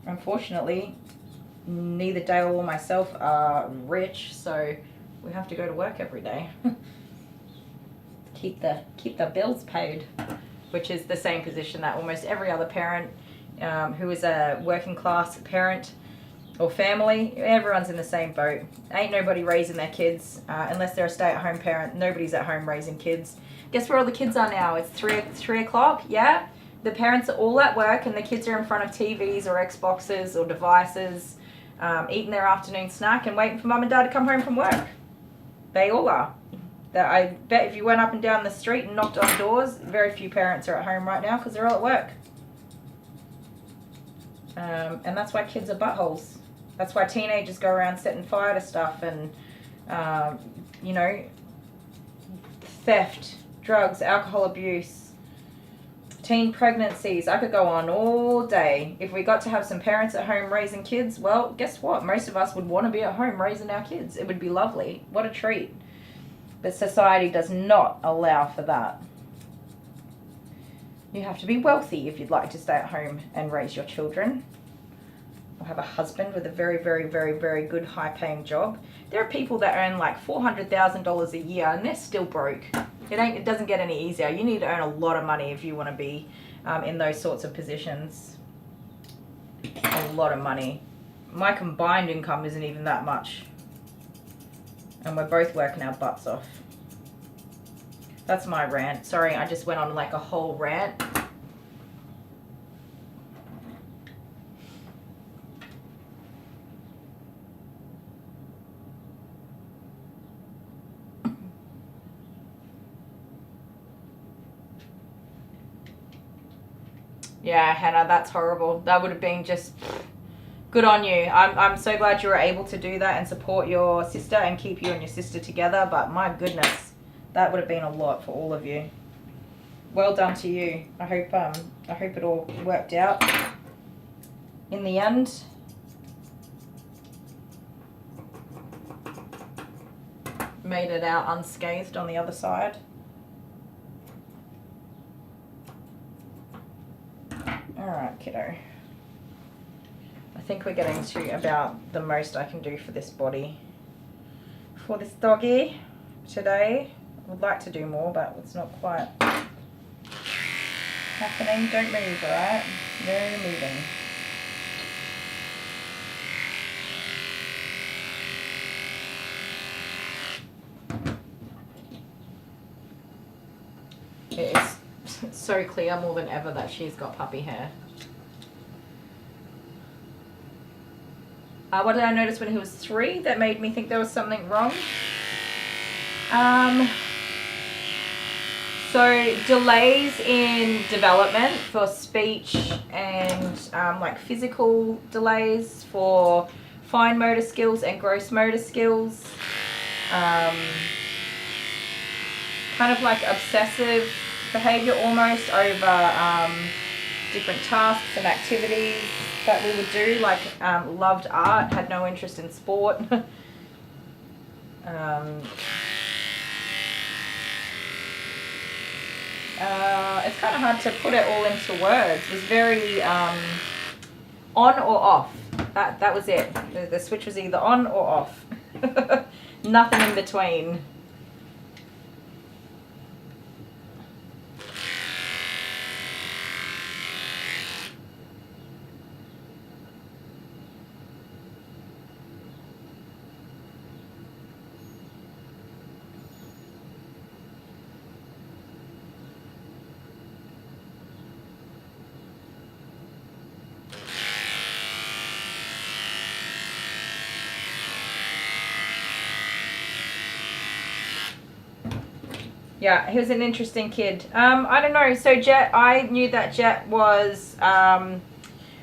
Speaker 1: unfortunately, neither Dale or myself are rich. So we have to go to work every day. keep the bills paid, which is the same position that almost every other parent who is a working class parent or family, everyone's in the same boat. Ain't nobody raising their kids unless they're a stay-at-home parent. Nobody's at home raising kids. Guess where all the kids are now? It's 3 o'clock, yeah? The parents are all at work and the kids are in front of TVs or Xboxes or devices, eating their afternoon snack and waiting for mum and dad to come home from work. They all are. I bet if you went up and down the street and knocked on doors, very few parents are at home right now because they're all at work. And that's why kids are buttholes. That's why teenagers go around setting fire to stuff and, theft, drugs, alcohol abuse, teen pregnancies. I could go on all day. If we got to have some parents at home raising kids, well, guess what? Most of us would want to be at home raising our kids. It would be lovely. What a treat. But society does not allow for that. You have to be wealthy if you'd like to stay at home and raise your children. Or have a husband with a very, very, very, very good high-paying job. There are people that earn like $400,000 a year and they're still broke. It doesn't get any easier. You need to earn a lot of money if you want to be in those sorts of positions. A lot of money. My combined income isn't even that much. And we're both working our butts off. That's my rant. Sorry, I just went on like a whole rant. Yeah, Hannah, that's horrible. That would have been just good on you. I'm so glad you were able to do that and support your sister and keep you and your sister together. But my goodness, that would have been a lot for all of you. Well done to you. I hope it all worked out in the end. made it out unscathed on the other side. Alright, kiddo. I think we're getting to about the most I can do for this body. For this doggy today. I would like to do more, but it's not quite happening. Don't move, alright? No moving. It is so clear more than ever that she's got puppy hair. What did I notice when he was 3 that made me think there was something wrong? So delays in development for speech and like physical delays for fine motor skills and gross motor skills. Kind of like obsessive behavior almost over different tasks and activities that we would do, like loved art, had no interest in sport. It's kind of hard to put it all into words. It was very on or off. That was it. The switch was either on or off. Nothing in between. Yeah, he was an interesting kid. I don't know. So Jet, I knew that Jet was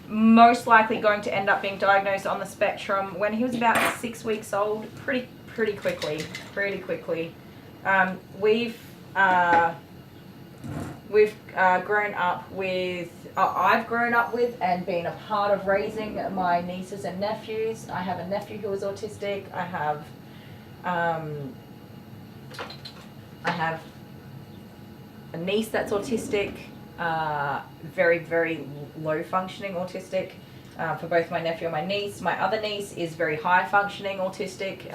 Speaker 1: most likely going to end up being diagnosed on the spectrum when he was about 6 weeks old. Pretty quickly. We've grown up with. I've grown up with and been a part of raising my nieces and nephews. I have a nephew who is autistic. I have a niece that's autistic, very low functioning autistic for both my nephew and my niece. My other niece is very high functioning autistic.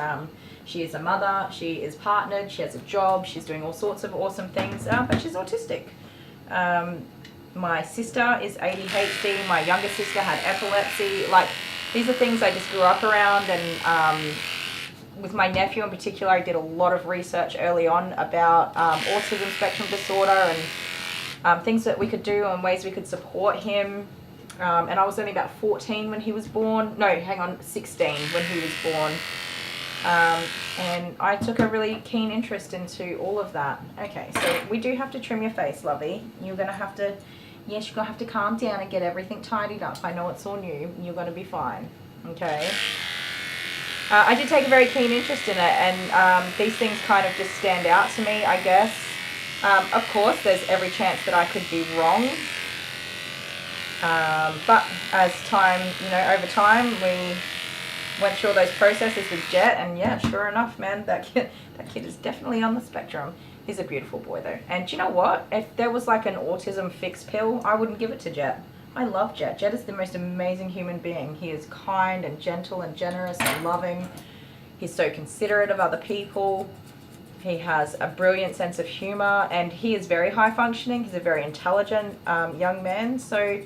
Speaker 1: She is a mother, she is partnered, she has a job, she's doing all sorts of awesome things, but she's autistic. My sister is ADHD, my younger sister had epilepsy. Like, these are things I just grew up around, and with my nephew in particular, I did a lot of research early on about autism spectrum disorder and things that we could do and ways we could support him. And I was only about 14 when he was born. No, hang on, 16 when he was born. And I took a really keen interest into all of that. Okay, so we do have to trim your face, lovey. You're going to have to, yes, you're going to have to calm down and get everything tidied up. I know it's all new. You're going to be fine. Okay. I did take a very keen interest in it, and these things kind of just stand out to me, I guess. Of course, there's every chance that I could be wrong. But as time, over time, we went through all those processes with Jet, and yeah, sure enough, man, that kid is definitely on the spectrum. He's a beautiful boy, though. And do you know what? If there was like an autism fix pill, I wouldn't give it to Jet. I love Jet. Jet is the most amazing human being. He is kind and gentle and generous and loving. He's so considerate of other people. He has a brilliant sense of humor, and he is very high functioning. He's a very intelligent young man. So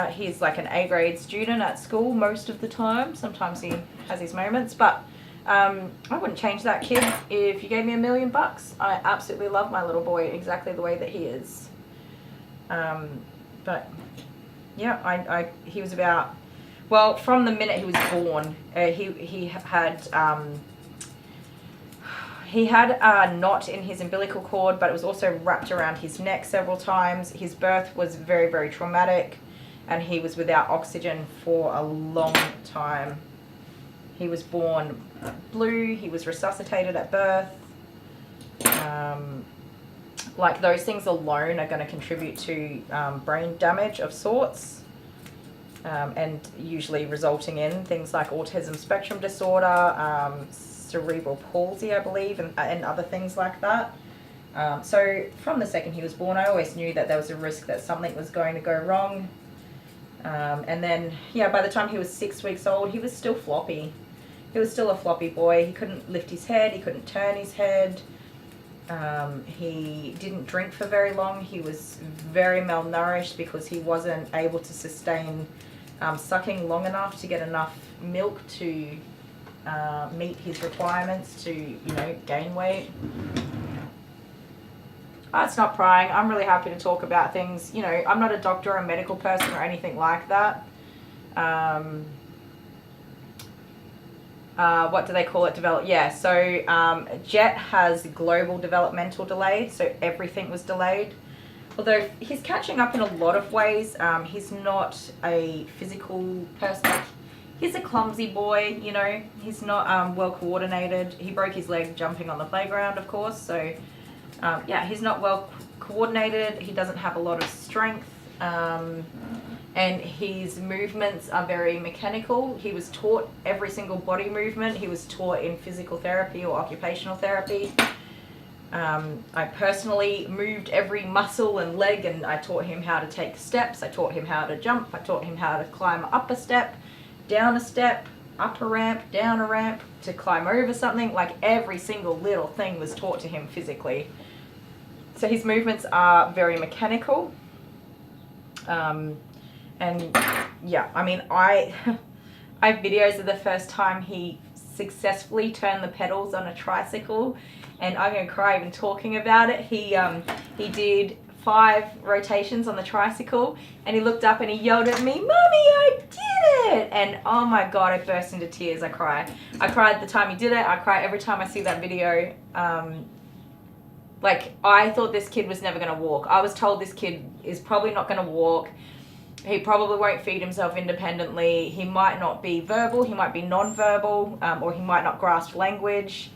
Speaker 1: he's like an A-grade student at school most of the time. Sometimes he has his moments, but I wouldn't change that kid. If you gave me $1 million, I absolutely love my little boy exactly the way that he is. But yeah, he was about, well, from the minute he was born, he had a knot in his umbilical cord, but it was also wrapped around his neck several times. His birth was very, very traumatic, and he was without oxygen for a long time. He was born blue. He was resuscitated at birth. Like, those things alone are going to contribute to brain damage of sorts, and usually resulting in things like autism spectrum disorder, cerebral palsy, I believe, and other things like that. So from the second he was born, I always knew that there was a risk that something was going to go wrong. And then, yeah, by the time he was 6 weeks old, he was still floppy. He was still a floppy boy. He couldn't lift his head. He couldn't turn his head. He didn't drink for very long. He was very malnourished because he wasn't able to sustain sucking long enough to get enough milk to meet his requirements to, you know, gain weight. It's not prying. I'm really happy to talk about things. You know, I'm not a doctor or a medical person or anything like that. What do they call it? So Jet has global developmental delay, so everything was delayed. Although he's catching up in a lot of ways. He's not a physical person. He's a clumsy boy, you know. He's not well coordinated. He broke his leg jumping on the playground, of course, so yeah, he's not well coordinated. He doesn't have a lot of strength, and his movements are very mechanical. He was taught every single body movement. He was taught in physical therapy or occupational therapy. I personally moved every muscle and leg, and I taught him how to take steps. I taught him how to jump. I taught him how to climb up a step, down a step, up a ramp, down a ramp, to climb over something. Like every single little thing was taught to him physically. So his movements are very mechanical. And yeah, I mean, I have videos of the first time he successfully turned the pedals on a tricycle, and I'm gonna cry even talking about it. He did 5 rotations on the tricycle, and he looked up and he yelled at me, "Mommy, I did it!" And oh my God, I burst into tears. I cried the time he did it. I cry every time I see that video. Like, I thought this kid was never gonna walk. I was told this kid is probably not gonna walk. He probably won't feed himself independently. He might not be verbal, he might be non-verbal, or he might not grasp language.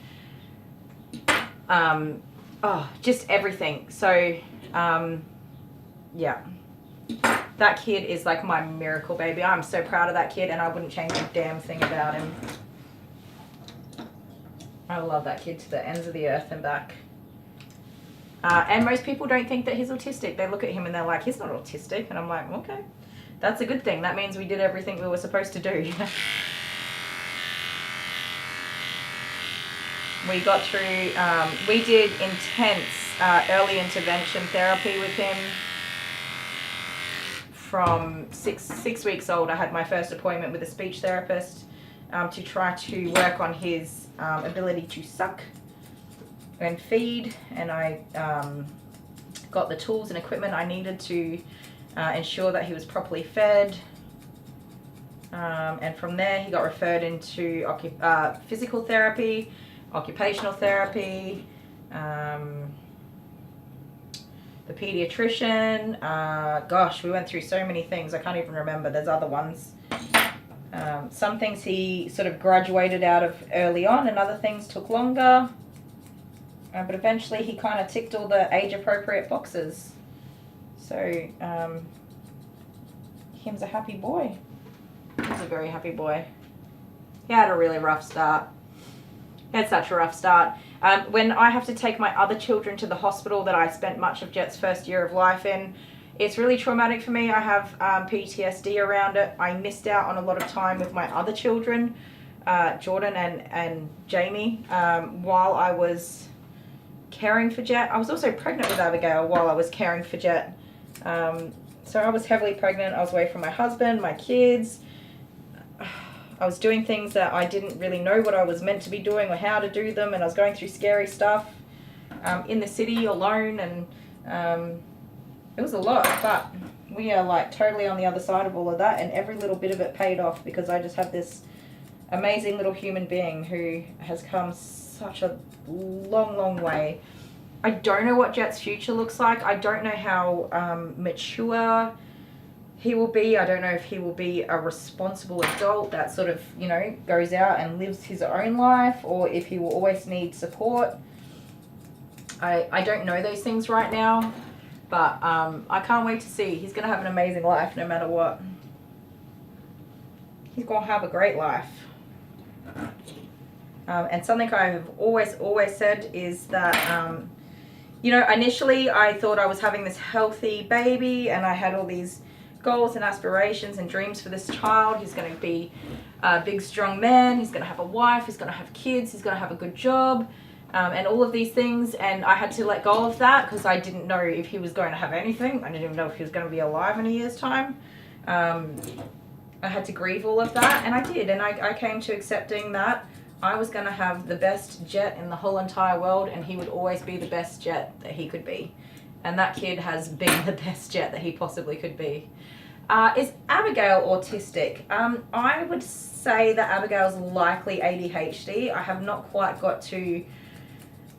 Speaker 1: Just everything. So, yeah. That kid is like my miracle baby. I'm so proud of that kid, and I wouldn't change a damn thing about him. I love that kid to the ends of the earth and back. And most people don't think that he's autistic. They look at him and they're like, he's not autistic. And I'm like, okay, that's a good thing. That means we did everything we were supposed to do. We got through, we did intense early intervention therapy with him. From six weeks old, I had my first appointment with a speech therapist to try to work on his ability to suck and feed, and I got the tools and equipment I needed to ensure that he was properly fed. And from there, he got referred into physical therapy, occupational therapy, the pediatrician. Gosh, we went through so many things. I can't even remember. There's other ones. Some things he sort of graduated out of early on, and other things took longer. But eventually he kind of ticked all the age-appropriate boxes. So, him's a happy boy. He's a very happy boy. He had a really rough start. He had such a rough start. When I have to take my other children to the hospital that I spent much of Jet's first year of life in, it's really traumatic for me. I have PTSD around it. I missed out on a lot of time with my other children, Jordan and Jamie, while I was caring for Jet. I was also pregnant with Abigail while I was caring for Jet. So I was heavily pregnant. I was away from my husband, my kids. I was doing things that I didn't really know what I was meant to be doing or how to do them, and I was going through scary stuff in the city alone, and it was a lot, but we are like totally on the other side of all of that, and every little bit of it paid off because I just have this amazing little human being who has come such a long way. I don't know what Jet's future looks like. I don't know how mature he will be. I don't know if he will be a responsible adult that sort of, you know, goes out and lives his own life, or if he will always need support. I don't know those things right now, but I can't wait to see. He's going to have an amazing life no matter what. He's going to have a great life. And something I have always said is that, you know, initially I thought I was having this healthy baby and I had all these goals and aspirations and dreams for this child. He's going to be a big, strong man. He's going to have a wife. He's going to have kids. He's going to have a good job, and all of these things. And I had to let go of that because I didn't know if he was going to have anything. I didn't even know if he was going to be alive in a year's time. I had to grieve all of that, and I did. And I came to accepting that I was going to have the best jet in the whole entire world, and he would always be the best jet that he could be. And that kid has been the best jet that he possibly could be. Is Abigail autistic? I would say that Abigail's likely ADHD. I have not quite got to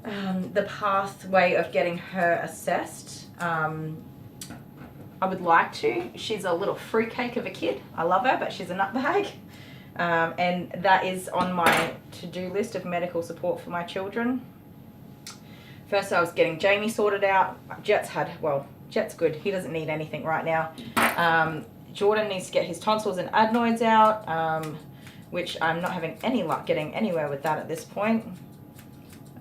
Speaker 1: the pathway of getting her assessed. I would like to. She's a little fruitcake of a kid. I love her, but she's a nutbag. And that is on my to-do list of medical support for my children. First I was getting Jamie sorted out. Jet's good. He doesn't need anything right now. Jordan needs to get his tonsils and adenoids out, which I'm not having any luck getting anywhere with that at this point.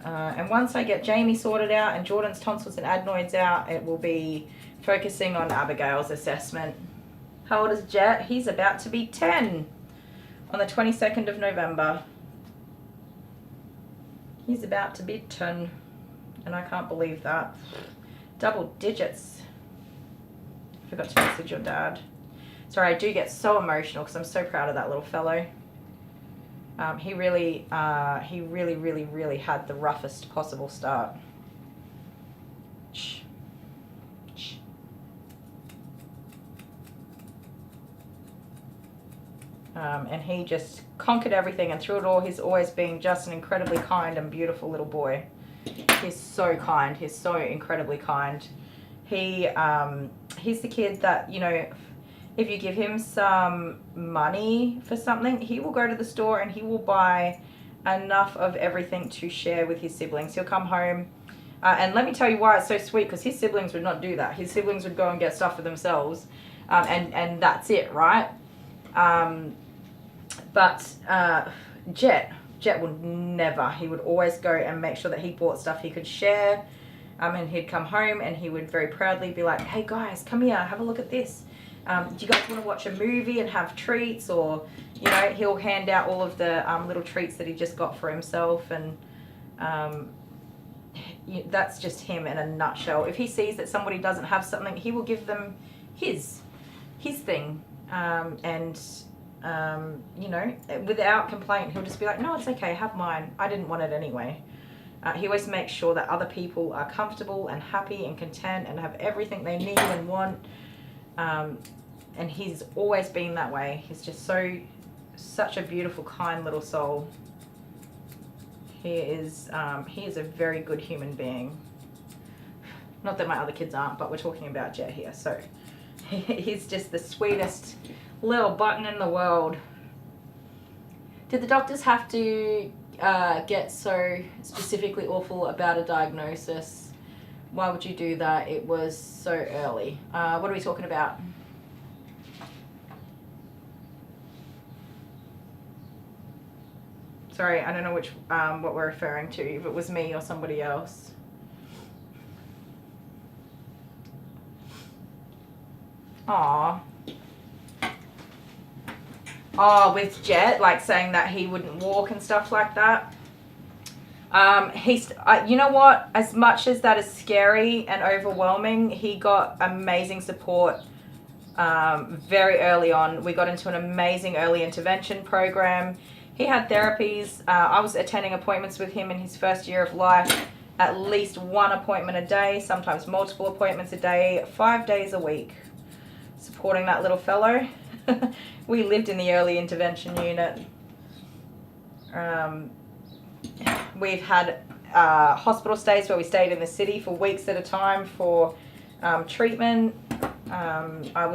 Speaker 1: And once I get Jamie sorted out and Jordan's tonsils and adenoids out, it will be focusing on Abigail's assessment. How old is Jet? He's about to be 10 on the 22nd of November. He's about to be 10, and I can't believe that. Double digits. Forgot to message your dad. Sorry, I do get so emotional because I'm so proud of that little fellow. He really had the roughest possible start. Shh. Shh. And he just conquered everything, and through it all, he's always been just an incredibly kind and beautiful little boy. He's so kind. He's so incredibly kind. He's the kid that, you know, if you give him some money for something, he will go to the store and he will buy enough of everything to share with his siblings. He'll come home, and let me tell you why it's so sweet, because his siblings would not do that. His siblings would go and get stuff for themselves, and that's it, right? But Jet would never. He would always go and make sure that he bought stuff he could share. And he'd come home and he would very proudly be like, hey guys, come here, have a look at this. Do you guys want to watch a movie and have treats? Or, you know, he'll hand out all of the little treats that he just got for himself. And that's just him in a nutshell. If he sees that somebody doesn't have something, he will give them his thing. You know, without complaint, he'll just be like, no, it's okay, have mine. I didn't want it anyway. He always makes sure that other people are comfortable and happy and content and have everything they need and want. And he's always been that way. He's just such a beautiful, kind little soul. He is a very good human being. Not that my other kids aren't, but we're talking about Jet here. So he's just the sweetest little button in the world. Did the doctors have to get so specifically awful about a diagnosis? Why would you do that? It was so early. What are we talking about? Sorry, I don't know which what we're referring to, if it was me or somebody else. Aww. Oh, with Jet, like saying that he wouldn't walk and stuff like that. You know what? As much as that is scary and overwhelming, he got amazing support very early on. We got into an amazing early intervention program. He had therapies. I was attending appointments with him in his first year of life, at least one appointment a day, sometimes multiple appointments a day, 5 days a week, supporting that little fellow. We lived in the early intervention unit. We've had hospital stays where we stayed in the city for weeks at a time for treatment. I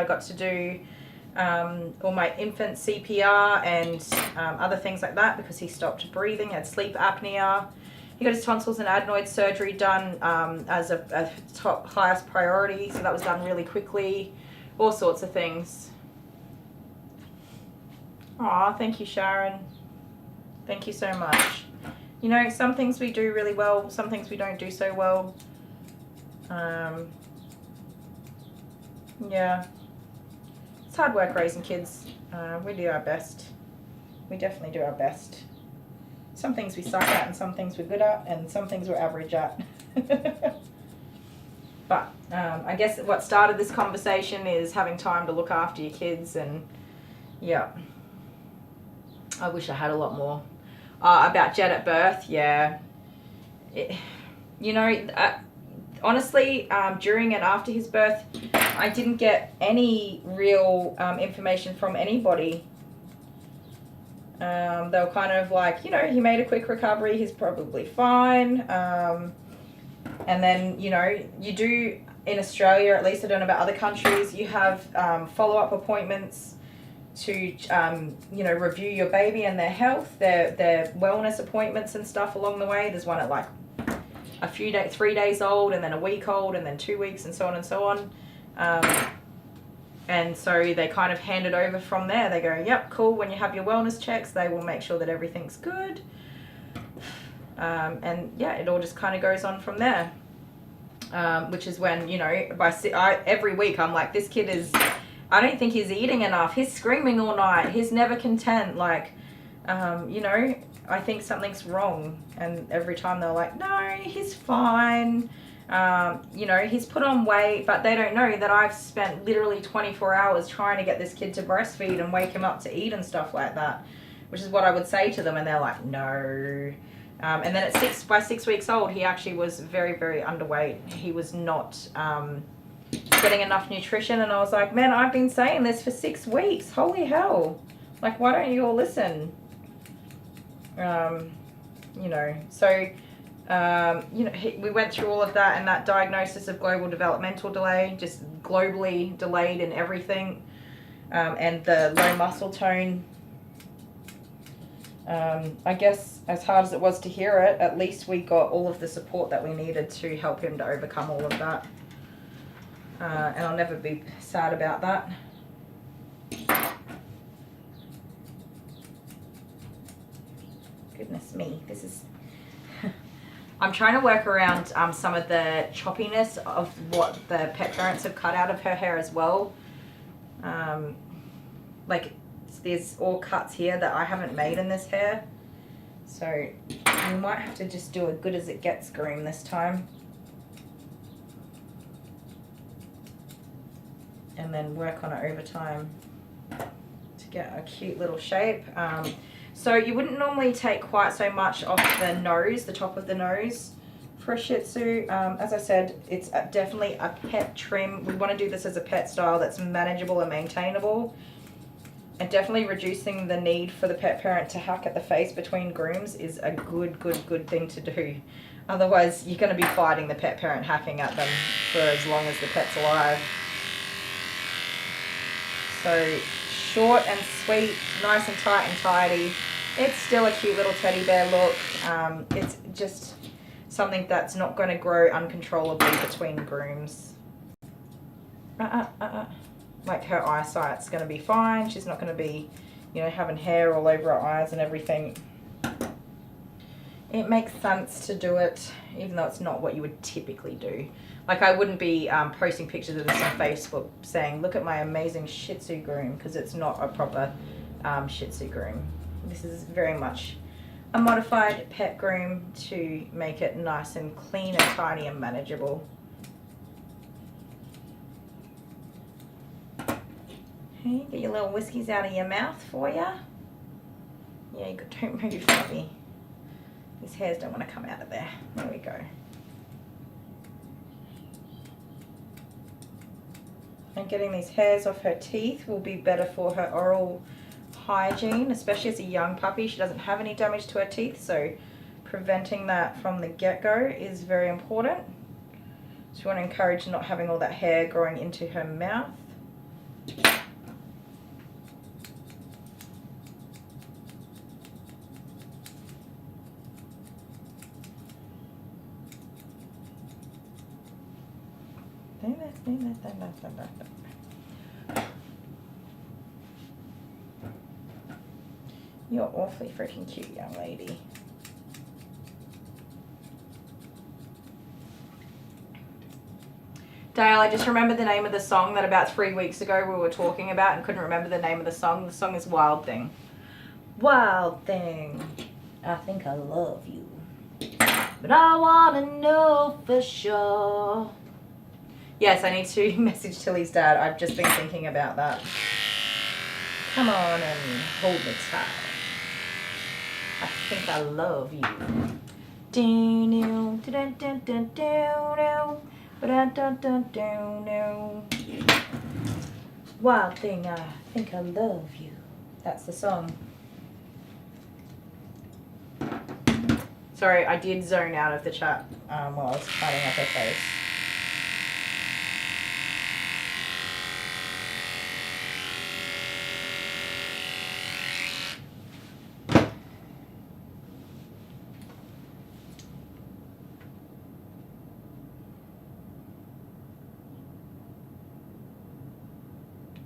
Speaker 1: got to do all my infant CPR and other things like that because he stopped breathing, had sleep apnea. He got his tonsils and adenoid surgery done as a highest priority, so that was done really quickly. All sorts of things. Aw, thank you, Sharon. Thank you so much. You know, some things we do really well, some things we don't do so well. Yeah. It's hard work raising kids. We do our best. We definitely do our best. Some things we suck at and some things we're good at and some things we're average at. But I guess what started this conversation is having time to look after your kids, and yeah. I wish I had a lot more. About Jed at birth, yeah. Honestly, during and after his birth, I didn't get any real information from anybody. They were kind of like, he made a quick recovery, he's probably fine. And then, you do, in Australia, at least I don't know about other countries, you have follow-up appointments to, review your baby and their health, their wellness appointments and stuff along the way. There's one at like a few days, 3 days old, and then a week old, and then 2 weeks, and so on and so on. And so they kind of hand it over from there. They go, yep, cool. When you have your wellness checks, they will make sure that everything's good. And yeah, it all just kind of goes on from there. Which is when, every week I'm like, this kid is, I don't think he's eating enough. He's screaming all night. He's never content. Like, I think something's wrong. And every time they're like, no, he's fine. He's put on weight, but they don't know that I've spent literally 24 hours trying to get this kid to breastfeed and wake him up to eat and stuff like that, which is what I would say to them. And they're like, no. And then by 6 weeks old, he actually was very, very underweight. He was not getting enough nutrition. And I was like, man, I've been saying this for 6 weeks. Holy hell. Like, why don't you all listen? We went through all of that, and that diagnosis of global developmental delay, just globally delayed in everything, and the low muscle tone. I guess as hard as it was to hear it, at least we got all of the support that we needed to help him to overcome all of that. And I'll never be sad about that. Goodness me, this is... I'm trying to work around some of the choppiness of what the pet parents have cut out of her hair as well. There's all cuts here that I haven't made in this hair. So we might have to just do a good as it gets groom this time. And then work on it over time to get a cute little shape. So you wouldn't normally take quite so much off the nose, the top of the nose for a Shih Tzu. As I said, it's definitely a pet trim. We want to do this as a pet style that's manageable and maintainable. And definitely reducing the need for the pet parent to hack at the face between grooms is a good thing to do. Otherwise, you're going to be fighting the pet parent hacking at them for as long as the pet's alive. So short and sweet, nice and tight and tidy. It's still a cute little teddy bear look. It's just something that's not going to grow uncontrollably between grooms. Like her eyesight's going to be fine. She's not going to be, having hair all over her eyes and everything. It makes sense to do it, even though it's not what you would typically do. Like, I wouldn't be posting pictures of this on Facebook saying, look at my amazing Shih Tzu groom, because it's not a proper Shih Tzu groom. This is very much a modified pet groom to make it nice and clean and tidy and manageable. Okay, get your little whiskies out of your mouth for ya. Yeah, don't move, Fluffy. These hairs don't want to come out of there. There we go. And getting these hairs off her teeth will be better for her oral hygiene, especially as a young puppy. She doesn't have any damage to her teeth, so preventing that from the get-go is very important. So we want to encourage not having all that hair growing into her mouth. You're awfully freaking cute, young lady. Dale, I just remembered the name of the song that about 3 weeks ago we were talking about and couldn't remember the name of the song. The song is Wild Thing. Wild Thing, I think I love you, but I want to know for sure. Yes, I need to message Tilly's dad. I've just been thinking about that. Come on and hold me tight. I think I love you. Wild Thing, I think I love you. That's the song. Sorry, I did zone out of the chat while I was cutting up her face.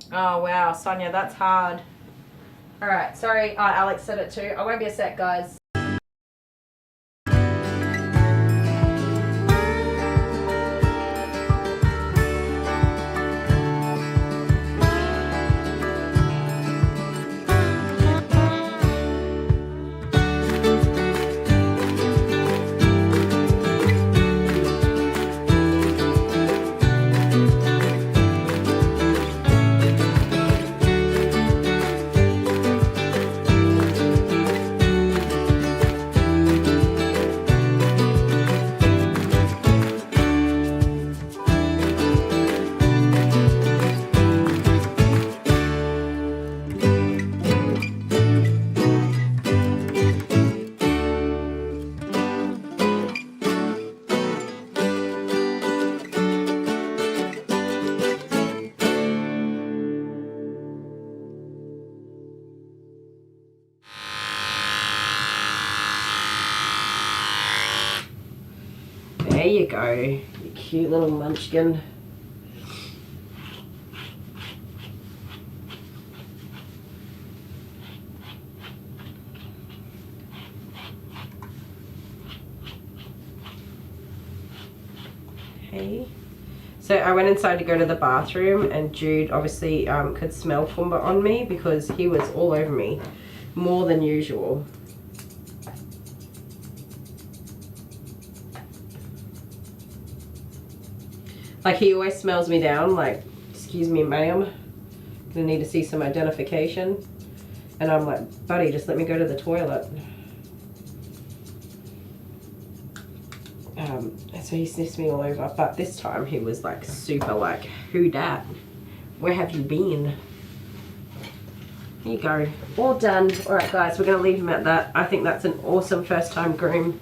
Speaker 1: Oh wow, Sonia, that's hard. Alright, sorry, Alex said it too. I won't be a sec, guys. There you go, you cute little munchkin. Hey. So I went inside to go to the bathroom and Jude obviously could smell Pumbaa on me because he was all over me more than usual. Like he always smells me down, like, excuse me ma'am, gonna need to see some identification. And I'm like, buddy, just let me go to the toilet. So he sniffs me all over, but this time he was like super like, who dat? Where have you been? Here you go, all done. All right guys, we're gonna leave him at that. I think that's an awesome first time groom.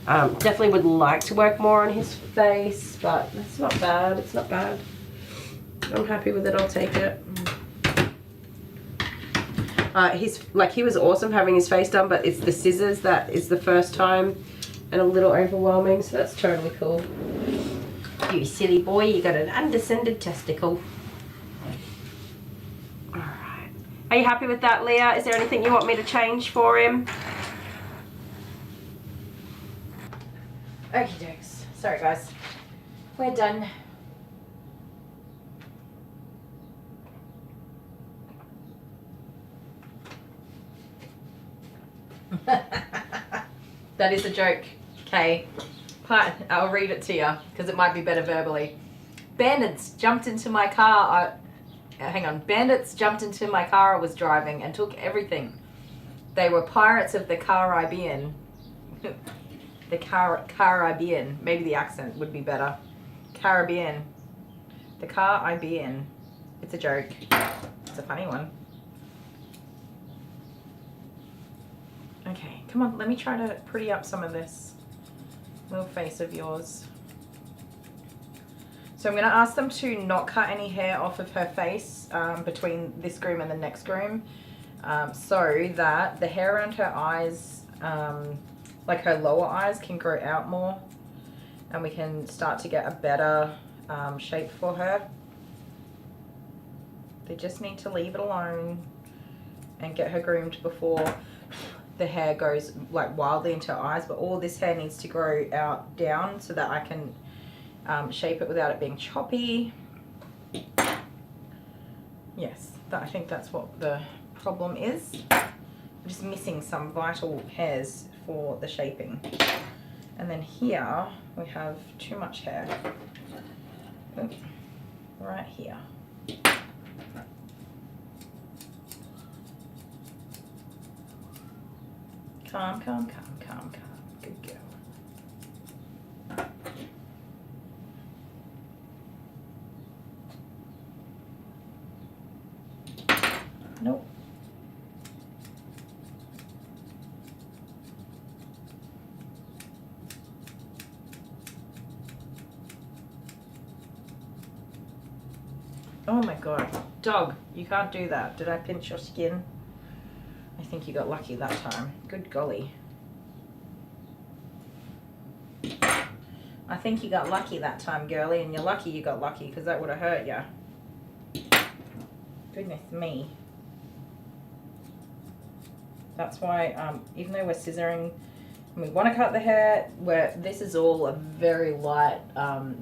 Speaker 1: Definitely would like to work more on his face, but it's not bad, it's not bad. I'm happy with it, I'll take it. He was awesome having his face done, but it's the scissors that is the first time and a little overwhelming, so that's totally cool. You silly boy, you got an undescended testicle. Alright. Are you happy with that, Leah? Is there anything you want me to change for him? Okie dokes. Sorry guys. We're done. That is a joke, okay? I'll read it to you because it might be better verbally. Bandits jumped into my car. Hang on. Bandits jumped into my car I was driving and took everything. They were pirates of the Caribbean. The Caribbean. Maybe the accent would be better. Caribbean. The Caribbean. It's a joke. It's a funny one. Okay, come on, let me try to pretty up some of this little face of yours. So I'm going to ask them to not cut any hair off of her face between this groom and the next groom, so that the hair around her eyes, like her lower eyes, can grow out more and we can start to get a better shape for her. They just need to leave it alone and get her groomed before the hair goes like wildly into her eyes. But all this hair needs to grow out down so that I can shape it without it being choppy. Yes, I think that's what the problem is. I'm just missing some vital hairs for the shaping. And then here we have too much hair. Oops, right here. Calm. Good girl. Nope. Oh my god. Dog, you can't do that. Did I pinch your skin? I think you got lucky that time. Good golly. I think you got lucky that time, girlie, and you're lucky you got lucky because that would have hurt ya. Goodness me. That's why, even though we're scissoring, and we want to cut the hair, this is all a very light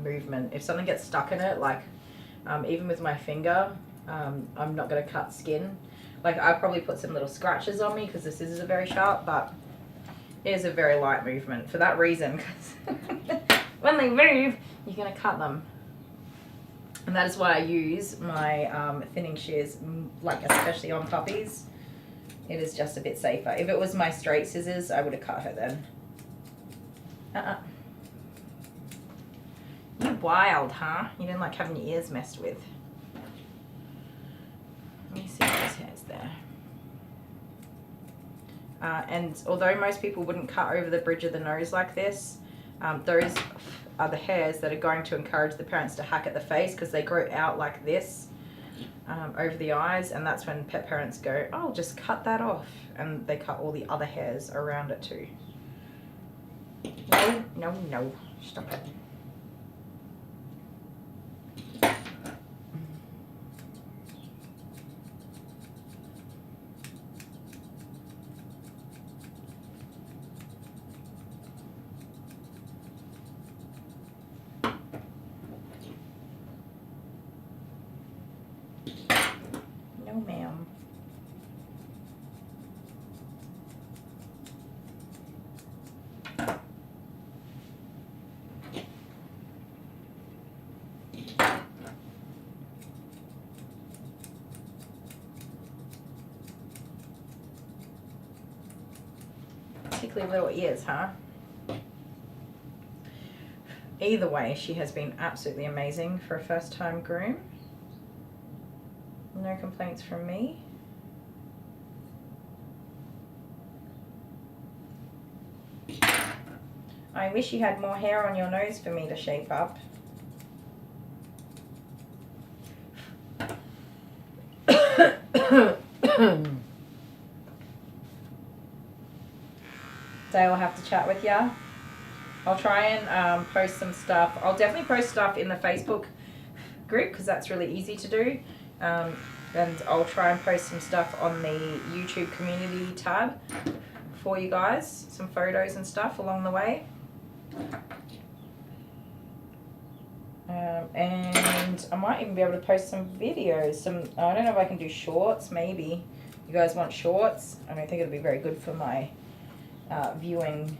Speaker 1: movement. If something gets stuck in it, like even with my finger, I'm not going to cut skin. Like I probably put some little scratches on me because the scissors are very sharp, but it is a very light movement for that reason. Because when they move, you're going to cut them. And that is why I use my thinning shears, like especially on puppies. It is just a bit safer. If it was my straight scissors, I would have cut her then. You wild, huh? You didn't like having your ears messed with. Let me see if this hair's there. And although most people wouldn't cut over the bridge of the nose like this, those are the hairs that are going to encourage the parents to hack at the face because they grow out like this over the eyes, and that's when pet parents go, oh, just cut that off, and they cut all the other hairs around it too. No, stop it. No, ma'am. Tickly little ears, huh? Either way, she has been absolutely amazing for a first-time groom. No complaints from me. I wish you had more hair on your nose for me to shape up. Day will have to chat with ya. I'll try and post some stuff. I'll definitely post stuff in the Facebook group because that's really easy to do. And I'll try and post some stuff on the YouTube community tab for you guys. Some photos and stuff along the way. And I might even be able to post some videos. I don't know if I can do shorts, maybe. You guys want shorts? I don't think it'll be very good for my viewing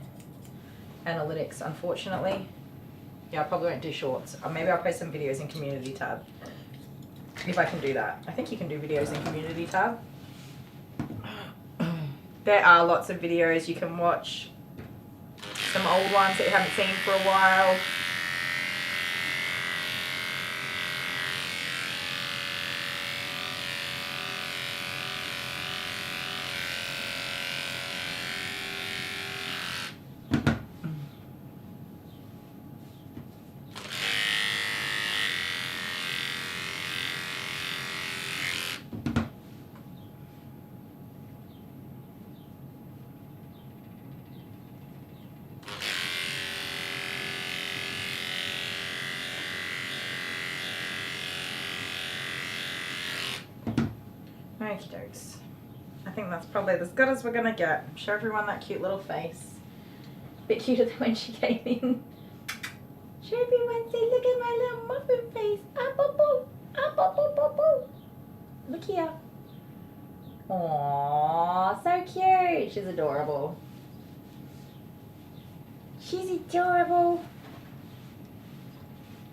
Speaker 1: analytics, unfortunately. Yeah, I probably won't do shorts. Or maybe I'll post some videos in community tab. If I can do that. I think you can do videos in community tab. There are lots of videos you can watch. Some old ones that you haven't seen for a while. Okey dokes. I I think that's probably as good as we're gonna get. Show everyone that cute little face. Bit cuter than when she came in. Show everyone, say, look at my little muffin face. Ah, boo, boo. Ah, boo, boo, boo, boo. Look here. Aww, so cute. She's adorable. She's adorable.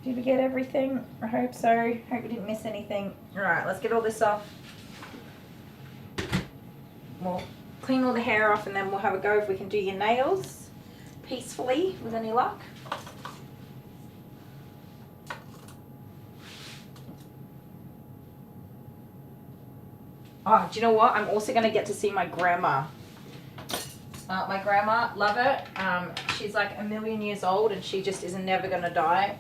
Speaker 1: Did we get everything? I hope so. Hope we didn't miss anything. Alright, let's get all this off. We'll clean all the hair off and then we'll have a go if we can do your nails peacefully with any luck. Oh, do you know what? I'm also going to get to see my grandma. My grandma, love it. She's like 1,000,000 years old and she just is never going to die.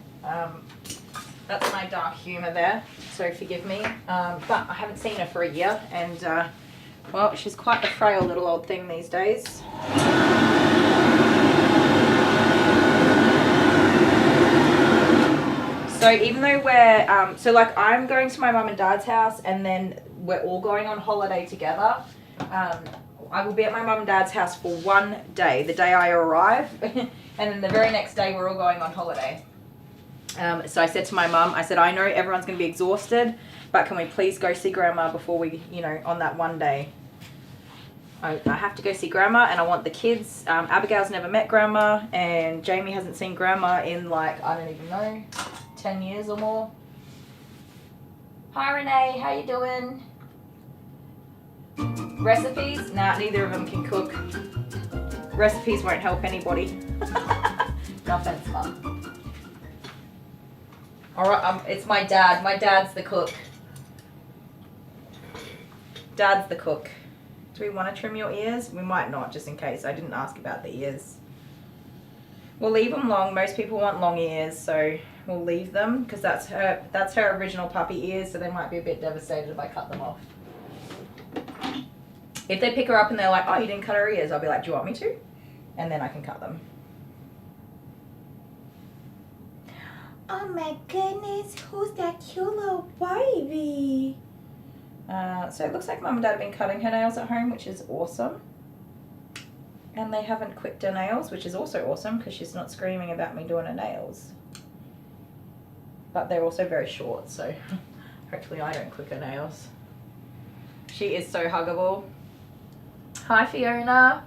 Speaker 1: That's my dark humour there, so forgive me. But I haven't seen her for a year and, well, she's quite a frail little old thing these days. So even though we're, so like I'm going to my mum and dad's house and then we're all going on holiday together, I will be at my mum and dad's house for one day, the day I arrive, and then the very next day we're all going on holiday. So I said to my mum, I said, I know everyone's going to be exhausted, but can we please go see grandma before we, you know, on that one day. I have to go see grandma and I want the kids. Abigail's never met grandma and Jamie hasn't seen grandma in like, I don't even know, 10 years or more. Hi Renee, how you doing? Recipes? Nah, neither of them can cook. Recipes won't help anybody. No offense, Mum. Alright, it's my dad. My dad's the cook. Dad's the cook. Do we want to trim your ears? We might not, just in case. I didn't ask about the ears. We'll leave them long. Most people want long ears, so we'll leave them because that's her original puppy ears, so they might be a bit devastated if I cut them off. If they pick her up and they're like, oh, you didn't cut her ears, I'll be like, do you want me to? And then I can cut them. Oh my goodness, who's that cute little baby? So it looks like Mum and Dad have been cutting her nails at home, which is awesome. And they haven't quicked her nails, which is also awesome because she's not screaming about me doing her nails. But they're also very short, so hopefully I don't quick her nails. She is so huggable. Hi Fiona.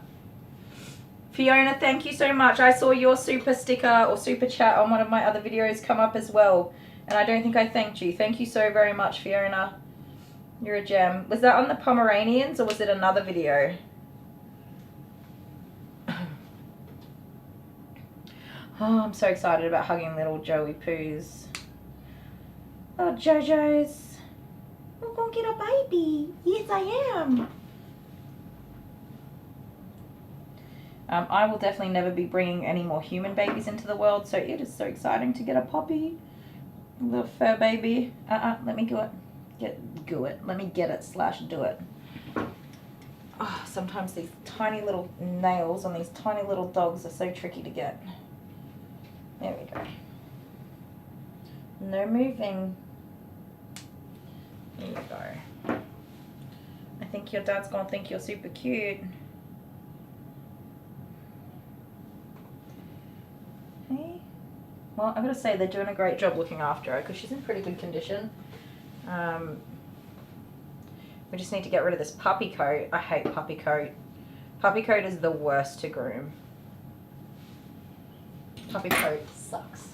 Speaker 1: Fiona, thank you so much. I saw your super sticker or super chat on one of my other videos come up as well. And I don't think I thanked you. Thank you so very much, Fiona. You're a gem. Was that on the Pomeranians or was it another video? Oh, I'm so excited about hugging little Joey Poos. Oh, Jojo's. I'm gonna get a baby. Yes, I am. I will definitely never be bringing any more human babies into the world, so it is so exciting to get a puppy. A little fur baby. Let me do it. Let me get it / do it. Oh, sometimes these tiny little nails on these tiny little dogs are so tricky to get. There we go. No moving. There you go. I think your dad's gonna think you're super cute. Hey. Well, I've got to say they're doing a great job looking after her because she's in pretty good condition. We just need to get rid of this puppy coat. I hate puppy coat. Puppy coat is the worst to groom. Puppy coat sucks.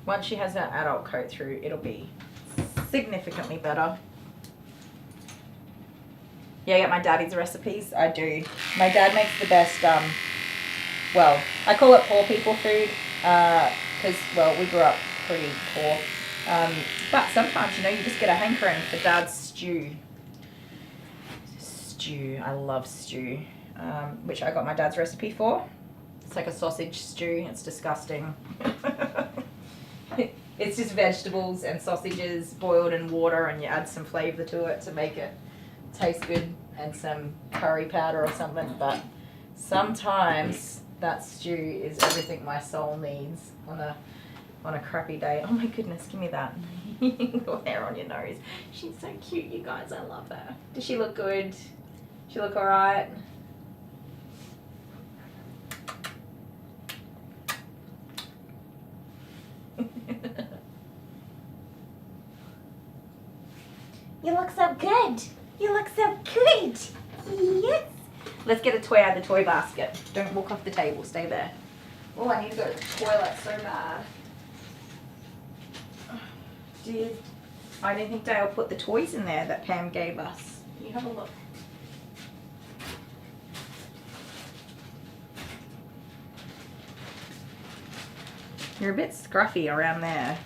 Speaker 1: Once she has that adult coat through, it'll be significantly better. Yeah, I get my daddy's recipes. I do. My dad makes the best, well, I call it poor people food, because, well, we grew up pretty poor. But sometimes, you know, you just get a hankering for dad's stew. Stew. I love stew, which I got my dad's recipe for. It's like a sausage stew. It's disgusting. It's just vegetables and sausages boiled in water, and you add some flavour to it to make it taste good, and some curry powder or something. But sometimes that stew is everything my soul needs on a crappy day. Oh my goodness, give me that. Got hair on your nose. She's so cute, you guys. I love her. Does she look good? She look alright? You look so good. You look so good. Yes. Let's get a toy out of the toy basket. Don't walk off the table. Stay there. Oh, I need to go to the toilet so bad. I didn't think Dale put the toys in there that Pam gave us. You have a look. You're a bit scruffy around there.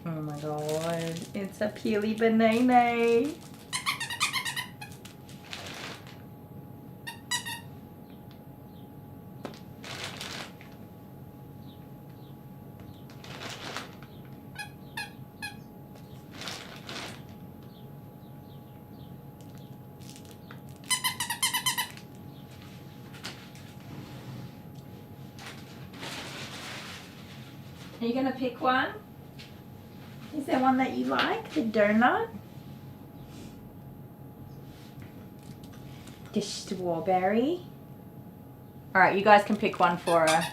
Speaker 1: Oh my god, it's a peely banana. Are you gonna pick one? Is there one that you like? The donut? The strawberry? Alright, you guys can pick one for her.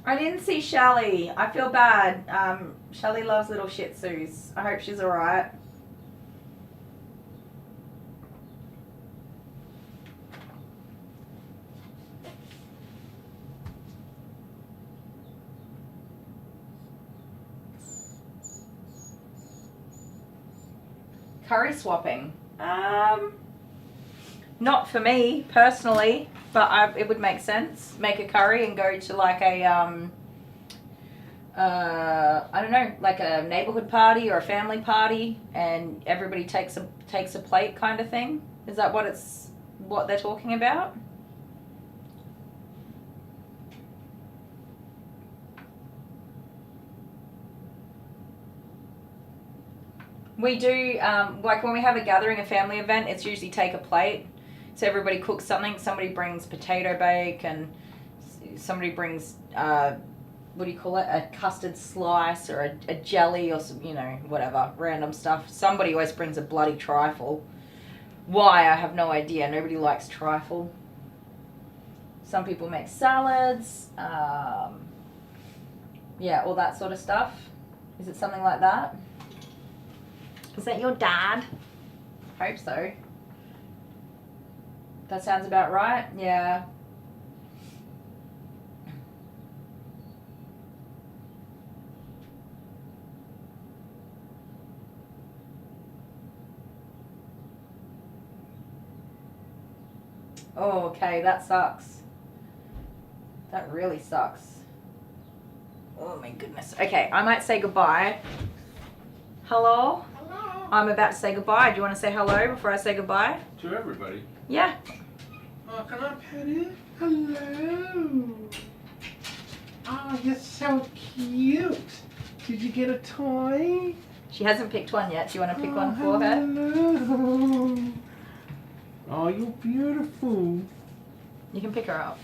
Speaker 1: I didn't see Shelly. I feel bad. Shelly loves little Shih Tzus. I hope she's alright. Curry swapping. Not for me personally, but it would make sense. Make a curry and go to like a I don't know, like a neighborhood party or a family party, and everybody takes a plate kind of thing. Is that what they're talking about? We do, like when we have a gathering, a family event, it's usually take a plate. So everybody cooks something. Somebody brings potato bake, and somebody brings, what do you call it? A custard slice or a jelly or some, you know, whatever, random stuff. Somebody always brings a bloody trifle. Why? I have no idea. Nobody likes trifle. Some people make salads. Yeah, all that sort of stuff. Is it something like that? Is that your dad? Hope so. That sounds about right. Yeah. Oh, okay, that sucks. That really sucks. Oh my goodness. Okay, I might say goodbye. Hello? Hello? I'm about to say goodbye. Do you want to say hello before I say goodbye?
Speaker 4: To everybody.
Speaker 1: Yeah.
Speaker 3: Oh, can I pet it? Hello. Oh, you're so cute. Did you get a toy?
Speaker 1: She hasn't picked one yet. Do you want to pick one for her?
Speaker 3: Hello. Oh, you're beautiful.
Speaker 1: You can pick her up.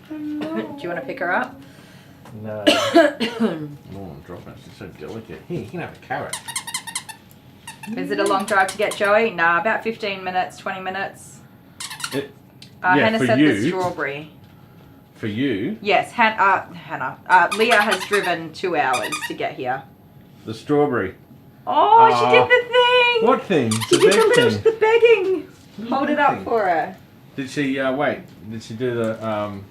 Speaker 3: Hello.
Speaker 1: Do you want to pick her up?
Speaker 4: No. Oh, I'm dropping it. It's so delicate. Here, you can have a carrot.
Speaker 1: Is it a long drive to get Joey? Nah, about 15 minutes, 20 minutes. Hannah said the strawberry.
Speaker 4: For you?
Speaker 1: Yes, Hannah. Leah has driven 2 hours to get here.
Speaker 4: The strawberry.
Speaker 1: Oh, she did the thing!
Speaker 4: What thing?
Speaker 1: She did the begging. Hold it up for her.
Speaker 4: Did she, wait, did she do the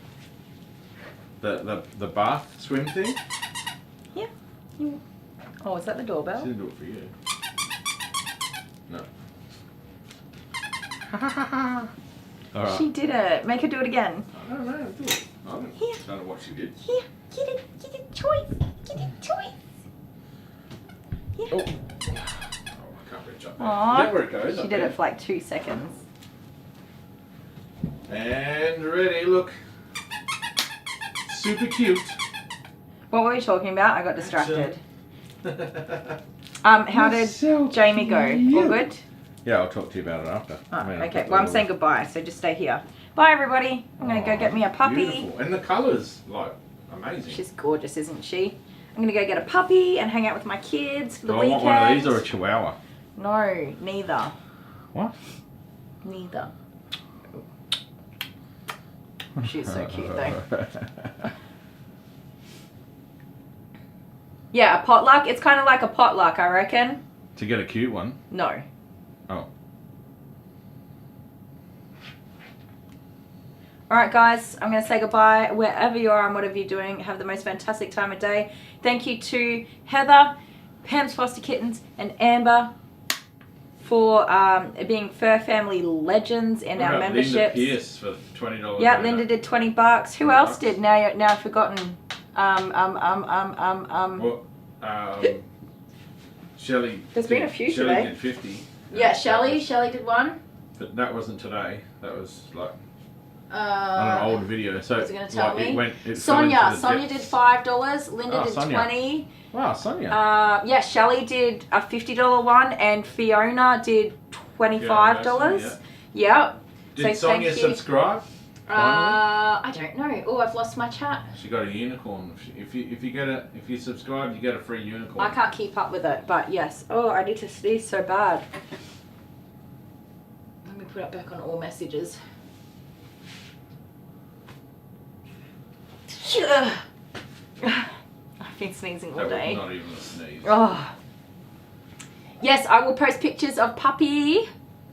Speaker 4: bath swim thing?
Speaker 1: Yeah. Oh, is that the doorbell?
Speaker 4: She didn't do it for you. No.
Speaker 1: She did it. Make her do it again.
Speaker 4: I don't know. Do it. I don't know what she did.
Speaker 1: Here, get it choice. Get it choice.
Speaker 4: Oh. Oh, I can't reach up there.
Speaker 1: Aww.
Speaker 4: There where it goes.
Speaker 1: She did it for like 2 seconds.
Speaker 4: And ready, look. Super cute.
Speaker 1: What were we talking about? I got distracted. How did Jamie go? All good?
Speaker 4: Yeah, I'll talk to you about it after.
Speaker 1: Oh, okay. Well, I'm saying goodbye, so just stay here. Bye, everybody. I'm going to go get me a puppy.
Speaker 4: Beautiful. And the colours, like, amazing.
Speaker 1: She's gorgeous, isn't she? I'm going to go get a puppy and hang out with my kids for the weekend.
Speaker 4: I want one of these or a chihuahua?
Speaker 1: No, neither.
Speaker 4: What?
Speaker 1: Neither. She's so cute, though. Yeah, a potluck. It's kind of like a potluck, I reckon.
Speaker 4: To get a cute one?
Speaker 1: No.
Speaker 4: Oh.
Speaker 1: Alright guys, I'm going to say goodbye wherever you are and whatever you're doing. Have the most fantastic time of day. Thank you to Heather, Pam's Foster Kittens and Amber for being fur family legends in our memberships.
Speaker 4: Linda Pierce for $20.
Speaker 1: Yeah, Linda did $20. Who else did? Now I've forgotten.
Speaker 4: Shelley.
Speaker 1: There's been a few
Speaker 4: Shelley
Speaker 1: today.
Speaker 4: did 50.
Speaker 1: Yeah, Shelley did one.
Speaker 4: But that wasn't today. That was like on
Speaker 1: Uh,
Speaker 4: an old video. So
Speaker 1: what's it going to tell
Speaker 4: like,
Speaker 1: me?
Speaker 4: it
Speaker 1: Sonia
Speaker 4: fell into the
Speaker 1: did $5. Linda
Speaker 4: Oh,
Speaker 1: did
Speaker 4: Sonia.
Speaker 1: 20.
Speaker 4: Wow, Sonia.
Speaker 1: Yeah, Shelley did a $50 one, and Fiona did $25. Yeah.
Speaker 4: Did
Speaker 1: so
Speaker 4: Sonia
Speaker 1: thank you.
Speaker 4: subscribe?
Speaker 1: I don't know. Oh, I've lost my chat.
Speaker 4: She got a unicorn. If you subscribe, you get a free unicorn.
Speaker 1: I can't keep up with it, but yes. Oh, I need to sneeze so bad. Let me put it back on all messages. I've been sneezing all
Speaker 4: That
Speaker 1: day.
Speaker 4: was not even a sneeze.
Speaker 1: Oh. Yes, I will post pictures of Puppy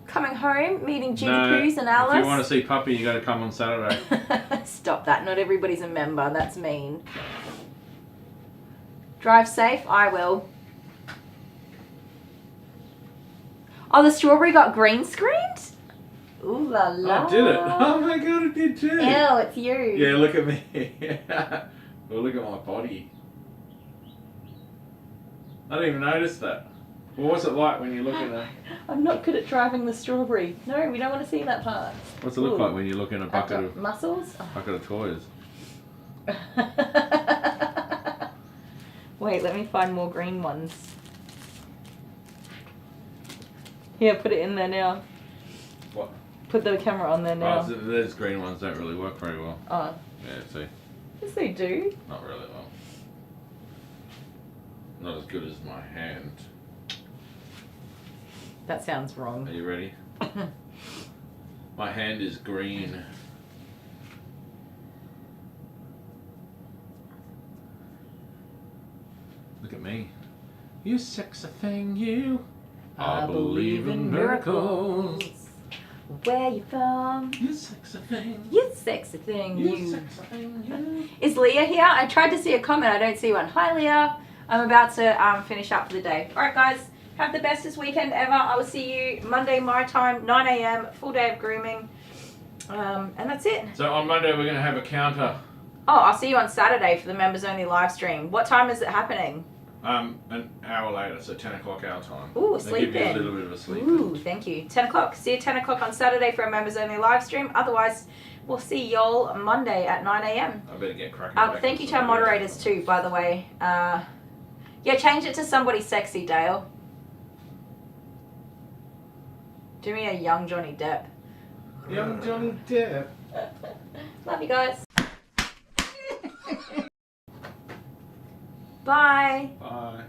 Speaker 1: coming home, meeting Judy Cruz and Alice.
Speaker 4: If you want to see Puppy, you got to come on Saturday.
Speaker 1: Stop that. Not everybody's a member. That's mean. Drive safe. I will. Oh, the strawberry got green screened? Ooh la la.
Speaker 4: Oh, did it? Oh my god, it did too.
Speaker 1: Ew, it's you.
Speaker 4: Yeah, look at me. Well, look at my body. I didn't even notice that. What was it like when you're looking at...
Speaker 1: I'm not good at driving the strawberry. No, we don't want to see that part.
Speaker 4: What's it look like when you look in a bucket of...
Speaker 1: Muscles?
Speaker 4: Bucket of toys?
Speaker 1: Wait, let me find more green ones. Here, put it in there now.
Speaker 4: What?
Speaker 1: Put the camera on there now.
Speaker 4: Oh, those green ones don't really work very well.
Speaker 1: Oh.
Speaker 4: Yeah, see?
Speaker 1: Yes, they do.
Speaker 4: Not really well. Not as good as my hand.
Speaker 1: That sounds wrong.
Speaker 4: Are you ready? My hand is green. Look at me. You sexy thing, you. I believe in miracles.
Speaker 1: Where you from?
Speaker 4: You sexy thing.
Speaker 1: You sexy thing,
Speaker 4: You
Speaker 1: you.
Speaker 4: sexy thing, you.
Speaker 1: Is Leah here? I tried to see a comment. I don't see one. Hi, Leah. I'm about to finish up for the day. All right, guys. Have the bestest weekend ever. I will see you Monday, my time, 9 a.m. Full day of grooming. And that's it.
Speaker 4: So on Monday we're going to have a counter.
Speaker 1: Oh, I'll see you on Saturday for the members only live stream. What time is it happening?
Speaker 4: An hour later, so 10 o'clock our time.
Speaker 1: Ooh,
Speaker 4: They
Speaker 1: sleep
Speaker 4: give you a
Speaker 1: in.
Speaker 4: little bit of a sleep.
Speaker 1: Ooh, thank you. 10 o'clock. See you 10 o'clock on Saturday for a members only live stream. Otherwise, we'll see y'all Monday at 9 a.m.
Speaker 4: I better get cracking.
Speaker 1: Thank you to our moderators too, by the way. Yeah, change it to somebody sexy, Dale. Do me a young Johnny Depp.
Speaker 4: Young Johnny Depp.
Speaker 1: Love you guys. Bye.
Speaker 4: Bye.